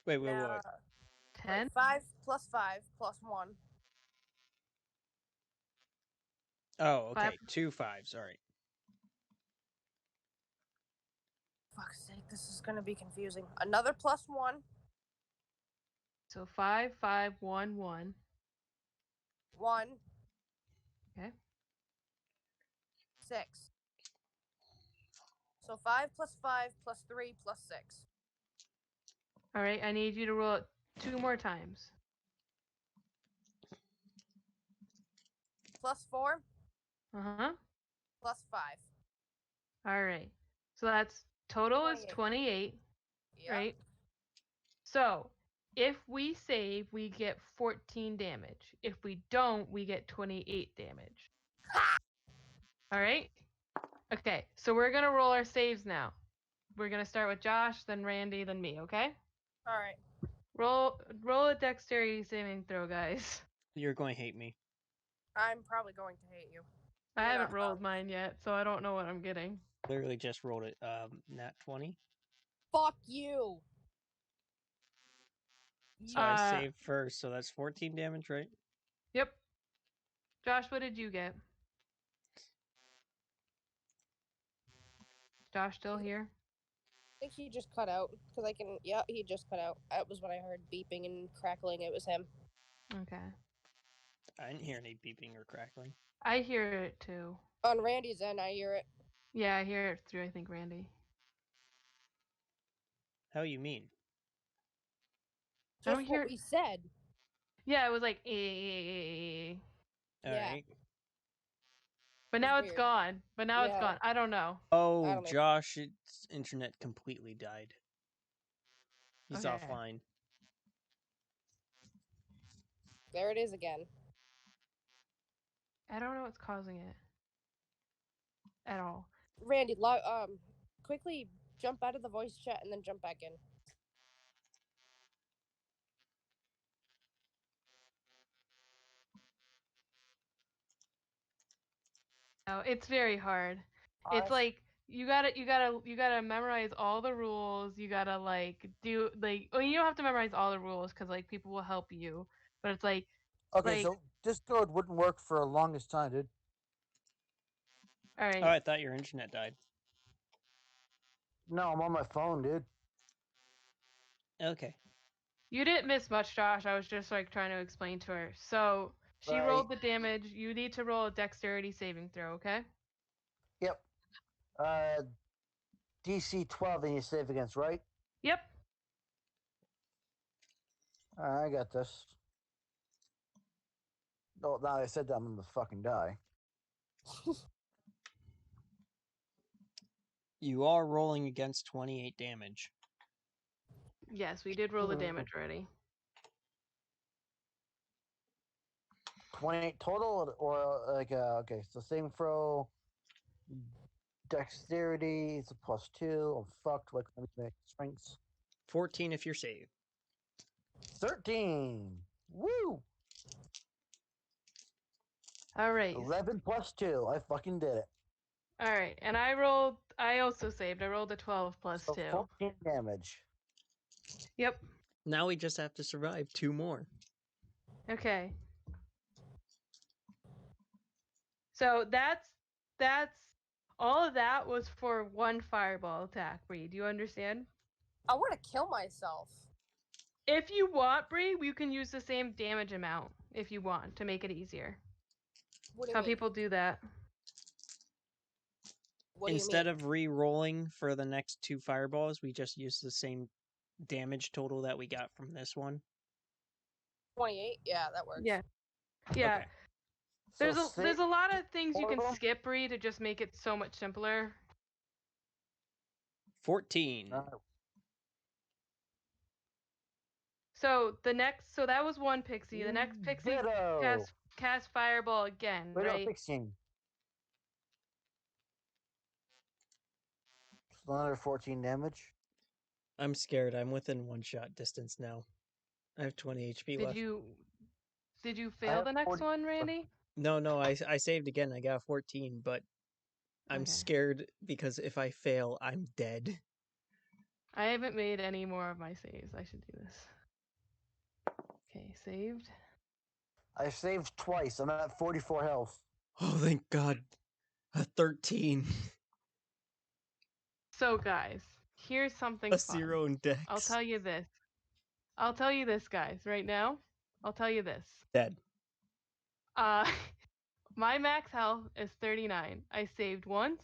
Wait, what? 10? 5 plus 5 plus 1. Oh, okay. 5. 2 5s. All right. Fuck's sake, this is gonna be confusing. Another plus 1. So 5, 5, 1, 1. 1. Okay. 6. So 5 plus 5 plus 3 plus 6. All right, I need you to roll it 2 more times. Plus 4 Uh-huh. plus 5. All right. So that's total is 28, Yep. right? So, if we save, we get 14 damage. If we don't, we get 28 damage. All right? Okay, so we're going to roll our saves now. We're going to start with Josh, then Randy, then me, okay? Alright. Roll a dexterity saving throw, guys. You're going to hate me. I'm probably going to hate you. I You're haven't not rolled wrong. mine yet, so I don't know what I'm getting. Literally just rolled it. Nat 20. Fuck you. So I saved first, so that's 14 damage, right? Yep. Josh, what did you get? Josh still here? I think he just cut out because I can. Yeah, he just cut out. That was when I heard beeping and crackling. It was him. Okay. I didn't hear any beeping or crackling. I hear it too. On Randy's end, I hear it. Yeah, I hear it through, I think, Randy. How you mean? Just I don't hear what we said. Yeah, it was like eh. All Yeah. right. But now it's gone. But now it's gone. I don't know. Oh, don't know. Josh's internet completely died. He's Okay. offline. There it is again. I don't know what's causing it. At all. Randy, quickly jump out of the voice chat and then jump back in. No, it's very hard. It's like you gotta memorize all the rules. You gotta like do like well, you don't have to memorize all the rules because like people will help you. But it's like Okay, so Discord wouldn't work for the longest time, dude. all right. Oh, I thought your internet died. No, I'm on my phone, dude. Okay. You didn't miss much, Josh. I was just like trying to explain to her. So she rolled the damage. You need to roll a dexterity saving throw, okay? Yep. DC 12 and you save against, right? Yep. I got this. Oh, now I said that, I'm gonna fucking die. You are rolling against 28 damage. Yes, we did roll the damage already. 28 total, or like okay, so same throw. Dexterity is a +2. I'm fucked. What can I make? Strengths. 14 if you're saved. 13. Woo! All right. 11 +2. I fucking did it. All right, and I also saved. I rolled a 12 plus So 2. 14 damage. Yep. Now we just have to survive 2 more. Okay. So that's all of that was for one fireball attack, Reed. Do you understand? I want to kill myself. If you want, Bree, you can use the same damage amount if you want to make it easier. What do you Some mean? people do that. What do you Instead mean? of re-rolling for the next 2 fireballs, we just use the same damage total that we got from this one. 28? Yeah, that works. Yeah. Yeah. Okay. There's a lot of things you can skip, Bree, to just make it so much simpler. 14. So that was one pixie. The next pixie cast fireball again, right? 16. Another 14 damage. I'm scared. I'm within 1-shot distance now. I have 20 HP left. Did you fail the next one, Randy? No, I saved again. I got 14, but I'm scared because if I fail, I'm dead. I haven't made any more of my saves. I should do this. Okay, saved. I saved twice. I'm at 44 health. Oh, thank God. A 13. So, guys, here's something a fun. 0 in dex. I'll tell you this, guys, right now. I'll tell you this. Dead. My max health is 39. I saved once.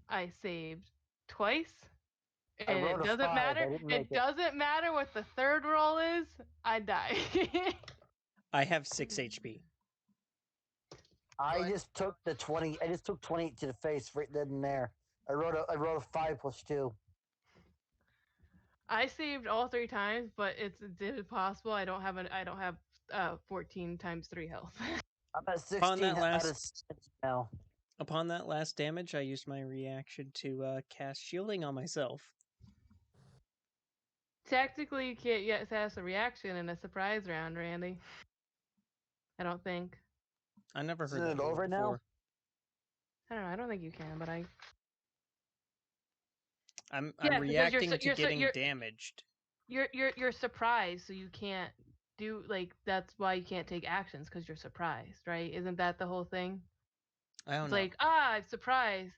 I saved twice. And it doesn't matter. It doesn't matter what the third roll is. I die. I have 6 HP. I just took 20 to the face right then and there. I wrote a 5 + 2. I saved all 3 times, but it's possible. I don't have 14 times 3 health. I'm at 16 out of 6 now. Upon that last damage, I used my reaction to cast shielding on myself. Technically, you can't yet cast a reaction in a surprise round, Randy. I don't think. I never heard it that over before. now? I don't know. I don't think you can, but I'm reacting to getting damaged. You're surprised, so you can't do that's why you can't take actions because you're surprised, right? Isn't that the whole thing? I don't it's know. Like I'm surprised.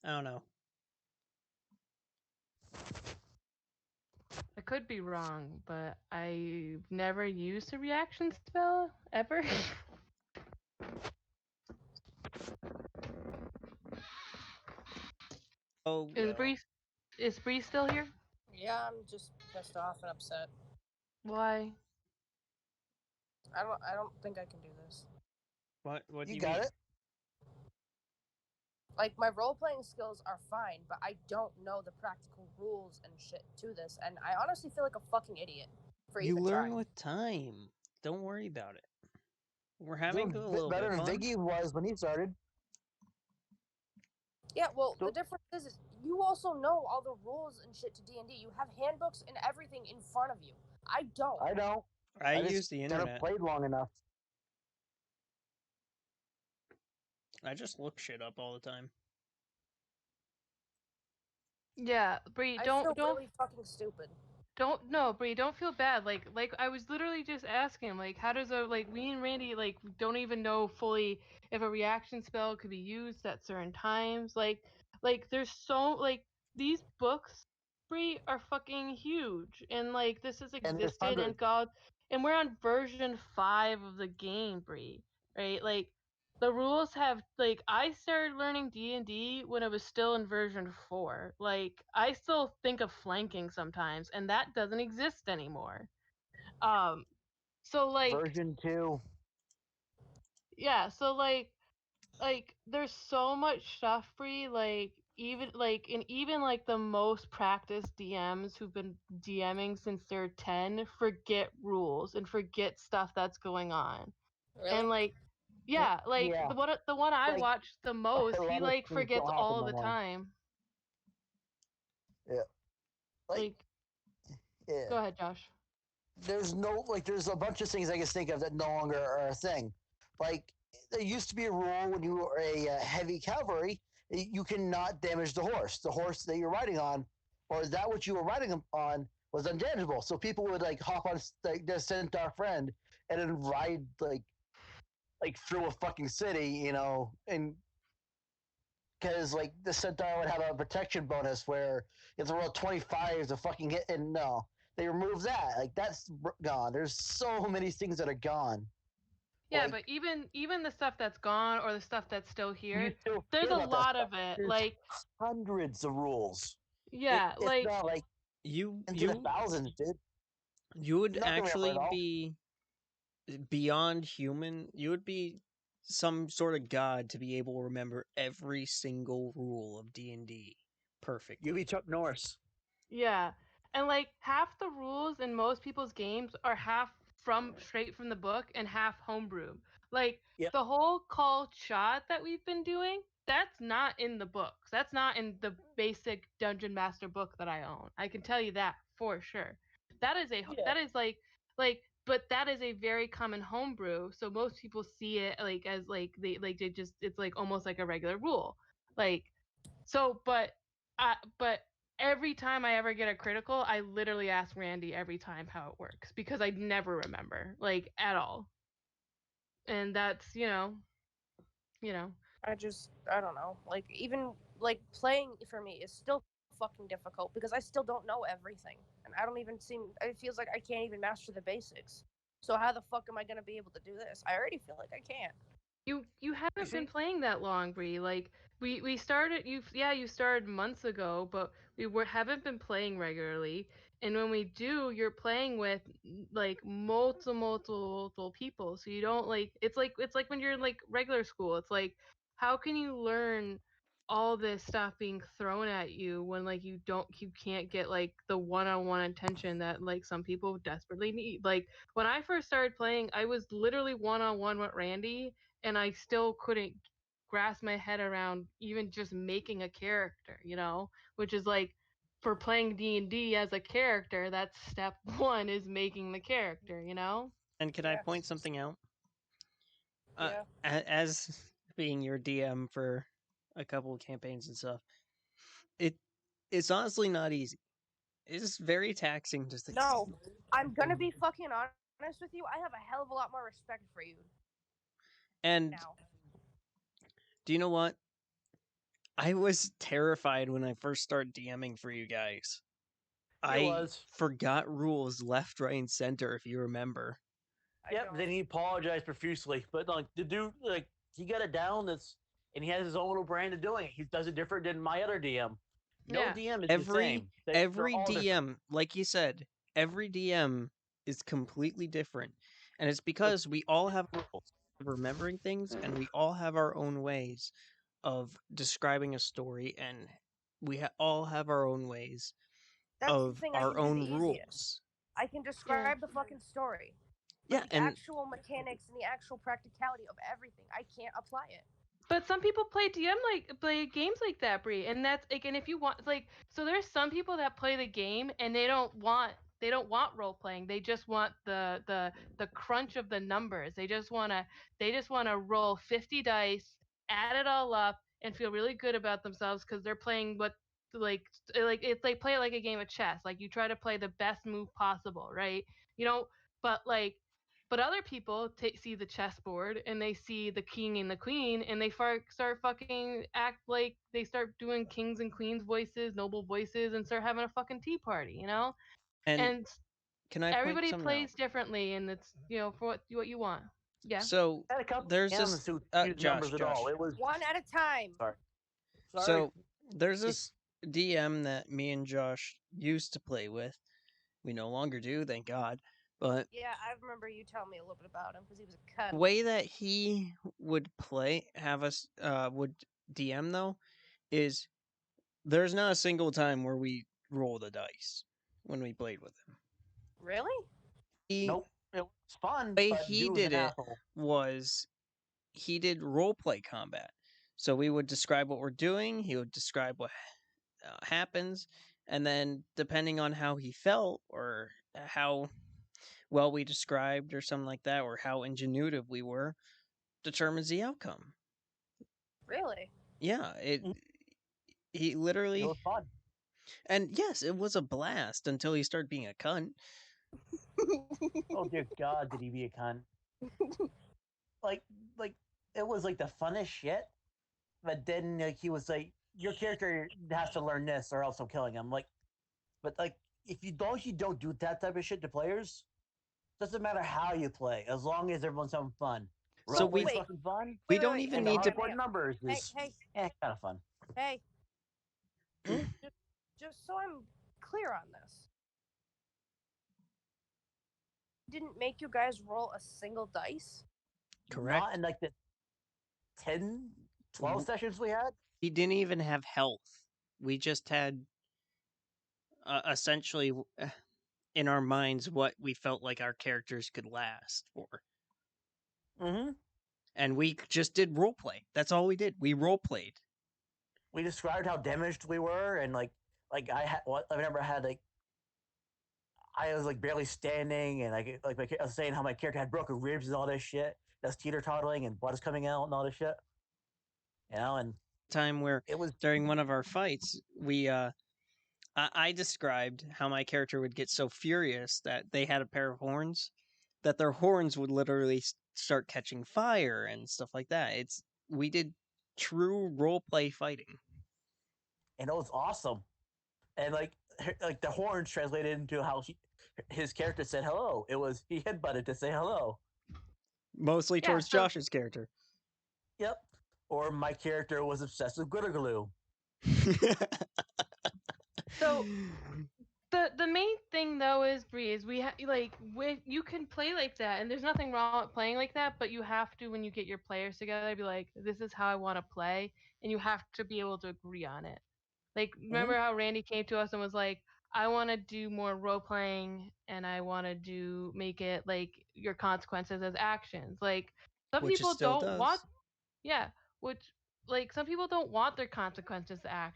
I don't know. I could be wrong, but I've never used a reaction spell ever. Oh. Is Bree still here? Yeah, I'm just pissed off and upset. Why? I don't think I can do this. What do you got mean? it? Like, my role-playing skills are fine, but I don't know the practical rules and shit to this, and I honestly feel like a fucking idiot for You even learn trying. with time. Don't worry about it. We're having a little better bit than fun. Viggy was when he started. Yeah, well, the difference is you also know all the rules and shit to D&D. You have handbooks and everything in front of you. I don't. I don't. I use the internet. Played long enough. I just look shit up all the time. Yeah, Bree, don't really fucking stupid. Bree, don't feel bad. Like I was literally just asking, how does me and Randy don't even know fully if a reaction spell could be used at certain times. There's so these books, Bree, are fucking huge, and this has existed and God, and we're on version 5 of the game, Bree, right? The rules have I started learning D&D when it was still in version 4. I still think of flanking sometimes, and that doesn't exist anymore. So version 2. Yeah, so there's so much stuff, Bree, even the most practiced DMs who've been DMing since they're 10 forget rules and forget stuff that's going on. Really? And the one I watched the most, he forgets all the time. Yeah. Yeah. Go ahead, Josh. There's a bunch of things I can think of that no longer are a thing. There used to be a rule when you were a heavy cavalry, you cannot damage the horse. The horse that you're riding on, or that which you were riding on, was undamageable. So people would hop on their centaur friend and then ride through a fucking city, and because the centaur would have a protection bonus where if they roll 25 to fucking hit, and no, they remove that. Like that's gone. There's so many things that are gone. Yeah, Like, but even the stuff that's gone or the stuff that's still here, you still there's hear a about that lot stuff. of it. There's Like, hundreds of rules. yeah, It's like not like You into the you thousands, dude. you would Not gonna remember it actually all. be beyond human. You would be some sort of god to be able to remember every single rule of D&D perfectly. You be Chuck Norris. yeah. And like half the rules in most people's games are half straight from the book and half homebrew. Like Yep. the whole call shot that we've been doing, that's not in the books. That's not in the basic Dungeon Master book that I own. I can tell you that for sure. That is but that is a very common homebrew. So most people see it like as like they just it's like almost like a regular rule. Like so but every time I ever get a critical, I literally ask Randy every time how it works because I never remember like at all. And that's, I don't know. Like even like playing for me is still fucking difficult because I still don't know everything, and I don't even seem. It feels like I can't even master the basics. So how the fuck am I gonna be able to do this? I already feel like I can't. You haven't been playing that long, Bree. Like we started you started months ago, but haven't been playing regularly. And when we do, you're playing with like multiple people. So you don't like it's like when you're in like regular school. It's like how can you learn all this stuff being thrown at you when like you can't get like the one-on-one attention that like some people desperately need. Like when I first started playing, I was literally one-on-one with Randy and I still couldn't grasp my head around even just making a character, which is like for playing D&D as a character, that's step 1 is making the character, And can I point something out? Yeah. As being your DM for a couple of campaigns and stuff, it's honestly not easy. It's very taxing. Just No, I'm gonna be fucking honest with you. I have a hell of a lot more respect for you and now. do you know what? I was terrified when I first started DMing for you guys. I forgot rules left, right, and center. If you remember. Yep. Then he apologized profusely, but like the dude, like he got it down. And he has his own little brand of doing it. He does it different than my other DM. No DM is the same. Every they're all DM, different. like you said, every DM is completely different, and it's because we all have rules of remembering things, and we all have our own ways of describing a story, and we all have our own ways That's of the thing I our can do own the rules. easiest. I can describe the fucking story. But Yeah, the and actual mechanics and the actual practicality of everything, I can't apply it. But some people play play games like that, Brie, and that's like, and if you want so there's some people that play the game and they don't want role playing. They just want the crunch of the numbers. They just wanna roll 50 dice, add it all up, and feel really good about themselves because they're playing what it's like play it like a game of chess. Like you try to play the best move possible, right? But but other people see the chessboard and they see the king and the queen and they start fucking act like they start doing kings and queens voices, noble voices, and start having a fucking tea party, And can I point everybody something plays out? differently, and it's for what you want. Yeah. So I had a couple there's DMs this who use Josh. numbers at all. It was one at a time. Sorry. So there's this DM that me and Josh used to play with. We no longer do, thank God. But Yeah, I remember you telling me a little bit about him because he was a cunt. the way that he would have us would DM though is there's not a single time where we roll the dice when we played with him. Really? Nope. It was fun. The way But he dude was did an it asshole. was he did role play combat. So we would describe what we're doing. He would describe what happens, and then depending on how he felt or how well we described or something like that, or how ingenuitive we were, determines the outcome. Really? Yeah, he literally. It was fun. And yes, it was a blast until he started being a cunt. Oh dear God, did he be a cunt? like it was like the funnest shit. But then like he was like, your character has to learn this or else I'm killing him. Like, but like if you don't do that type of shit to players, doesn't matter how you play, as long as everyone's having fun. So Roleplay's Wait. fucking fun. we Wait, don't wait, even And the need to. hardcore numbers Hey, is hey, kind of fun. hey. Hmm? Just so I'm clear on this. Didn't make you guys roll a single dice? Correct. Not in like the 10, 12 sessions we had. We didn't even have health. We just had essentially in our minds what we felt like our characters could last for. Mm-hmm. And we just did role play. That's all we did. We role played. We described how damaged we were, and like I remember I had like I was like barely standing, and I was saying how my character had broken ribs and all this shit. That's teeter tottling and blood is coming out and all this shit. And Time where it was during one of our fights, I described how my character would get so furious that they had a pair of horns, that their horns would literally start catching fire and stuff like that. We did true role play fighting. and it was awesome. And like the horns translated into how his character said hello. It was he headbutted to say hello. Mostly Yeah, towards so- Josh's character. Yep. Or my character was obsessed with glitter glue. So the main thing though is Breeze. You can play like that, and there's nothing wrong with playing like that. But you have to, when you get your players together, be like, this is how I want to play, and you have to be able to agree on it. Like, remember how Randy came to us and was like, I want to do more role playing, and I want to make it like your consequences as actions. Like, some Which it people still don't does. want, yeah, which like some people don't want their consequences to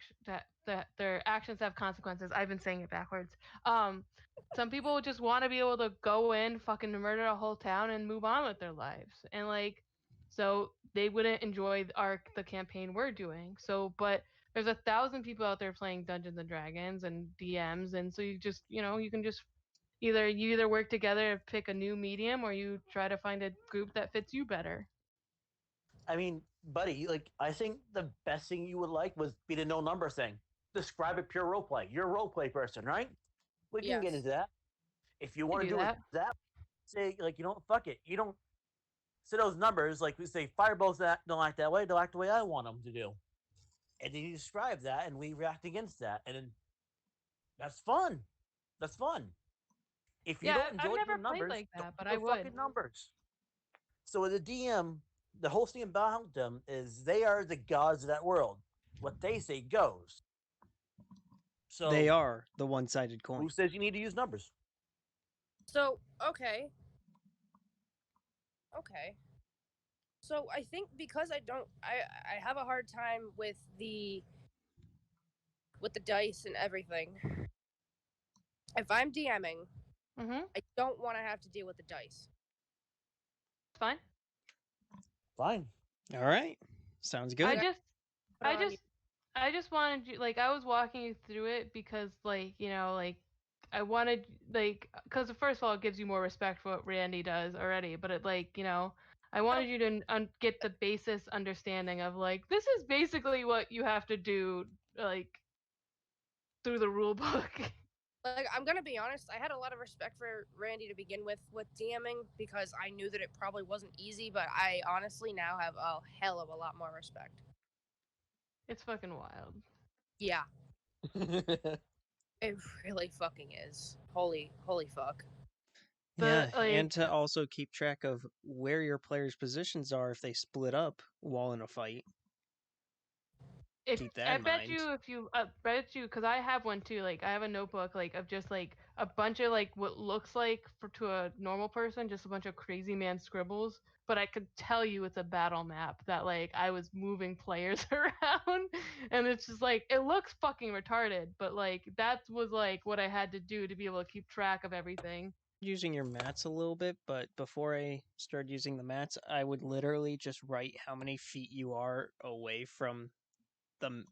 that their actions have consequences. I've been saying it backwards. Some people just want to be able to go in, fucking murder a whole town, and move on with their lives, and like, so they wouldn't enjoy the campaign we're doing. So, but there's 1,000 people out there playing Dungeons and Dragons and DMs, and so you just, you can just either work together and pick a new medium, or you try to find a group that fits you better. I mean, buddy, like I think the best thing you would like was be the no number thing. Describe a pure role play. You're a role play person, right? We can get Yes. into that. If you want to do do it that, say like fuck it. You don't say those numbers like we say fireballs that don't act that way. They'll act the way I want them to do, and then you describe that, and we react against that, and then that's fun. That's fun. If you Yeah, don't I've enjoy never the played numbers, like that, don't but do I the would. fucking numbers. So the DM, the whole thing about them is they are the gods of that world. What they say goes. So They are the one-sided coin. who says you need to use numbers? So, okay. Okay. So I think because I have a hard time with the dice and everything. If I'm DMing, I don't want to have to deal with the dice. It's fine. Fine. All right. Sounds good. I just wanted you, like, I was walking you through it because, like, I wanted, like, because first of all, it gives you more respect for what Randy does already, but it, like, I wanted you to get the basis understanding of, like, this is basically what you have to do, like, through the rule book. Like, I'm gonna be honest, I had a lot of respect for Randy to begin with DMing because I knew that it probably wasn't easy, but I honestly now have a hell of a lot more respect. It's fucking wild. Yeah. It really fucking is. Holy fuck. Yeah, and to also keep track of where your players' positions are if they split up while in a fight. Keep that I in bet mind. you, because I have one too. Like, I have a notebook, like, of just like a bunch of like what looks like to a normal person, just a bunch of crazy man scribbles. But I could tell you it's a battle map that like I was moving players around, and it's just like it looks fucking retarded. But like that was like what I had to do to be able to keep track of everything. Using your mats a little bit, but before I started using the mats, I would literally just write how many feet you are away from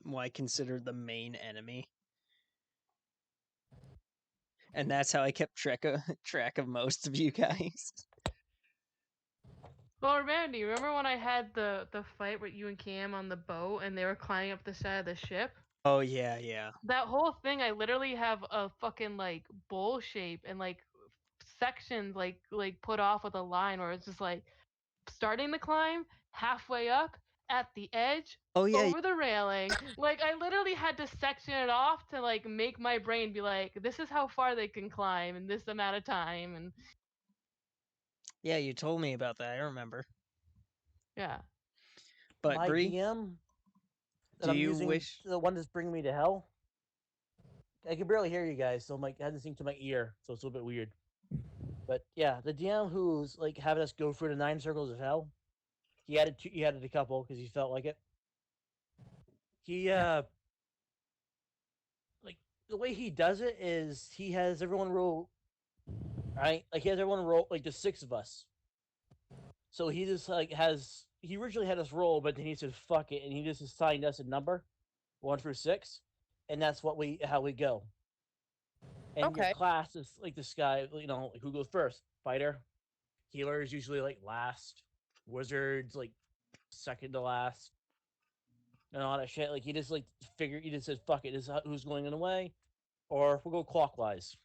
what I consider the main enemy. And that's how I kept track of most of you guys. Well, Randy, remember when I had the fight with you and Cam on the boat, and they were climbing up the side of the ship? Oh yeah, yeah. That whole thing, I literally have a fucking like bowl shape and like sections like put off with a line where it's just like starting the climb, halfway up, at the edge, Oh yeah. over the railing. Like I literally had to section it off to like make my brain be like, this is how far they can climb in this amount of time, and Yeah, you told me about that. I remember. yeah. But My Bree, DM that do I'm you using, wish? the one that's bringing me to hell. I can barely hear you guys, so I'm like I had this thing to my ear, so it's a little bit weird. But yeah, the DM who's like having us go through the 9 circles of hell, he added a couple because he felt like it. He like the way he does it is he has everyone roll, right? Like he has everyone roll like the 6 of us. So he just like he originally had us roll, but then he said fuck it, and he just assigned us a number, 1 through 6, and that's how we go. And your Okay. class is like this guy, you know, like who goes first? Fighter, healer is usually like last, wizards like second to last, and all that shit. Like he just like he just said fuck it, this is who's going in the way, or we'll go clockwise.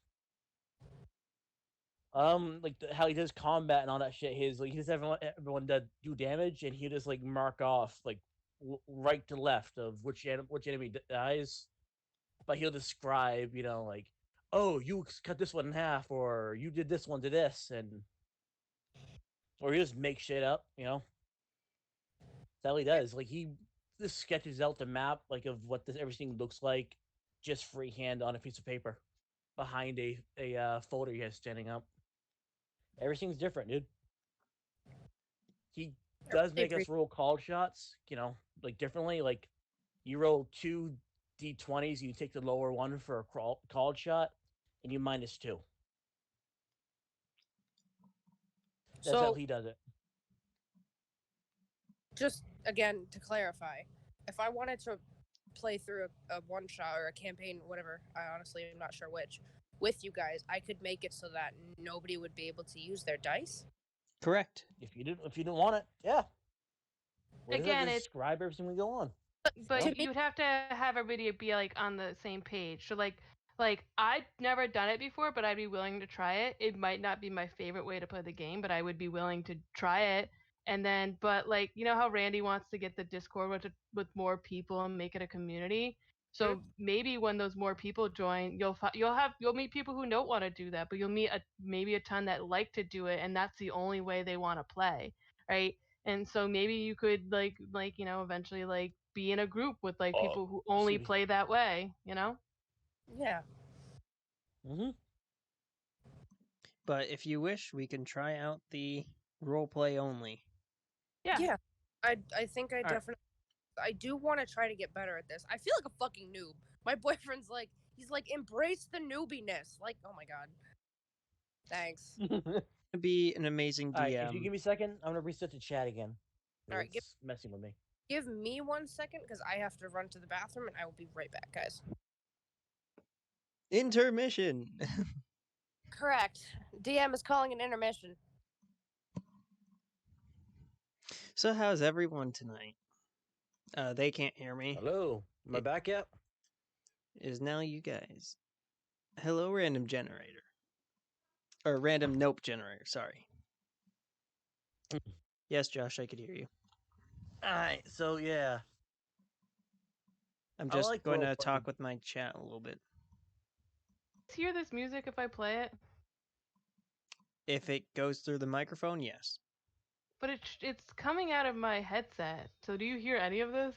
Like how he does combat and all that shit. His like he just everyone do damage, and he just like mark off like right to left of which enemy dies. But he'll describe, you know, like, oh, you cut this one in half, or you did this one to this, and or he just make shit up, you know. That's how he does. Like he just sketches out the map like of what everything looks like, just freehand on a piece of paper, behind a folder he has standing up. Everything's different, dude. He does make us roll called shots, you know, like differently. Like you roll 2 d20s, you take the lower one for a called shot, and you -2. That's how So he does it. just again to clarify, if I wanted to play through a one shot or a campaign, whatever, I honestly am not sure which, with you guys, I could make it so that nobody would be able to use their dice. Correct. If you didn't want it, yeah. Again, it's describe everything we go on. but you'd have to have everybody be like on the same page. So like I've never done it before, but I'd be willing to try it. It might not be my favorite way to play the game, but I would be willing to try it. And then, but like you know how Randy wants to get the Discord with more people and make it a community. So maybe when those more people join, you'll meet people who don't want to do that, but you'll meet maybe a ton that like to do it, and that's the only way they want to play, right? And so maybe you could like you know eventually like be in a group with like people who only play that way, you know? Yeah. Mm-hmm. But if you wish, we can try out the role play only. Yeah. Yeah. I think I All right. definitely I do want to try to get better at this. I feel like a fucking noob. My boyfriend's like he's like embrace the noobiness. Like, oh my god. Thanks. It'd be an amazing DM. All right, if you give me a second, I'm gonna reset the chat again. All right, It's messing with me. Give me 1 second because I have to run to the bathroom and I will be right back, guys. Intermission. Correct. DM is calling an intermission. So how's everyone tonight? They can't hear me. Hello. Am I back yet? It is now you guys. Hello, random generator. Or random nope generator, sorry. Yes, Josh, I could hear you. Alright, so yeah. I'm just going to role-playing. talk with my chat a little bit. Hear this music if I play it? If it goes through the microphone, yes. But it's coming out of my headset. So do you hear any of this?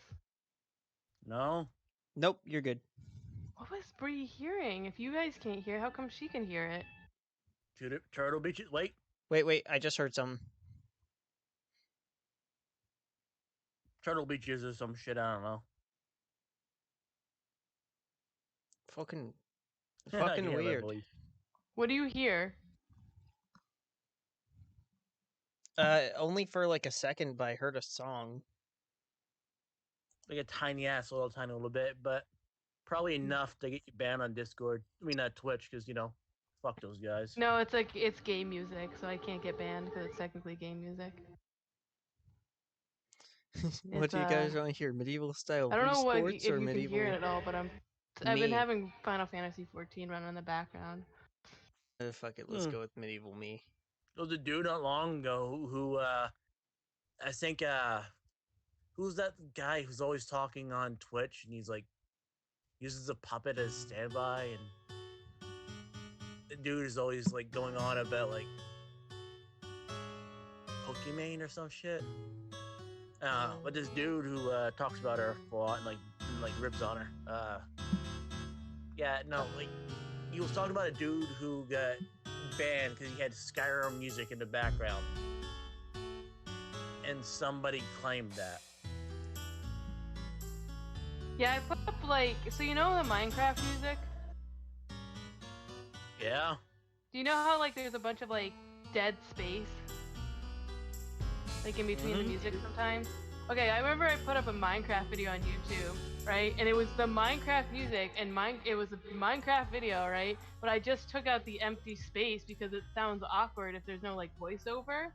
No. Nope, you're good. What was Bree hearing? If you guys can't hear, how come she can hear it? Turtle Beach. Wait. Wait, I just heard some. Turtle Beaches or some shit, I don't know. Fucking Yeah, weird. What do you hear? Only for like a second, but I heard a song. Like a tiny little bit, but probably enough to get you banned on Discord. I mean, Twitch, because, you know, fuck those guys. No, it's like, it's game music, so I can't get banned because it's technically game music. What It's, do you guys want to hear? Medieval style I don't know Wii if Sports or you can medieval? hear it at all, but I've been Me. having Final Fantasy 14 running in the background. Fuck it, let's go with medieval me. There was a dude not long ago who I think who's that guy who's always talking on Twitch and he's like uses a puppet as standby, and the dude is always like going on about like Pokemon or some shit. But this dude who talks about her a lot and like ribs on her. Yeah, no, like he was talking about a dude who got banned because he had Skyrim music in the background, and somebody claimed that. Yeah, I put up like, so you know the Minecraft music? Yeah. Do you know how like there's a bunch of like dead space? Like in between the music sometimes? Okay, I remember I put up a Minecraft video on YouTube, right? And it was the Minecraft music and it was a Minecraft video, right? But I just took out the empty space because it sounds awkward if there's no like voiceover.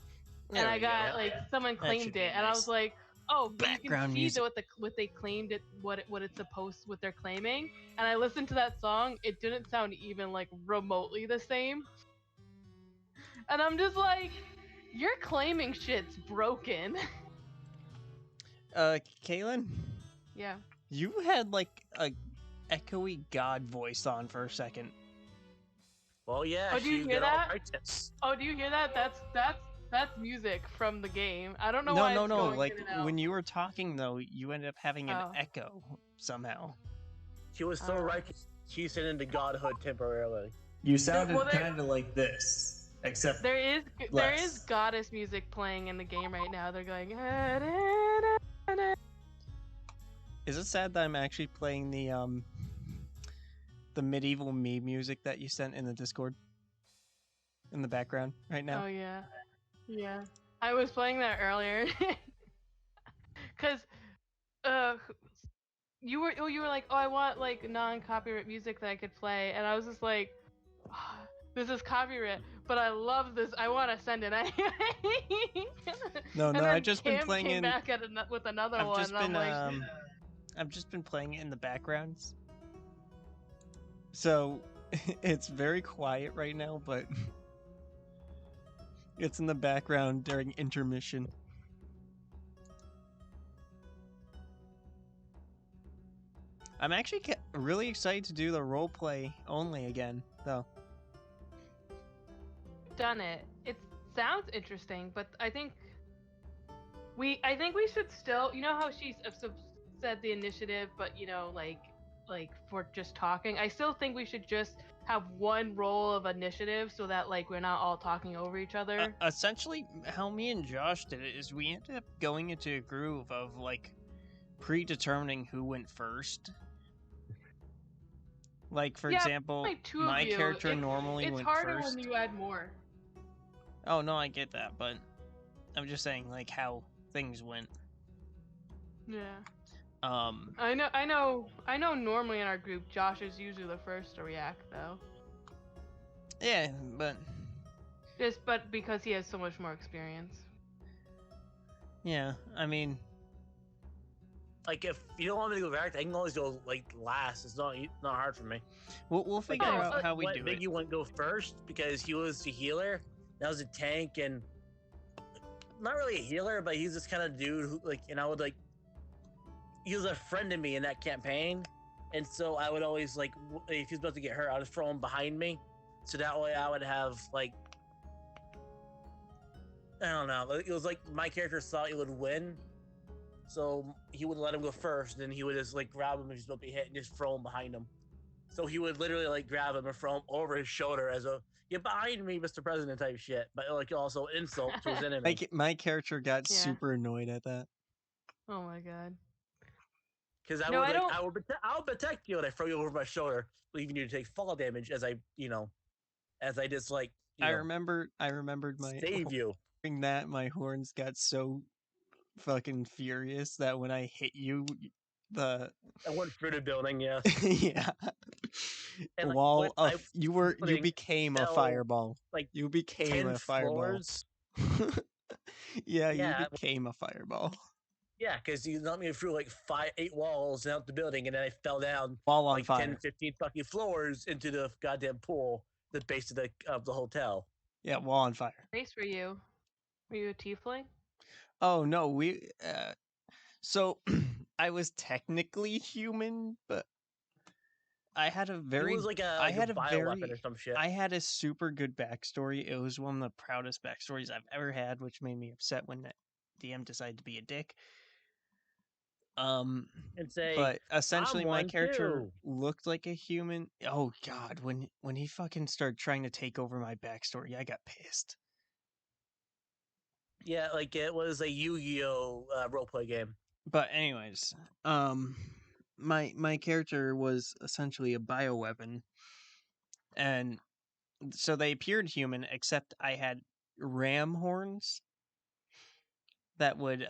And I got like someone claimed it, and I was like, oh, you can see what they claimed it, what it's supposed, what they're claiming. And I listened to that song, it didn't sound even like remotely the same. And I'm just like, you're claiming shit's broken. Kaylin? Yeah. You had like a echoey god voice on for a second. Well, yeah. Oh, do you hear that? Oh, do you hear that? That's music from the game. I don't know why. No. Like when you were talking though, you ended up having an echo somehow. She was so righteous. She sent into godhood temporarily. You sounded kind of like this, except there is goddess music playing in the game right now. They're going. Is it sad that I'm actually playing the medieval me music that you sent in the Discord in the background right now? Oh yeah. I was playing that earlier, cause you were like, oh, I want like non-copyright music that I could play, and I was just like, oh, this is copyright, but I love this. I want to send it anyway. No, I've just been playing came back with another one. I've just been playing it in the backgrounds. So it's very quiet right now, but it's in the background during intermission. I'm actually really excited to do the roleplay only again, though. Done it. It sounds interesting, but I think we should still, you know how she said the initiative, but you know, like for just talking, I still think we should just have one role of initiative so that like we're not all talking over each other. Essentially, how me and Josh did it is we ended up going into a groove of like predetermining who went first. Like for example, like my character normally went first. It's harder when you add more. Oh no, I get that, but I'm just saying like how things went. Yeah. I know. Normally in our group, Josh is usually the first to react, though. Yeah, but because he has so much more experience. Yeah, I mean, like if you don't want me to go back, I can always go like last. It's not hard for me. We'll figure out how we do it. Biggie wouldn't go first because he was the healer. That was a tank, and not really a healer, but he's this kind of dude who like, and I would like. He was a friend to me in that campaign, and so I would always like if he was about to get hurt, I would throw him behind me, so that way I would have like I don't know. It was like my character thought he would win, so he would let him go first. Then he would just like grab him if he's about to be hit and just throw him behind him. So he would literally like grab him and throw him over his shoulder as a "Get behind me, Mr. President" type shit, but like also insult to his enemy. My character got super annoyed at that. Oh my god. Because I'll protect you and I throw you over my shoulder, leaving you to take fall damage as I just like. I remembered my save you. That my horns got so fucking furious that when I hit you, I went through the building. Yeah. Yeah. And you became a fireball. Like you became a fireball. Floors. Yeah, you became a fireball. Yeah, because you let me through like 8 walls and out the building, and then I fell down Wall on like fire. 10, 15 fucking floors into the goddamn pool, the base of the hotel. Yeah, wall on fire. Race were you? Were you a tiefling? Oh no, we. So I was technically human, but I had a It very. was like a I had a bioweapon or some shit. I had a super good backstory. It was one of the proudest backstories I've ever had, which made me upset when that DM decided to be a dick. And say, But essentially, I'm my one character too. looked like a human. Oh god, when he fucking started trying to take over my backstory, I got pissed. Yeah, like it was a Yu-Gi-Oh roleplay game. But anyways, my character was essentially a bioweapon, and so they appeared human, except I had ram horns that would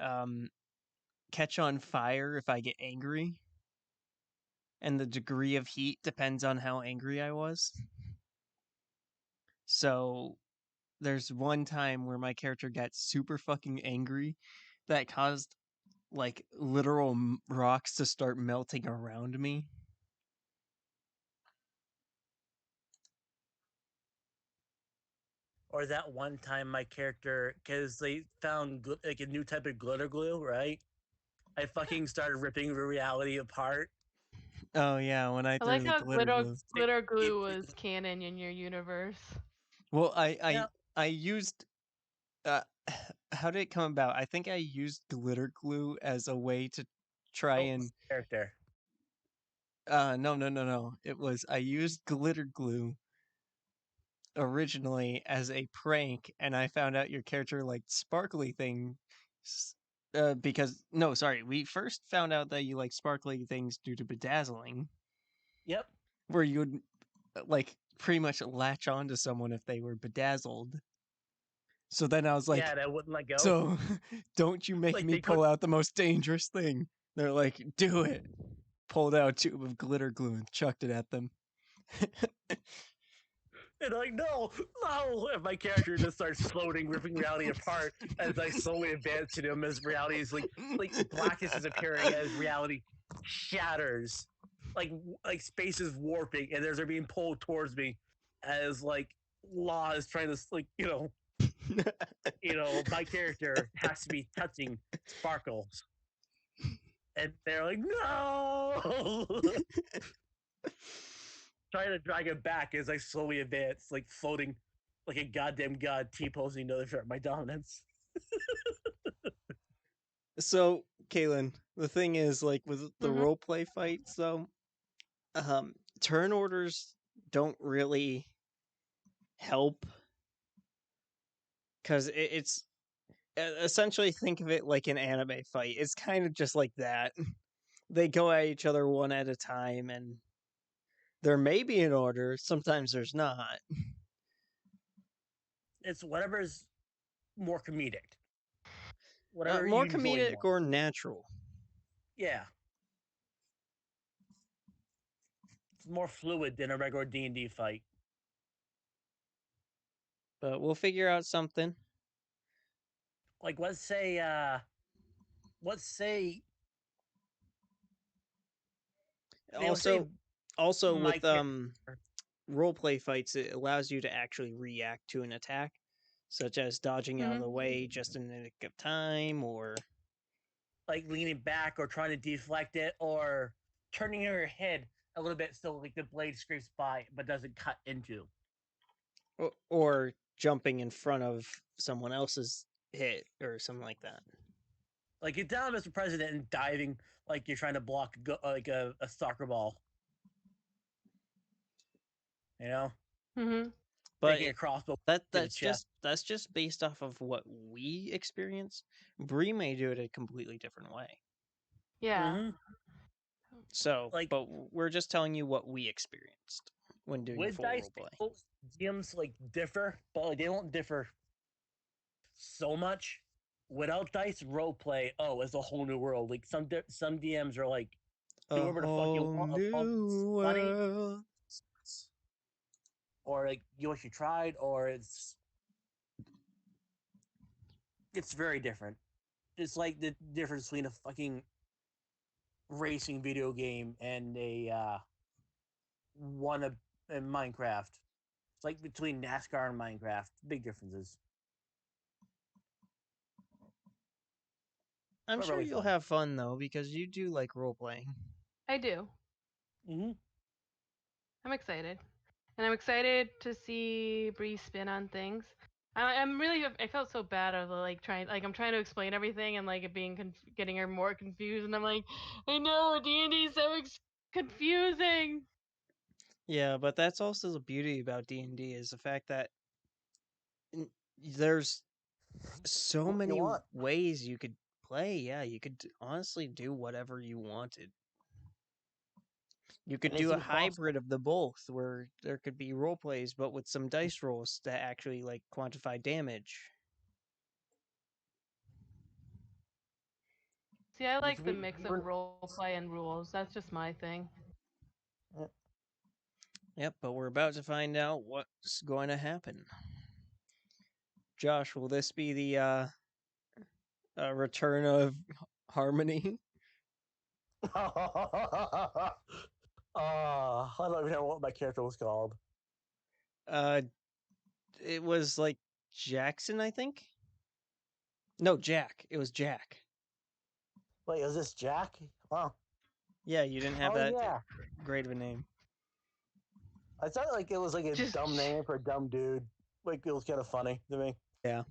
catch on fire if I get angry, and the degree of heat depends on how angry I was. So there's one time where my character got super fucking angry that caused like literal rocks to start melting around me. Or that one time my character, because they found like a new type of glitter glue, right? I fucking started ripping reality apart. Oh yeah, when I I threw like the how glitter glue. glitter glue was canon in your universe. Well, Yeah. I used how did it come about? I think I used glitter glue as a way to try and Character. no. It was I used glitter glue originally as a prank, and I found out your character liked sparkly things. Because no, sorry, we first found out that you like sparkly things due to bedazzling. Yep. Where you would like pretty much latch onto someone if they were bedazzled. So then I was like, yeah, and I wouldn't let go. so don't you make Like, me they pull out the most dangerous thing. They're like, do it. Pulled out a tube of glitter glue and chucked it at them. And like, no. And my character just starts floating, ripping reality apart as I slowly advance to him as reality is like blackness is appearing as reality shatters. Like space is warping and they're being pulled towards me as like law is trying to like, my character has to be touching sparkles. And they're like, no. Trying to drag it back as I slowly advance, like floating like a goddamn god, T-posing to assert my dominance. So, Kaylin, the thing is, like, with the roleplay fights, though, turn orders don't really help. Because it's essentially, think of it like an anime fight. It's kind of just like that. They go at each other one at a time, and there may be an order. Sometimes there's not. It's whatever's more comedic. Whatever More you enjoy comedic more. or natural. Yeah. It's more fluid than a regular D&D fight. But we'll figure out something. Like let's say Also my with roleplay fights, it allows you to actually react to an attack, such as dodging out of the way just in the nick of time, or like leaning back or trying to deflect it, or turning your head a little bit so like the blade scrapes by but doesn't cut into. or jumping in front of someone else's hit or something like that. Like you're down, Mr. President, and diving like you're trying to block like a soccer ball. You know, But taking a crossbow that's just based off of what we experience. Bree may do it a completely different way. Yeah. So, but we're just telling you what we experienced when doing with full dice. roleplay. DMs like differ, but like, they don't differ so much. Without dice roleplay, it's a whole new world. Like some DMs are like, do whatever the fuck you want, funny, or like you wish you tried, or it's very different. it's like the difference between a fucking racing video game and a one of in Minecraft. It's like between NASCAR and Minecraft. Big differences. I'm But sure really you'll fun. have fun though, because you do like role playing. I do. Mm-hmm. I'm excited, and I'm excited to see Bree spin on things. I'm really. I felt so bad of like trying. Like I'm trying to explain everything and like it being getting her more confused, and I'm like, I know D&D is so confusing. Yeah, but that's also the beauty about D&D is the fact that there's so What you many want. ways you could play. Yeah, you could honestly do whatever you wanted. You could do a Anything's possible. hybrid of the both, where there could be role plays, but with some dice rolls that actually like quantify damage. See, I You like could the be mix of different. roleplay and rules. That's just my thing. Yep, but we're about to find out what's going to happen. Josh, will this be the return of Harmony? I don't even know what my character was called. It was like Jackson, I think. No, Jack. It was Jack. Wait, is this Jack? Wow. Yeah, you didn't have Oh that yeah. great of a name. I thought like it was like a Just dumb name for a dumb dude. Like it was kind of funny to me. Yeah.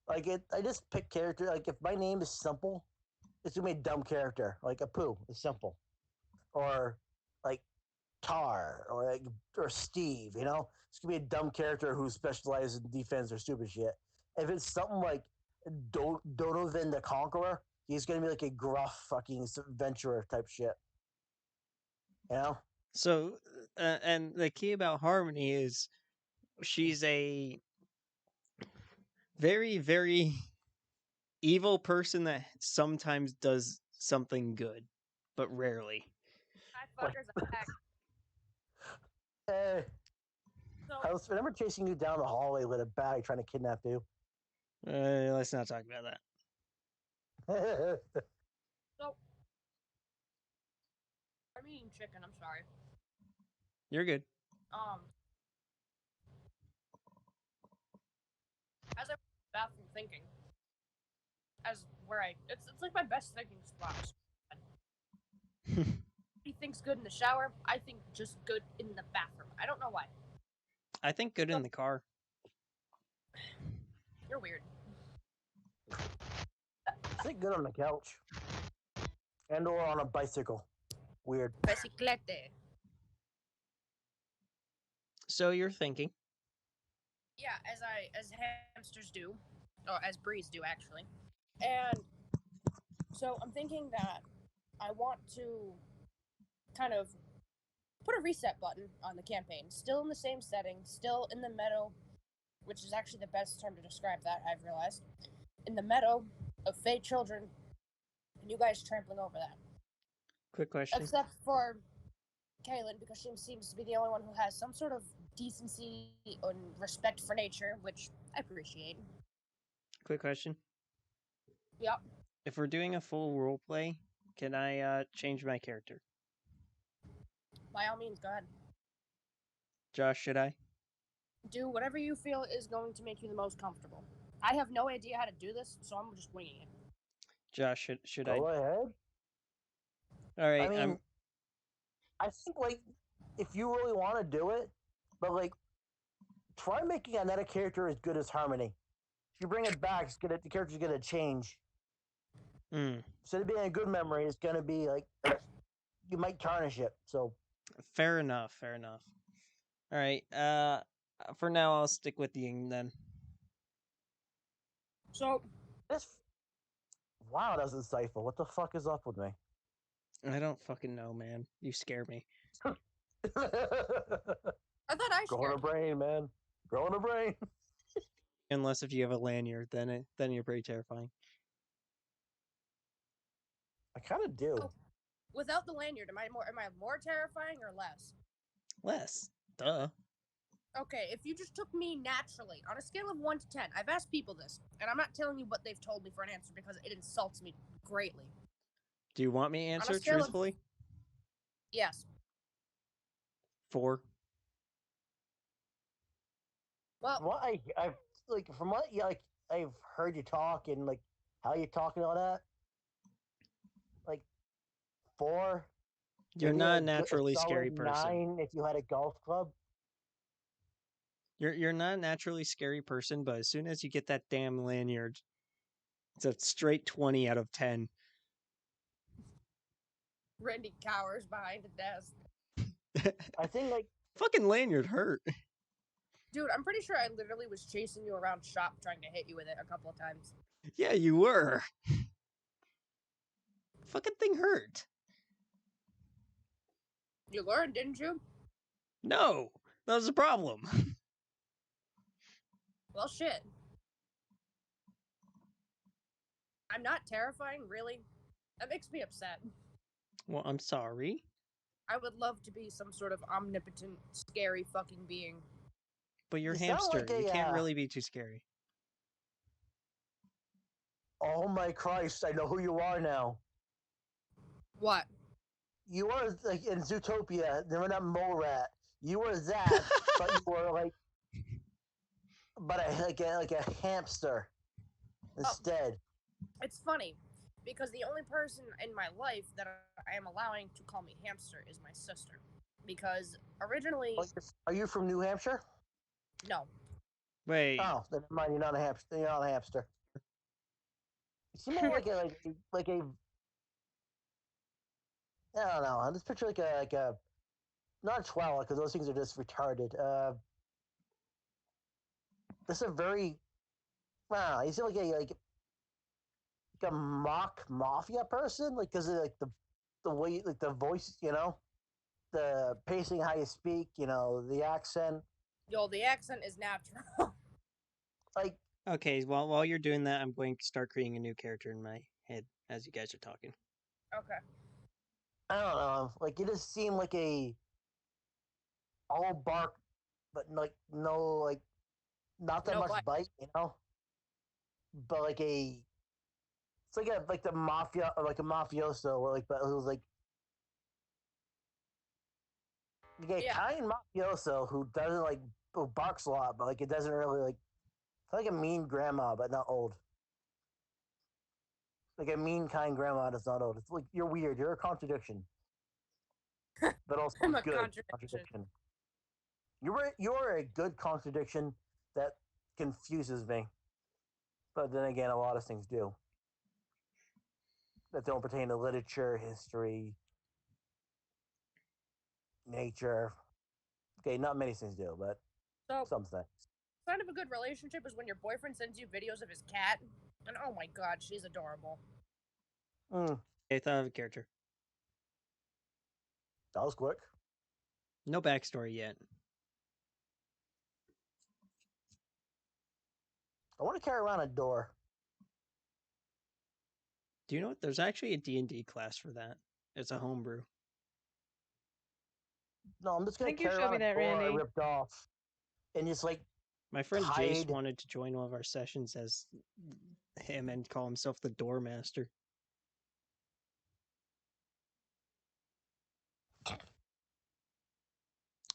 Like I just pick character. Like if my name is simple, it's gonna be a dumb character. Like Apu is simple, or like Tar, or Steve. You know, it's gonna be a dumb character who specializes in defense or stupid shit. If it's something like Donovan the Conqueror, he's gonna be like a gruff fucking adventurer type shit. You know? So, and the key about Harmony is she's a very, very evil person that sometimes does something good, but rarely. Hi, fuckers. I'm back. Hey, So, I was remember chasing you down the hallway with a bag trying to kidnap you. Let's not talk about that. so I'm eating chicken. I'm sorry. You're good. As I was in the bathroom thinking, it's like my best thinking spot. He thinks good in the shower. I think just good in the bathroom. I don't know why. I think good in the car. You're weird. Sit good on the couch. And or on a bicycle. Weird. Biciclete. So you're thinking. Yeah, as hamsters do, or as breeds do actually. And so I'm thinking that I want to kind of put a reset button on the campaign. Still in the same setting, still in the meadow, which is actually the best term to describe that, I've realized. In the meadow of Fey children, and you guys trampling over that. Quick question. Except for Kaylin, because she seems to be the only one who has some sort of decency and respect for nature, which I appreciate. Quick question. Yep. If we're doing a full role play, can I change my character? By all means, go ahead. Josh, should I? Do whatever you feel is going to make you the most comfortable. I have no idea how to do this, so I'm just winging it. Josh, should I? Go ahead. All right. I mean, I think like if you really want to do it, but like try making another character as good as Harmony. If you bring it back, the character's gonna change. Instead of being a good memory, it's gonna be like you might tarnish it. So fair enough. Fair enough. All right. For now, I'll stick with Ying then. So this. Wow, that's insightful. What the fuck is up with me? I don't fucking know, man. You scare me. I thought I Growing a brain, man. Growing a brain. Unless if you have a lanyard, then you're pretty terrifying. I kind of do. Oh, without the lanyard, am I more terrifying or less? Less. Duh. Okay, if you just took me naturally, on a scale of 1 to 10, I've asked people this, and I'm not telling you what they've told me for an answer because it insults me greatly. Do you want me to answer scale of- truthfully? Yes. 4. Well, What I've like from what like I've heard you talk and like how you talk and all that. Like 4. You're maybe not a good- naturally solid scary person. 9 if you had a golf club. You're not a naturally scary person, but as soon as you get that damn lanyard, it's a straight 20 out of 10. Randy cowers behind a desk. I think like Fucking lanyard hurt. Dude, I'm pretty sure I literally was chasing you around shop trying to hit you with it a couple of times. Yeah, you were. Fucking thing hurt. You learned, didn't you? No, that was the problem. Well, shit. I'm not terrifying, really. That makes me upset. Well, I'm sorry. I would love to be some sort of omnipotent, scary fucking being. But you're You sound hamster. like a, You can't really be too scary. oh my Christ, I know who you are now. What? You are like in Zootopia. They were not mole rat. You were that, but you were like, like a hamster instead. It's funny because the only person in my life that I am allowing to call me hamster is my sister. Because originally, Are you from New Hampshire? no. Wait. Oh, then never mind. You're not a hamster. You're not a hamster. You seem more like a. I don't know. Let's picture like a not a chihuahua because those things are just retarded. This is a very. Wow, you seem like a mock mafia person, like because of like the way like the voice, the pacing, how you speak, the accent. Yo, the accent is natural. Like Okay, well, while you're doing that, I'm going to start creating a new character in my head as you guys are talking. Okay. I don't know, like you just seem like a all bark, but like no like not that No much bite. bite, but like it's like the mafia or like a mafioso, or like but it was like a Italian mafioso who doesn't like who barks a lot, but like it doesn't really like a mean grandma, but not old. Like a mean, kind grandma that's not old. It's like you're weird. You're a contradiction, but also I'm a good contradiction. You're a good contradiction that confuses me. But then again, a lot of things do that don't pertain to literature, history, nature. Okay, not many things do, but some things. Sign of a good relationship is when your boyfriend sends you videos of his cat, and oh my god, she's adorable. I thought of a character. That was quick. No backstory yet. I want to carry around a door. Do you know what? There's actually a D&D class for that. It's a homebrew. No, I'm just I gonna think you carry showed around me a that, door I Randy. ripped off, and just like My friend hide. Jace wanted to join one of our sessions as him and call himself the Door Master.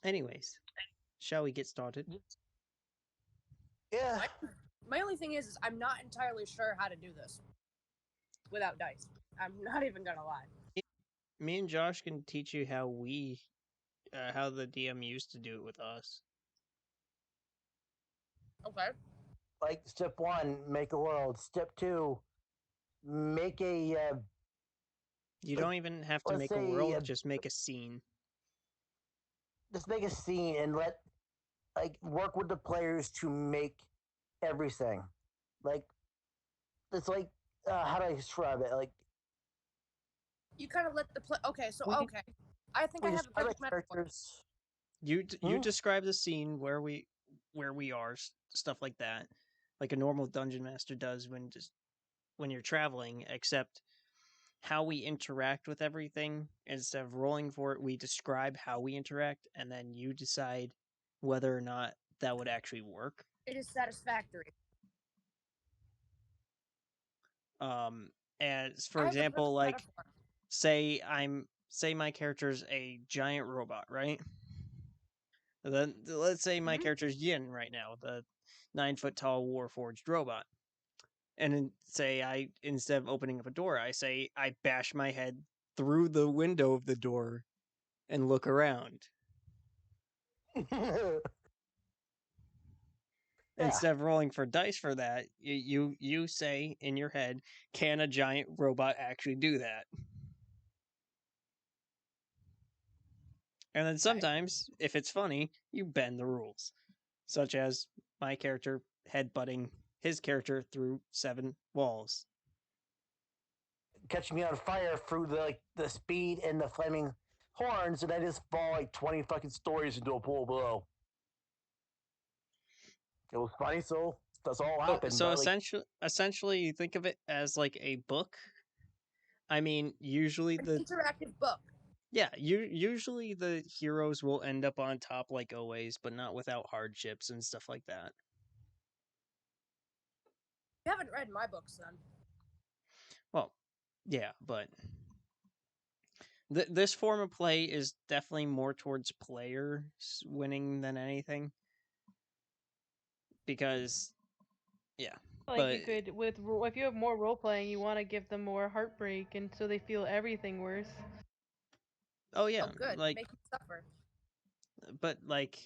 Anyways, shall we get started? Yeah. My only thing is I'm not entirely sure how to do this without dice. I'm not even gonna lie. Me and Josh can teach you how how the DM used to do it with us. Okay. Like step 1, make a world. Step 2, make a. You don't even have to make a world, just make a scene. Just make a scene and work with the players to make everything. Like it's like how do I describe it? Like you kind of let the play. Okay, so okay, I think I have a perfect metaphor. You describe the scene where we are, stuff like that, like a normal dungeon master does when you're traveling, except how we interact with everything. Instead of rolling for it, we describe how we interact, and then you decide whether or not that would actually work. It is satisfactory. As I for have the example, perfect like metaphor. say my character's a giant robot, right? Then let's say my Mhm. character's Yin right now, the 9-foot tall warforged robot. And then say I, instead of opening up a door, I say I bash my head through the window of the door and look around. Yeah. Instead of rolling for dice for that, you say in your head, can a giant robot actually do that? And then sometimes, if it's funny, you bend the rules, such as my character headbutting his character through 7 walls. Catching me on fire through the speed and the flaming horns, and I just fall like 20 fucking stories into a pool below. It was funny, so that's all happened. So but, like, essentially, you think of it as like a book. I mean, usually An the interactive book. yeah, usually the heroes will end up on top like always, but not without hardships and stuff like that. You haven't read my books then. Well, yeah, but this form of play is definitely more towards players winning than anything. Because, yeah. Like you could if you have more role playing, you want to give them more heartbreak, and so they feel everything worse. Oh yeah, Oh, good. like, Make you suffer. but like,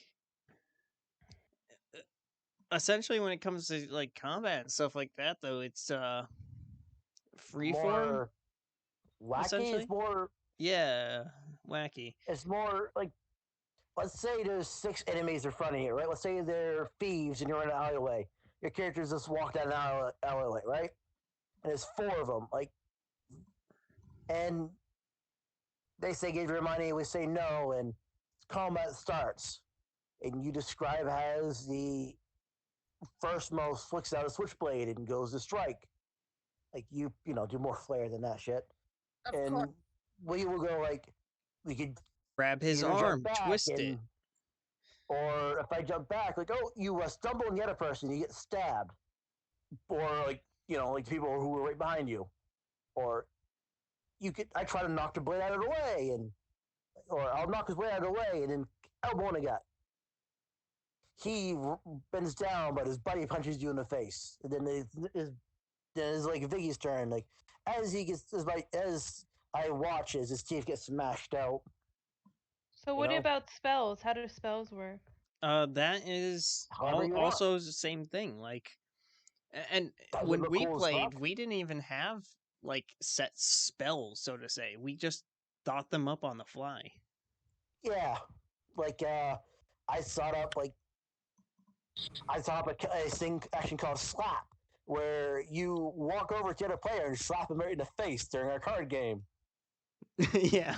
essentially when it comes to like combat and stuff like that, though, it's freeform. more wacky. Essentially, It's more. Yeah, wacky. It's more like, let's say there's 6 enemies in front of you, right? Let's say they're thieves and you're in an alleyway. Your characters just walk down an alleyway, right? And there's 4 of them, like, and they say give your money, we say no, and combat starts, and you describe as the first most flicks out a switchblade and goes to strike. Like you do more flair than that shit. Of And course. we will go like, we could grab his either jump arm, back twist and, it. or if I jump back, like, oh, you stumble and get a person, you get stabbed, or like like people who were right behind you, or I try to knock the blade out of the way, or I'll knock his blade out of the way, and then elbow in the gut. He bends down, but his buddy punches you in the face, and then it's like Viggy's turn. Like as I watch as his teeth get smashed out. So what about spells? How do spells work? That is also the same thing. Like, and when we played, we didn't even have like set spells, so to say. We just thought them up on the fly. Yeah, like I thought up a thing action called slap, where you walk over to the other player and slap him right in the face during our card game. Yeah,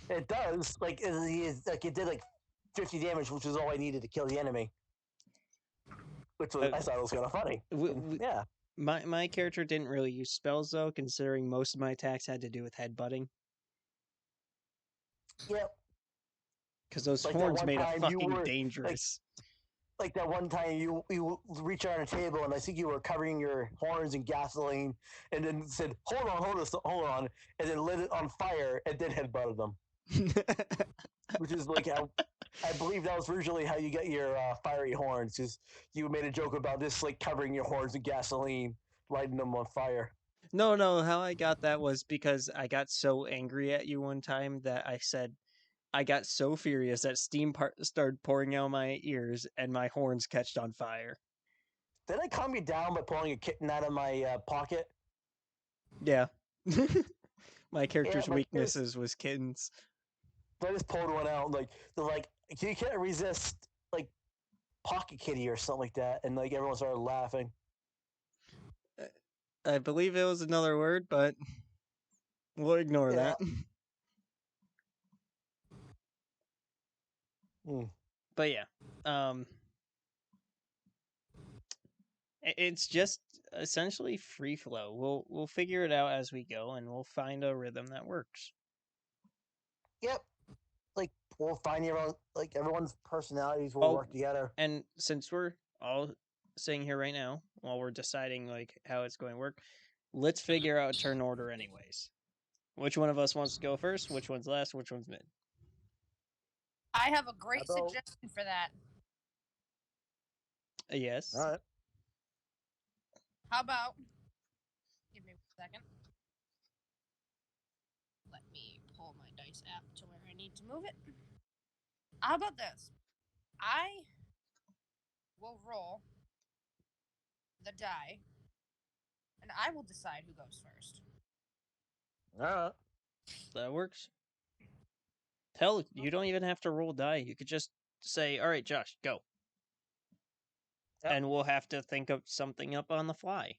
it does. Like it did like 50 damage, which was all I needed to kill the enemy. Which was, I thought it was kind of funny. Yeah. My character didn't really use spells though, considering most of my attacks had to do with headbutting. Yep. Because those horns made it fucking dangerous. Like that one time you reach out on a table and I think you were covering your horns in gasoline and then said, hold on, and then lit it on fire and then headbutted them. Which is like how, I believe that was originally how you get your fiery horns, because you made a joke about this, like covering your horns in gasoline, lighting them on fire. No, how I got that was because I got so angry at you one time that I said, I got so furious that steam started pouring out my ears and my horns catched on fire. Did I calm you down by pulling a kitten out of my pocket? Yeah. My character's weaknesses was kittens. I just pulled one out, like, they're like, you can't resist, like, pocket kitty or something like that, and like everyone started laughing. I believe it was another word, but we'll ignore that. But yeah, it's just essentially free flow. We'll figure it out as we go, and we'll find a rhythm that works. Yep. Like we'll find everyone's personalities will Oh, work together. And since we're all sitting here right now, while we're deciding like how it's going to work, let's figure out turn order anyways. Which one of us wants to go first? Which one's last? Which one's mid? I have a great About- suggestion for that. Yes. All right. How about? Give me a second. Let me pull my dice app to where I need to move it. How about this? I will roll the die, and I will decide who goes first. All right. That works. Hell, you don't even have to roll die. You could just say, "All right, Josh, go," Yep. and we'll have to think of something up on the fly.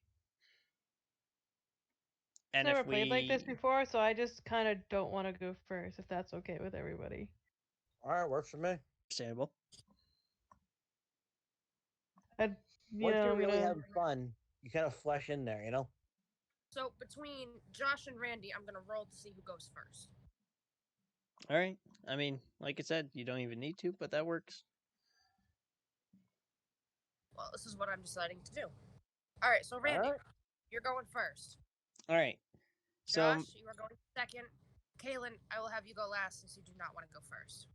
And Never if played like this we before, so I just kind of don't want to go first, if that's okay with everybody. All right, works for me. understandable, I'd, you Once know, you're I'm really gonna. having fun, you kind of flesh in there, you know. So between Josh and Randy, I'm gonna roll to see who goes first. all right. I mean, like I said, you don't even need to, but that works. Well, this is what I'm deciding to do. All right, so Randy, right. you're going first. All right. So Josh, you are going second. Kaylin, I will have you go last since you do not want to go first.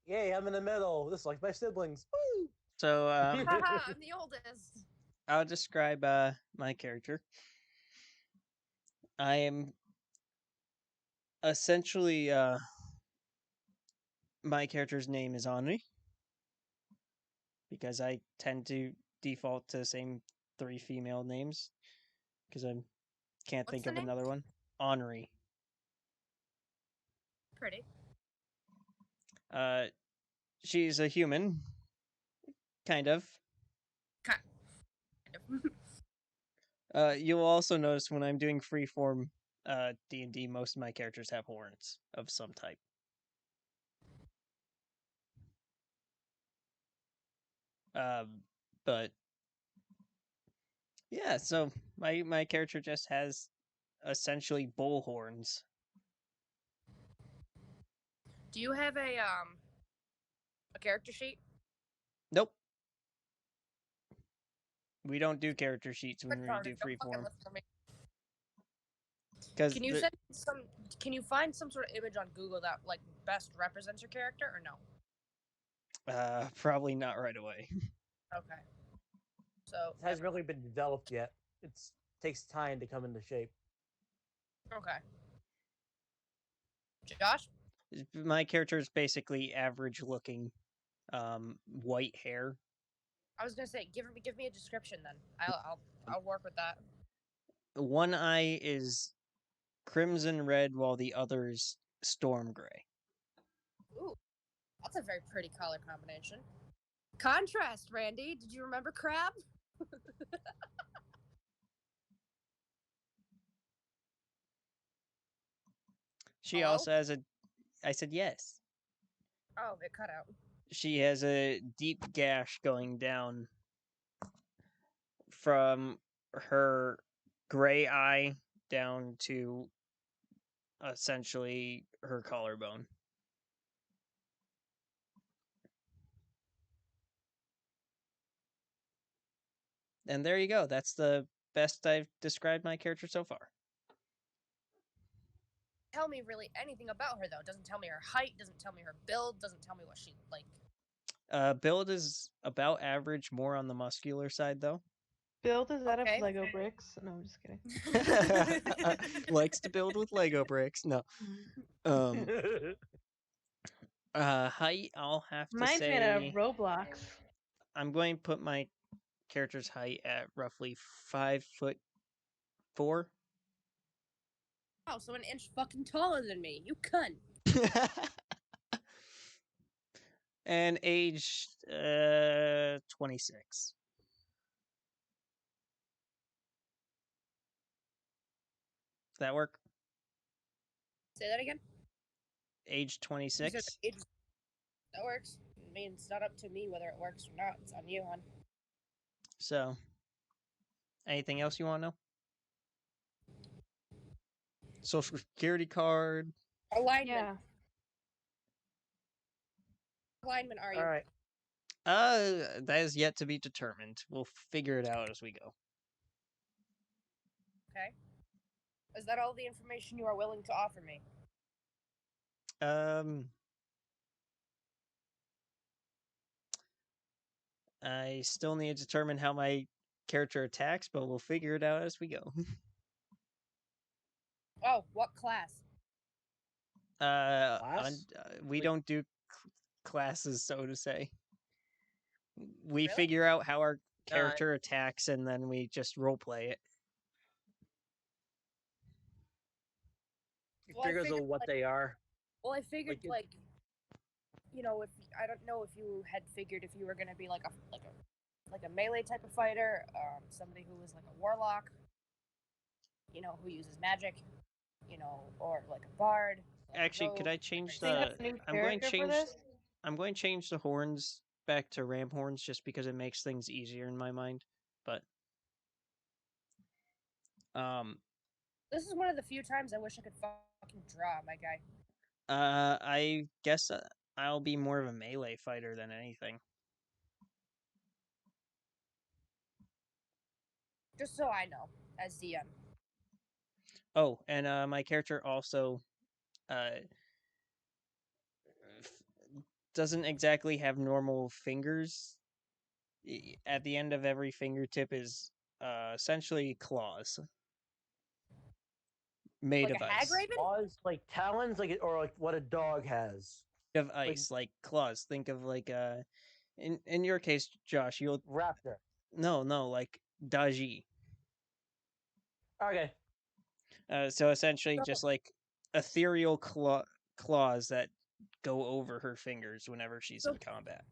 Yay, I'm in the middle. This is like my siblings. Woo! so Haha, I'm the oldest. I'll describe my character. I am essentially my character's name is Henri because I tend to default to the same 3 female names because I can't What's think the of name? another one. Henri. Pretty. She's a human, kind of. Kind of. You'll also notice when I'm doing freeform D&D, most of my characters have horns of some type. But yeah, so my character just has essentially bull horns. Do you have a character sheet? Nope. We don't do character sheets when we Darn do it, don't fucking freeform. listen to me. Because Can you send some? Can you find some sort of image on Google that like best represents your character, or no? probably not right away. Okay. So It hasn't really been developed yet. It takes time to come into shape. okay. Josh, My character is basically average looking, white hair. I was gonna say give me a description then. I'll work with that. One eye is crimson red, while the other is storm gray. Ooh, that's a very pretty color combination. Contrast, Randy. Did you remember Crab? She Hello? also has a. I said yes. Oh, it cut out. She has a deep gash going down from her gray eye down to essentially her collarbone. And there you go. That's the best I've described my character so far. Tell me really anything about her though. Doesn't tell me her height. Doesn't tell me her build. Doesn't tell me what she like. Build is about average, more on the muscular side though. Build is out of Okay. Lego bricks. No, I'm just kidding. Likes to build with Lego bricks. No. Height, I'll have to Mine's say made out of Roblox. I'm going to put my character's height at roughly 5'4". Oh, so an inch fucking taller than me. You cunt. And age 26. Does that work? Say that again. Age You 26. said age. That works. I mean, it's not up to me whether it works or not. It's on you, hon. So, anything else you want to know? Social security card. Alignment. Yeah. lineman are you? All right. That is yet to be determined. We'll figure it out as we go. Okay. Is that all the information you are willing to offer me? I still need to determine how my character attacks, but we'll figure it out as we go. Oh, what class? Class? We Like- don't do classes, so to say. We Really? figure out how our character attacks, and then we just roleplay it. It Well, I figures figured, out what like- they are. Well, I figured Like, like, you know, if I don't know if you had figured if you were gonna be like a melee type of fighter, somebody who was like a warlock, you know, who uses magic, you know, or like a bard. Like Actually, could rogue, I change They have the? a new I'm going to character for change. this? I'm going to change the horns back to ram horns just because it makes things easier in my mind. But This is one of the few times I wish I could fucking draw, my guy. I guess I'll be more of a melee fighter than anything. Just so I know, as DM. Oh, and my character also f- doesn't exactly have normal fingers. At the end of every fingertip is essentially claws made Like of a hag ice. raven? Claws, like talons, like or like what a dog has. Of ice, like claws. Think of like in your case, Josh, you'll Raptor. no, like Daji. Okay. So essentially So- just like ethereal claws that go over her fingers whenever she's in combat.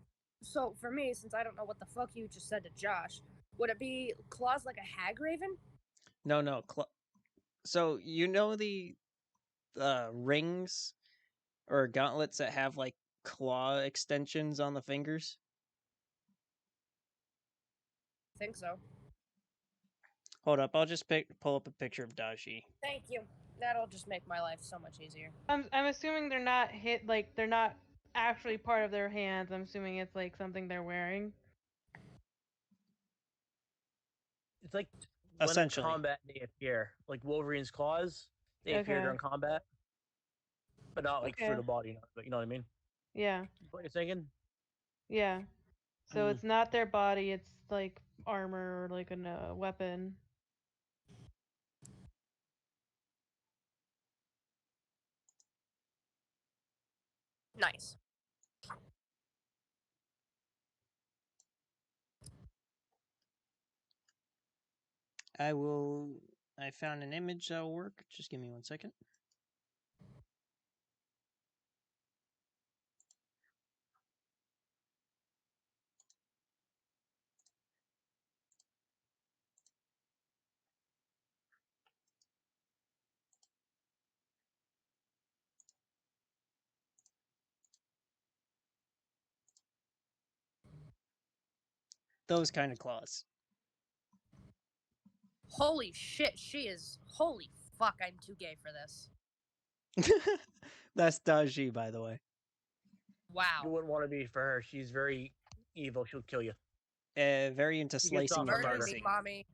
So for me, since I don't know what the fuck you just said to Josh, would it be claws like a hag raven? No. So you know the rings or gauntlets that have like claw extensions on the fingers? I think so. Hold up, I'll just pull up a picture of Daji. Thank you. That'll just make my life so much easier. I'm assuming they're not they're not actually part of their hands. I'm assuming it's like something they're wearing. It's like when in Essentially. combat they appear. Like Wolverine's claws, they appear Okay. during combat. But not like through Okay. the body, you know what I mean? Yeah. What you're thinking? Yeah. So Mm. it's not their body, it's like armor or like a weapon. Nice. I found an image that'll work. Just give me 1 second. Those kind of claws. Holy shit, she is. Holy fuck, I'm too gay for this. That's Daji, by the way. You Wow. wouldn't want to be for her. She's very evil. She'll kill you. Very into He gets slicing off and murder. Murder me, dicing. mommy.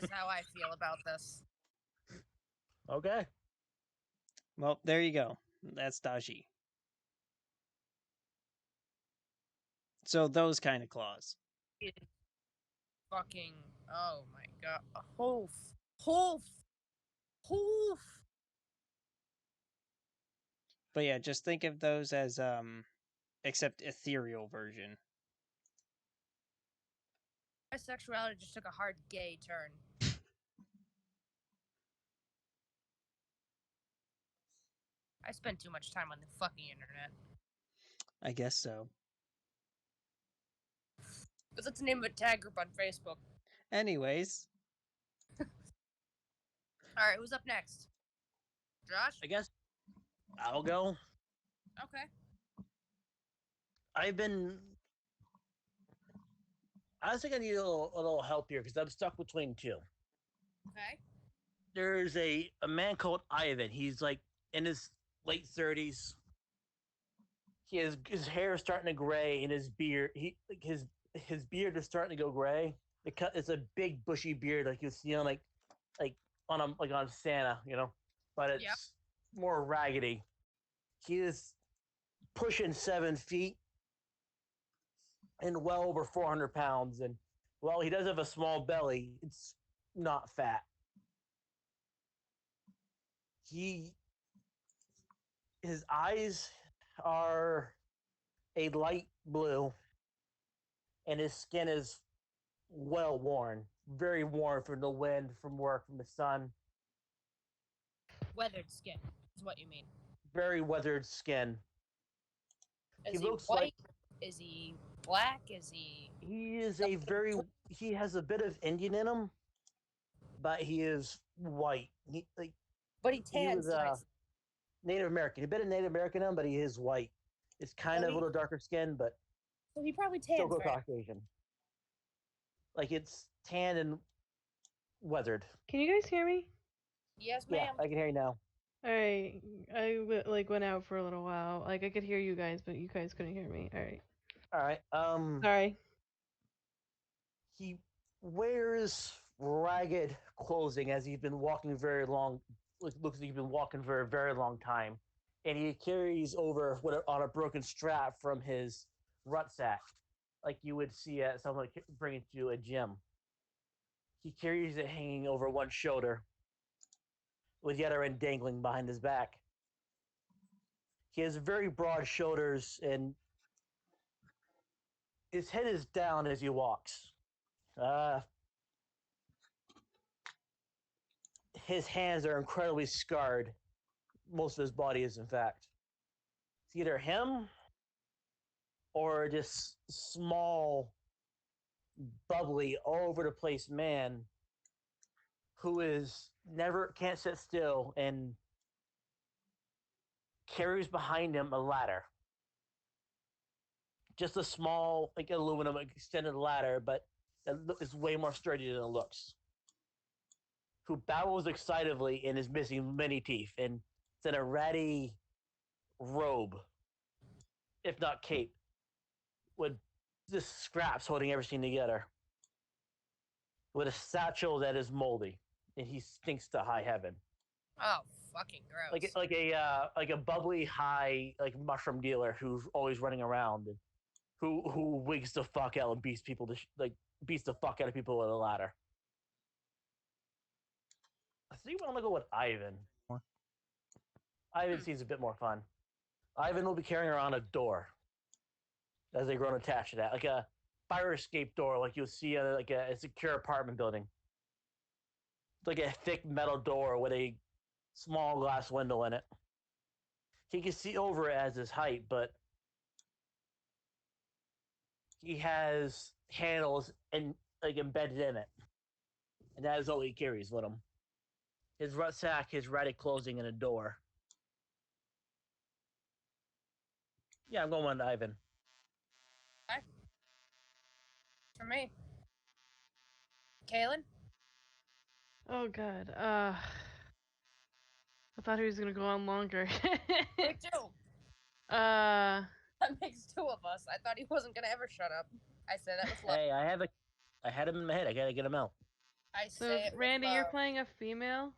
Is how I feel about this. Okay. Well, there you go. That's Daji. So those kind of claws. Fucking. Oh my god. Hoof. Hoof. Hoof. But yeah, just think of those as except ethereal version. My sexuality just took a hard gay turn. I spend too much time on the fucking internet. I guess so. Because that's the name of a tag group on Facebook. Anyways, Alright, who's up next? Josh? I guess I'll go. Okay. I think I need a little help here because I'm stuck between two. Okay. There's a man called Ivan. He's like in his late 30s. his hair is starting to gray, and his beard his beard is starting to go gray. It's a big bushy beard like you see on like on Santa, but it's more raggedy. He is pushing 7 feet and well over 400 pounds, and while he does have a small belly, it's not fat. His eyes are a light blue, and his skin is well worn, very worn from the wind, from work, from the sun. Weathered skin is what you mean. Very weathered skin. Is he looks white? like Is he black? Is he? he has a bit of Indian in him, but he is white. But he he tans was nice. Native American. A bit of Native American in him, but he is white. It's kind of a little darker skin, but So he probably still tans, go right? Caucasian. Like it's tan and weathered. Can you guys hear me? Yes, Yeah, ma'am. I can hear you now. All right, I went out for a little while. Like I could hear you guys, but you guys couldn't hear me. All right. All right. Sorry. He wears ragged clothing as he's been walking very long. Looks like he's been walking for a very long time, and he carries over on a broken strap from his rucksack, like you would see at someone bringing to a gym. He carries it hanging over one shoulder, with the other end dangling behind his back. He has very broad shoulders, and his head is down as he walks. His hands are incredibly scarred. Most of his body is, in fact. It's either him or this small, bubbly, all over the place man who can't sit still and carries behind him a ladder. Just a small, like aluminum extended ladder, but that is way more sturdy than it looks. Who babbles excitedly and is missing many teeth, and it's in a ratty robe, if not cape, with just scraps holding everything together. With a satchel that is moldy, and he stinks to high heaven. Oh, fucking gross. Like a bubbly high mushroom dealer who's always running around and who wigs the fuck out and beats the fuck out of people with a ladder. I think I'm gonna go with Ivan. Ivan seems a bit more fun. Ivan will be carrying around a door as they grow attached to that, like a fire escape door, like you'll see at a secure apartment building. It's like a thick metal door with a small glass window in it. He can see over it as his height, but he has handles embedded in it, and that is all he carries with him. His rucksack, his ratty clothing, and a door. Yeah, I'm going with Ivan. Okay. For me. Kaylin? Oh god. I thought he was gonna go on longer. Me too. uh. That makes two of us. I thought he wasn't gonna ever shut up. I said that with love. Hey, I had him in my head. I gotta get him out. I So say it Randy, with you're love. playing a female.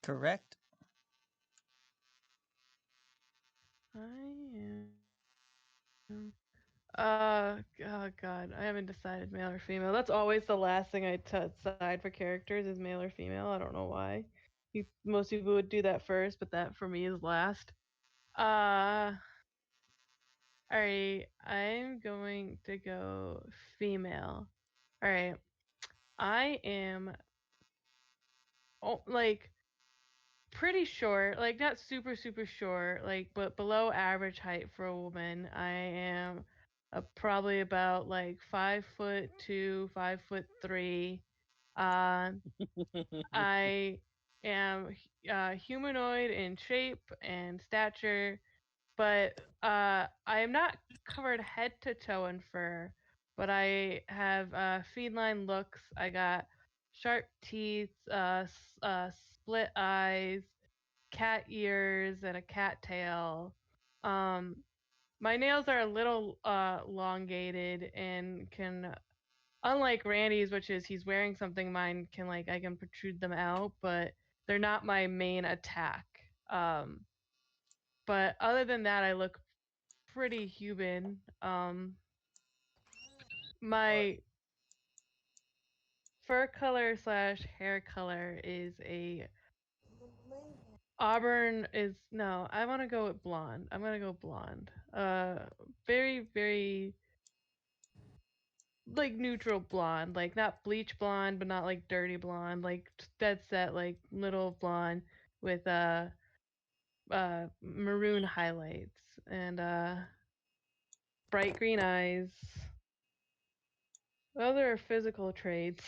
Correct. I am. Oh god, I haven't decided male or female. That's always the last thing I decide for characters is male or female. I don't know why. Most people would do that first, but that for me is last. Alright, I'm going to go female. Alright, I am pretty short, like not super short, but below average height for a woman. I am probably about 5'2", 5'3". I am humanoid in shape and stature, but I am not covered head to toe in fur. But I have feline looks. I got sharp teeth, split eyes, cat ears, and a cat tail. My nails are a little elongated and can, unlike Randy's, which is he's wearing something, mine can I can protrude them out, but they're not my main attack. But other than that, I look pretty human. My fur color / hair color is a auburn. No, I want to go with blonde. I'm gonna go blonde. Very, very neutral blonde, not bleach blonde, but not dirty blonde, dead set, little blonde with maroon highlights and bright green eyes. Other physical traits.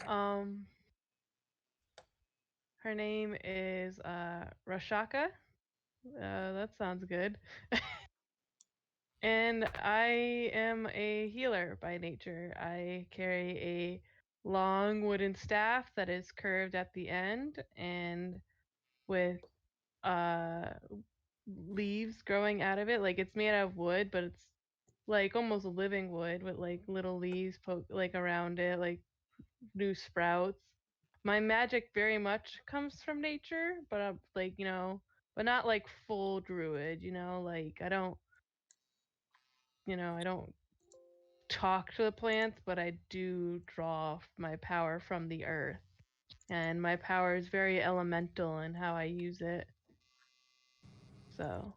Her name is Rashaka. That sounds good. And I am a healer by nature. I carry a long wooden staff that is curved at the end and with leaves growing out of it. It's made out of wood, but it's almost a living wood with little leaves around it, new sprouts. My magic very much comes from nature, but I'm but not full druid, I don't I don't talk to the plants, but I do draw my power from the earth. And my power is very elemental in how I use it. So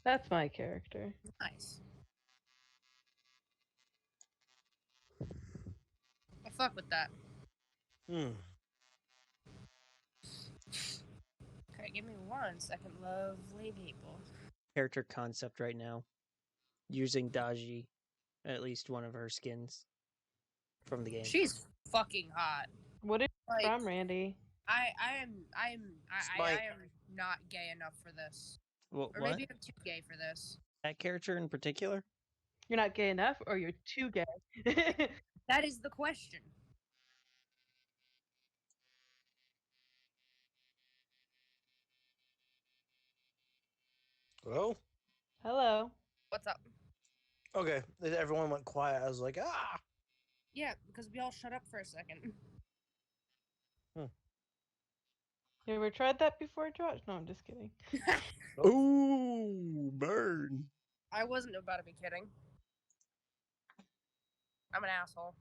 that's my character. Nice. I fuck with that. Okay, give me 1 second, lovely people. Character concept right now, using Daji, at least one of her skins from the game. She's fucking hot. What is from, Randy? I am not gay enough for this. Well, or maybe I'm too gay for this. That character in particular? You're not gay enough, or you're too gay? That is the question. Hello? Hello. What's up? Okay, everyone went quiet. I was like, ah! Yeah, because we all shut up for a second. You ever tried that before, Josh? No, I'm just kidding. Ooh, burn. I wasn't about to be kidding. I'm an asshole.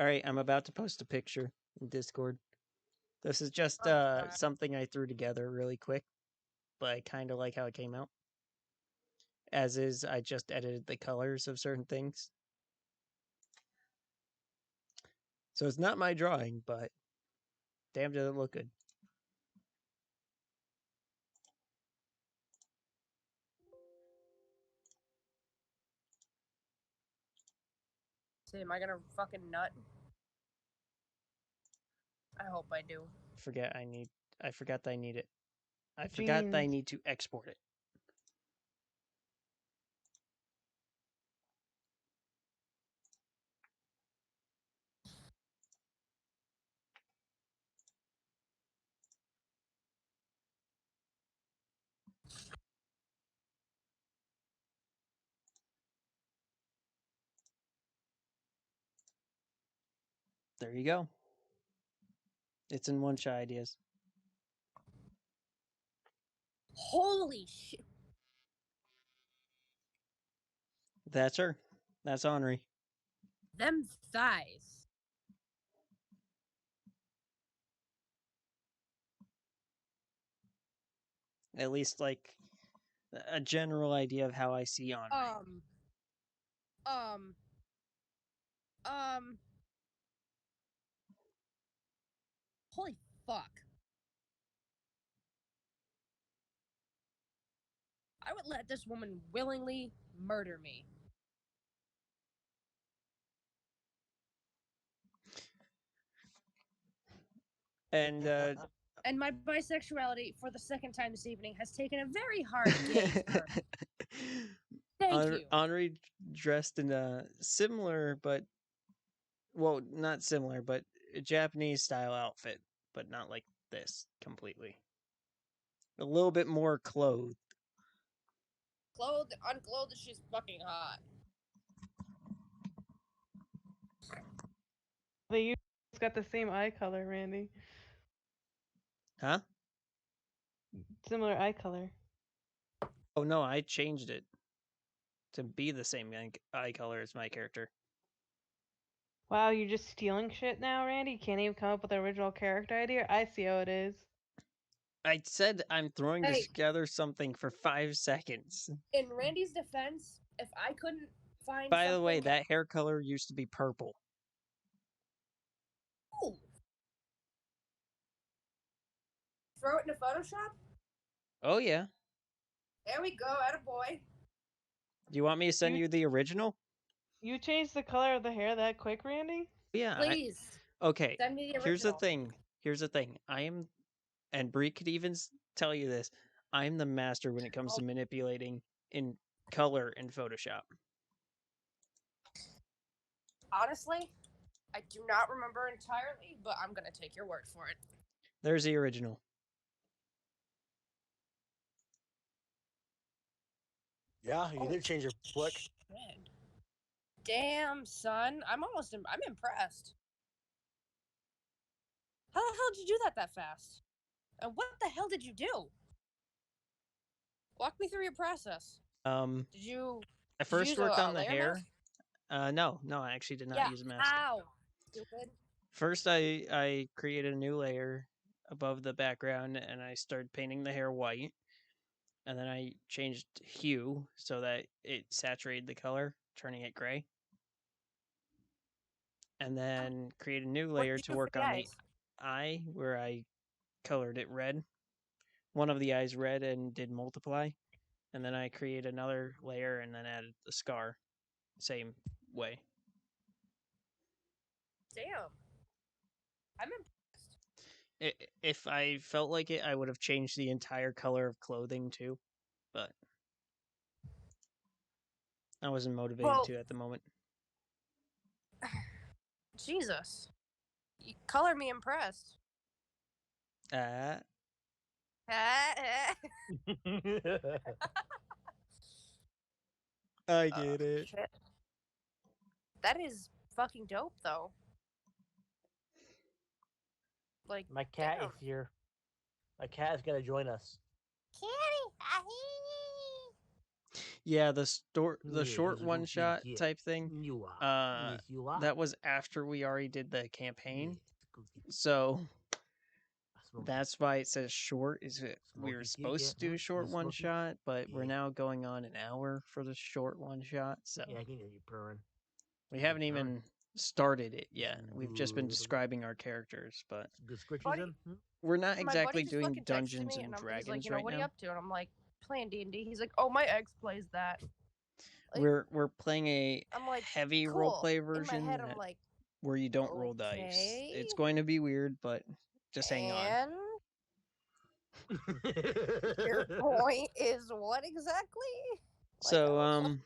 All right, I'm about to post a picture in Discord. This is just something I threw together really quick, but I kind of like how it came out. As is, I just edited the colors of certain things. So it's not my drawing, but damn, did it look good. See, am I gonna fucking nut? I hope I do. I forgot that I need it. I forgot that I need to export it. There you go. It's in One Shot Ideas. Holy shit. That's her. That's Henri. Them thighs. At least, a general idea of how I see Henri. Holy fuck. I would let this woman willingly murder me. And my bisexuality, for the second time this evening, has taken a very hard gay turn. Thank you. Henri dressed in a similar, but, well, not similar, but Japanese style outfit, but not like this completely. A little bit more clothed. Clothed, unclothed, she's fucking hot. It's got the same eye color, Randy. Huh? Similar eye color. Oh no, I changed it to be the same eye color as my character. Wow, you're just stealing shit now, Randy? You can't even come up with an original character idea? I see how it is. I said I'm throwing Hey. together something for 5 seconds. In Randy's defense, if I couldn't find By the something way, that hair color used to be purple. Ooh. Throw it into Photoshop? Oh yeah. There we go, attaboy. Do you want me to send you the original? You changed the color of the hair that quick, Randy? Yeah. Please. Okay. Send me the Here's the original. thing. Here's the thing. I am, and Bree could even tell you this. I'm the master when it comes to manipulating in color in Photoshop. Honestly, I do not remember entirely, but I'm gonna take your word for it. There's the original. Yeah, you did change your flick. Man. Damn, son. I'm impressed. How the hell did you do that fast? And what the hell did you do? Walk me through your process. Did you I first use worked a on the layer hair. mask? No, I actually did not use a mask. How? Stupid. First, I created a new layer above the background, and I started painting the hair white. And then I changed hue so that it saturated the color, turning it gray. And then created a new layer to work on the eye, where I colored it red. One of the eyes red and did multiply. And then I created another layer and then added the scar. Same way. Damn. I'm impressed. If I felt like it, I would have changed the entire color of clothing too. But I wasn't motivated to at the moment. Jesus. You color me impressed. I get it. Shit. That is fucking dope, though. Like my cat is here. My cat is gonna join us. Yeah, the short one shot type thing. That was after we already did the campaign, so that's why it says short. Is it we were supposed to do a short one shot, but we're now going on an hour for the short one shot. So yeah, I can hear you purring. We haven't even started it yet. We've just been describing our characters, but good scritches in. We're not exactly my buddy just doing fucking texted Dungeons me and he's Dragons like, right what are you now. up to? And I'm like, playing D&D. He's like, oh, my ex plays that. Like, We're playing a I'm like, heavy cool. roleplay version In my head, I'm like, where you don't roll dice. It's going to be weird, but just hang on. and your point is what exactly? So,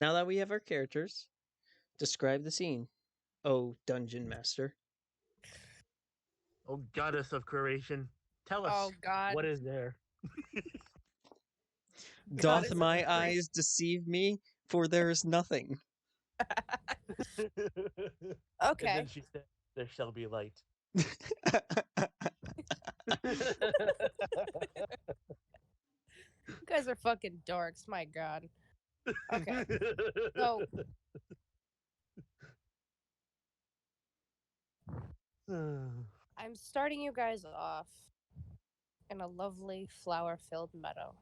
now that we have our characters, describe the scene. Oh, Dungeon Master. Oh, goddess of creation. Tell us, oh, God. what is there? Doth my eyes deceive me? For there is nothing. Okay. And then she said, there shall be light. You guys are fucking dorks, my God. Okay. So I'm starting you guys off in a lovely flower-filled meadow.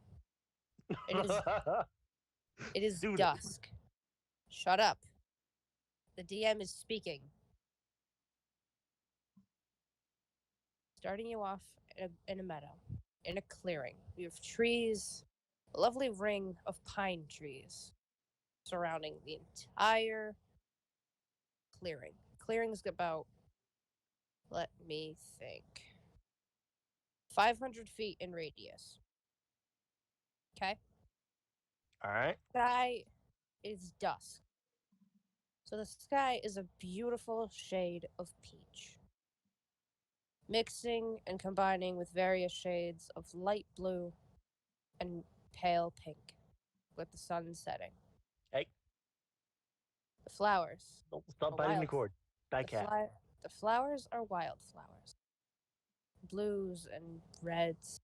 It is dusk. Shut up. The DM is speaking. Starting you off in a meadow, in a clearing. We have trees, a lovely ring of pine trees surrounding the entire clearing. Clearing's about, let me think, 500 feet in radius. Okay? All right. Sky is dusk. So the sky is a beautiful shade of peach. mixing and combining with various shades of light blue and pale pink with the sun setting. Hey, The flowers don't stop are biting the wild. cord. Bad cat. The flowers are wildflowers. Blues and reds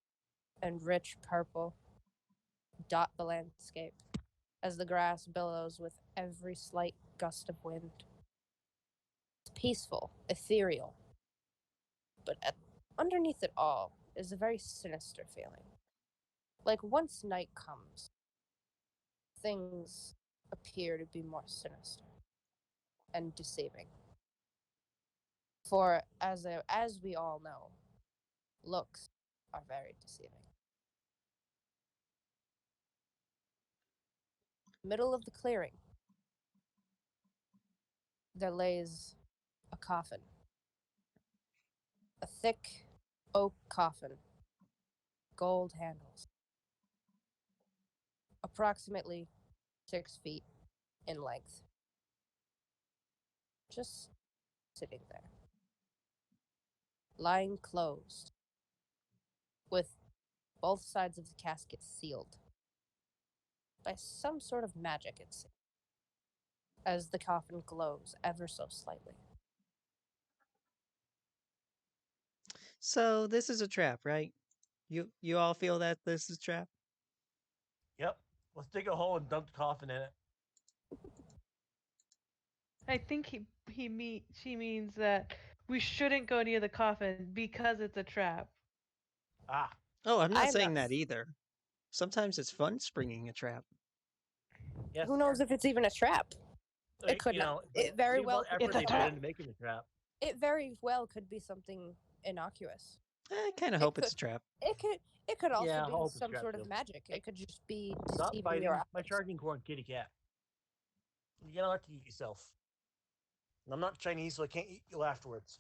and rich purple dot the landscape as the grass billows with every slight gust of wind. It's peaceful, ethereal, but underneath it all is a very sinister feeling. Like once night comes, things appear to be more sinister and deceiving. For as we all know, looks are very deceiving. Middle of the clearing, there lays a coffin. A thick oak coffin, gold handles, approximately 6 feet in length. Just sitting there, lying closed, with both sides of the casket sealed by some sort of magic, it seems, as the coffin glows ever so slightly. So this is a trap, right? You all feel that this is a trap? Yep. Let's dig a hole and dump the coffin in it. I think she means that we shouldn't go near the coffin because it's a trap. Ah. Oh, I'm not I'm saying not- that either. Sometimes it's fun springing a trap. Yes. Who knows if it's even a trap? It could not. It very well could effort It's a they put trap. into making the trap. It very well could be something innocuous. I kind of It hope it's a could- trap. It could also Yeah, I be hope it's some trap sort of too. magic. It could just be Stop deceiving biting your my eyes. charging cord, kitty cat. You gotta let you eat yourself. I'm not Chinese, so I can't eat you afterwards.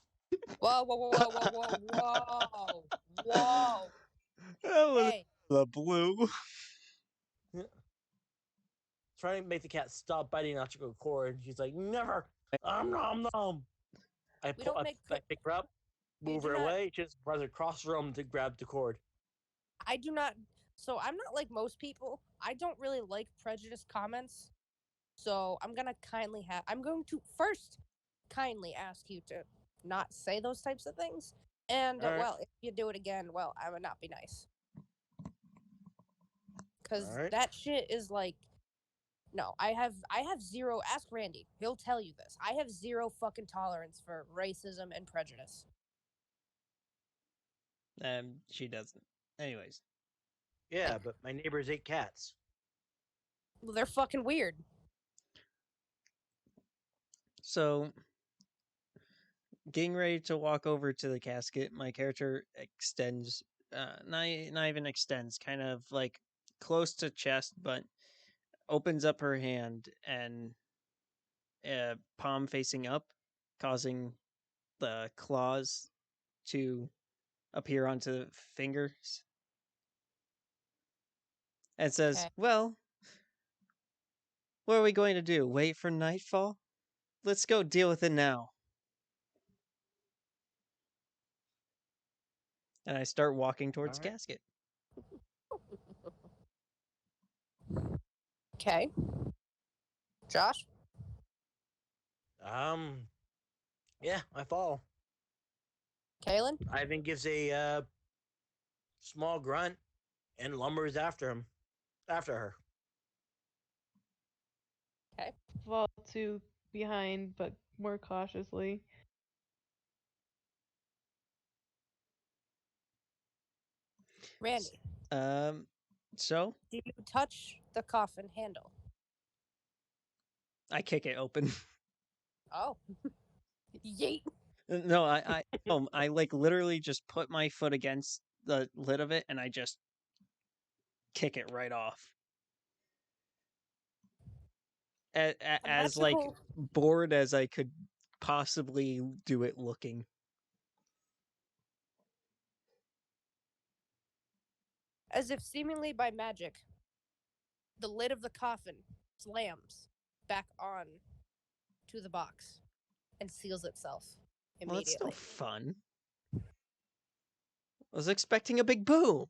Whoa, whoa, whoa, whoa, whoa, whoa, whoa, whoa. Oh, Hey, the blue. Trying to make the cat stop biting electrical cord. She's like, never. Nom nom. I we don't make. pick her up, You move do her not- away, just runs across the room to grab the cord. I do not. So I'm not like most people. I don't really like prejudiced comments. So I'm going to first kindly ask you to not say those types of things. And, All right. well, if you do it again, well, I would not be nice. Because All right. that shit is like, no, I have zero. Ask Randy. He'll tell you this. I have zero fucking tolerance for racism and prejudice. She doesn't. Anyways, Yeah, but my neighbors ate cats. Well, they're fucking weird. so getting ready to walk over to the casket, my character extends, not even extends, kind of like close to chest, but opens up her hand and palm facing up, causing the claws to appear onto the fingers. And says, Okay. well, what are we going to do? Wait for nightfall? Let's go deal with it now. And I start walking towards the Alright. casket. Okay. Josh? Yeah, I follow. Kaylin? Ivan gives a small grunt and lumbers after her. Fall to behind, but more cautiously. Randy? So Do you touch the coffin handle? I kick it open. Oh. Yeet. No, I like literally just put my foot against the lid of it and I just kick it right off. As like Magical- bored as I could possibly do it looking. As if seemingly by magic, the lid of the coffin slams back on to the box and seals itself Well, it's still immediately. fun. I was expecting a big boom.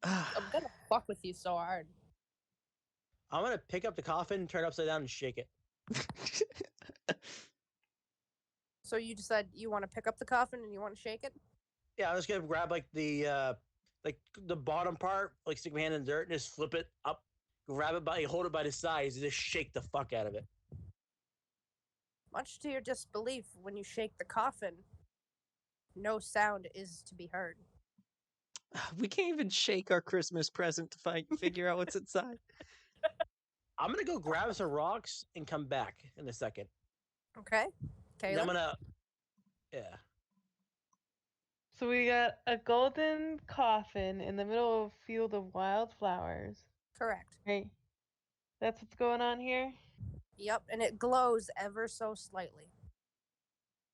I'm gonna fuck with you so hard. I'm gonna pick up the coffin, turn it upside down, and shake it. So you decide you want to pick up the coffin and you want to shake it? Yeah, I'm just gonna grab like the bottom part, like stick my hand in the dirt and just flip it up, grab it hold it by the sides, and just shake the fuck out of it. Much to your disbelief, when you shake the coffin, no sound is to be heard. We can't even shake our Christmas present to figure out what's inside. I'm gonna go grab some rocks and come back in a second. Okay. And I'm Caleb? gonna, yeah. So we got a golden coffin in the middle of a field of wildflowers. Correct. Right. That's what's going on here? Yep, and it glows ever so slightly.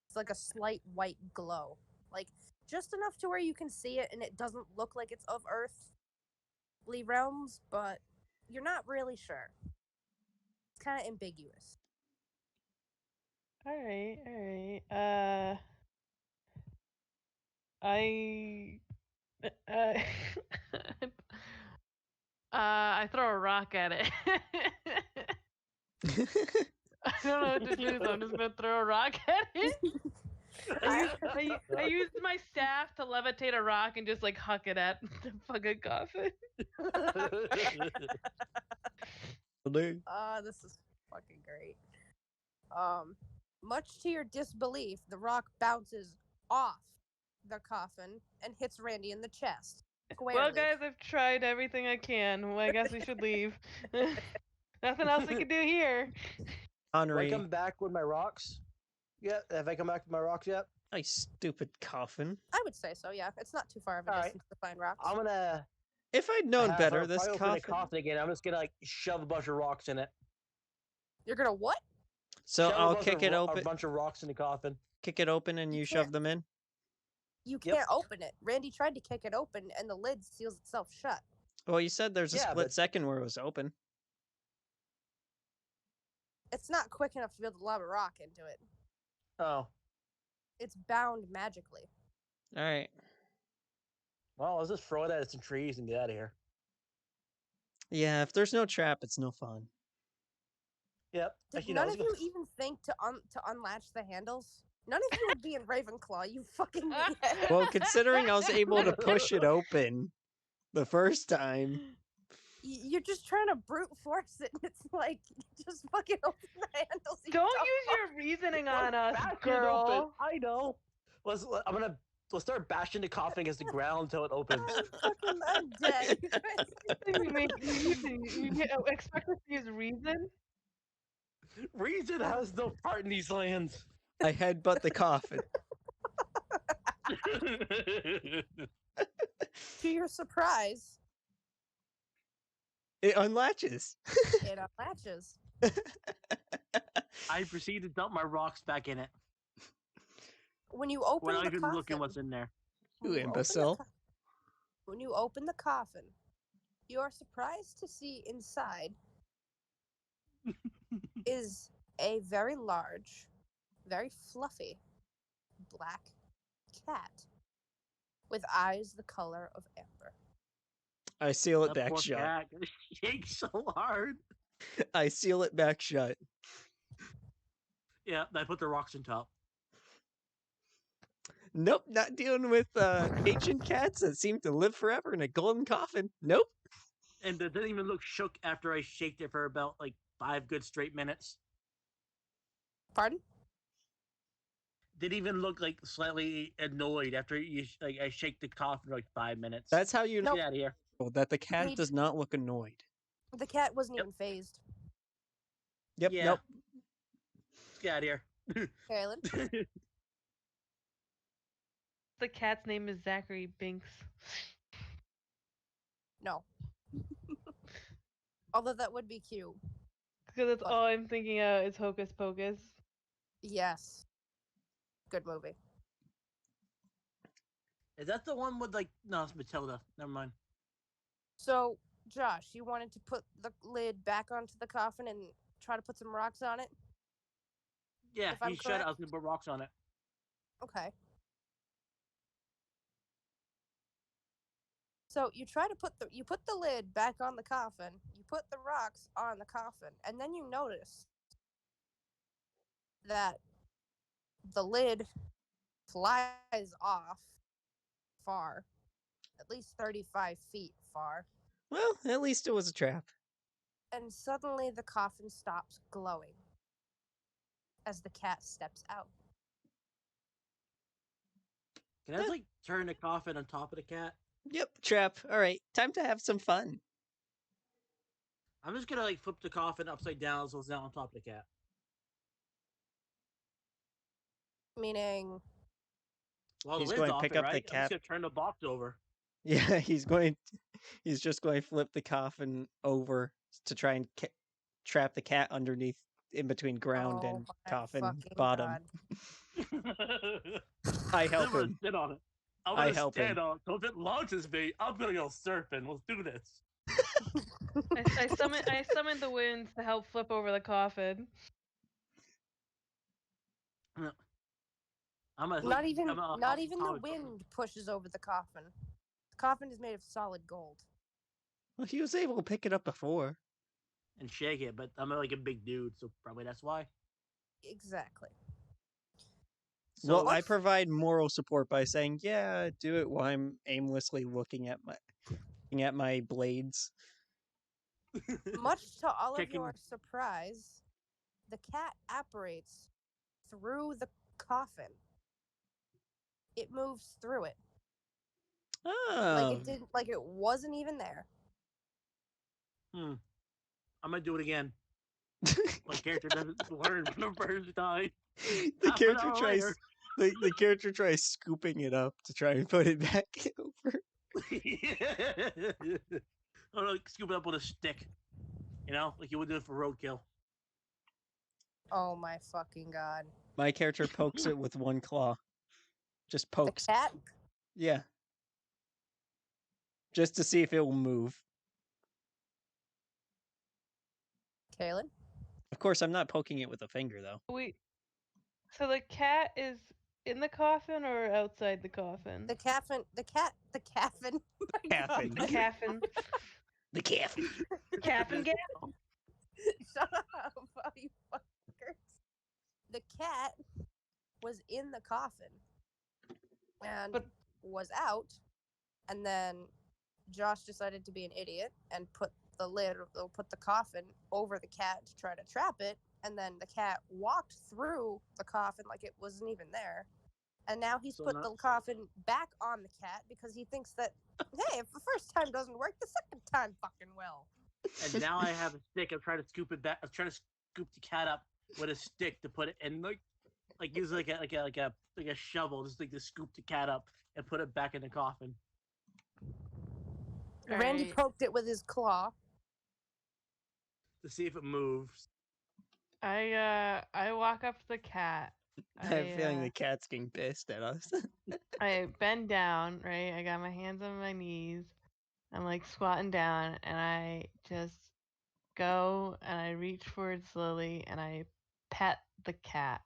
It's like a slight white glow. Like, just enough to where you can see it and it doesn't look like it's of earthly realms, but you're not really sure. It's kind of ambiguous. Alright. I throw a rock at it. I don't know what to do, so I'm just gonna throw a rock at it. I used my staff to levitate a rock and just like huck it at the fucking coffin. This is fucking great. Much to your disbelief, the rock bounces off the coffin and hits Randy in the chest. Squarely. Well, guys, I've tried everything I can. Well, I guess we should leave. Nothing else we can do here. Henri. I come back with my rocks? Yeah, have I come back with my rocks yet? Nice stupid coffin. I would say so, yeah. It's not too far of a distance to find rocks. I'm gonna... If I'd known better, this open coffin... the coffin again, I'm just gonna like shove a bunch of rocks in it. You're gonna what? So I'll kick it open. A bunch of rocks in the coffin. Kick it open and you shove them in? You can't open it. Randy tried to kick it open and the lid seals itself shut. Well, you said there's a split second where it was open. It's not quick enough to be able to lob a rock into it. Oh. It's bound magically. Alright. Well, let's just throw it at some trees and get out of here. Yeah, if there's no trap, it's no fun. Yep. Did none of you even think to unlatch the handles? None of you would be in Ravenclaw, you fucking idiot. Well, considering I was able to push it open the first time. You're just trying to brute force it, and it's like, just fucking open the handles. Don't use your reasoning on us, girl. I know. Let's start bashing the coffin against the ground until it opens. I'm dead. You expect us to use reason? Reason has no part in these lands. I headbutt the coffin. To your surprise, it unlatches. It unlatches. I proceed to dump my rocks back in it. When you open Without the even coffin, looking what's in there. You imbecile. When you open the coffin, you are surprised to see inside is a very large, very fluffy black cat with eyes the color of amber. I seal it That back poor shut. cat shakes so hard. I seal it back shut. Yeah, I put the rocks on top. Nope, not dealing with ancient cats that seem to live forever in a golden coffin. Nope. And it didn't even look shook after I shaked it for about like 5 good straight minutes. Pardon? Didn't even look like slightly annoyed after I shake the coffin for like 5 minutes. That's how you know Get out of here. that the cat does not look annoyed. The cat wasn't even phased. Yep, Yeah. nope. Get out of here. Caleb? The cat's name is Zachary Binks. No. Although that would be cute. Because that's all I'm thinking of is Hocus Pocus. Yes. Good movie. Is that the one with like... No, it's Matilda. Never mind. So, Josh, you wanted to put the lid back onto the coffin and try to put some rocks on it? Yeah, If I'm you should. I was correct? going to put rocks on it. Okay. So you try to put the lid back on the coffin. You put the rocks on the coffin, and then you notice that the lid flies off far, at least 35 feet far, Well, at least it was a trap. and suddenly the coffin stops glowing as the cat steps out. Can I just, like, turn the coffin on top of the cat? Yep, trap. All right, time to have some fun. I'm just gonna, like, flip the coffin upside down so it's not on top of the cat. Meaning, Well, He's the going lid's to off pick it, up the right? I'm just cat. gonna turn the box over. Yeah, he's just going to flip the coffin over to try and trap the cat underneath, in between ground oh and my coffin fucking bottom. god! I help I'm gonna him. sit on it. I'm I gonna help stand him. on it. So if it launches me, I'm gonna go surfing. Let's do this. I summon the winds to help flip over the coffin. I'm gonna, Not even I'm gonna not hop even on the top of it. wind pushes over the coffin. The coffin is made of solid gold. Well, he was able to pick it up before. And shake it, but I'm like a big dude, so probably that's why. Exactly. So Well, I provide moral support by saying, "Yeah, do it," while I'm aimlessly looking at my blades. Much to all of Kicking- your surprise, the cat apparates through the coffin. It moves through it. Oh, Like it wasn't even there. I'm gonna do it again. My character doesn't learn from the first time. the Half an character hour tries later. the character tries scooping it up to try and put it back over. I'm like scoop it up with a stick. You know, like you would do it for roadkill. Oh my fucking god. My character pokes it with one claw. Just The pokes. cat? Yeah. Just to see if it will move. Kaylin? Of course, I'm not poking it with a finger, though. Wait. So the cat is in the coffin or outside the coffin? The coffin. The coffin. Caffin. The coffin. The caffin. Coffin cat. Shut up, you fuckers. The cat was in the coffin and was out, and then Josh decided to be an idiot and put the coffin over the cat to try to trap it, and then the cat walked through the coffin like it wasn't even there. And now he's put the coffin back on the cat because he thinks that, hey, if the first time doesn't work, the second time fucking will. And now I have a stick. I'm trying to scoop it back. I'm trying to scoop the cat up with a stick to put it in, like use like a shovel, just like to scoop the cat up and put it back in the coffin. Randy poked it with his claw to see if it moves. I walk up to the cat. I have a feeling the cat's getting pissed at us. I bend down, right? I got my hands on my knees. I'm like squatting down, and I just go and I reach forward slowly and I pet the cat.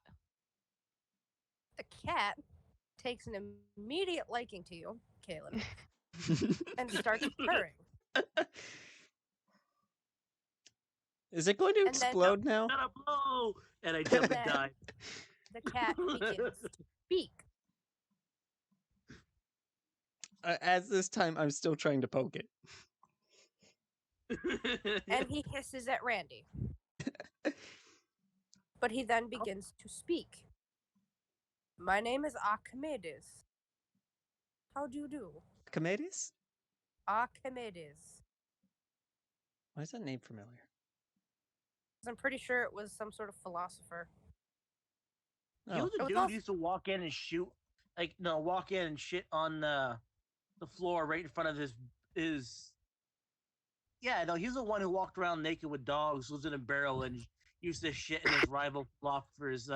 The cat takes an immediate liking to you, Kaylin, and starts purring. Is it going to explode now? Not a blow! And I jump and die. The cat begins to speak. As this time, I'm still trying to poke it. And he hisses at Randy. But he then begins to speak. My name is Archimedes. How do you do? Archimedes? Archimedes. Why is that name familiar? I'm pretty sure it was some sort of philosopher. He was a dude who used to walk in and shoot, walk in and shit on the floor right in front of his. Yeah, no, he's the one who walked around naked with dogs, was in a barrel, and used to shit in his rival philosopher's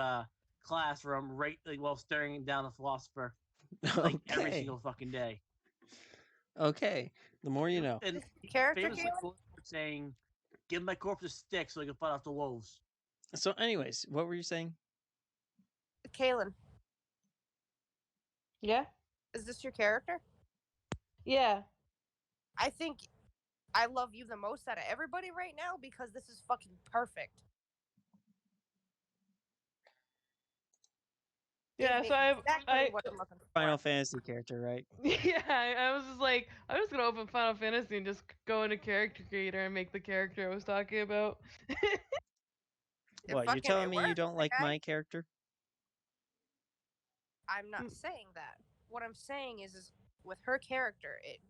classroom, right, while staring down the philosopher, every single fucking day. Okay, the more you know. And character famously saying, "Give my corpse a stick so I can fight off the wolves." So, anyways, what were you saying? Kaylin, Yeah. Is this your character? Yeah. I think I love you the most out of everybody right now because this is fucking perfect. Yeah. Give So me exactly what I'm looking for. Final Fantasy character, right? Yeah, I was just like, I was gonna open Final Fantasy and just go into Character Creator and make the character I was talking about. What, you fucking- telling it me you works, don't like okay? my character? I'm not saying that. What I'm saying is with her character, it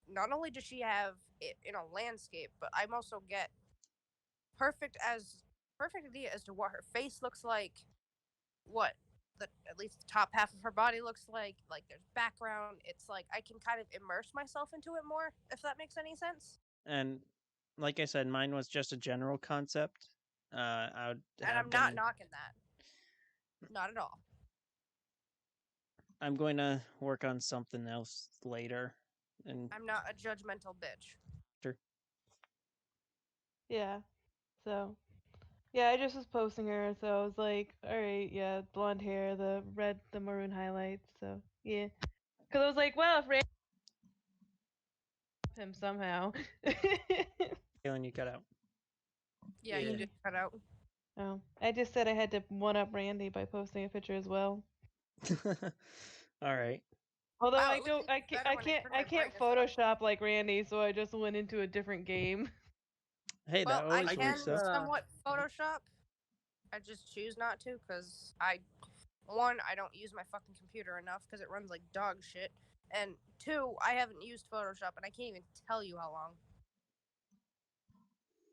not only does she have it in a landscape, but I'm also get perfect idea as to what her face looks like, what at least the top half of her body looks like there's background. It's like I can kind of immerse myself into it more, if that makes any sense. And like I said, mine was just a general concept. I would And have I'm not been. knocking that. Not at all. I'm going to work on something else later. And I'm not a judgmental bitch. sure. Yeah. So, yeah, I just was posting her, so I was like, all right, yeah, blonde hair, the maroon highlights. So, yeah. Because I was like, well, if Randy him somehow. Kaylin, you cut out. Yeah, you did cut out. Oh, I just said I had to one up Randy by posting a picture as well. All right. Although Wow, I it was don't, even better when I turned my can't brightness up. Photoshop like Randy, so I just went into a different game. Hey, Well, that I always can works though. somewhat Photoshop. I just choose not to because I don't use my fucking computer enough because it runs like dog shit, and 2, I haven't used Photoshop and I can't even tell you how long.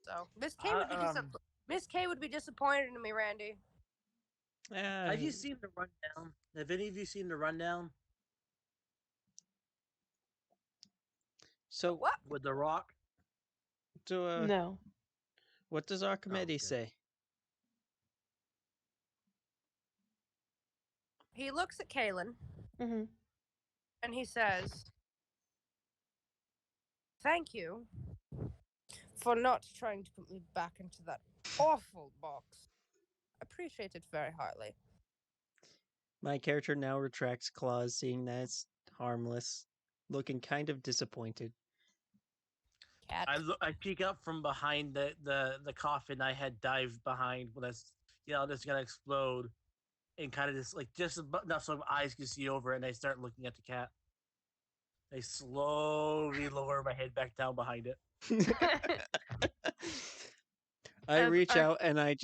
So Miss K would be disappointed in me, Randy. Have you seen the rundown? Have any of you seen the rundown? So What? With The Rock? So, No. What does our committee say? He looks at Kaylin Mm-hmm. and he says, "Thank you for not trying to put me back into that awful box. Appreciate it very highly." My character now retracts claws, seeing that it's harmless, looking kind of disappointed. Cat. I peek up from behind the coffin I had dived behind when that's this is gonna explode, and kind of just enough so my eyes can see over it, and I start looking at the cat. I slowly lower my head back down behind it. I reach out and I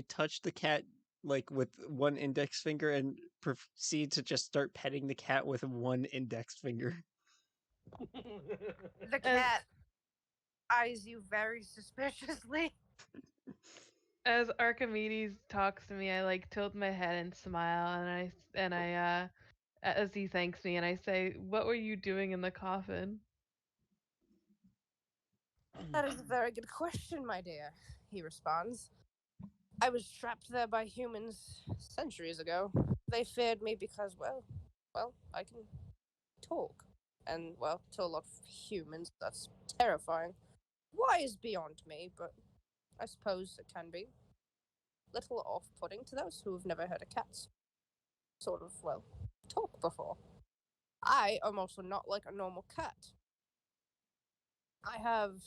touch the cat like with one index finger and proceed to just start petting the cat with one index finger. The cat eyes you very suspiciously. As Archimedes talks to me, I like tilt my head and smile, and I as he thanks me, and I say, "What were you doing in the coffin?" That is a very good question, my dear, he responds. I was trapped there by humans centuries ago. They feared me because, well, I can talk. And, well, to a lot of humans, that's terrifying. Why is beyond me, but I suppose it can be. Little off-putting to those who have never heard a cat sort of, well, talk before. I am also not like a normal cat. I have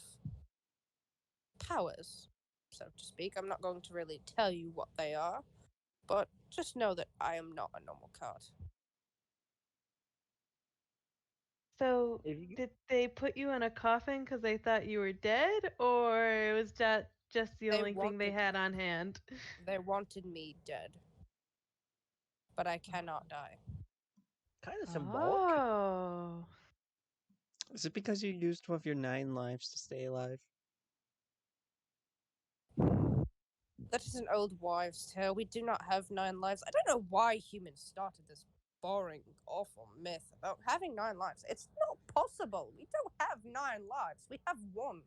powers, so to speak. I'm not going to really tell you what they are, but just know that I am not a normal cat. So, did they put you in a coffin because they thought you were dead, or was that just the only thing they had on hand? They wanted me dead, but I cannot die. Kind of symbolic. Oh. Is it because you used one of your 9 lives to stay alive? That is an old wives' tale. We do not have 9 lives. I don't know why humans started this boring, awful myth about having 9 lives. It's not possible. We don't have 9 lives. We have 1.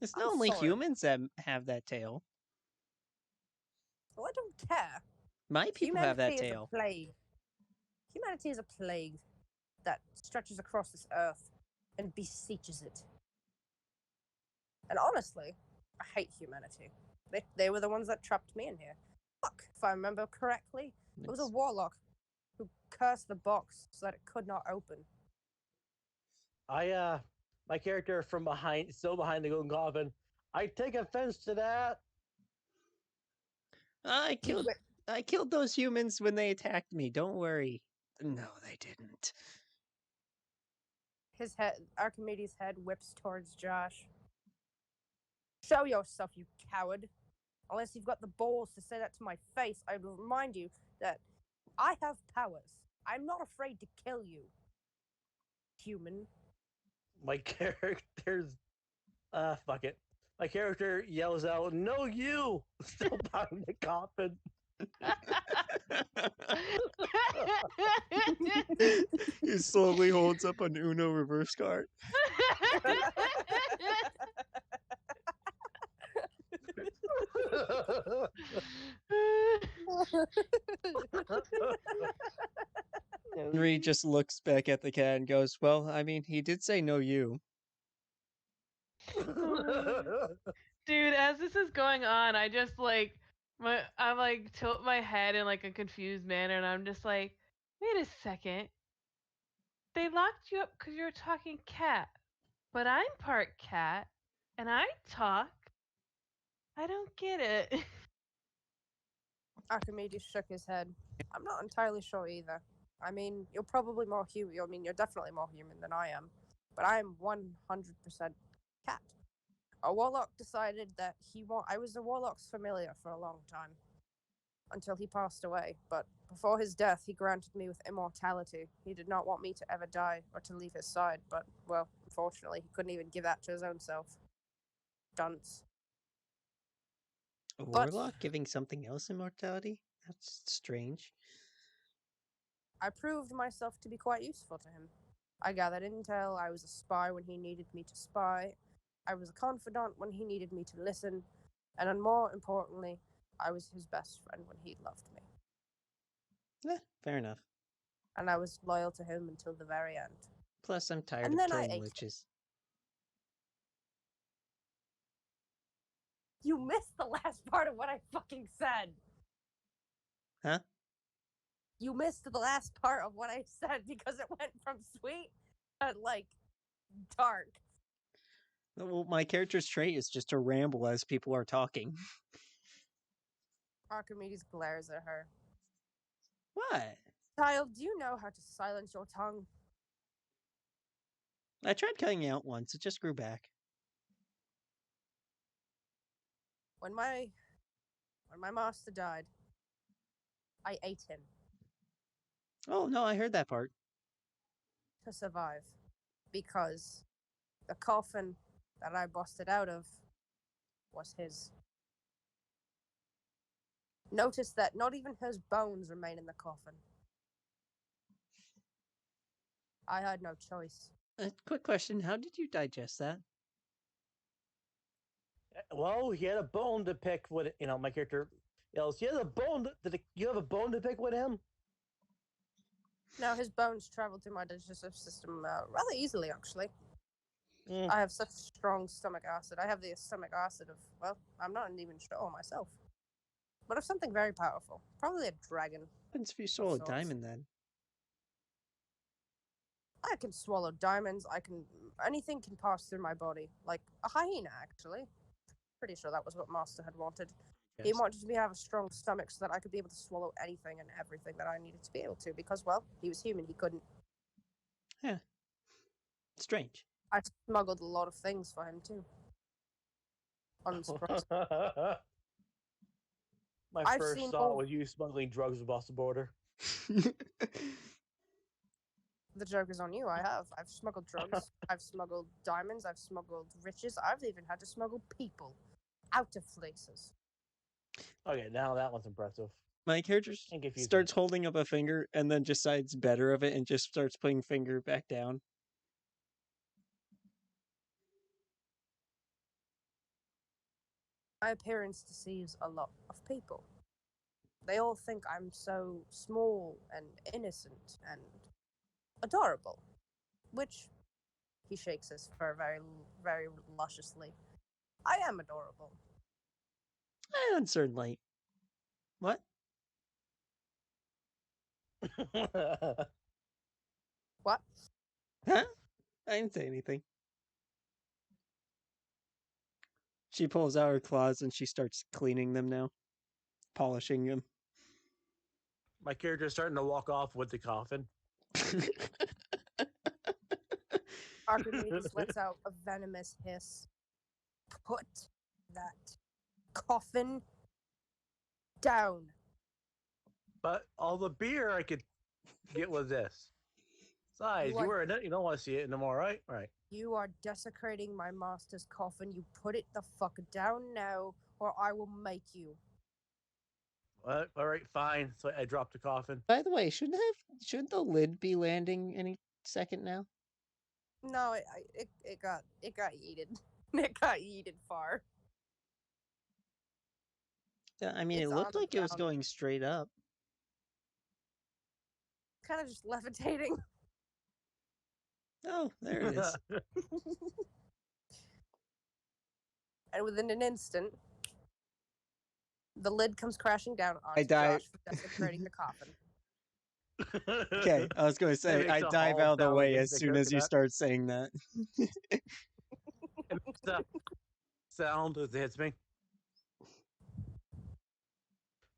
It's not only humans that have that tale. Well, I don't care. My people have that tale. Is a plague. Humanity is a plague that stretches across this earth and besieges it. And honestly, I hate humanity. They were the ones that trapped me in here. Fuck, if I remember correctly, it was a warlock who curse the box so that it could not open. My character from behind, still behind the golden coffin. I take offense to that. I killed those humans when they attacked me. Don't worry. No, they didn't. His head, Archimedes' head whips towards Josh. Show yourself, you coward. Unless you've got the balls to say that to my face, I will remind you that I have powers. I'm not afraid to kill you, human. My character's fuck it. My character yells out, "No, you!" Still behind the coffin. He slowly holds up an Uno reverse card. Henry just looks back at the cat and goes, "Well, I mean, he did say no you." Dude, as this is going on, I just I'm like tilt my head in like a confused manner, and I'm just like, wait a second. They locked you up because you were talking cat, but I'm part cat, and I talk. I don't get it. Archimedes shook his head. I'm not entirely sure either. I mean, you're probably more human. I mean, you're definitely more human than I am, but I am 100% cat. A warlock decided that I was a warlock's familiar for a long time until he passed away. But before his death, he granted me with immortality. He did not want me to ever die or to leave his side. But well, unfortunately, he couldn't even give that to his own self. Dunce. A But- warlock giving something else immortality? That's strange. I proved myself to be quite useful to him. I gathered intel. I was a spy when he needed me to spy. I was a confidant when he needed me to listen. And more importantly, I was his best friend when he loved me. Fair enough. And I was loyal to him until the very end. Plus, I'm tired And of then I killing ate him. liches. You missed the last part of what I fucking said. Huh? You missed the last part of what I said because it went from sweet to, like, dark. Well, my character's trait is just to ramble as people are talking. Archimedes glares at her. What? Child, do you know how to silence your tongue? I tried cutting it out once. It just grew back. When my master died, I ate him Oh, no, I heard that part. to survive. Because the coffin that I busted out of was his. Notice that not even his bones remain in the coffin. I had no choice. Quick question. How did you digest that? Well, he had a bone to pick with my character yells, "You have a bone you have a bone to pick with him?" Now, his bones travel through my digestive system rather easily, actually. Mm. I have such strong stomach acid. I have the stomach acid of, well, I'm not even sure myself. But of something very powerful. Probably a dragon. Happens if you swallow a sorts. diamond then. I can swallow diamonds. Anything can pass through my body. Like a hyena, actually. Pretty sure that was what Master had wanted. He wanted me to have a strong stomach so that I could be able to swallow anything and everything that I needed to be able to. Because, well, he was human. He couldn't. Yeah. Strange. I smuggled a lot of things for him, too. Unsurprised. My I've first seen thought all- was you smuggling drugs across the border. The joke is on you. I've smuggled drugs. I've smuggled diamonds. I've smuggled riches. I've even had to smuggle people out of places. Okay, now that one's impressive. My character And confusing. starts holding up a finger and then decides better of it and just starts putting finger back down. My appearance deceives a lot of people. They all think I'm so small and innocent and adorable, which he shakes his fur very, very lusciously. I am adorable. Uncertain light. What? What? Huh? I didn't say anything. She pulls out her claws and she starts cleaning them now, polishing them. My character's starting to walk off with the coffin. Archimedes lets out a venomous hiss. Put that coffin down. But all the beer I could get with this. Besides, you were in it. You don't want to see it anymore, right? Right. You are desecrating my master's coffin. You put it the fuck down now, or I will make you. All right, fine. So I dropped the coffin. By the way, shouldn't the lid be landing any second now? No, it got yeeted. It got yeeted far. Yeah, I mean, It's it on looked the like it was ground. going straight up. Kind of just levitating. Oh, there it is. And within an instant, the lid comes crashing down onto dive- Josh for desecrating the coffin. Okay, I was going to say, makes I a dive hall out of the sound way against as the soon as you coconut. start saying that. It makes the sound as it hits me.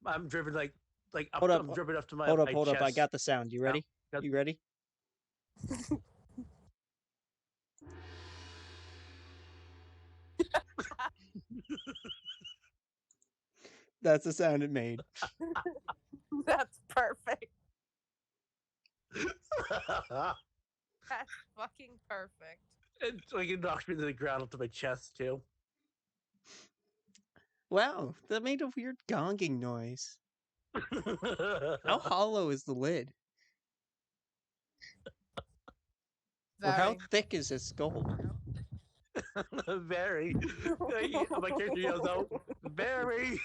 I'm driven like up. Hold up, I'm driven up to my hold up, my hold up. I chest. got the sound. You ready? Yep. You ready? That's the sound it made. That's perfect. That's fucking perfect. It's like it knocks me to the ground up to my chest too. Wow, that made a weird gonging noise. How hollow is the lid? Or how Very. thick is his skull? Very. My character yells out, "Very!"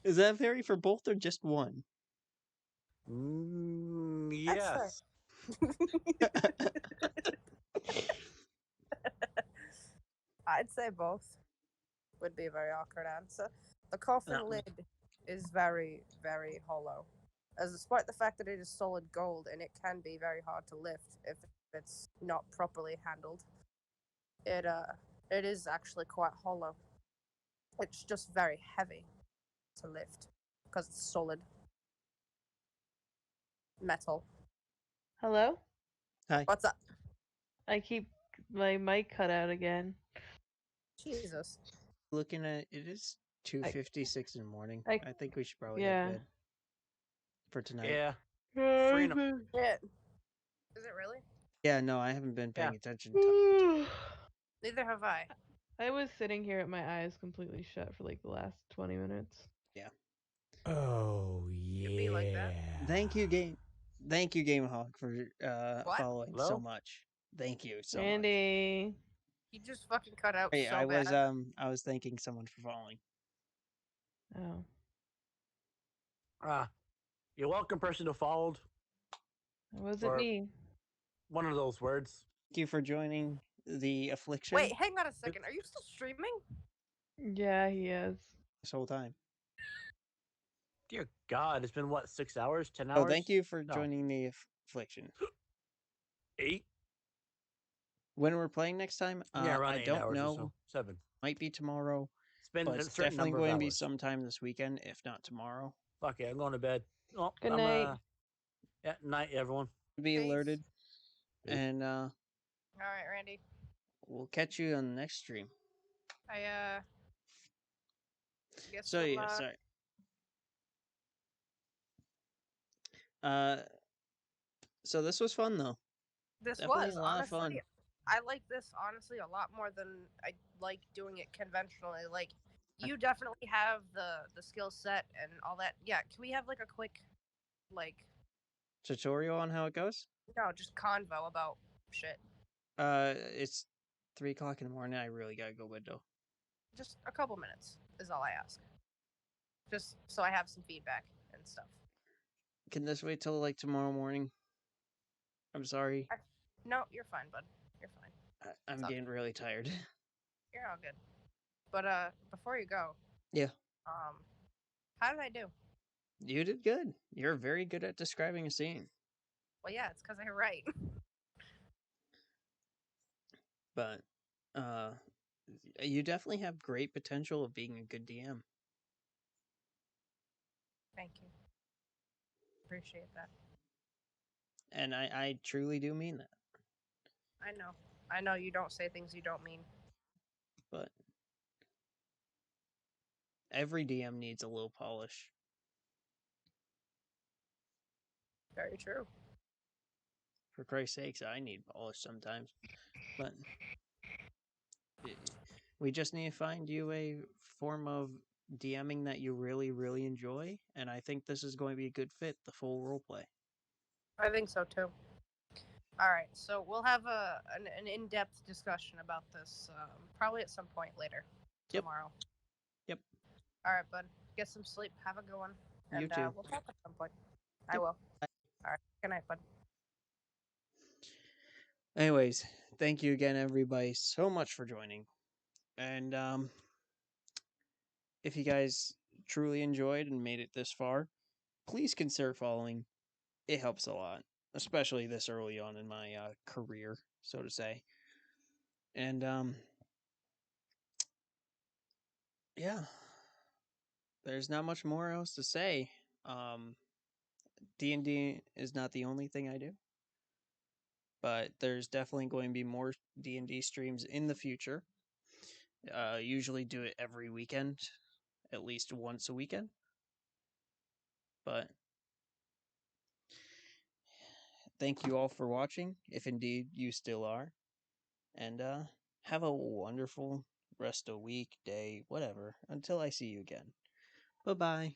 Is that very for both or just one? Yes. I'd say both would be a very awkward answer. The coffin lid is very, very hollow. As despite the fact that it is solid gold and it can be very hard to lift if it's not properly handled, it is actually quite hollow. It's just very heavy to lift because it's solid metal. Hello? Hi. What's up? My mic cut out again. Jesus. Looking at it is 2:56 in the morning. I think we should probably yeah. head to bed for tonight. Yeah. Freedom. Yeah. Is it really? Yeah, no, I haven't been paying attention. Neither have I. I was sitting here with my eyes completely shut for like the last 20 minutes. Yeah. Oh yeah. Be like that. Thank you, Game Hawk, for following so Hello? much. Thank you so much. Randy. You just fucking cut out Hey, so I was bad. I was thanking someone for following. Oh. You're welcome, person who followed. It wasn't me. One of those words. Thank you for joining the affliction. Wait, hang on a second. Are you still streaming? Yeah, he is. This whole time. Dear God, it's been what, 6 hours, 10 hours? Oh, thank you for joining the affliction. 8. When we're playing next time, Yeah, around I 8 don't hours know. or so. 7. Might be tomorrow. It's been but a it's certain definitely number of going to be hours. sometime this weekend, if not tomorrow. Fuck it, I'm going to bed. Oh, Good night. Yeah, night, everyone. Be alerted, Peace. and All right, Randy. we'll catch you on the next stream. I guess. So yeah, sorry. So this was fun though. This Definitely was a lot honestly, of fun. I like this honestly a lot more than I like doing it conventionally. Like, you definitely have the skill set and all that. Yeah, can we have like a quick, like, Tutorial on how it goes? no, just convo about shit. It's 3:00 in the morning. I really gotta go window. Just a couple minutes is all I ask. Just so I have some feedback and stuff. Can this wait till like tomorrow morning? I'm sorry. No, you're fine, bud. You're fine. I'm getting really tired. You're all good. But before you go. Yeah. How did I do? You did good. You're very good at describing a scene. Well, yeah, it's because I write. But you definitely have great potential of being a good DM. Thank you. Appreciate that. And I truly do mean that. I know. I know you don't say things you don't mean. But every DM needs a little polish. Very true. For Christ's sakes, I need polish sometimes. But we just need to find you a form of DMing that you really, really enjoy. And I think this is going to be a good fit, the full roleplay. I think so too. All right, so we'll have an in-depth discussion about this probably at some point later tomorrow. Yep. All right, bud. Get some sleep. Have a good one. You And too. we'll talk at some point. I Yep. will. All right. Good night, bud. Anyways, thank you again, everybody, so much for joining. And if you guys truly enjoyed and made it this far, please consider following. It helps a lot, especially this early on in my career, so to say. And yeah, there's not much more else to say. D&D is not the only thing I do, but there's definitely going to be more D&D streams in the future. Usually do it every weekend, at least once a weekend. But thank you all for watching, if indeed you still are. And have a wonderful rest of week, day, whatever, until I see you again. Bye-bye.